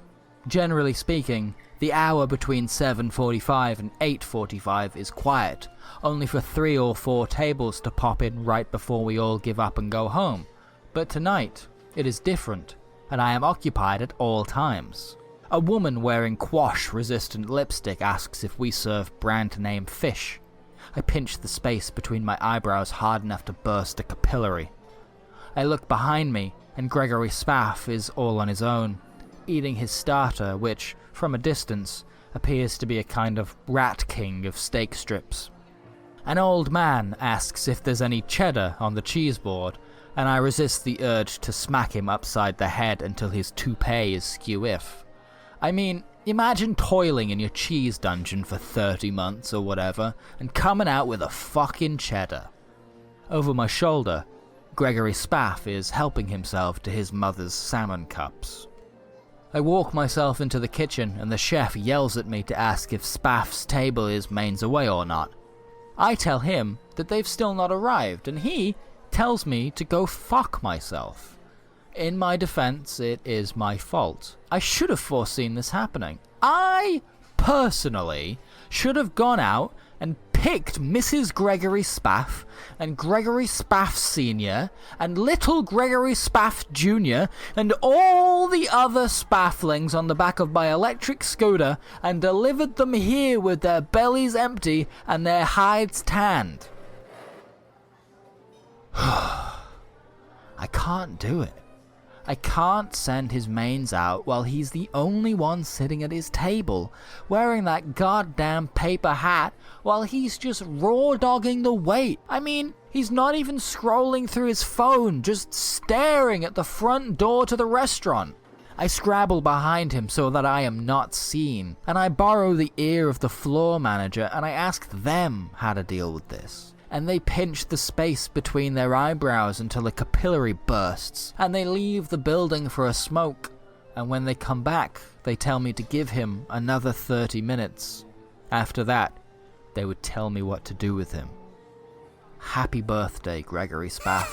Generally speaking, the hour between 7:45 and 8:45 is quiet, only for 3 or 4 tables to pop in right before we all give up and go home. But tonight, it is different, and I am occupied at all times. A woman wearing quash-resistant lipstick asks if we serve brand-name fish. I pinch the space between my eyebrows hard enough to burst a capillary. I look behind me, and Gregory SPAFF is all on his own, eating his starter, which, from a distance, appears to be a kind of rat king of steak strips. An old man asks if there's any cheddar on the cheese board, and I resist the urge to smack him upside the head until his toupee is skew-if. I mean, imagine toiling in your cheese dungeon for 30 months or whatever, and coming out with a fucking cheddar. Over my shoulder, Gregory SPAFF is helping himself to his mother's salmon cups. I walk myself into the kitchen and the chef yells at me to ask if SPAFF's table is mains away or not. I tell him that they've still not arrived, and he tells me to go fuck myself. In my defense, it is my fault. I should have foreseen this happening. I, personally, should have gone out and picked Mrs. Gregory Spaff and Gregory Spaff Sr. and little Gregory Spaff Jr. and all the other Spafflings on the back of my electric scooter and delivered them here with their bellies empty and their hides tanned. I can't do it. I can't send his mains out while he's the only one sitting at his table, wearing that goddamn paper hat while he's just raw dogging the wait. I mean, he's not even scrolling through his phone, just staring at the front door to the restaurant. I scrabble behind him so that I am not seen, and I borrow the ear of the floor manager and I ask them how to deal with this. And they pinch the space between their eyebrows until a capillary bursts, and they leave the building for a smoke. And when they come back, they tell me to give him another 30 minutes. After that, they would tell me what to do with him. Happy birthday, Gregory Spaff.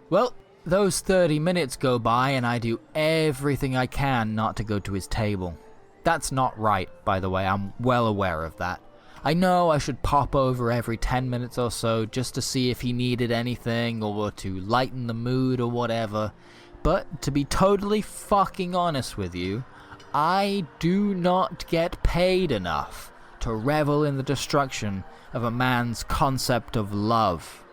Well, those 30 minutes go by and I do everything I can not to go to his table. That's not right, by the way, I'm well aware of that. I know I should pop over every 10 minutes or so just to see if he needed anything or to lighten the mood or whatever, but to be totally fucking honest with you, I do not get paid enough to revel in the destruction of a man's concept of love.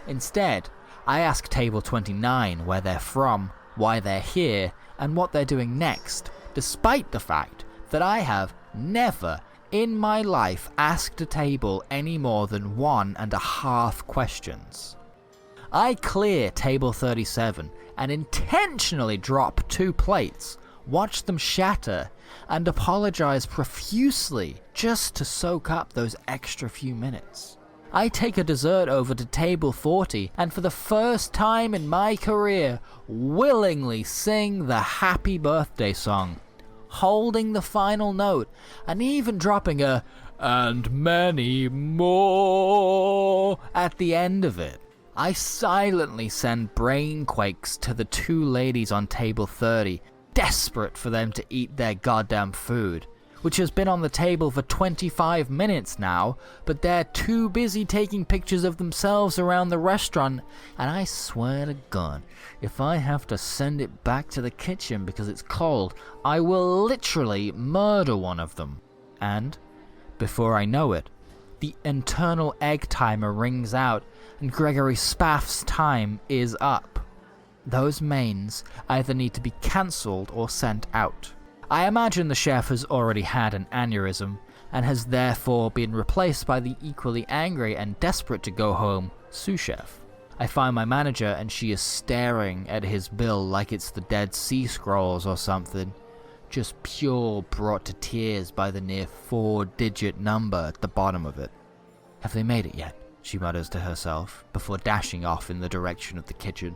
Instead, I ask Table 29 where they're from, why they're here, and what they're doing next, despite the fact that I have never in my life asked a table any more than 1.5 questions. I clear Table 37 and intentionally drop 2 plates, watch them shatter, and apologize profusely just to soak up those extra few minutes. I take a dessert over to Table 40 and for the first time in my career willingly sing the happy birthday song, holding the final note, and even dropping a "and many more" at the end of it. I silently send brainquakes to the 2 ladies on Table 30, desperate for them to eat their goddamn food, which has been on the table for 25 minutes now, but they're too busy taking pictures of themselves around the restaurant, and I swear to God, if I have to send it back to the kitchen because it's cold, I will literally murder one of them. And, before I know it, the internal egg timer rings out and Gregory Spaff's time is up. Those mains either need to be cancelled or sent out. I imagine the chef has already had an aneurysm and has therefore been replaced by the equally angry and desperate to go home sous chef. I find my manager and she is staring at his bill like it's the Dead Sea Scrolls or something, just pure brought to tears by the near 4-digit number at the bottom of it. "Have they made it yet?" she mutters to herself before dashing off in the direction of the kitchen.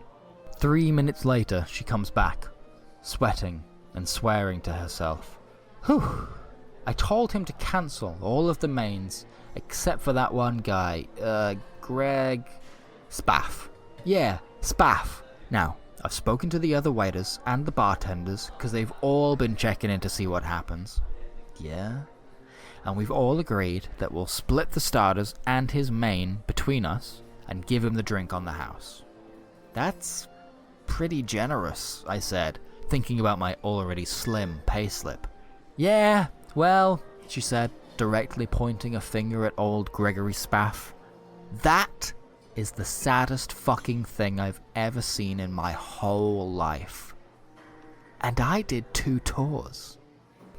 3 minutes later she comes back, sweating and swearing to herself. Whew. I told him to cancel all of the mains except for that one guy, Greg Spaff. Yeah, Spaff. Now, I've spoken to the other waiters and the bartenders because they've all been checking in to see what happens. Yeah? And we've all agreed that we'll split the starters and his main between us and give him the drink on the house. That's pretty generous, I said, thinking about my already slim payslip. Yeah, well, she said, directly pointing a finger at old Gregory Spaff. That is the saddest fucking thing I've ever seen in my whole life. And I did 2 tours.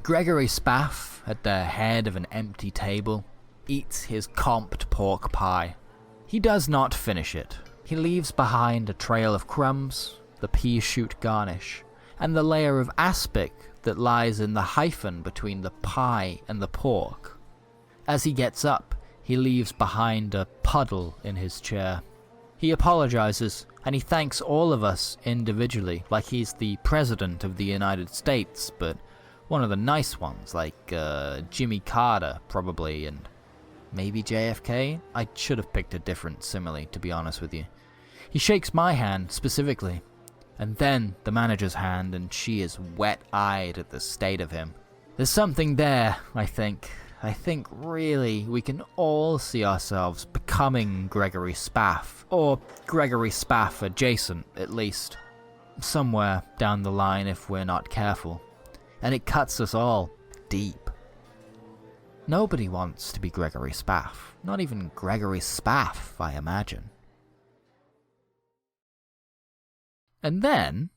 Gregory Spaff, at the head of an empty table, eats his comped pork pie. He does not finish it. He leaves behind a trail of crumbs, the pea shoot garnish, and the layer of aspic that lies in the hyphen between the pie and the pork. As he gets up, he leaves behind a puddle in his chair. He apologizes, and he thanks all of us individually, like he's the President of the United States, but one of the nice ones, like Jimmy Carter, probably, and maybe JFK? I should have picked a different simile, to be honest with you. He shakes my hand, specifically, and then the manager's hand, and she is wet-eyed at the state of him. There's something there, I think, I think really we can all see ourselves becoming Gregory SPAFF, or Gregory SPAFF adjacent at least, somewhere down the line if we're not careful. And it cuts us all deep. Nobody wants to be Gregory SPAFF, not even Gregory SPAFF, I imagine. And then,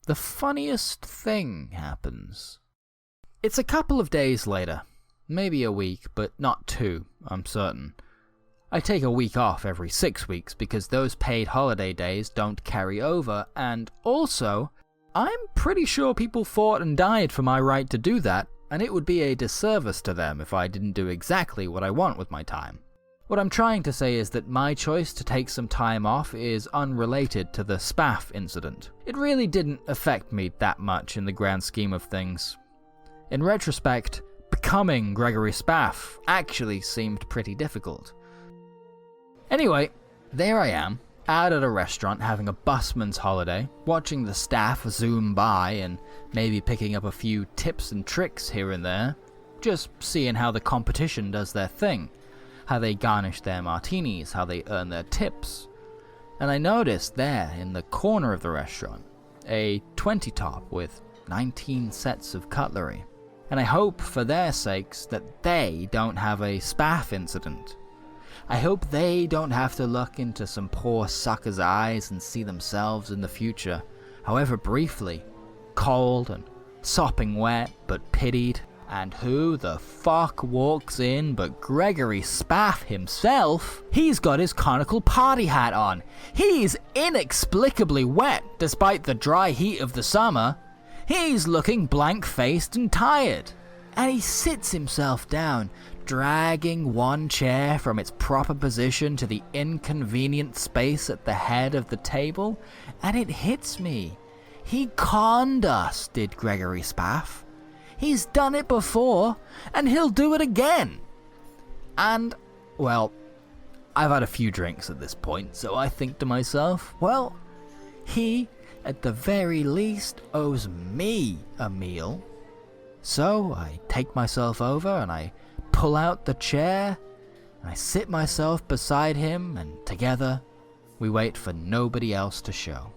the funniest thing happens. It's a couple of days later, maybe a week, but not 2, I'm certain. I take a week off every 6 weeks because those paid holiday days don't carry over, and also, I'm pretty sure people fought and died for my right to do that, and it would be a disservice to them if I didn't do exactly what I want with my time. What I'm trying to say is that my choice to take some time off is unrelated to the SPAFF incident. It really didn't affect me that much in the grand scheme of things. In retrospect, becoming Gregory SPAFF actually seemed pretty difficult. Anyway, there I am, out at a restaurant having a busman's holiday, watching the staff zoom by and maybe picking up a few tips and tricks here and there, just seeing how the competition does their thing, how they garnish their martinis, how they earn their tips. And I noticed there in the corner of the restaurant, a 20 top with 19 sets of cutlery. And I hope for their sakes that they don't have a SPAFF incident. I hope they don't have to look into some poor sucker's eyes and see themselves in the future, however briefly, cold and sopping wet but pitied. And who the fuck walks in but Gregory SPAFF himself? He's got his conical party hat on. He's inexplicably wet despite the dry heat of the summer. He's looking blank-faced and tired. And he sits himself down, dragging one chair from its proper position to the inconvenient space at the head of the table, and it hits me. He conned us, did Gregory SPAFF. He's done it before, and he'll do it again. And, well, I've had a few drinks at this point, so I think to myself, well, he, at the very least, owes me a meal. So I take myself over and I pull out the chair and I sit myself beside him, and together we wait for nobody else to show.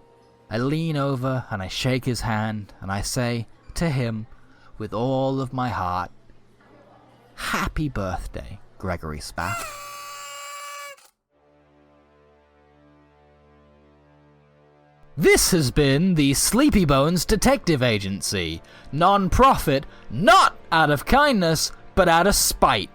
I lean over and I shake his hand and I say to him with all of my heart, "Happy birthday, Gregory SPAFF." This has been the Sleepy Bones Detective Agency, non-profit, not out of kindness, but out of spite.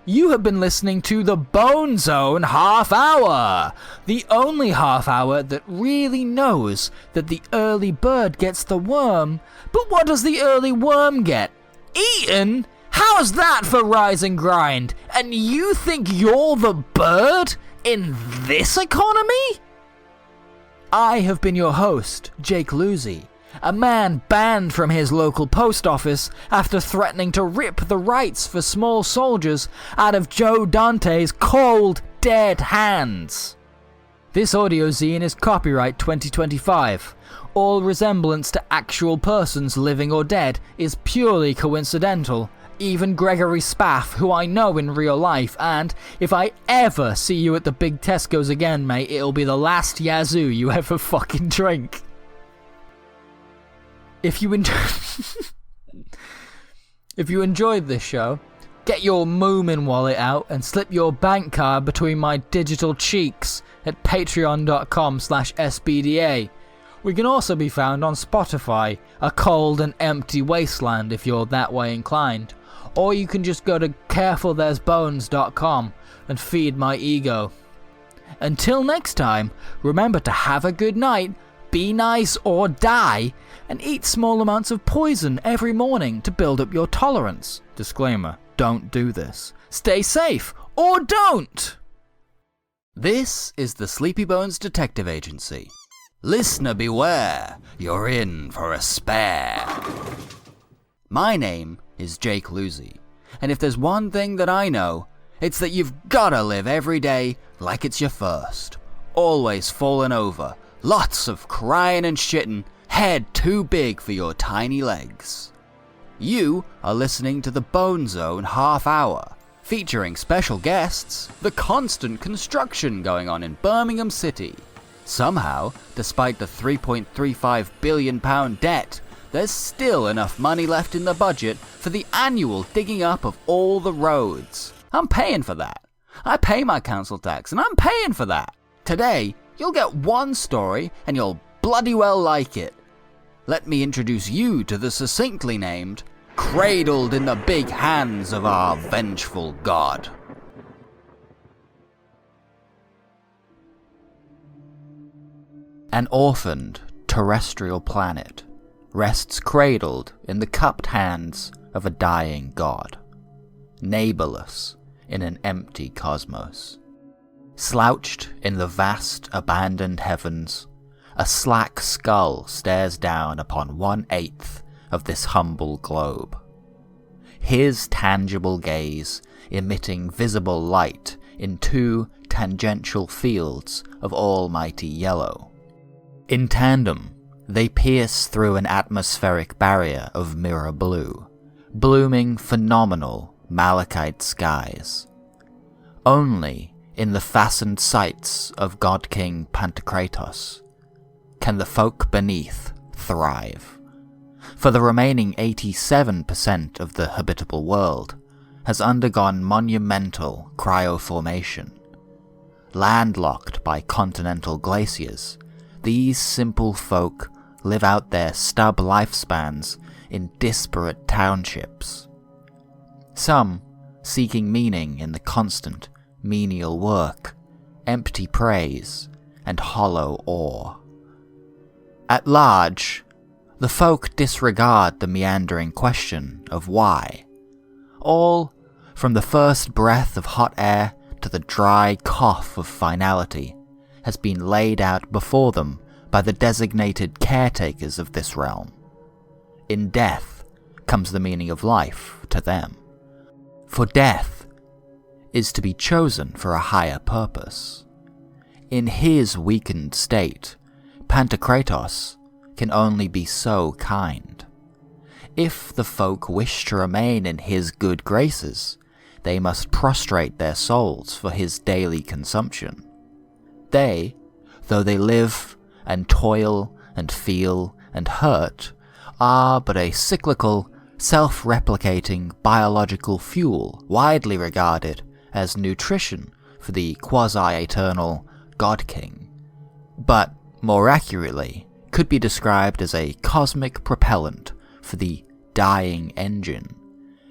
You have been listening to the Bone Zone Half Hour, the only half hour that really knows that the early bird gets the worm, but what does the early worm get? Eaten? How's that for rise and grind? And you think you're the bird in this economy? I have been your host, Jake Lucy, a man banned from his local post office after threatening to rip the rights for small soldiers out of Joe Dante's cold, dead hands. This audio-zine is copyright 2025. All resemblance to actual persons living or dead is purely coincidental. Even Gregory SPAFF, who I know in real life, and if I ever see you at the big Tesco's again, mate, it'll be the last Yazoo you ever fucking drink. If you enjoyed this show, get your Moomin wallet out and slip your bank card between my digital cheeks at patreon.com/SBDA. We can also be found on Spotify, a cold and empty wasteland if you're that way inclined. Or you can just go to carefulthere'sbones.com and feed my ego. Until next time, remember to have a good night, be nice or die, and eat small amounts of poison every morning to build up your tolerance. Disclaimer, don't do this. Stay safe, or don't! This is the Sleepy Bones Detective Agency. Listener beware, you're in for a spare. My name is Jake Lucy, and if there's one thing that I know, it's that you've gotta live every day like it's your first. Always falling over, lots of crying and shitting, head too big for your tiny legs. You are listening to the Bone Zone Half Hour, featuring special guests, the constant construction going on in Birmingham City. Somehow, despite the £3.35 billion debt, there's still enough money left in the budget for the annual digging up of all the roads. I'm paying for that. I pay my council tax, and I'm paying for that. Today, you'll get one story, and you'll bloody well like it. Let me introduce you to the succinctly named, Cradled in the Big Hands of Our Vengeful God. An orphaned, terrestrial planet rests cradled in the cupped hands of a dying god, neighborless in an empty cosmos. Slouched in the vast, abandoned heavens, a slack skull stares down upon 1/8 of this humble globe. His tangible gaze emitting visible light in 2 tangential fields of almighty yellow. In tandem, they pierce through an atmospheric barrier of mirror blue, blooming phenomenal malachite skies. Only in the fastened sights of God King Pantocrator can the folk beneath thrive, for the remaining 87% of the habitable world has undergone monumental cryoformation. Landlocked by continental glaciers, these simple folk live out their stub lifespans in disparate townships. Some seeking meaning in the constant, menial work, empty praise, and hollow awe. At large, the folk disregard the meandering question of why. All, from the first breath of hot air to the dry cough of finality, has been laid out before them by the designated caretakers of this realm. In death comes the meaning of life to them. For death is to be chosen for a higher purpose. In his weakened state, Pantocrator can only be so kind. If the folk wish to remain in his good graces, they must prostrate their souls for his daily consumption. They, though they live and toil and feel and hurt, are but a cyclical, self-replicating biological fuel widely regarded as nutrition for the quasi-eternal God King, but more accurately could be described as a cosmic propellant for the dying engine,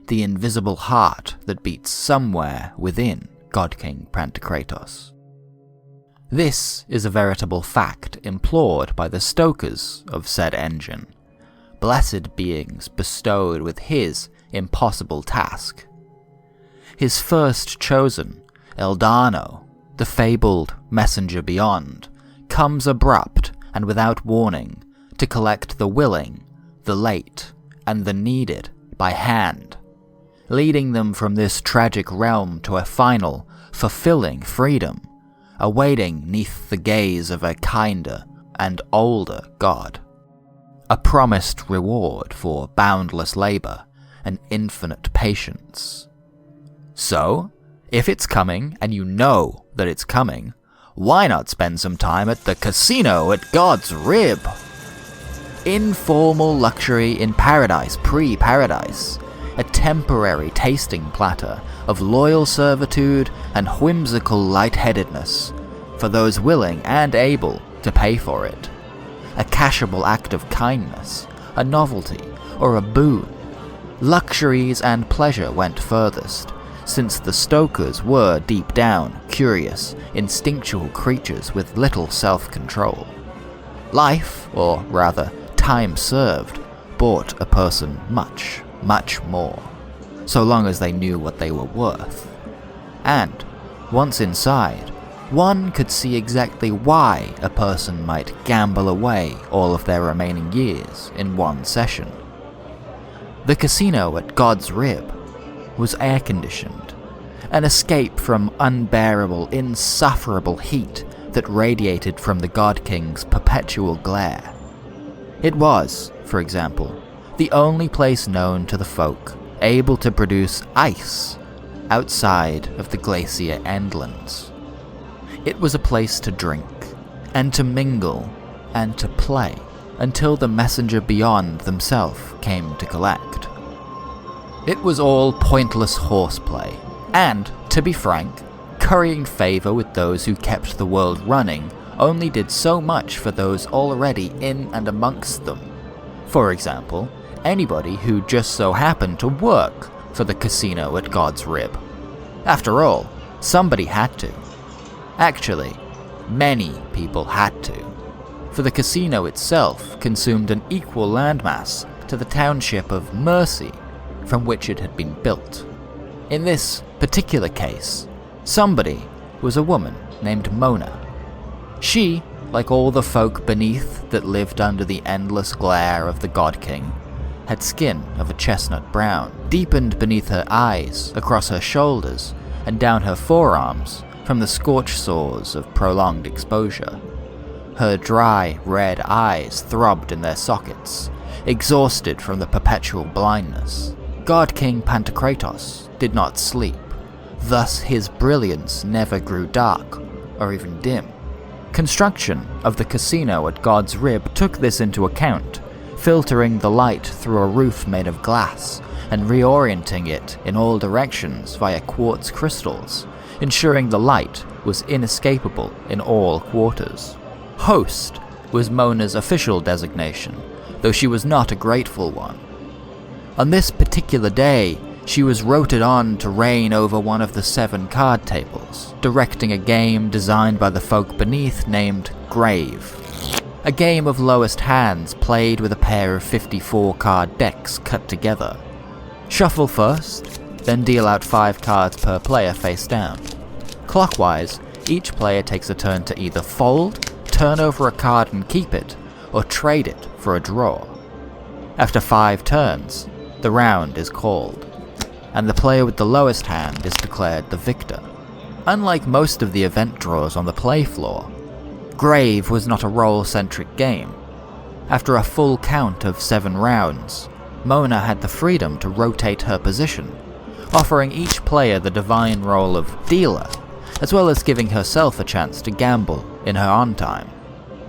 the invisible heart that beats somewhere within God King Pantocrator. This is a veritable fact implored by the stokers of said engine, blessed beings bestowed with his impossible task. His first chosen, Eldano, the fabled messenger beyond, comes abrupt and without warning to collect the willing, the late, and the needed by hand, leading them from this tragic realm to a final, fulfilling freedom, awaiting 'neath the gaze of a kinder and older god. A promised reward for boundless labor and infinite patience. So, if it's coming and you know that it's coming, why not spend some time at the casino at God's Rib? Informal luxury in paradise pre-paradise, a temporary tasting platter of loyal servitude and whimsical lightheadedness for those willing and able to pay for it. A cashable act of kindness, a novelty, or a boon. Luxuries and pleasure went furthest, since the stokers were deep down curious, instinctual creatures with little self-control. Life, or rather time served, bought a person much, much more, so long as they knew what they were worth. And, once inside, one could see exactly why a person might gamble away all of their remaining years in one session. The casino at God's Rib was air-conditioned, an escape from unbearable, insufferable heat that radiated from the God King's perpetual glare. It was, for example, the only place known to the folk able to produce ice outside of the glacier endlands. It was a place to drink, and to mingle, and to play, until the messenger beyond themselves came to collect. It was all pointless horseplay, and, to be frank, currying favour with those who kept the world running only did so much for those already in and amongst them. For example, anybody who just so happened to work for the casino at God's Rib. After all, somebody had to. Actually, many people had to, for the casino itself consumed an equal landmass to the township of Mercy from which it had been built. In this particular case, somebody was a woman named Mona. She, like all the folk beneath that lived under the endless glare of the God King, had skin of a chestnut brown, deepened beneath her eyes, across her shoulders, and down her forearms from the scorch sores of prolonged exposure. Her dry, red eyes throbbed in their sockets, exhausted from the perpetual blindness. God King Pantocrator did not sleep, thus his brilliance never grew dark, or even dim. Construction of the casino at God's Rib took this into account, filtering the light through a roof made of glass and reorienting it in all directions via quartz crystals, ensuring the light was inescapable in all quarters. Host was Mona's official designation, though she was not a grateful one. On this particular day, she was rotated on to reign over one of the 7 card tables, directing a game designed by the folk beneath named Grave. A game of lowest hands played with a pair of 54 card decks cut together. Shuffle first, then deal out 5 cards per player face down. Clockwise, each player takes a turn to either fold, turn over a card and keep it, or trade it for a draw. After 5 turns, the round is called, and the player with the lowest hand is declared the victor. Unlike most of the event draws on the play floor, Grave was not a roll-centric game. After a full count of 7 rounds, Mona had the freedom to rotate her position, offering each player the divine role of dealer, as well as giving herself a chance to gamble in her on time.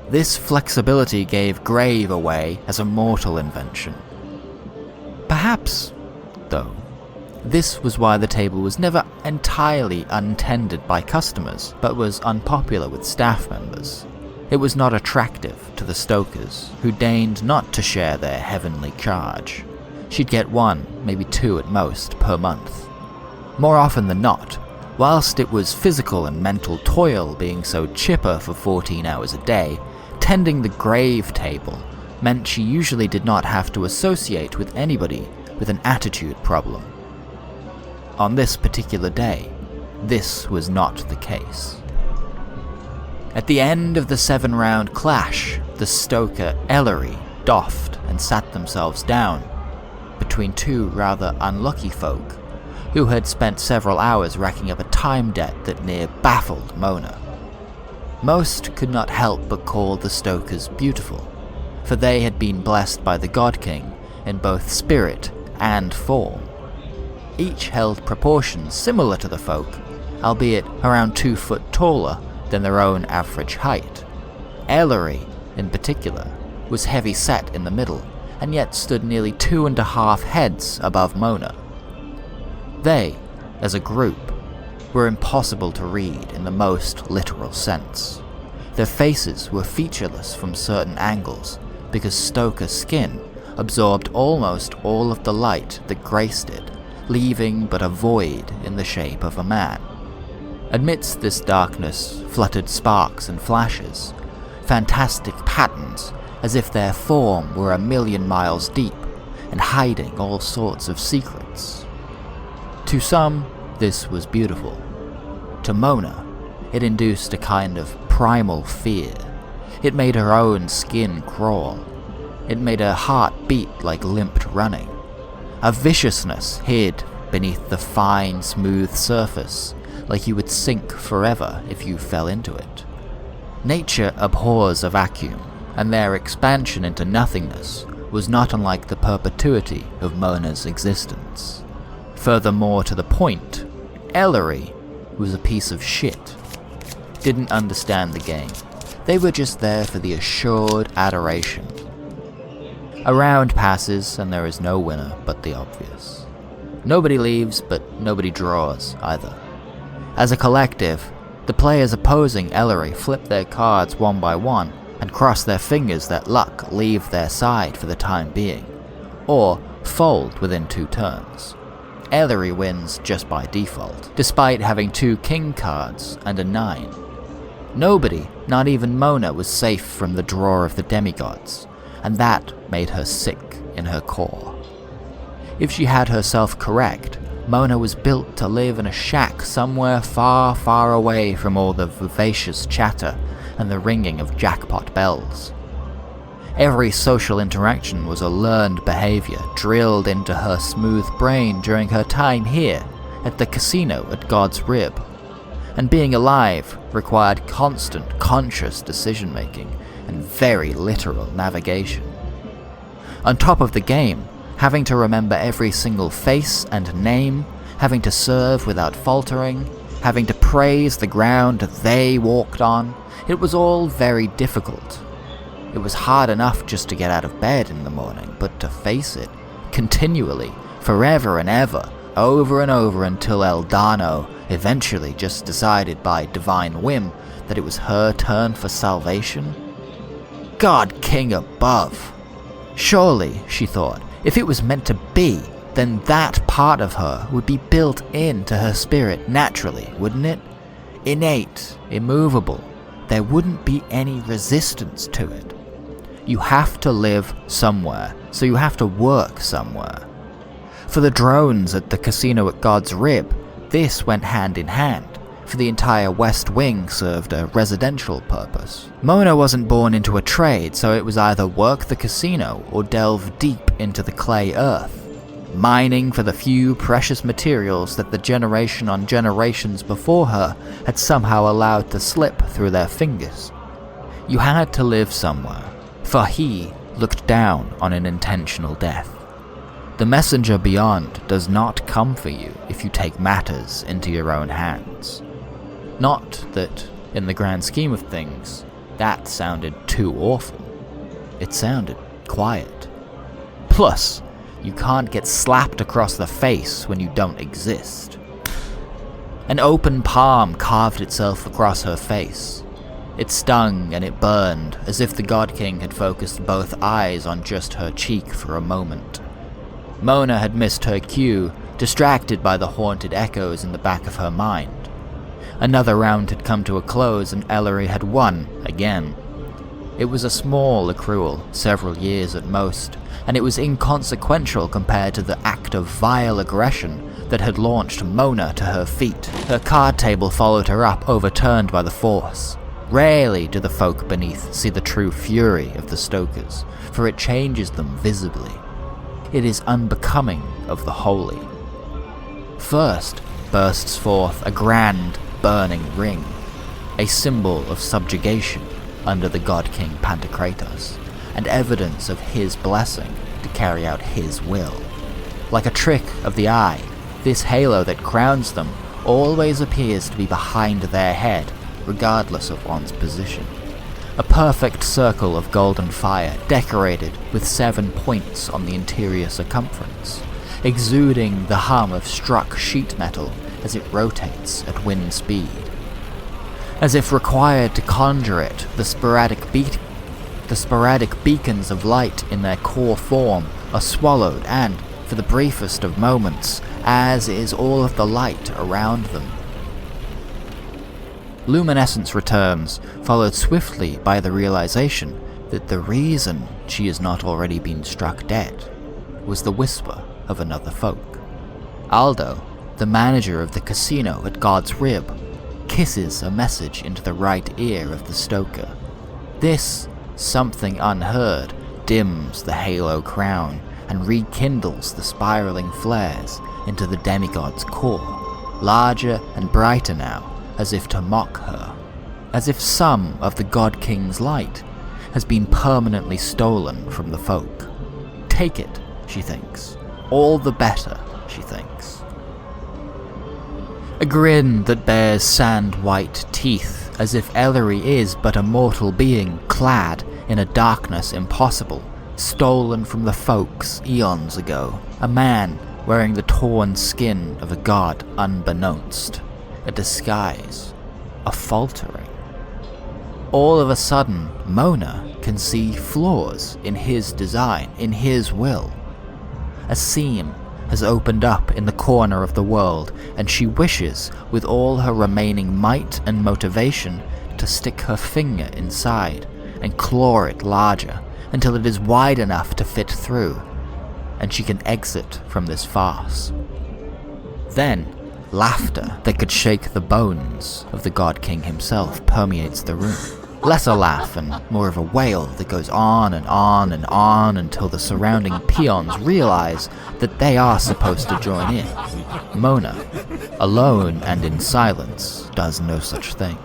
This flexibility gave Grave away as a mortal invention. Perhaps, though, this was why the table was never entirely untended by customers, but was unpopular with staff members. It was not attractive to the stokers, who deigned not to share their heavenly charge. She'd get 1, maybe 2 at most, per month. More often than not, whilst it was physical and mental toil being so chipper for 14 hours a day, tending the Grave table meant she usually did not have to associate with anybody with an attitude problem. On this particular day, this was not the case. At the end of the 7-round clash, the stoker Ellery doffed and sat themselves down between 2 rather unlucky folk who had spent several hours racking up a time debt that near baffled Mona. Most could not help but call the stokers beautiful, for they had been blessed by the God King in both spirit and form. Each held proportions similar to the folk, albeit around 2 foot taller than their own average height. Ellery, in particular, was heavy set in the middle, and yet stood nearly 2.5 heads above Mona. They, as a group, were impossible to read in the most literal sense. Their faces were featureless from certain angles, because stoker skin absorbed almost all of the light that graced it, leaving but a void in the shape of a man. Amidst this darkness fluttered sparks and flashes, fantastic patterns as if their form were 1,000,000 miles deep and hiding all sorts of secrets. To some, this was beautiful. To Mona, it induced a kind of primal fear. It made her own skin crawl. It made her heart beat like limped running. A viciousness hid beneath the fine, smooth surface, like you would sink forever if you fell into it. Nature abhors a vacuum, and their expansion into nothingness was not unlike the perpetuity of Mona's existence. Furthermore to the point, Ellery was a piece of shit. Didn't understand the game. They were just there for the assured adoration. A round passes and there is no winner but the obvious. Nobody leaves, but nobody draws either. As a collective, the players opposing Ellery flip their cards one by one and cross their fingers that luck leave their side for the time being, or fold within 2 turns. Ellery wins just by default, despite having 2 king cards and a 9. Nobody, not even Mona, was safe from the draw of the demigods, and that made her sick in her core. If she had herself correct, Mona was built to live in a shack somewhere far, far away from all the vivacious chatter and the ringing of jackpot bells. Every social interaction was a learned behavior drilled into her smooth brain during her time here at the casino at God's Rib. And being alive required constant, conscious decision-making and very literal navigation. On top of the game, having to remember every single face and name, having to serve without faltering, having to praise the ground they walked on, it was all very difficult. It was hard enough just to get out of bed in the morning, but to face it, continually, forever and ever, over and over until Eldano eventually just decided by divine whim that it was her turn for salvation? God King above! Surely, she thought, if it was meant to be, then that part of her would be built into her spirit naturally, wouldn't it? Innate, immovable. There wouldn't be any resistance to it. You have to live somewhere, so you have to work somewhere. For the drones at the casino at God's Rib, this went hand in hand. For the entire West Wing served a residential purpose. Mona wasn't born into a trade, so it was either work the casino or delve deep into the clay earth, mining for the few precious materials that the generation on generations before her had somehow allowed to slip through their fingers. You had to live somewhere, for he looked down on an intentional death. The messenger beyond does not come for you if you take matters into your own hands. Not that, in the grand scheme of things, that sounded too awful. It sounded quiet. Plus, you can't get slapped across the face when you don't exist. An open palm carved itself across her face. It stung and it burned, as if the God King had focused both eyes on just her cheek for a moment. Mona had missed her cue, distracted by the haunted echoes in the back of her mind. Another round had come to a close and Ellery had won again. It was a small accrual, several years at most, and it was inconsequential compared to the act of vile aggression that had launched Mona to her feet. Her card table followed her up, overturned by the force. Rarely do the folk beneath see the true fury of the Stokers, for it changes them visibly. It is unbecoming of the holy. First bursts forth a grand, burning ring, a symbol of subjugation under the God King Pantocrator, and evidence of his blessing to carry out his will. Like a trick of the eye, this halo that crowns them always appears to be behind their head, regardless of one's position. A perfect circle of golden fire decorated with 7 points on the interior circumference, exuding the hum of struck sheet metal as it rotates at wind speed. As if required to conjure it, the sporadic beacons of light in their core form are swallowed and, for the briefest of moments, as is all of the light around them. Luminescence returns, followed swiftly by the realization that the reason she has not already been struck dead was the whisper of another folk. Aldo, the manager of the casino at God's Rib, kisses a message into the right ear of the stoker. This something unheard dims the halo crown and rekindles the spiraling flares into the demigod's core, larger and brighter now, as if to mock her, as if some of the God King's light has been permanently stolen from the folk. take it, she thinks. All the better, she thinks. A grin that bears sand-white teeth, as if Ellery is but a mortal being clad in a darkness impossible, stolen from the folks eons ago. A man wearing the torn skin of a god unbeknownst. A disguise. A faltering. All of a sudden, Mona can see flaws in his design, in his will. A seam has opened up in the corner of the world, and she wishes, with all her remaining might and motivation, to stick her finger inside and claw it larger until it is wide enough to fit through, and she can exit from this farce. Then, laughter that could shake the bones of the God King himself permeates the room. Less a laugh and more of a wail that goes on and on and on until the surrounding peons realize that they are supposed to join in. Mona, alone and in silence, does no such thing.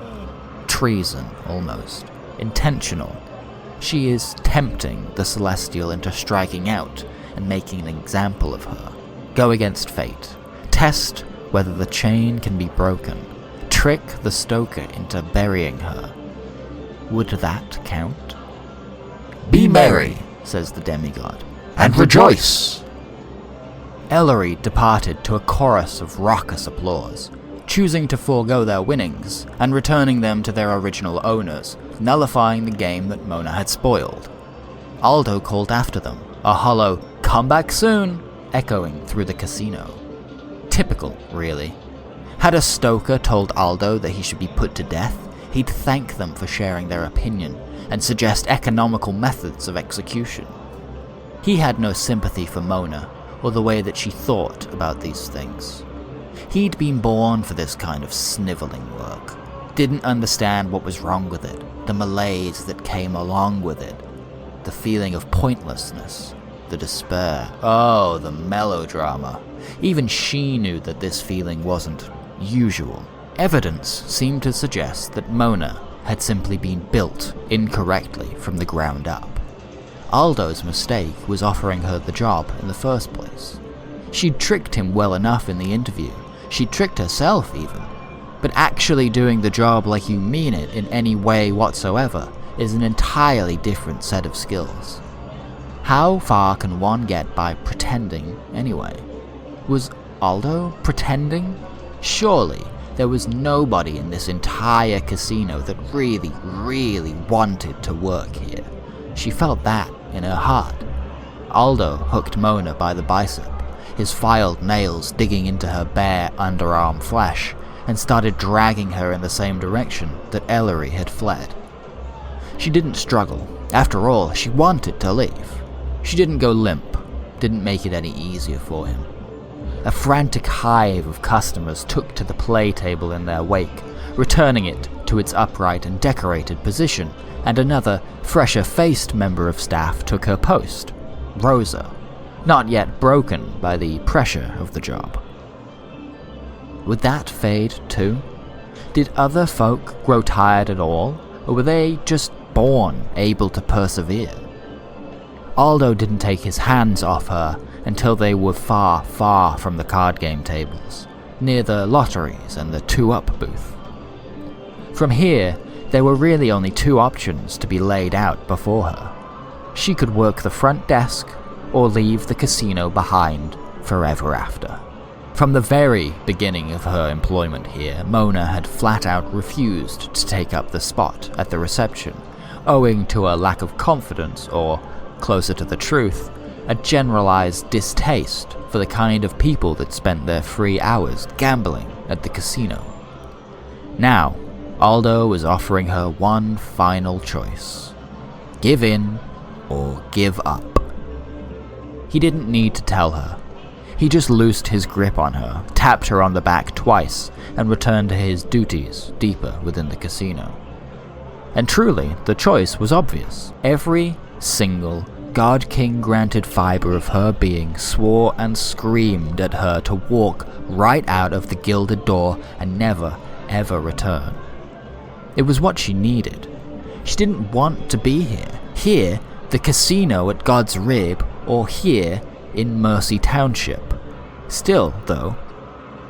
Treason, almost. Intentional. She is tempting the Celestial into striking out and making an example of her. Go against fate. Test whether the chain can be broken. Trick the Stoker into burying her. Would that count? Be merry, says the demigod, and rejoice. Ellery departed to a chorus of raucous applause, choosing to forego their winnings and returning them to their original owners, nullifying the game that Mona had spoiled. Aldo called after them, a hollow "come back soon" echoing through the casino. Typical, really. Had a Stoker told Aldo that he should be put to death, he'd thank them for sharing their opinion and suggest economical methods of execution. He had no sympathy for Mona or the way that she thought about these things. He'd been born for this kind of sniveling work. Didn't understand what was wrong with it, the malaise that came along with it, the feeling of pointlessness, the despair. Oh, the melodrama. Even she knew that this feeling wasn't usual. Evidence seemed to suggest that Mona had simply been built incorrectly from the ground up. Aldo's mistake was offering her the job in the first place. She'd tricked him well enough in the interview. She'd tricked herself even. But actually doing the job like you mean it in any way whatsoever is an entirely different set of skills. How far can one get by pretending anyway? Was Aldo pretending? Surely there was nobody in this entire casino that really wanted to work here. She felt that in her heart. Aldo hooked Mona by the bicep, his filed nails digging into her bare underarm flesh, and started dragging her in the same direction that Ellery had fled. She didn't struggle. After all, she wanted to leave. She didn't go limp, didn't make it any easier for him. A frantic hive of customers took to the play table in their wake, returning it to its upright and decorated position, and another, fresher-faced member of staff took her post, Rosa, not yet broken by the pressure of the job. Would that fade too? Did other folk grow tired at all, or were they just born able to persevere? Aldo didn't take his hands off her until they were far from the card game tables, near the lotteries and the 2-up booth. From here, there were really only 2 options to be laid out before her. She could work the front desk, or leave the casino behind forever after. From the very beginning of her employment here, Mona had flat out refused to take up the spot at the reception, owing to a lack of confidence or, closer to the truth, a generalized distaste for the kind of people that spent their free hours gambling at the casino. Now, Aldo was offering her one final choice. Give in or give up. He didn't need to tell her. He just loosed his grip on her, tapped her on the back twice, and returned to his duties deeper within the casino. And truly, the choice was obvious. Every single God King granted fiber of her being swore and screamed at her to walk right out of the gilded door and never, ever return. It was what she needed. She didn't want to be here. Here, the casino at God's Rib, or here in Mercy Township. Still, though,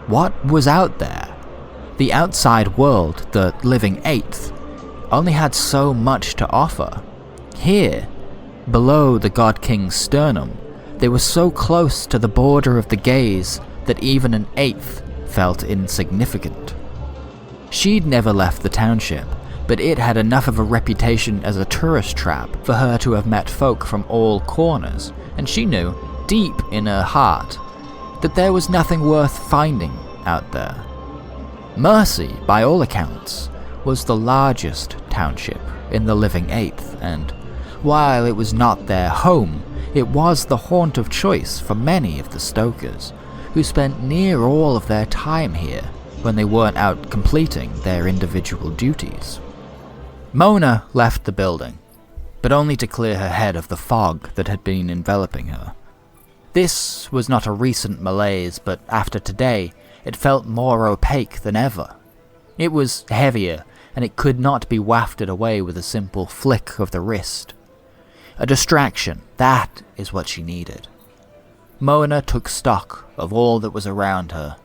what was out there? The outside world, the living eighth, only had so much to offer. Here, below the God King's sternum, they were so close to the border of the gaze that even an eighth felt insignificant. She'd never left the township, but it had enough of a reputation as a tourist trap for her to have met folk from all corners, and she knew, deep in her heart, that there was nothing worth finding out there. Mercy, by all accounts, was the largest township in the living eighth, and while it was not their home, it was the haunt of choice for many of the Stokers, who spent near all of their time here when they weren't out completing their individual duties. Mona left the building, but only to clear her head of the fog that had been enveloping her. This was not a recent malaise, but after today, it felt more opaque than ever. It was heavier, and it could not be wafted away with a simple flick of the wrist. A distraction, that is what she needed. Mona took stock of all that was around her.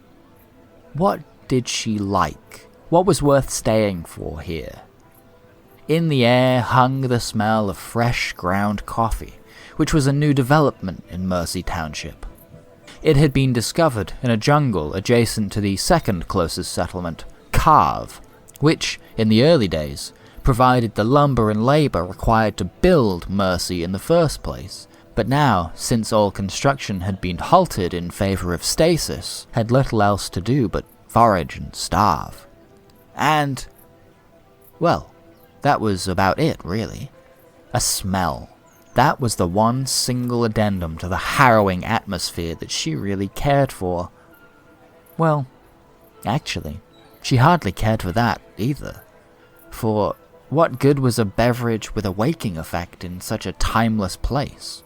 What did she like? What was worth staying for here? In the air hung the smell of fresh ground coffee, which was a new development in Mercy Township. It had been discovered in a jungle adjacent to the second closest settlement, Carve, which, in the early days, provided the lumber and labor required to build Mercy in the first place, but now, since all construction had been halted in favor of stasis, had little else to do but forage and starve. And, well, that was about it, really. A smell. That was the one single addendum to the harrowing atmosphere that she really cared for. Well, actually, she hardly cared for that either. For what good was a beverage with a waking effect in such a timeless place?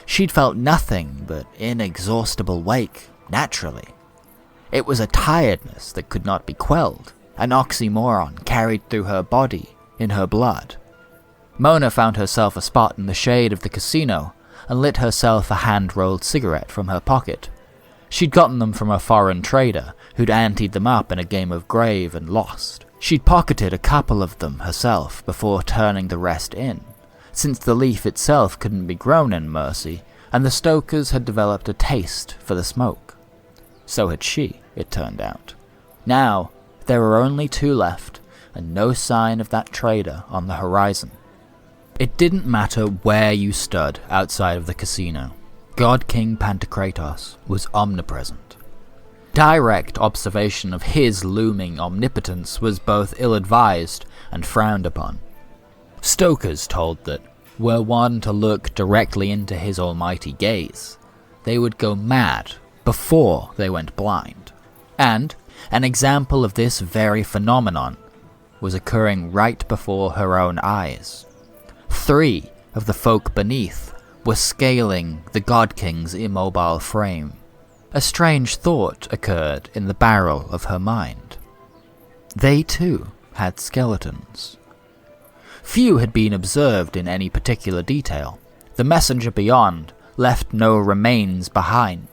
She'd felt nothing but inexhaustible wake, naturally. It was a tiredness that could not be quelled, an oxymoron carried through her body, in her blood. Mona found herself a spot in the shade of the casino and lit herself a hand-rolled cigarette from her pocket. She'd gotten them from a foreign trader who'd anteed them up in a game of grave and lost. She'd pocketed a couple of them herself before turning the rest in, since the leaf itself couldn't be grown in Mercy, and the Stokers had developed a taste for the smoke. So had she, it turned out. Now, there were only two left, and no sign of that trader on the horizon. It didn't matter where you stood outside of the casino. God King Pantocrator was omnipresent. Direct observation of his looming omnipotence was both ill-advised and frowned upon. Stokers told that, were one to look directly into his almighty gaze, they would go mad before they went blind. And an example of this very phenomenon was occurring right before her own eyes. 3 of the folk beneath were scaling the God King's immobile frame. A strange thought occurred in the barrel of her mind. They too had skeletons. Few had been observed in any particular detail. The messenger beyond left no remains behind.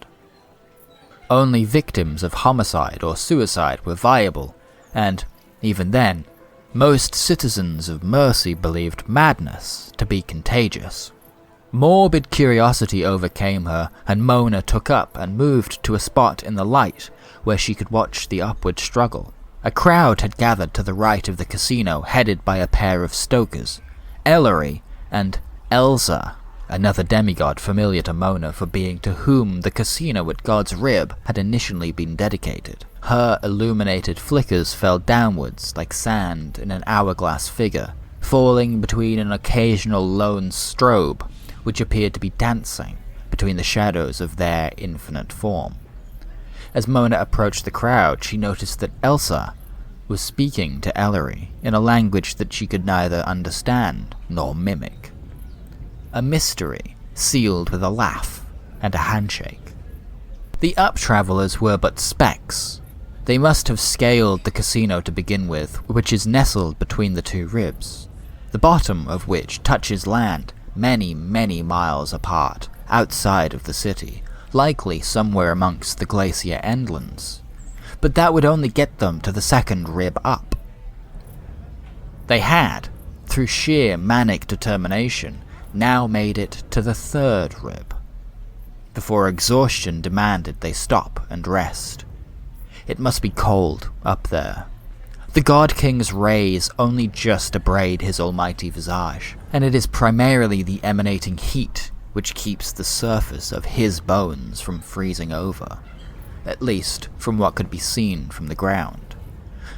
Only victims of homicide or suicide were viable, and, even then, most citizens of Mercy believed madness to be contagious. Morbid curiosity overcame her, and Mona took up and moved to a spot in the light where she could watch the upward struggle. A crowd had gathered to the right of the casino, headed by a pair of Stokers, Ellery and Elsa, another demigod familiar to Mona for being to whom the casino at God's Rib had initially been dedicated. Her illuminated flickers fell downwards like sand in an hourglass figure, falling between an occasional lone strobe, which appeared to be dancing between the shadows of their infinite form. As Mona approached the crowd, she noticed that Elsa was speaking to Ellery in a language that she could neither understand nor mimic. A mystery sealed with a laugh and a handshake. The up-travellers were but specks. They must have scaled the casino to begin with, which is nestled between the two ribs, the bottom of which touches land many, many miles apart, outside of the city, likely somewhere amongst the glacier endlands. But that would only get them to the second rib up. They had, through sheer manic determination, now made it to the third rib, before exhaustion demanded they stop and rest. It must be cold up there. The God King's rays only just abrade his almighty visage, and it is primarily the emanating heat which keeps the surface of his bones from freezing over, at least from what could be seen from the ground.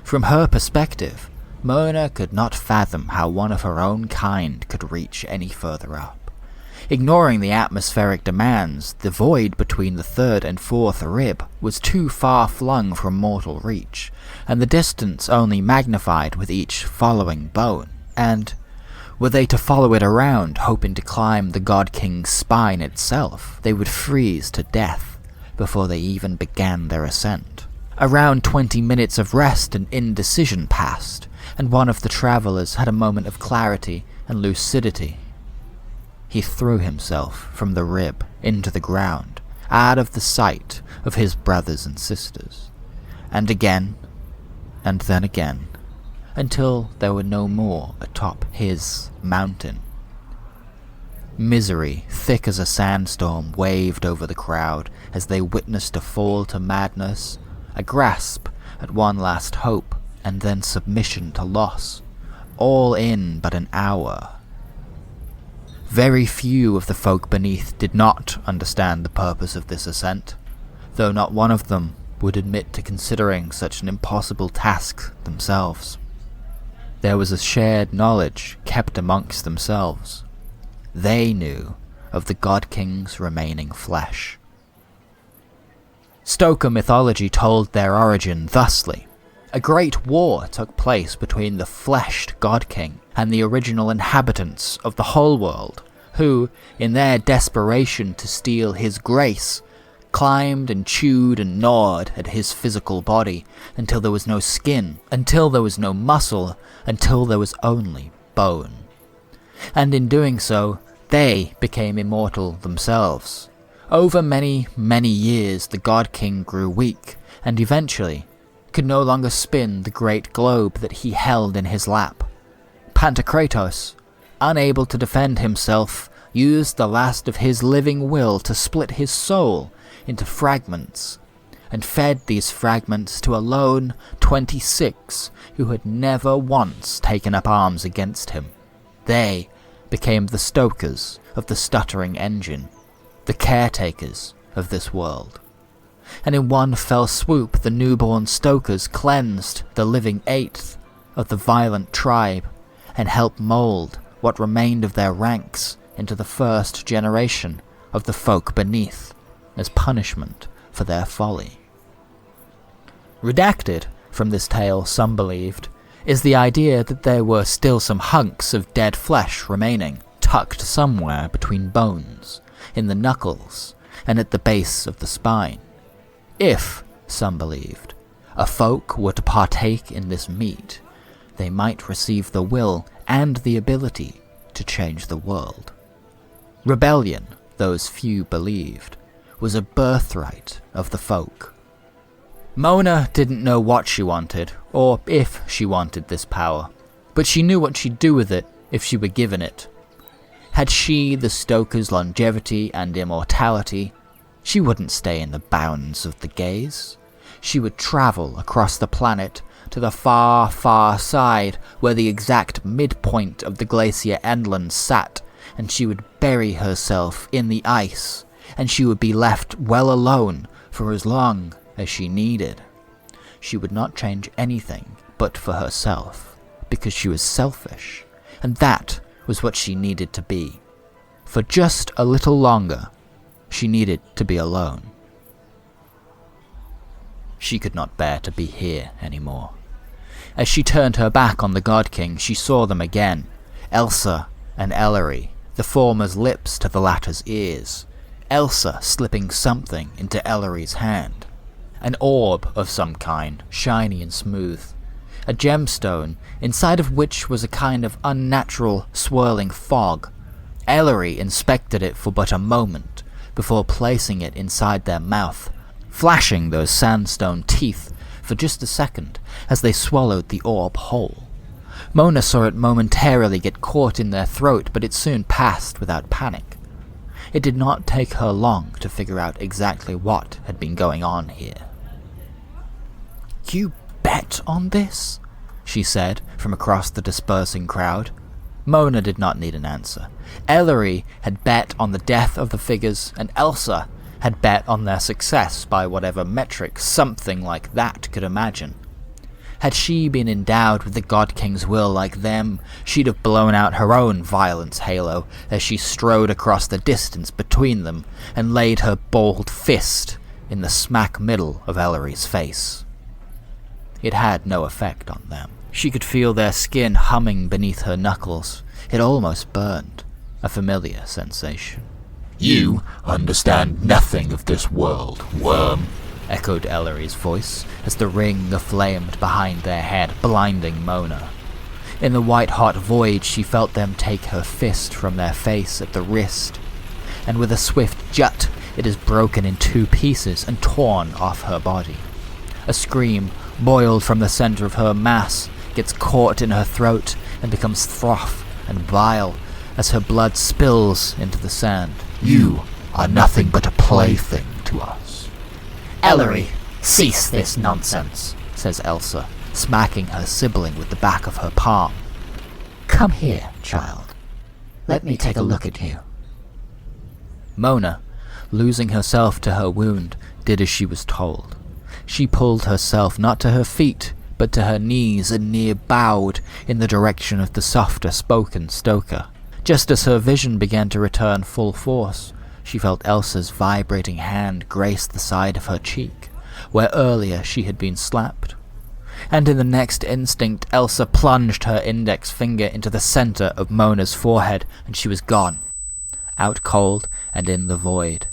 From her perspective, Mona could not fathom how one of her own kind could reach any further up. Ignoring the atmospheric demands, the void between the third and fourth rib was too far flung from mortal reach, and the distance only magnified with each following bone, and were they to follow it around, hoping to climb the God King's spine itself, they would freeze to death before they even began their ascent. Around 20 minutes of rest and indecision passed, and one of the travelers had a moment of clarity and lucidity. He threw himself from the rib into the ground, out of the sight of his brothers and sisters, and again, and then again, until there were no more atop his mountain. Misery, thick as a sandstorm, waved over the crowd as they witnessed a fall to madness, a grasp at one last hope, and then submission to loss, all in but an hour. Very few of the folk beneath did not understand the purpose of this ascent, though not one of them would admit to considering such an impossible task themselves. There was a shared knowledge kept amongst themselves. They knew of the God King's remaining flesh. Stoker mythology told their origin thusly. A great war took place between the fleshed God King and the original inhabitants of the whole world, who, in their desperation to steal his grace, climbed and chewed and gnawed at his physical body until there was no skin, until there was no muscle, until there was only bone. And in doing so, they became immortal themselves. Over many, many years, the God King grew weak, and eventually could no longer spin the great globe that he held in his lap. Pantocrator, unable to defend himself, used the last of his living will to split his soul into fragments, and fed these fragments to a lone 26 who had never once taken up arms against him. They became the stokers of the stuttering engine, the caretakers of this world. And in one fell swoop the newborn stokers cleansed the living eighth of the violent tribe, and helped mold what remained of their ranks into the first generation of the folk beneath, as punishment for their folly. Redacted from this tale, some believed, is the idea that there were still some hunks of dead flesh remaining, tucked somewhere between bones, in the knuckles, and at the base of the spine. If, some believed, a folk were to partake in this meat, they might receive the will and the ability to change the world. Rebellion, those few believed, was a birthright of the folk. Mona didn't know what she wanted, or if she wanted this power, but she knew what she'd do with it if she were given it. Had she the Stoker's longevity and immortality, she wouldn't stay in the bounds of the gaze. She would travel across the planet to the far, far side where the exact midpoint of the glacier endlands sat, and she would bury herself in the ice, and she would be left well alone for as long as she needed. She would not change anything but for herself, because she was selfish, and that was what she needed to be. For just a little longer, she needed to be alone. She could not bear to be here anymore. As she turned her back on the God King, she saw them again, Elsa and Ellery, the former's lips to the latter's ears, Elsa slipping something into Ellery's hand. An orb of some kind, shiny and smooth. A gemstone, inside of which was a kind of unnatural, swirling fog. Ellery inspected it for but a moment, before placing it inside their mouth, flashing those sandstone teeth for just a second as they swallowed the orb whole. Mona saw it momentarily get caught in their throat, but it soon passed without panic. It did not take her long to figure out exactly what had been going on here. "You bet on this?" she said from across the dispersing crowd. Mona did not need an answer. Ellery had bet on the death of the figures, and Elsa had bet on their success by whatever metric something like that could imagine. Had she been endowed with the God King's will like them, she'd have blown out her own violence halo as she strode across the distance between them and laid her balled fist in the smack middle of Ellery's face. It had no effect on them. She could feel their skin humming beneath her knuckles. It almost burned, a familiar sensation. "You understand nothing of this world, worm," echoed Ellery's voice as the ring flamed behind their head, blinding Mona. In the white-hot void, she felt them take her fist from their face at the wrist, and with a swift jut, it is broken in 2 pieces and torn off her body. A scream, boiled from the center of her mass, gets caught in her throat and becomes froth and bile as her blood spills into the sand. "You are nothing but a plaything to us." Ellery, cease this nonsense, says Elsa, smacking her sibling with the back of her palm. "Come here, child. Let me take a look at you." Mona, losing herself to her wound, did as she was told. She pulled herself not to her feet, but to her knees and near bowed in the direction of the softer-spoken Stoker. Just as her vision began to return full force, she felt Elsa's vibrating hand grace the side of her cheek, where earlier she had been slapped. And in the next instinct, Elsa plunged her index finger into the center of Mona's forehead, and she was gone, out cold and in the void.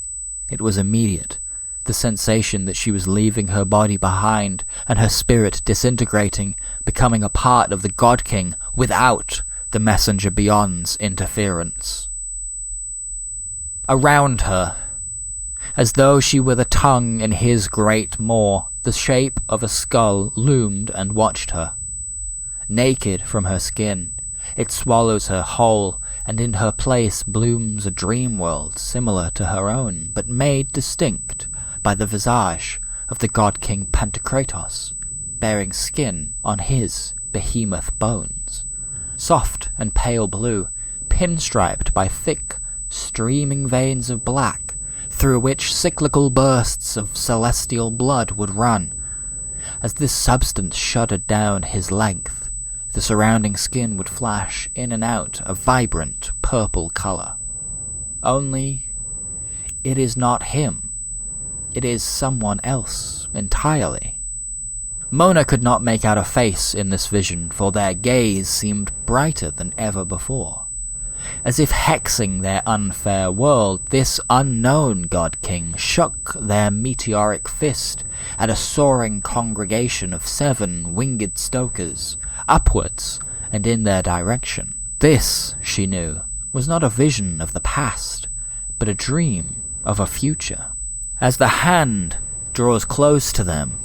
It was immediate. The sensation that she was leaving her body behind and her spirit disintegrating, becoming a part of the God King without the Messenger Beyond's interference. Around her, as though she were the tongue in his great maw, the shape of a skull loomed and watched her. Naked from her skin, it swallows her whole, and in her place blooms a dream world similar to her own, but made distinct by the visage of the God King Pantocrator, bearing skin on his behemoth bones. Soft and pale blue, pinstriped by thick, streaming veins of black, through which cyclical bursts of celestial blood would run. As this substance shuddered down his length, the surrounding skin would flash in and out a vibrant purple color. Only, it is not him. It is someone else entirely. Mona could not make out a face in this vision, for their gaze seemed brighter than ever before. As if hexing their unfair world, this unknown God King shook their meteoric fist at a soaring congregation of 7 winged Stokers, upwards and in their direction. This, she knew, was not a vision of the past, but a dream of a future. As the hand draws close to them,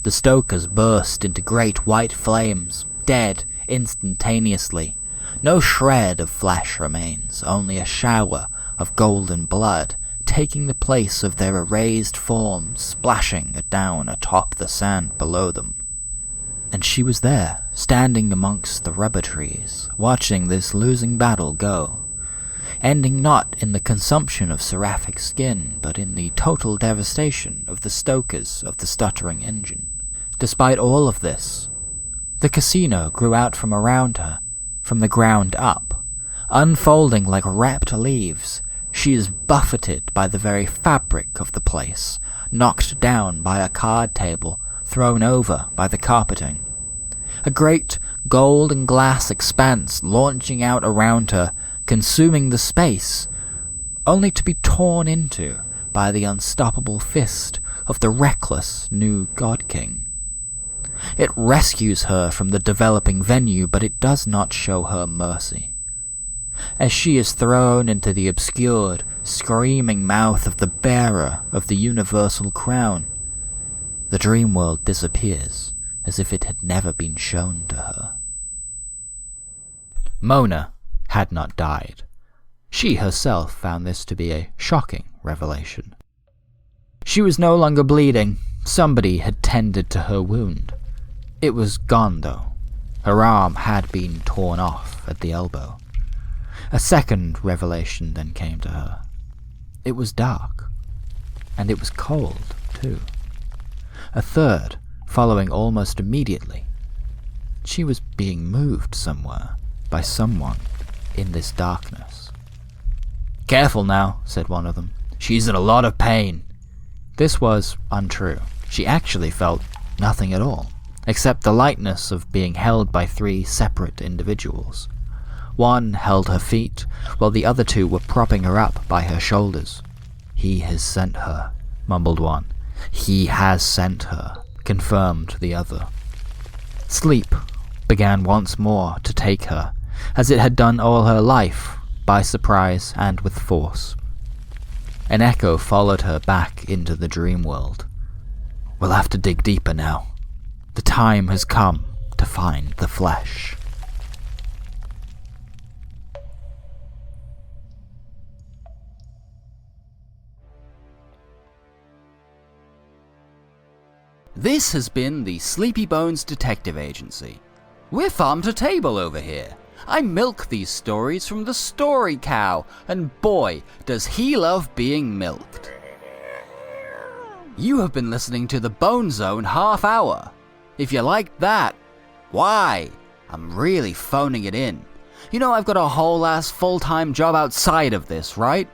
the Stokers burst into great white flames, dead instantaneously. No shred of flesh remains, only a shower of golden blood, taking the place of their erased forms, splashing down atop the sand below them. And she was there, standing amongst the rubber trees, watching this losing battle go, ending not in the consumption of seraphic skin, but in the total devastation of the Stokers of the stuttering engine. Despite all of this, the casino grew out from around her, from the ground up. Unfolding like wrapped leaves, she is buffeted by the very fabric of the place, knocked down by a card table, thrown over by the carpeting. A great gold and glass expanse launching out around her, consuming the space, only to be torn into by the unstoppable fist of the reckless new God King. It rescues her from the developing venue, but it does not show her mercy. As she is thrown into the obscured, screaming mouth of the bearer of the universal crown. The dream world disappears as if it had never been shown to her. Mona had not died. She herself found this to be a shocking revelation. She was no longer bleeding. Somebody had tended to her wound. It was gone, though. Her arm had been torn off at the elbow. A second revelation then came to her. It was dark, and it was cold, too. A third, following almost immediately. She was being moved somewhere by someone in this darkness. "Careful now," said one of them. "She's in a lot of pain." This was untrue. She actually felt nothing at all, except the lightness of being held by 3 separate individuals. One held her feet, while the other 2 were propping her up by her shoulders. "He has sent her," mumbled one. "He has sent her," confirmed the other. Sleep began once more to take her, as it had done all her life, by surprise and with force. An echo followed her back into the dream world. "We'll have to dig deeper now. The time has come to find the flesh." This has been the Sleepy Bones Detective Agency. We're farm to table over here. I milk these stories from the story cow, and boy, does he love being milked. You have been listening to the Bone Zone Half Hour. If you liked that, why? I'm really phoning it in. You know I've got a whole ass full-time job outside of this, right?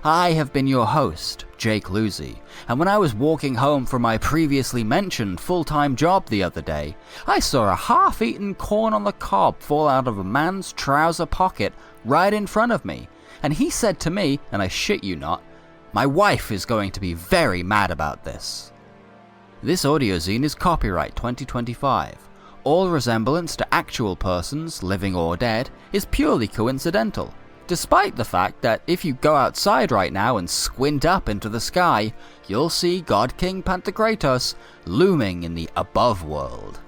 I have been your host, Jake Lucy, and when I was walking home from my previously mentioned full-time job the other day, I saw a half-eaten corn on the cob fall out of a man's trouser pocket right in front of me, and he said to me, and I shit you not, "My wife is going to be very mad about this." This audio-zine is copyright 2025. All resemblance to actual persons, living or dead, is purely coincidental, despite the fact that if you go outside right now and squint up into the sky, you'll see God King Pantocrator looming in the above world.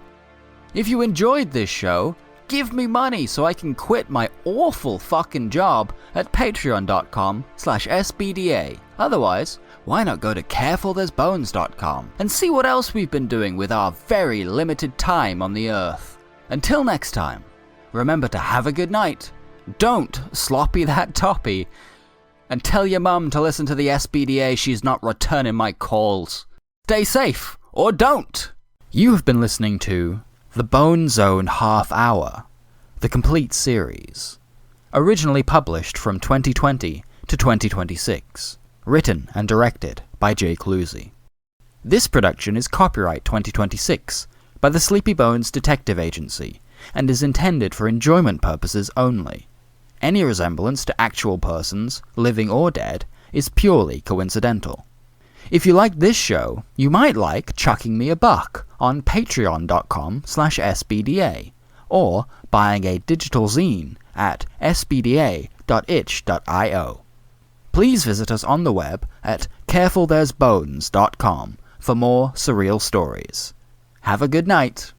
If you enjoyed this show, give me money so I can quit my awful fucking job at patreon.com/SBDA. Otherwise, why not go to carefulthere'sbones.com and see what else we've been doing with our very limited time on the earth. Until next time, remember to have a good night. Don't sloppy that toppy. And tell your mum to listen to the SBDA, she's not returning my calls. Stay safe, or don't! You have been listening to The Bone Zone Half Hour, the complete series. Originally published from 2020 to 2026. Written and directed by Jake Lucy. This production is copyright 2026 by the Sleepy Bones Detective Agency and is intended for enjoyment purposes only. Any resemblance to actual persons, living or dead, is purely coincidental. If you like this show, you might like chucking me a buck on patreon.com/SBDA or buying a digital zine at sbda.itch.io. Please visit us on the web at carefulthere'sbones.com for more surreal stories. Have a good night.